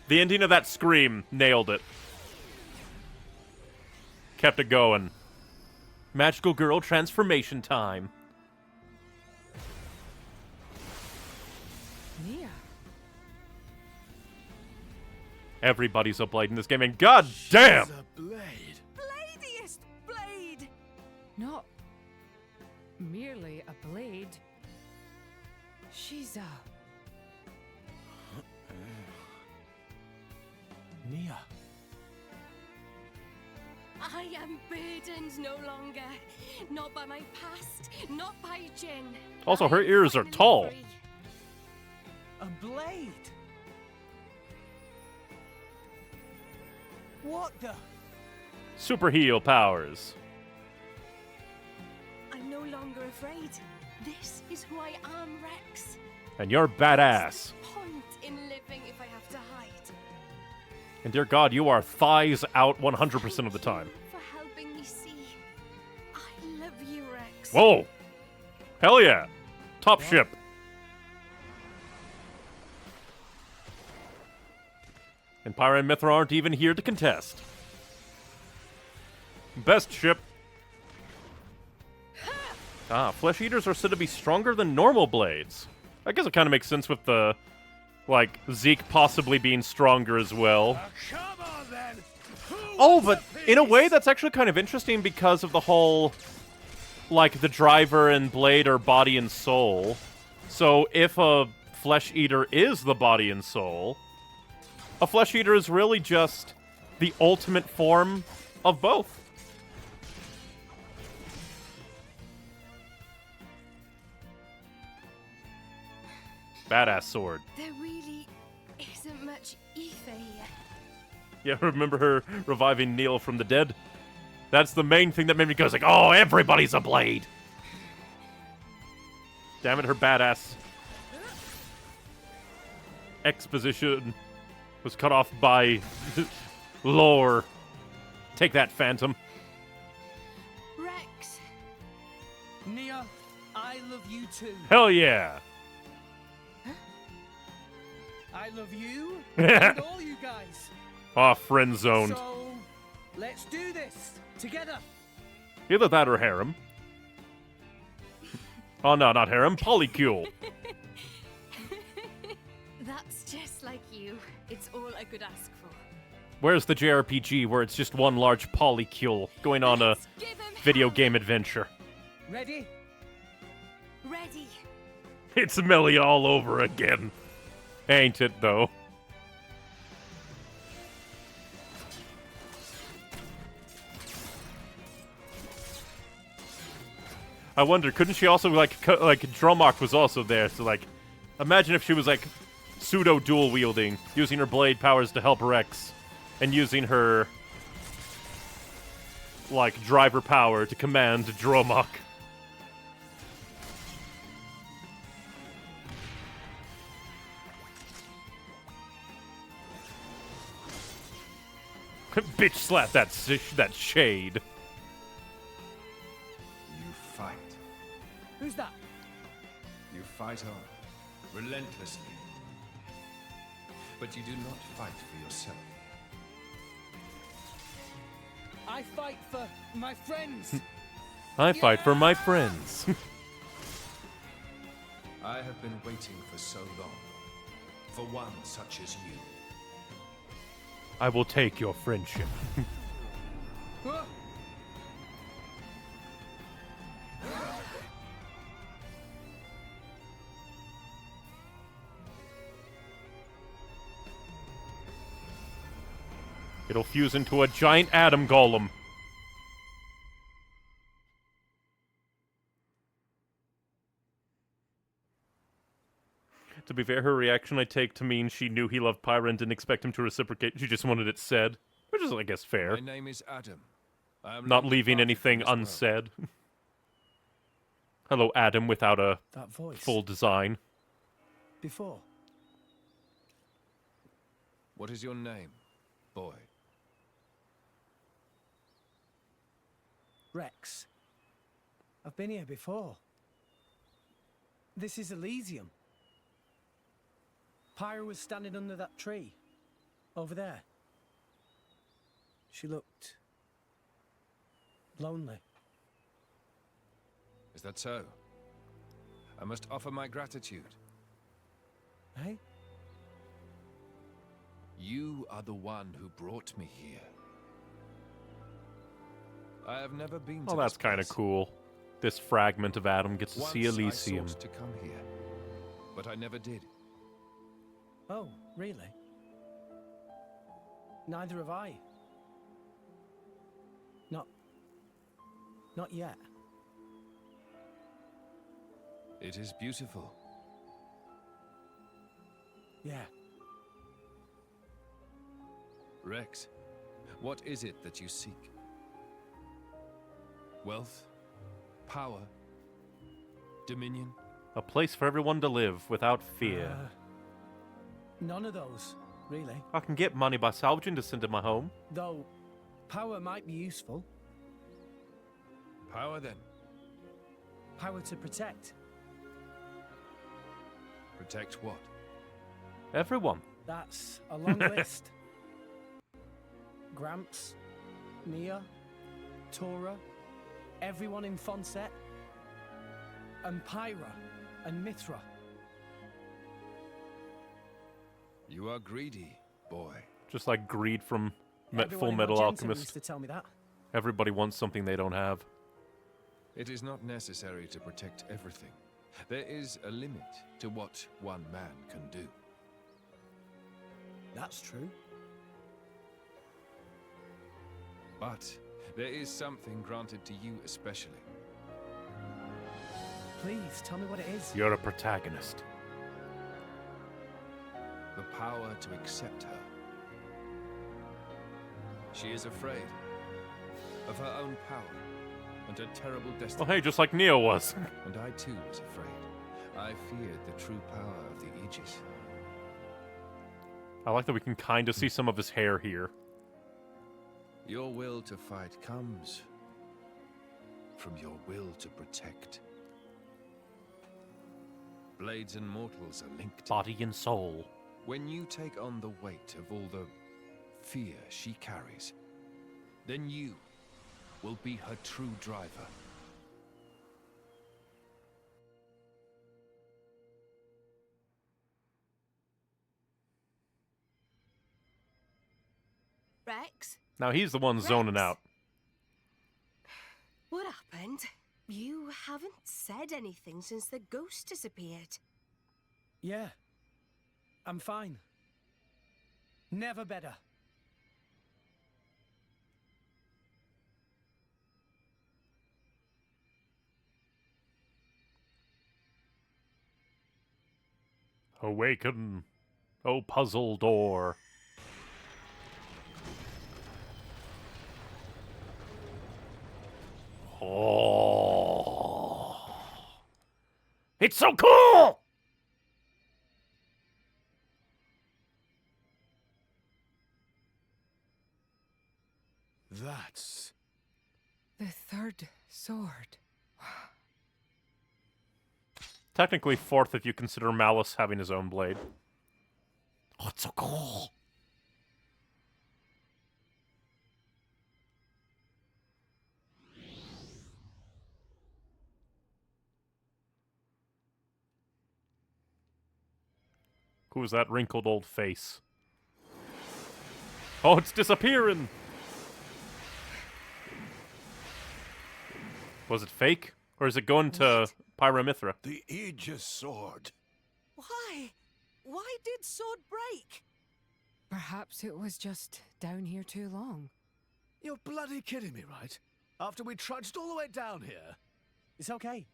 [SPEAKER 1] The ending of that scream nailed it. Kept it going. Magical girl transformation time.
[SPEAKER 10] Nia.
[SPEAKER 1] Everybody's a blade in this game, and god damn!
[SPEAKER 5] Bladiest blade!
[SPEAKER 10] Not merely a blade. She's a...
[SPEAKER 11] Nia.
[SPEAKER 16] I am burdened no longer. Not by my past, not by Jin.
[SPEAKER 1] Also, her ears are tall.
[SPEAKER 11] A blade? What the?
[SPEAKER 1] Super heal powers.
[SPEAKER 16] I'm no longer afraid. This is who I am, Rex.
[SPEAKER 1] And you're badass.
[SPEAKER 16] Point in living if I have to hide.
[SPEAKER 1] And dear god, you are thighs out 100% of the time.
[SPEAKER 16] For helping me see. I love you, Rex.
[SPEAKER 1] Whoa! Hell yeah! Top ship. And Pyra and Mithra aren't even here to contest. Best ship. Flesh eaters are said to be stronger than normal blades. I guess it kind of makes sense with the, like, Zeke possibly being stronger as well. Oh, but in a way that's actually kind of interesting because of the whole, like, the driver and blade are body and soul. So if a flesh eater is the body and soul, a flesh eater is really just the ultimate form of both. Badass sword.
[SPEAKER 16] There really isn't much ether here.
[SPEAKER 1] Yeah, remember her reviving Neil from the dead? That's the main thing that made me go like, oh, everybody's a blade. Damn it, her badass exposition was cut off by lore. Take that, Phantom.
[SPEAKER 16] Rex.
[SPEAKER 11] Nia, I love you too.
[SPEAKER 1] Hell yeah.
[SPEAKER 11] I love you and all you guys.
[SPEAKER 1] Friend zoned.
[SPEAKER 11] So, let's do this together.
[SPEAKER 1] Either that or harem. Oh no, not harem, polycule.
[SPEAKER 16] That's just like you. It's all I could ask for.
[SPEAKER 1] Where's the JRPG where it's just one large polycule going on a video game adventure?
[SPEAKER 11] Ready?
[SPEAKER 16] Ready.
[SPEAKER 1] It's Melly all over again. Ain't it, though? I wonder, couldn't she also, like Dromok was also there, so, like, imagine if she was, like, pseudo-dual wielding, using her blade powers to help Rex, and using her, like, driver power to command Dromok. Bitch slap that shade.
[SPEAKER 13] You fight.
[SPEAKER 11] Who's that?
[SPEAKER 13] You fight on, relentlessly. But you do not fight for yourself.
[SPEAKER 11] I fight for my friends.
[SPEAKER 1] I fight for my friends.
[SPEAKER 13] I have been waiting for so long. For one such as you.
[SPEAKER 1] I will take your friendship. It'll fuse into a giant atom golem. To be fair, her reaction I take to mean she knew he loved Pyra and didn't expect him to reciprocate. She just wanted it said. Which is, I guess, fair.
[SPEAKER 17] My name is Adam. I am
[SPEAKER 1] not leaving anything unsaid. Hello, Adam, without a full design.
[SPEAKER 11] Before.
[SPEAKER 17] What is your name, boy?
[SPEAKER 11] Rex. I've been here before. This is Elysium. Pyra was standing under that tree. Over there. She looked Lonely.
[SPEAKER 17] Is that so? I must offer my gratitude.
[SPEAKER 11] Hey?
[SPEAKER 17] You are the one who brought me here. I have never been to
[SPEAKER 1] Oh, that's kind of cool. This fragment of Adam gets to see Elysium.
[SPEAKER 17] I sought to come here, but I never did.
[SPEAKER 11] Oh, really? Neither have I. Not yet.
[SPEAKER 17] It is beautiful.
[SPEAKER 11] Yeah.
[SPEAKER 17] Rex, what is it that you seek? Wealth? Power? Dominion?
[SPEAKER 1] A place for everyone to live without fear.
[SPEAKER 11] None of those, really.
[SPEAKER 1] I can get money by salvaging to send to my home.
[SPEAKER 11] Though, power might be useful.
[SPEAKER 17] Power, then?
[SPEAKER 11] Power to protect.
[SPEAKER 17] Protect what?
[SPEAKER 1] Everyone.
[SPEAKER 11] That's a long list. Gramps, Nia, Tora, everyone in Fonset, and Pyra, and Mithra.
[SPEAKER 17] You are greedy, boy.
[SPEAKER 1] Just like greed from
[SPEAKER 11] Everyone
[SPEAKER 1] Full
[SPEAKER 11] in
[SPEAKER 1] Metal
[SPEAKER 11] Argentum
[SPEAKER 1] Alchemist.
[SPEAKER 11] used to tell me that.
[SPEAKER 1] Everybody wants something they don't have.
[SPEAKER 17] It is not necessary to protect everything. There is a limit to what one man can do.
[SPEAKER 11] That's true.
[SPEAKER 17] But there is something granted to you especially.
[SPEAKER 11] Please, tell me what it is.
[SPEAKER 1] You're a protagonist.
[SPEAKER 17] The power to accept her. She is afraid of her own power and her terrible destiny.
[SPEAKER 1] Oh, hey, just like Neo was.
[SPEAKER 17] And I too was afraid. I feared the true power of the Aegis.
[SPEAKER 1] I like that we can kind of see some of his hair here.
[SPEAKER 17] Your will to fight comes from your will to protect. Blades and mortals are linked.
[SPEAKER 1] Body and soul.
[SPEAKER 17] When you take on the weight of all the fear she carries, then you will be her true driver.
[SPEAKER 16] Rex?
[SPEAKER 1] Now he's the one zoning out.
[SPEAKER 16] What happened? You haven't said anything since the ghost disappeared.
[SPEAKER 11] Yeah. I'm fine. Never better.
[SPEAKER 1] Awaken, O puzzle door. Oh. It's so cool!
[SPEAKER 20] That's...
[SPEAKER 10] The third sword.
[SPEAKER 1] Technically fourth if you consider Malice having his own blade. Oh, it's so cool. Who's that wrinkled old face? Oh, it's disappearing! Was it fake? Or is it going to Pyramithra?
[SPEAKER 7] The Aegis sword.
[SPEAKER 5] Why? Why did sword break?
[SPEAKER 10] Perhaps it was just down here too long.
[SPEAKER 20] You're bloody kidding me, right? After we trudged all the way down here.
[SPEAKER 11] It's okay.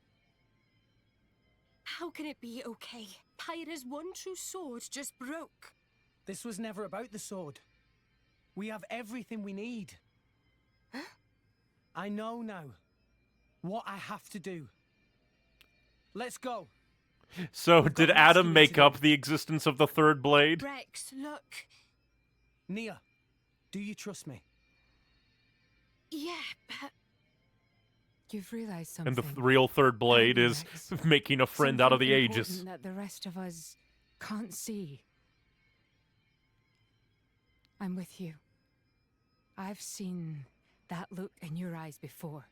[SPEAKER 16] How can it be okay? Pyra's one true sword just broke.
[SPEAKER 11] This was never about the sword. We have everything we need.
[SPEAKER 16] Huh?
[SPEAKER 11] I know now what I have to do. Let's go.
[SPEAKER 1] So, did Adam make up the existence of the third blade?
[SPEAKER 16] Rex, look.
[SPEAKER 11] Nia, do you trust me?
[SPEAKER 16] Yeah, but...
[SPEAKER 10] You've realized something.
[SPEAKER 1] And the real third blade is making a friend out of the Aegis.
[SPEAKER 10] Something that the rest of us can't see. I'm with you. I've seen that look in your eyes before.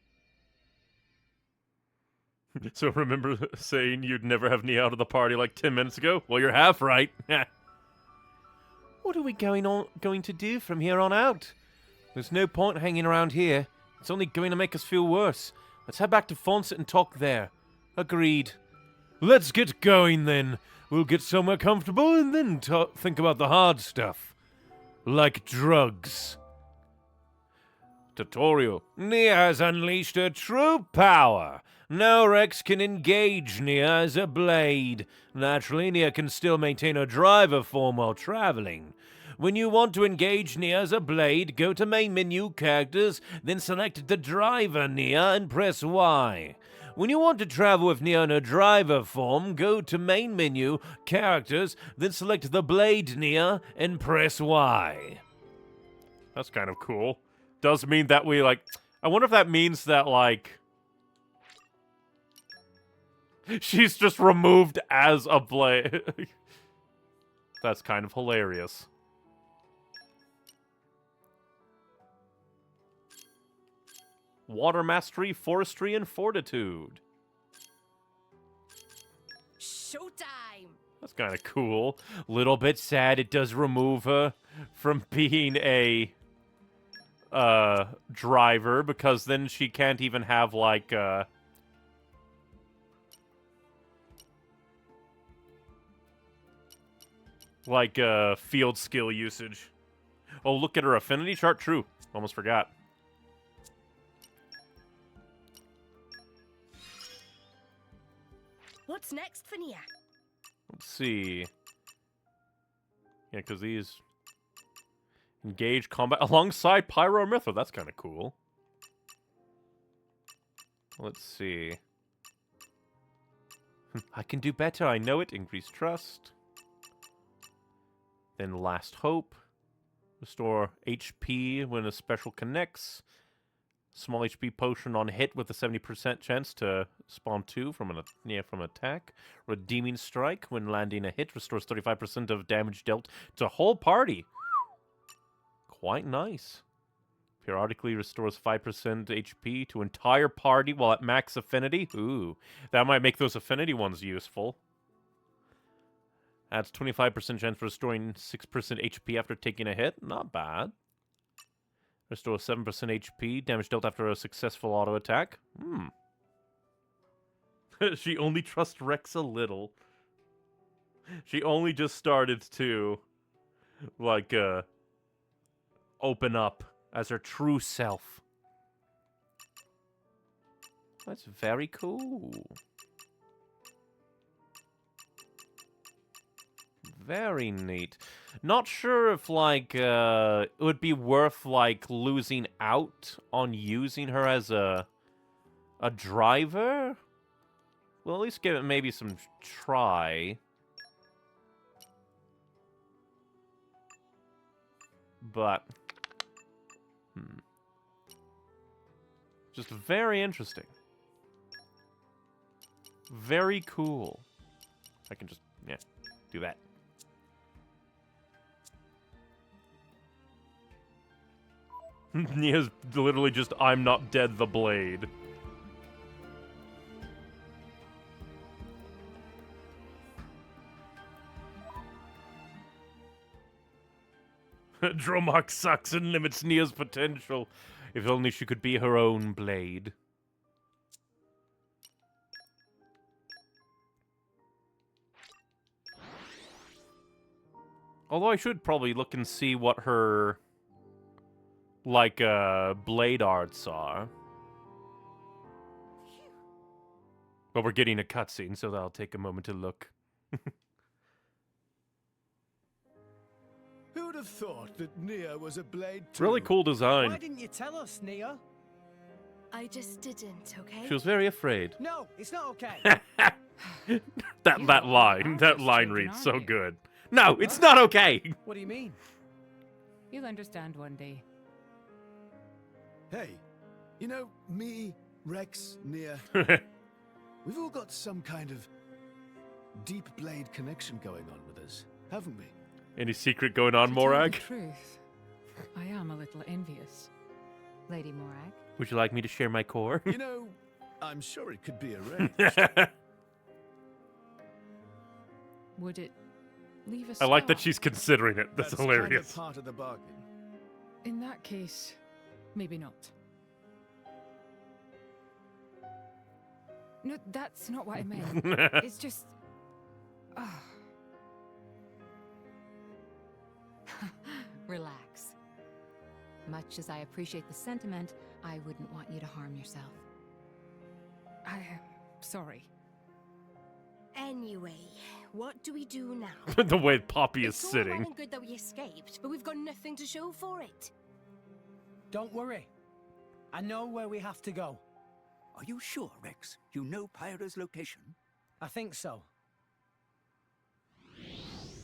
[SPEAKER 1] So remember saying you'd never have Nia out of the party like 10 minutes ago? Well, you're half right. What are we going to do from here on out? There's no point hanging around here. It's only going to make us feel worse. Let's head back to Fawcett and talk there. Agreed.
[SPEAKER 2] Let's get going then. We'll get somewhere comfortable and then think about the hard stuff. Like drugs. Tutorial. Nia has unleashed her true power. Now Rex can engage Nia as a blade. Naturally, Nia can still maintain her driver form while traveling. When you want to engage Nia as a blade, go to main menu, characters, then select the driver Nia and press Y. When you want to travel with Nia in her driver form, go to main menu, characters, then select the blade Nia and press Y.
[SPEAKER 1] That's kind of cool. Does mean that we, like... I wonder if that means that, like... she's just removed as a blade. That's kind of hilarious. Water Mastery, Forestry, and Fortitude.
[SPEAKER 16] Showtime!
[SPEAKER 1] That's kind of cool. Little bit sad it does remove her from being a driver, because then she can't even have, like, field skill usage. Oh, look at her affinity chart. True. Almost forgot.
[SPEAKER 16] What's next for Nia?
[SPEAKER 1] Let's see. Yeah, because these... engage combat alongside Pyro and Mithra. That's kind of cool. Let's see. I can do better. I know it. Increase trust. Then Last Hope. Restore HP when a special connects. Small HP potion on hit with a 70% chance to spawn 2 from from attack. Redeeming Strike when landing a hit restores 35% of damage dealt to whole party. Quite nice. Periodically restores 5% HP to entire party while at max affinity. Ooh, that might make those affinity ones useful. Adds 25% chance for restoring 6% HP after taking a hit. Not bad. Restores 7% HP. Damage dealt after a successful auto attack. She only trusts Rex a little. She only just started to, like, open up as her true self. That's very cool. Very neat. Not sure if, like, it would be worth, like, losing out on using her as a driver? Well, at least give it maybe some try. But, just very interesting. Very cool. I can just, yeah, do that. Nia's literally just, I'm not dead, the blade. Dromok sucks and limits Nia's potential. If only she could be her own blade. Although I should probably look and see what her, like, blade arts are. But we're getting a cutscene, so that'll take a moment to look.
[SPEAKER 20] Who'd have thought that Nia was a blade too?
[SPEAKER 1] Really cool design.
[SPEAKER 11] Why didn't you tell us, Nia?
[SPEAKER 16] I just didn't, okay?
[SPEAKER 1] She was very afraid.
[SPEAKER 11] No, it's not okay.
[SPEAKER 1] that line reads so good. No, it's not okay.
[SPEAKER 11] What do you mean?
[SPEAKER 10] You'll understand one day.
[SPEAKER 20] Hey, you know, me, Rex, Nia, we've all got some kind of deep blade connection going on with us, haven't we?
[SPEAKER 1] Any secret going on,
[SPEAKER 10] To tell
[SPEAKER 1] Morag?
[SPEAKER 10] the truth, I am a little envious. Lady Morag.
[SPEAKER 1] Would you like me to share my core?
[SPEAKER 20] You know, I'm sure it could be arranged.
[SPEAKER 10] Would it leave a
[SPEAKER 1] I like that
[SPEAKER 10] scar?
[SPEAKER 1] she's considering it. That's hilarious.
[SPEAKER 20] Kind of part of the bargain.
[SPEAKER 10] In that case, maybe not. No, that's not what I meant. It's just... ah.
[SPEAKER 4] Relax. Much as I appreciate the sentiment, I wouldn't want you to harm yourself.
[SPEAKER 10] I am sorry.
[SPEAKER 16] Anyway, what do we do now?
[SPEAKER 1] The way Poppy is
[SPEAKER 16] It's all
[SPEAKER 1] sitting.
[SPEAKER 16] well and good that we escaped, but we've got nothing to show for it.
[SPEAKER 11] Don't worry. I know where we have to go.
[SPEAKER 6] Are you sure, Rex? You know Pyra's location?
[SPEAKER 11] I think so.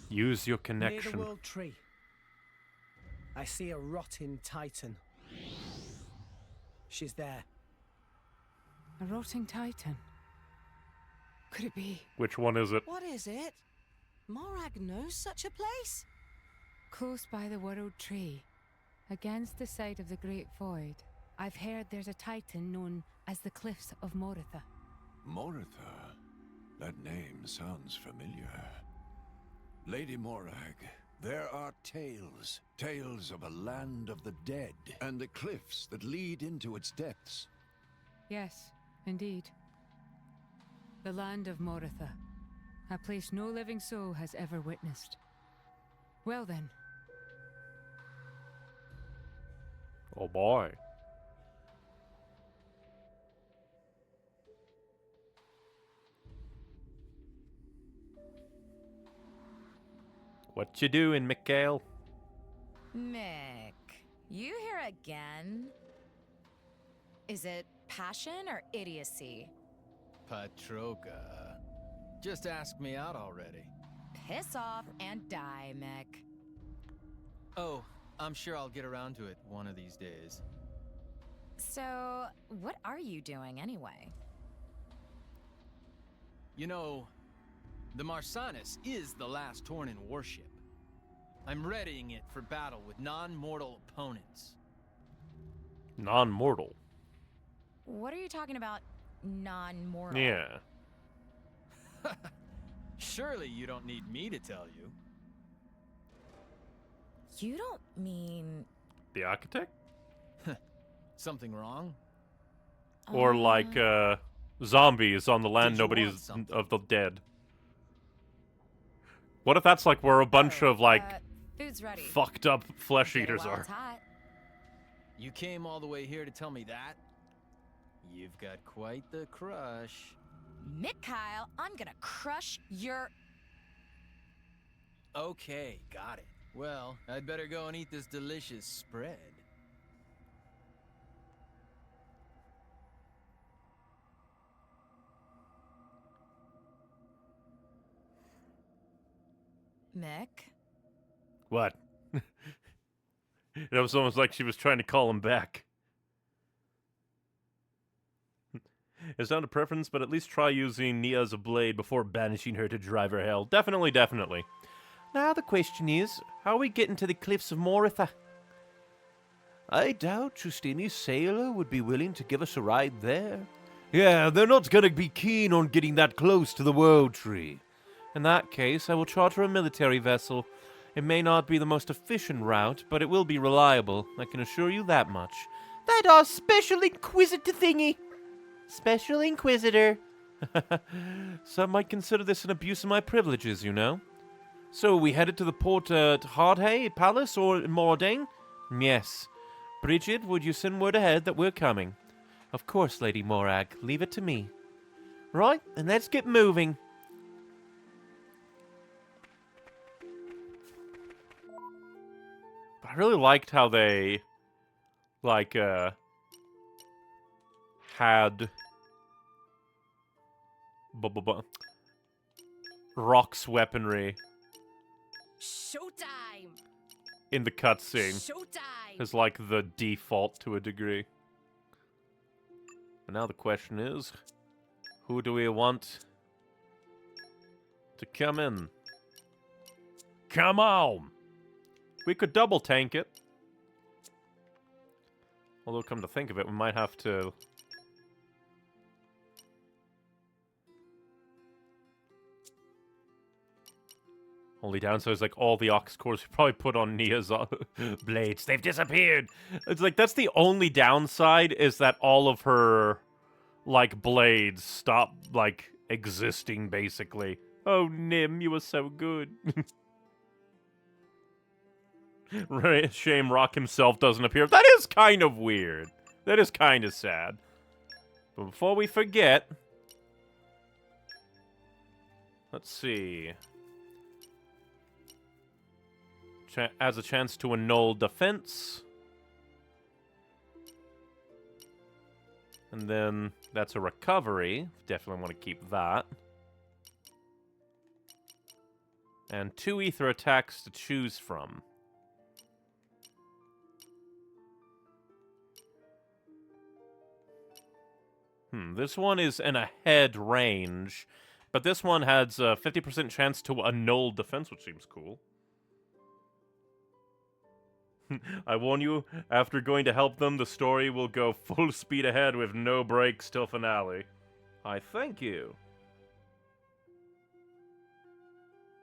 [SPEAKER 1] Use your
[SPEAKER 11] Near the
[SPEAKER 1] connection.
[SPEAKER 11] World Tree. I see a rotting titan. She's there.
[SPEAKER 10] A rotting titan. Could it be?
[SPEAKER 1] Which one is it?
[SPEAKER 5] What is it? Morag knows such a place?
[SPEAKER 10] Close by the World Tree, against the side of the Great Void, I've heard there's a titan known as the Cliffs of Moritha.
[SPEAKER 7] Moritha? That name sounds familiar. Lady Morag, there are tales. Tales of a land of the dead, and the cliffs that lead into its depths.
[SPEAKER 10] Yes, indeed. The land of Moritha, a place no living soul has ever witnessed. Well then.
[SPEAKER 1] Oh boy. What you doing, Mikhail?
[SPEAKER 4] Mick, you here again? Is it passion or idiocy?
[SPEAKER 14] Patroka. Just ask me out already.
[SPEAKER 4] Piss off and die, Mick.
[SPEAKER 14] Oh, I'm sure I'll get around to it one of these days.
[SPEAKER 4] So, what are you doing anyway?
[SPEAKER 14] You know, the Marsanis is the last Tornin warship. I'm readying it for battle with non-mortal opponents.
[SPEAKER 1] Non-mortal.
[SPEAKER 4] What are you talking about, non-mortal?
[SPEAKER 1] Yeah.
[SPEAKER 14] Surely you don't need me to tell you.
[SPEAKER 4] You don't mean...
[SPEAKER 1] The architect?
[SPEAKER 14] Something wrong?
[SPEAKER 1] Or like, zombies on the land
[SPEAKER 14] Did you
[SPEAKER 1] nobody's
[SPEAKER 14] want something?
[SPEAKER 1] of the dead. What if that's like where a bunch of like
[SPEAKER 4] food's ready.
[SPEAKER 1] fucked up flesh
[SPEAKER 4] Get it
[SPEAKER 1] eaters
[SPEAKER 4] while
[SPEAKER 1] are?
[SPEAKER 4] it's hot.
[SPEAKER 14] You came all the way here to tell me that? You've got quite the crush.
[SPEAKER 4] Mick Kyle, I'm gonna crush your...
[SPEAKER 14] Okay, got it. Well, I'd better go and eat this delicious spread.
[SPEAKER 4] Mick?
[SPEAKER 1] What? It was almost like she was trying to call him back. It's down to preference, but at least try using Nia as a blade before banishing her to driver hell. Definitely, definitely. Now the question is, how are we getting to the cliffs of Moritha? I doubt Justini's sailor would be willing to give us a ride there. Yeah, they're not gonna be keen on getting that close to the World Tree. In that case, I will charter a military vessel. It may not be the most efficient route, but it will be reliable. I can assure you that much. That our special inquisitor thingy. Special inquisitor. Some might consider this an abuse of my privileges, you know. So, we headed to the port at Hardhay Palace or Mordane? Yes. Bridget, would you send word ahead that we're coming? Of course, Lady Morag. Leave it to me. Right, then let's get moving. I really liked how they, like, had Rock's weaponry
[SPEAKER 16] Showtime!
[SPEAKER 1] in the cutscene
[SPEAKER 16] Showtime!
[SPEAKER 1] as, like, the default to a degree. But now the question is, who do we want to come in? Come on! We could double tank it. Although, come to think of it, we might have to... Only downside is, like, all the ox cores we probably put on Nia's blades. They've disappeared! It's like, that's the only downside, is that all of her, like, blades stop, like, existing, basically. Oh, Nim, you were so good. Right, shame Rock himself doesn't appear. That is kind of weird. That is kind of sad. But before we forget... Let's see... Adds a chance to annul defense. And then that's a recovery. Definitely want to keep that. And 2 ether attacks to choose from. This one is in a head range, but this one has a 50% chance to annul defense, which seems cool. I warn you, after going to help them, the story will go full speed ahead with no breaks till finale. I thank you.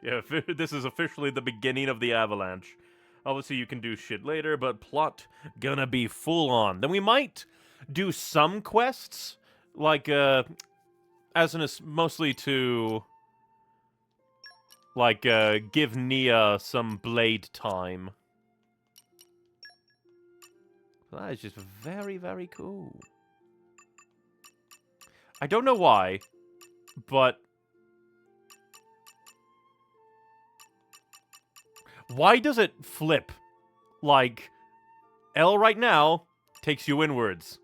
[SPEAKER 1] Yeah, this is officially the beginning of the avalanche. Obviously, you can do shit later, but plot gonna be full on. Then we might do some quests, like, mostly to, like, give Nia some blade time. That is just very, very cool. I don't know why, but... Why does it flip? Like, L right now takes you inwards.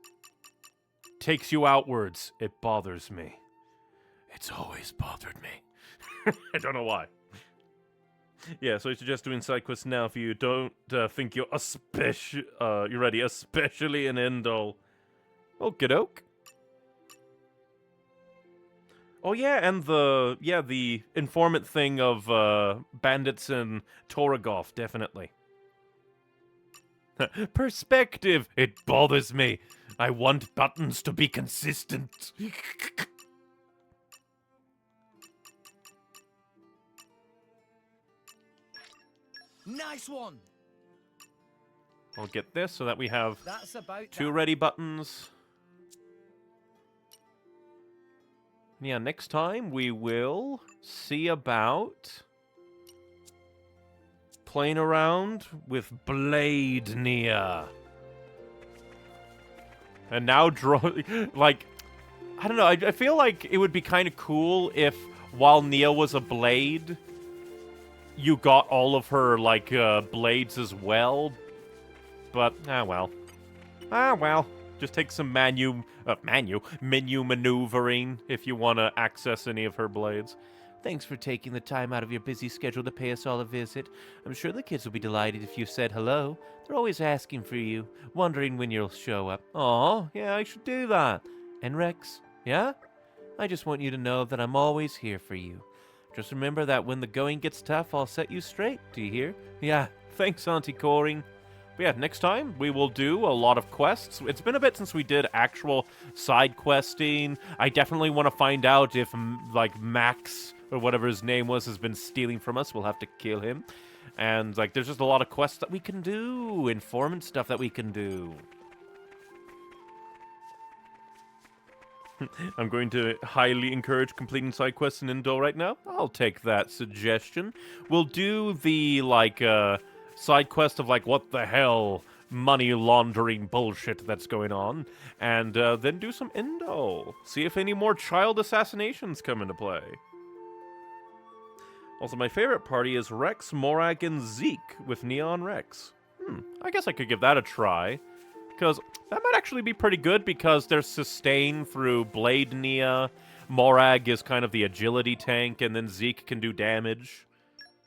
[SPEAKER 1] Takes you outwards. It bothers me. It's always bothered me. I don't know why. Yeah, so I suggest doing side quests now if you don't think you're you're ready, especially in Endol. Okie doke. Oh yeah, and the informant thing of bandits in Toragov, definitely. Perspective! It bothers me. I want buttons to be consistent.
[SPEAKER 11] Nice one.
[SPEAKER 1] I'll get this so that we have
[SPEAKER 11] That's about
[SPEAKER 1] 2
[SPEAKER 11] that.
[SPEAKER 1] ready buttons. Yeah, next time we will see about playing around with Blade Nia. And now like, I don't know, I feel like it would be kind of cool if while Nia was a blade, you got all of her, like, blades as well. But, well. Well. Just take some menu maneuvering if you want to access any of her blades.
[SPEAKER 2] Thanks for taking the time out of your busy schedule to pay us all a visit. I'm sure the kids will be delighted if you said hello. They're always asking for you, wondering when you'll show up.
[SPEAKER 1] Aw, yeah, I should do that.
[SPEAKER 2] And Rex, yeah? I just want you to know that I'm always here for you. Just remember that when the going gets tough, I'll set you straight. Do you hear?
[SPEAKER 1] Yeah, thanks, Auntie Coring. But yeah, next time we will do a lot of quests. It's been a bit since we did actual side questing. I definitely want to find out if, like, Max, or whatever his name was, has been stealing from us. We'll have to kill him. And, like, there's just a lot of quests that we can do. Informant stuff that we can do. I'm going to highly encourage completing side quests in Indo right now. I'll take that suggestion. We'll do the, like, side quest of, like, what the hell money laundering bullshit that's going on. And then do some Indo. See if any more child assassinations come into play. Also, my favorite party is Rex, Morag, and Zeke with Neon Rex. I guess I could give that a try. Because that might actually be pretty good because there's sustain through Blade Nia. Morag is kind of the agility tank, and then Zeke can do damage.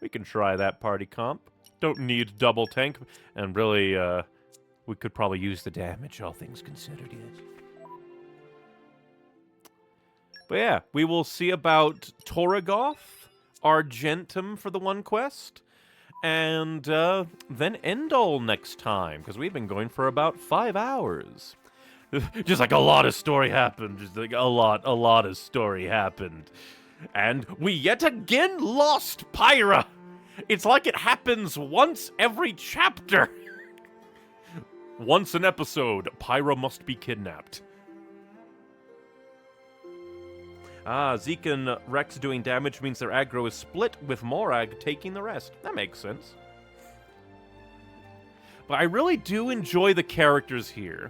[SPEAKER 1] We can try that party comp. Don't need double tank, and really, we could probably use the damage, all things considered, yes. But yeah, we will see about Toragov, Argentum for the one quest, And then end all next time, because we've been going for about 5 hours. Just like a lot of story happened. Just like a lot of story happened. And we yet again lost Pyra. It's like it happens once every chapter. Once an episode, Pyra must be kidnapped. Zeke and Rex doing damage means their aggro is split, with Morag taking the rest. That makes sense. But I really do enjoy the characters here.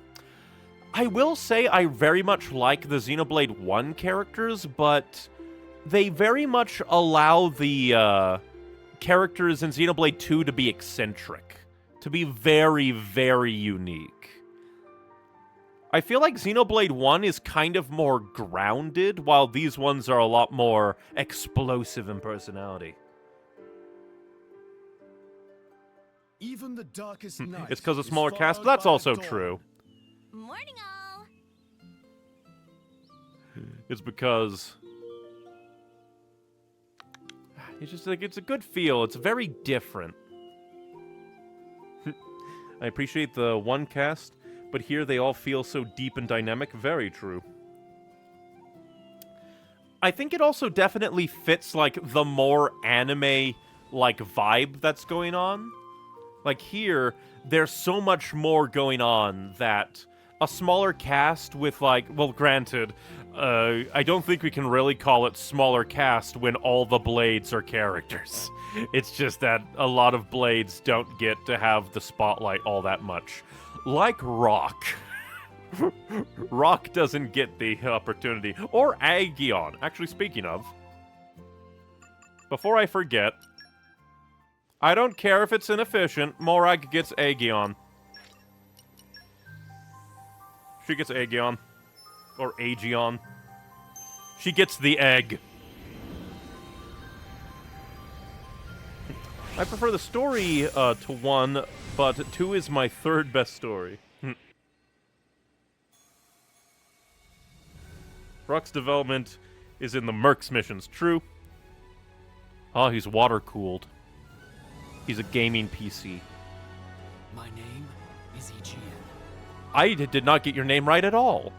[SPEAKER 1] I will say I very much like the Xenoblade 1 characters, but they very much allow the characters in Xenoblade 2 to be eccentric. To be very, very unique. I feel like Xenoblade 1 is kind of more grounded, while these ones are a lot more explosive in personality.
[SPEAKER 20] Even the darkest night
[SPEAKER 1] It's because of
[SPEAKER 20] is
[SPEAKER 1] smaller cast,
[SPEAKER 20] followed
[SPEAKER 1] that's
[SPEAKER 20] by
[SPEAKER 1] also
[SPEAKER 20] dawn.
[SPEAKER 1] true.
[SPEAKER 18] Morning, all.
[SPEAKER 1] It's because it's just like it's a good feel. It's very different. I appreciate the one cast, but here they all feel so deep and dynamic. Very true. I think it also definitely fits like the more anime like vibe that's going on. Like here, there's so much more going on that a smaller cast with like, well, granted, I don't think we can really call it smaller cast when all the Blades are characters. It's just that a lot of Blades don't get to have the spotlight all that much. Like Rock. Rock doesn't get the opportunity. Or Aegeon. Actually, speaking of, before I forget, I don't care if it's inefficient, Morag gets Aegeon. She gets Aegeon. Or Aegeon. She gets the egg. I prefer the story to 1, but 2 is my third best story. Rock's development is in the Mercs missions, true. Oh, he's water-cooled. He's a gaming PC.
[SPEAKER 8] My name is Aegeon.
[SPEAKER 1] I did not get your name right at all.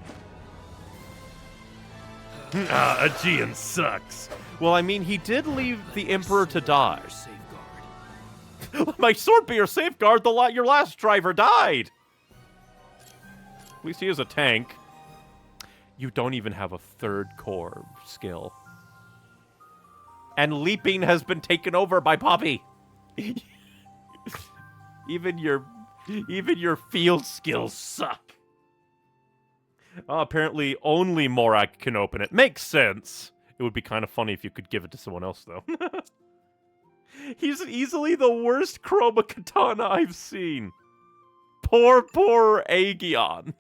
[SPEAKER 1] Aegeon sucks. Well, I mean, he did leave the Emperor to die. My sword be your safeguard, your last driver died! At least he is a tank. You don't even have a third core skill. And leaping has been taken over by Poppy. Even your field skills suck. Apparently only Morak can open it. Makes sense. It would be kind of funny if you could give it to someone else, though. He's easily the worst Chroma Katana I've seen. Poor Aegeon.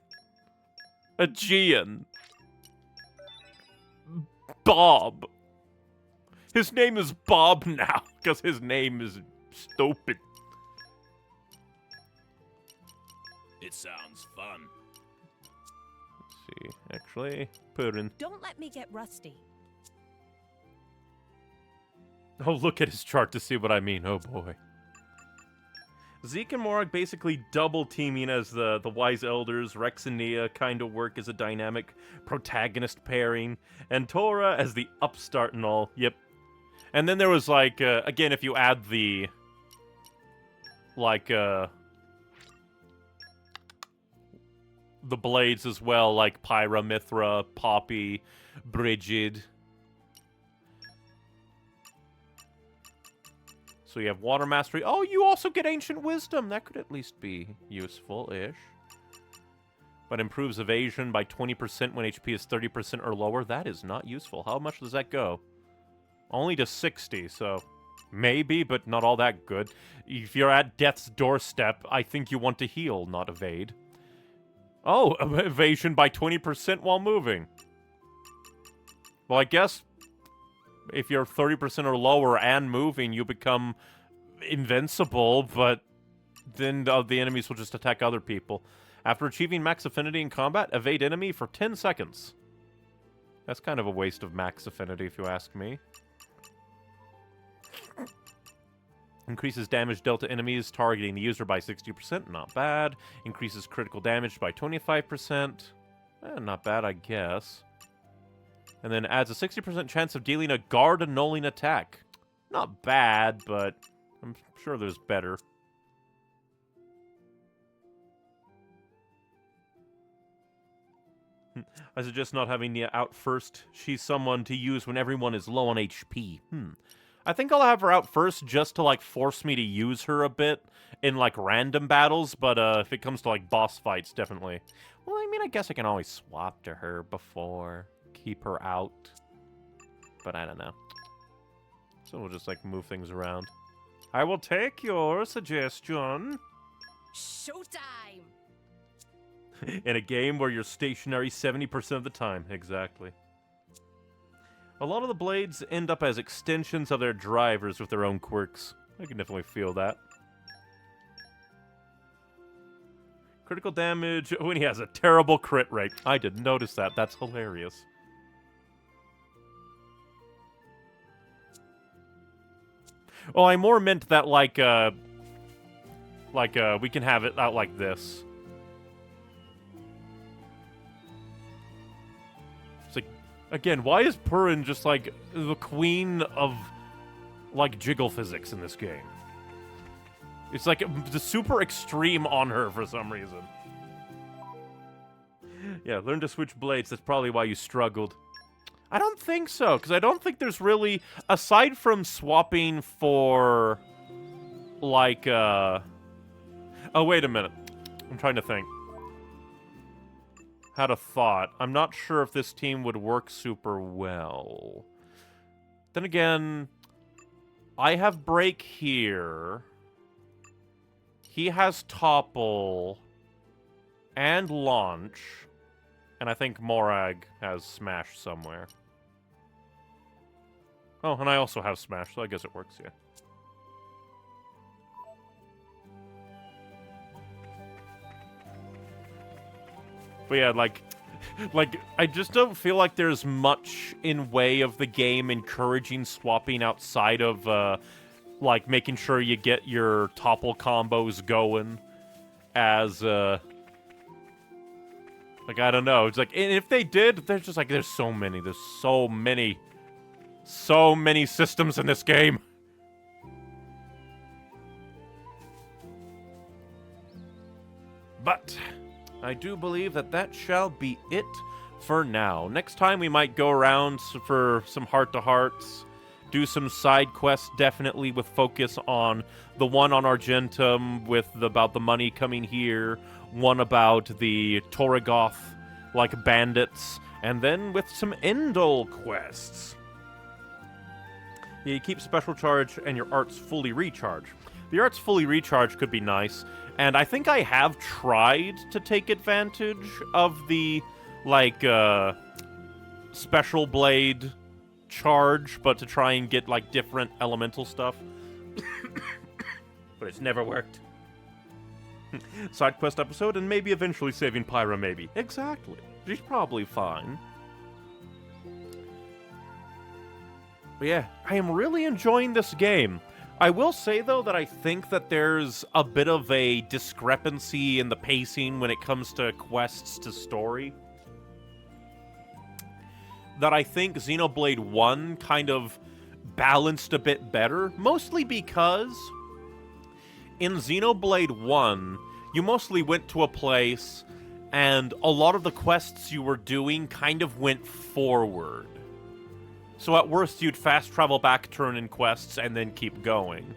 [SPEAKER 1] Aegeon. Bob. His name is Bob now, because his name is stupid.
[SPEAKER 2] It sounds fun.
[SPEAKER 1] Let's see. Actually, put in.
[SPEAKER 15] Don't let me get rusty.
[SPEAKER 1] Oh, look at his chart to see what I mean. Oh, boy. Zeke and Morag basically double teaming as the Wise Elders. Rex and Nia kind of work as a dynamic protagonist pairing. And Tora as the upstart and all. Yep. And then there was, like, again, if you add the, like, the Blades as well, like Pyra, Mithra, Poppy, Brigid. So you have Water Mastery. Oh, you also get Ancient Wisdom. That could at least be useful-ish. But improves evasion by 20% when HP is 30% or lower. That is not useful. How much does that go? Only to 60, so maybe, but not all that good. If you're at death's doorstep, I think you want to heal, not evade. Oh, evasion by 20% while moving. Well, I guess if you're 30% or lower and moving, you become invincible, but then the enemies will just attack other people. After achieving max affinity in combat, evade enemy for 10 seconds. That's kind of a waste of max affinity, if you ask me. Increases damage dealt to enemies targeting the user by 60%, not bad. Increases critical damage by 25%. Not bad, I guess. And then adds a 60% chance of dealing a guard annulling attack. Not bad, but I'm sure there's better. I suggest not having Nia out first. She's someone to use when everyone is low on HP. I think I'll have her out first just to, like, force me to use her a bit in, like, random battles, but if it comes to, like, boss fights, definitely. Well, I mean, I guess I can always swap to her before, keep her out, but I don't know. So we'll just, like, move things around. I will take your suggestion.
[SPEAKER 16] Showtime!
[SPEAKER 1] In a game where you're stationary 70% of the time. Exactly. A lot of the blades end up as extensions of their drivers with their own quirks. I can definitely feel that. Critical damage when he has a terrible crit rate. I didn't notice that. That's hilarious. Oh, I more meant that, like, we can have it out like this. It's like, again, why is Purin just, like, the queen of, like, jiggle physics in this game? It's, like, the super extreme on her for some reason. Yeah, learn to switch blades. That's probably why you struggled. I don't think so, because I don't think there's really, aside from swapping for, like, oh, wait a minute. I'm trying to think. Had a thought. I'm not sure if this team would work super well. Then again, I have Break here. He has Topple and Launch. And I think Morag has Smash somewhere. Oh, and I also have Smash, so I guess it works, yeah. But yeah, like, I just don't feel like there's much in way of the game encouraging swapping outside of, like, making sure you get your Topple combos going as, like, I don't know. It's like, and if they did, they're just like, there's so many systems in this game. But I do believe that shall be it for now. Next time we might go around for some heart-to-hearts, do some side quests, definitely with focus on the one on Argentum about the money coming here, one about the Torrigoth, like, bandits, and then with some Endol quests. You keep special charge and your arts fully recharge. The arts fully recharge could be nice, and I think I have tried to take advantage of the, like, special blade charge, but to try and get, like, different elemental stuff. But it's never worked. Side quest episode, and maybe eventually saving Pyra, maybe. Exactly. She's probably fine. But yeah, I am really enjoying this game. I will say, though, that I think that there's a bit of a discrepancy in the pacing when it comes to quests to story. That I think Xenoblade 1 kind of balanced a bit better, mostly because in Xenoblade 1, you mostly went to a place and a lot of the quests you were doing kind of went forward. So at worst, you'd fast travel back, turn in quests, and then keep going.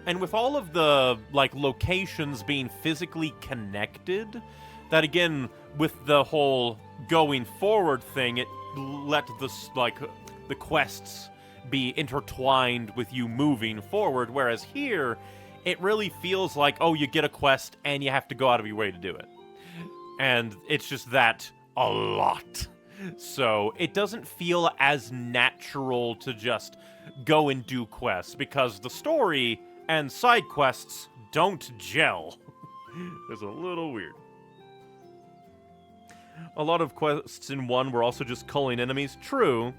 [SPEAKER 1] And with all of the, like, locations being physically connected, that again, with the whole going forward thing, it let the quests be intertwined with you moving forward, whereas here, it really feels like, oh, you get a quest and you have to go out of your way to do it. And it's just that a lot. So it doesn't feel as natural to just go and do quests, because the story and side quests don't gel. It's a little weird. A lot of quests in 1 were also just culling enemies, true,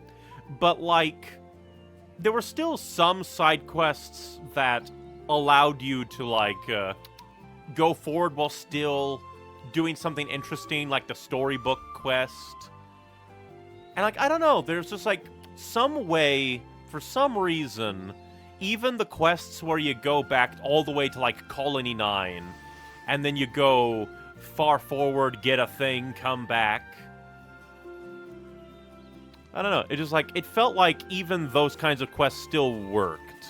[SPEAKER 1] but, like, there were still some side quests that allowed you to, like, go forward while still doing something interesting, like the storybook quest. And, like, I don't know, there's just, like, some way, for some reason, even the quests where you go back all the way to, like, Colony 9, and then you go far forward, get a thing, come back. I don't know, it just, like, it felt like even those kinds of quests still worked.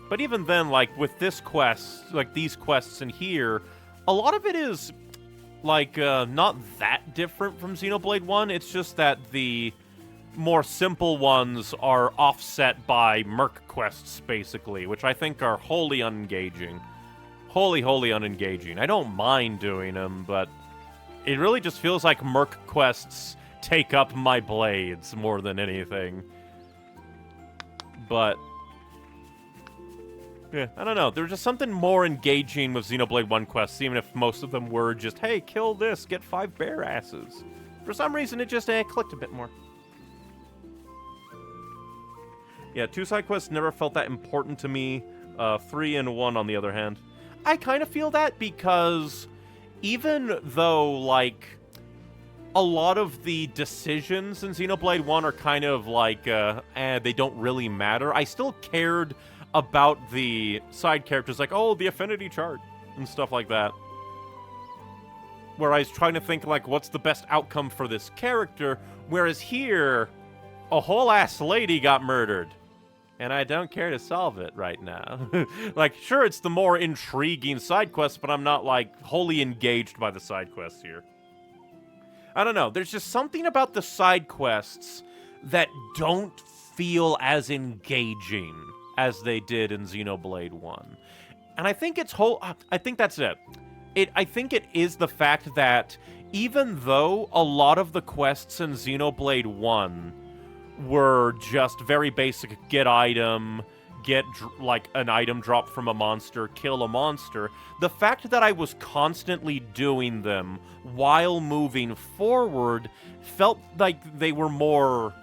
[SPEAKER 1] But even then, like, with this quest, like, these quests in here, a lot of it is, like, not that different from Xenoblade 1. It's just that the more simple ones are offset by merc quests, basically, which I think are wholly unengaging. Wholly unengaging. I don't mind doing them, but it really just feels like merc quests take up my blades more than anything. But yeah, I don't know. There's just something more engaging with Xenoblade 1 quests, even if most of them were just, hey, kill this, get 5 bear asses. For some reason, it just clicked a bit more. Yeah, 2 side quests never felt that important to me. 3 and 1, on the other hand. I kind of feel that because even though, like, a lot of the decisions in Xenoblade 1 are kind of like, they don't really matter, I still cared about the side characters, like, oh, the affinity chart, and stuff like that. Where I was trying to think, like, what's the best outcome for this character, whereas here, a whole-ass lady got murdered. And I don't care to solve it right now. Like, sure, it's the more intriguing side quest, but I'm not, like, wholly engaged by the side quests here. I don't know, there's just something about the side quests that don't feel as engaging as they did in Xenoblade 1. And I think it's I think that's it. I think it is the fact that even though a lot of the quests in Xenoblade 1 were just very basic, get item, get like an item dropped from a monster, kill a monster, the fact that I was constantly doing them while moving forward felt like they were more,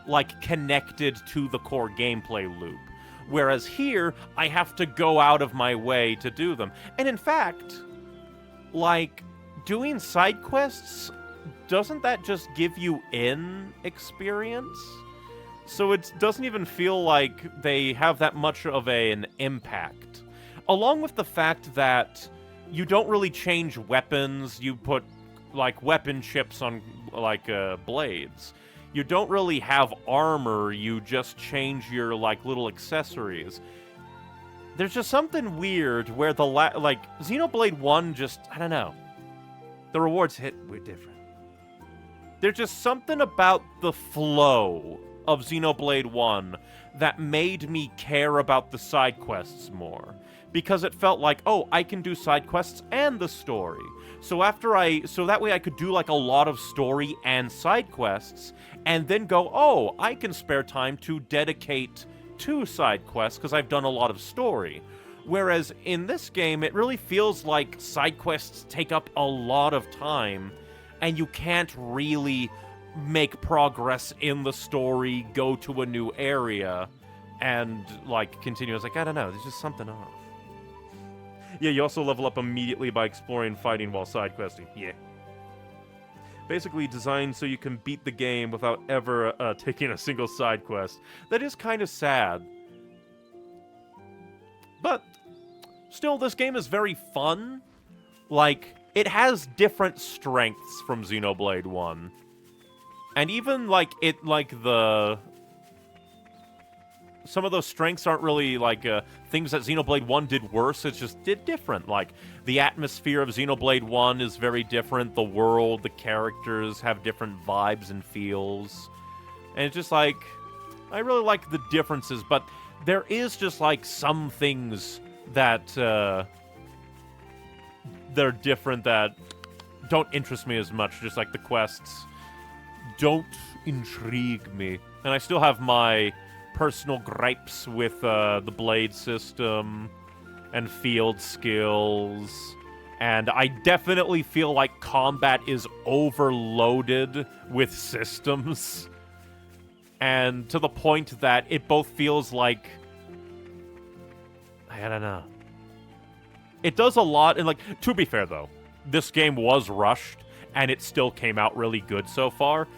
[SPEAKER 1] like, connected to the core gameplay loop. Whereas here, I have to go out of my way to do them. And in fact, like, doing side quests, doesn't that just give you experience? So it doesn't even feel like they have that much of an impact. Along with the fact that you don't really change weapons, you put, like, weapon chips on, like, blades. You don't really have armor, you just change your, like, little accessories. There's just something weird where like, Xenoblade 1 just, I don't know. The rewards were different. There's just something about the flow of Xenoblade 1 that made me care about the side quests more. Because it felt like, oh, I can do side quests and the story. So that way I could do, like, a lot of story and side quests, and then go, oh, I can spare time to dedicate to side quests because I've done a lot of story. Whereas in this game, it really feels like side quests take up a lot of time, and you can't really make progress in the story, go to a new area, and, like, continue. I was like, I don't know, there's just something off. Yeah, you also level up immediately by exploring, fighting while side questing. Yeah. Basically designed so you can beat the game without ever taking a single side quest. That is kind of sad. But still, this game is very fun. Like, it has different strengths from Xenoblade 1. And even, like, some of those strengths aren't really, like, things that Xenoblade 1 did worse, it's just different. Like, the atmosphere of Xenoblade 1 is very different, the world, the characters have different vibes and feels. And it's just, like, I really like the differences, but there is just, like, some things that, they're different that don't interest me as much, just like the quests don't intrigue me. And I still have my personal gripes with the blade system and field skills, and I definitely feel like combat is overloaded with systems, and to the point that it both feels like... I don't know. It does a lot, and, like, to be fair, though, this game was rushed, and it still came out really good so far.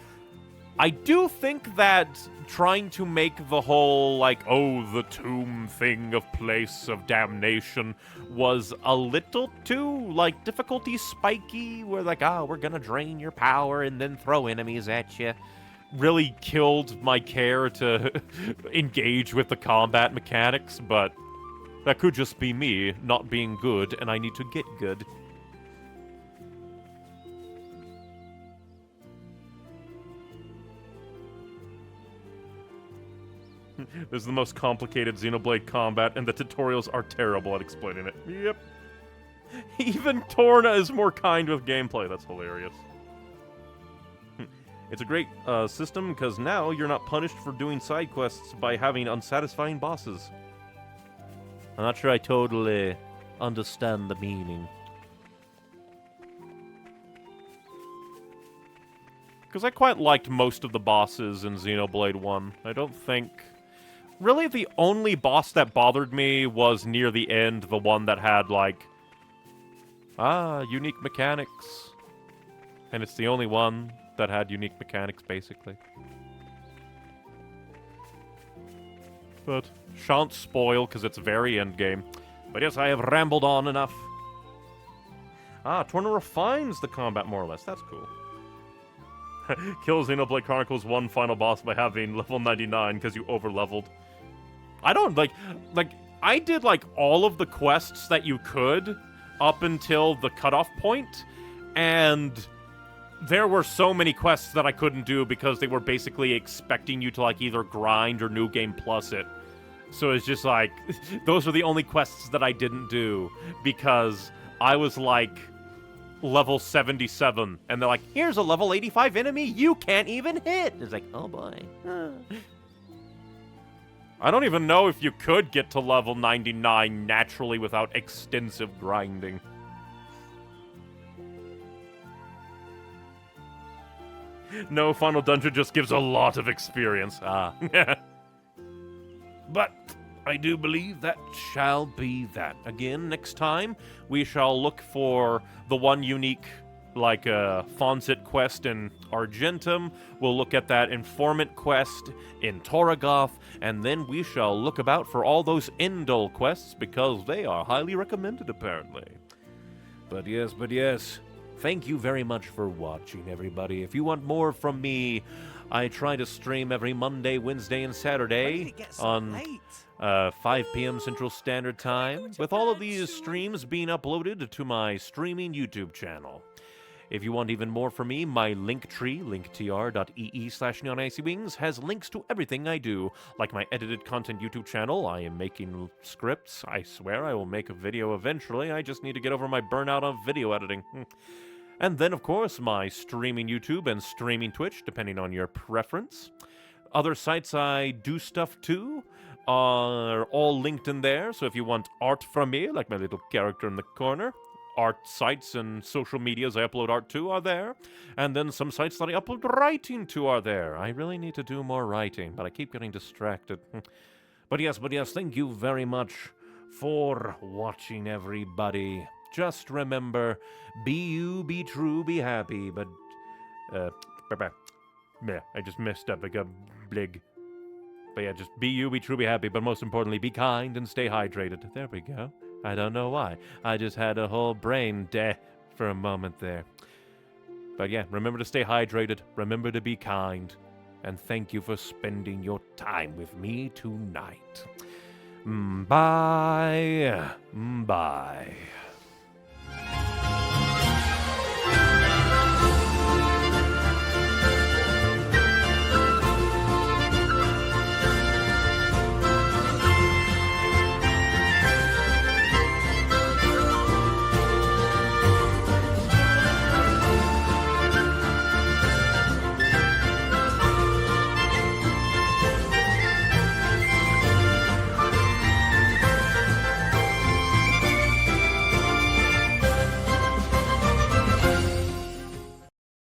[SPEAKER 1] I do think that trying to make the whole, like, oh, the tomb thing of place of damnation was a little too, like, difficulty spiky, where, like, we're gonna drain your power and then throw enemies at you. Really killed my care to engage with the combat mechanics, but that could just be me not being good, and I need to get good. This is the most complicated Xenoblade combat, and the tutorials are terrible at explaining it. Yep. Even Torna is more kind with gameplay. That's hilarious. It's a great system, because now you're not punished for doing side quests by having unsatisfying bosses. I'm not sure I totally understand the meaning. Because I quite liked most of the bosses in Xenoblade 1. I don't think... Really, the only boss that bothered me was near the end, the one that had, like... unique mechanics. And it's the only one that had unique mechanics, basically. But shan't spoil, because it's very endgame. But yes, I have rambled on enough. Torna refines the combat more or less. That's cool. Kill Xenoblade Chronicles 1 final boss by having level 99 because you overleveled. I don't, like, I did, like, all of the quests that you could up until the cutoff point, and there were so many quests that I couldn't do because they were basically expecting you to, like, either grind or New Game Plus it. So it's just like, those are the only quests that I didn't do because I was, like, level 77, and they're like, here's a level 85 enemy you can't even hit! It's like, oh boy. I don't even know if you could get to level 99 naturally without extensive grinding. No, Final Dungeon just gives a lot of experience. But I do believe that shall be that. Again, next time, we shall look for the one unique, like, Fonset quest in Argentum. We'll look at that Informant quest in Torragoth, and then we shall look about for all those Indol quests, because they are highly recommended, apparently. But yes, thank you very much for watching, everybody. If you want more from me, I try to stream every Monday, Wednesday, and Saturday on 5 p.m. Central Standard Time, with all of these streams being uploaded to my streaming YouTube channel. If you want even more from me, my Linktree, linktr.ee/neonicywings, has links to everything I do, like my edited content YouTube channel. I am making scripts. I swear I will make a video eventually. I just need to get over my burnout of video editing. And then, of course, my streaming YouTube and streaming Twitch, depending on your preference. Other sites I do stuff too are all linked in there, so if you want art from me, like my little character in the corner, art sites and social medias I upload art to are there, and then some sites that I upload writing to are there. I really need to do more writing, but I keep getting distracted. But yes, thank you very much for watching, everybody. Just remember, be you, be true, be happy, but, yeah, I just messed up, I got blig. But yeah, just be you, be true, be happy, but most importantly, be kind and stay hydrated. There we go. I don't know why. I just had a whole brain dead for a moment there. But yeah, remember to stay hydrated, remember to be kind, and thank you for spending your time with me tonight. Bye. Bye.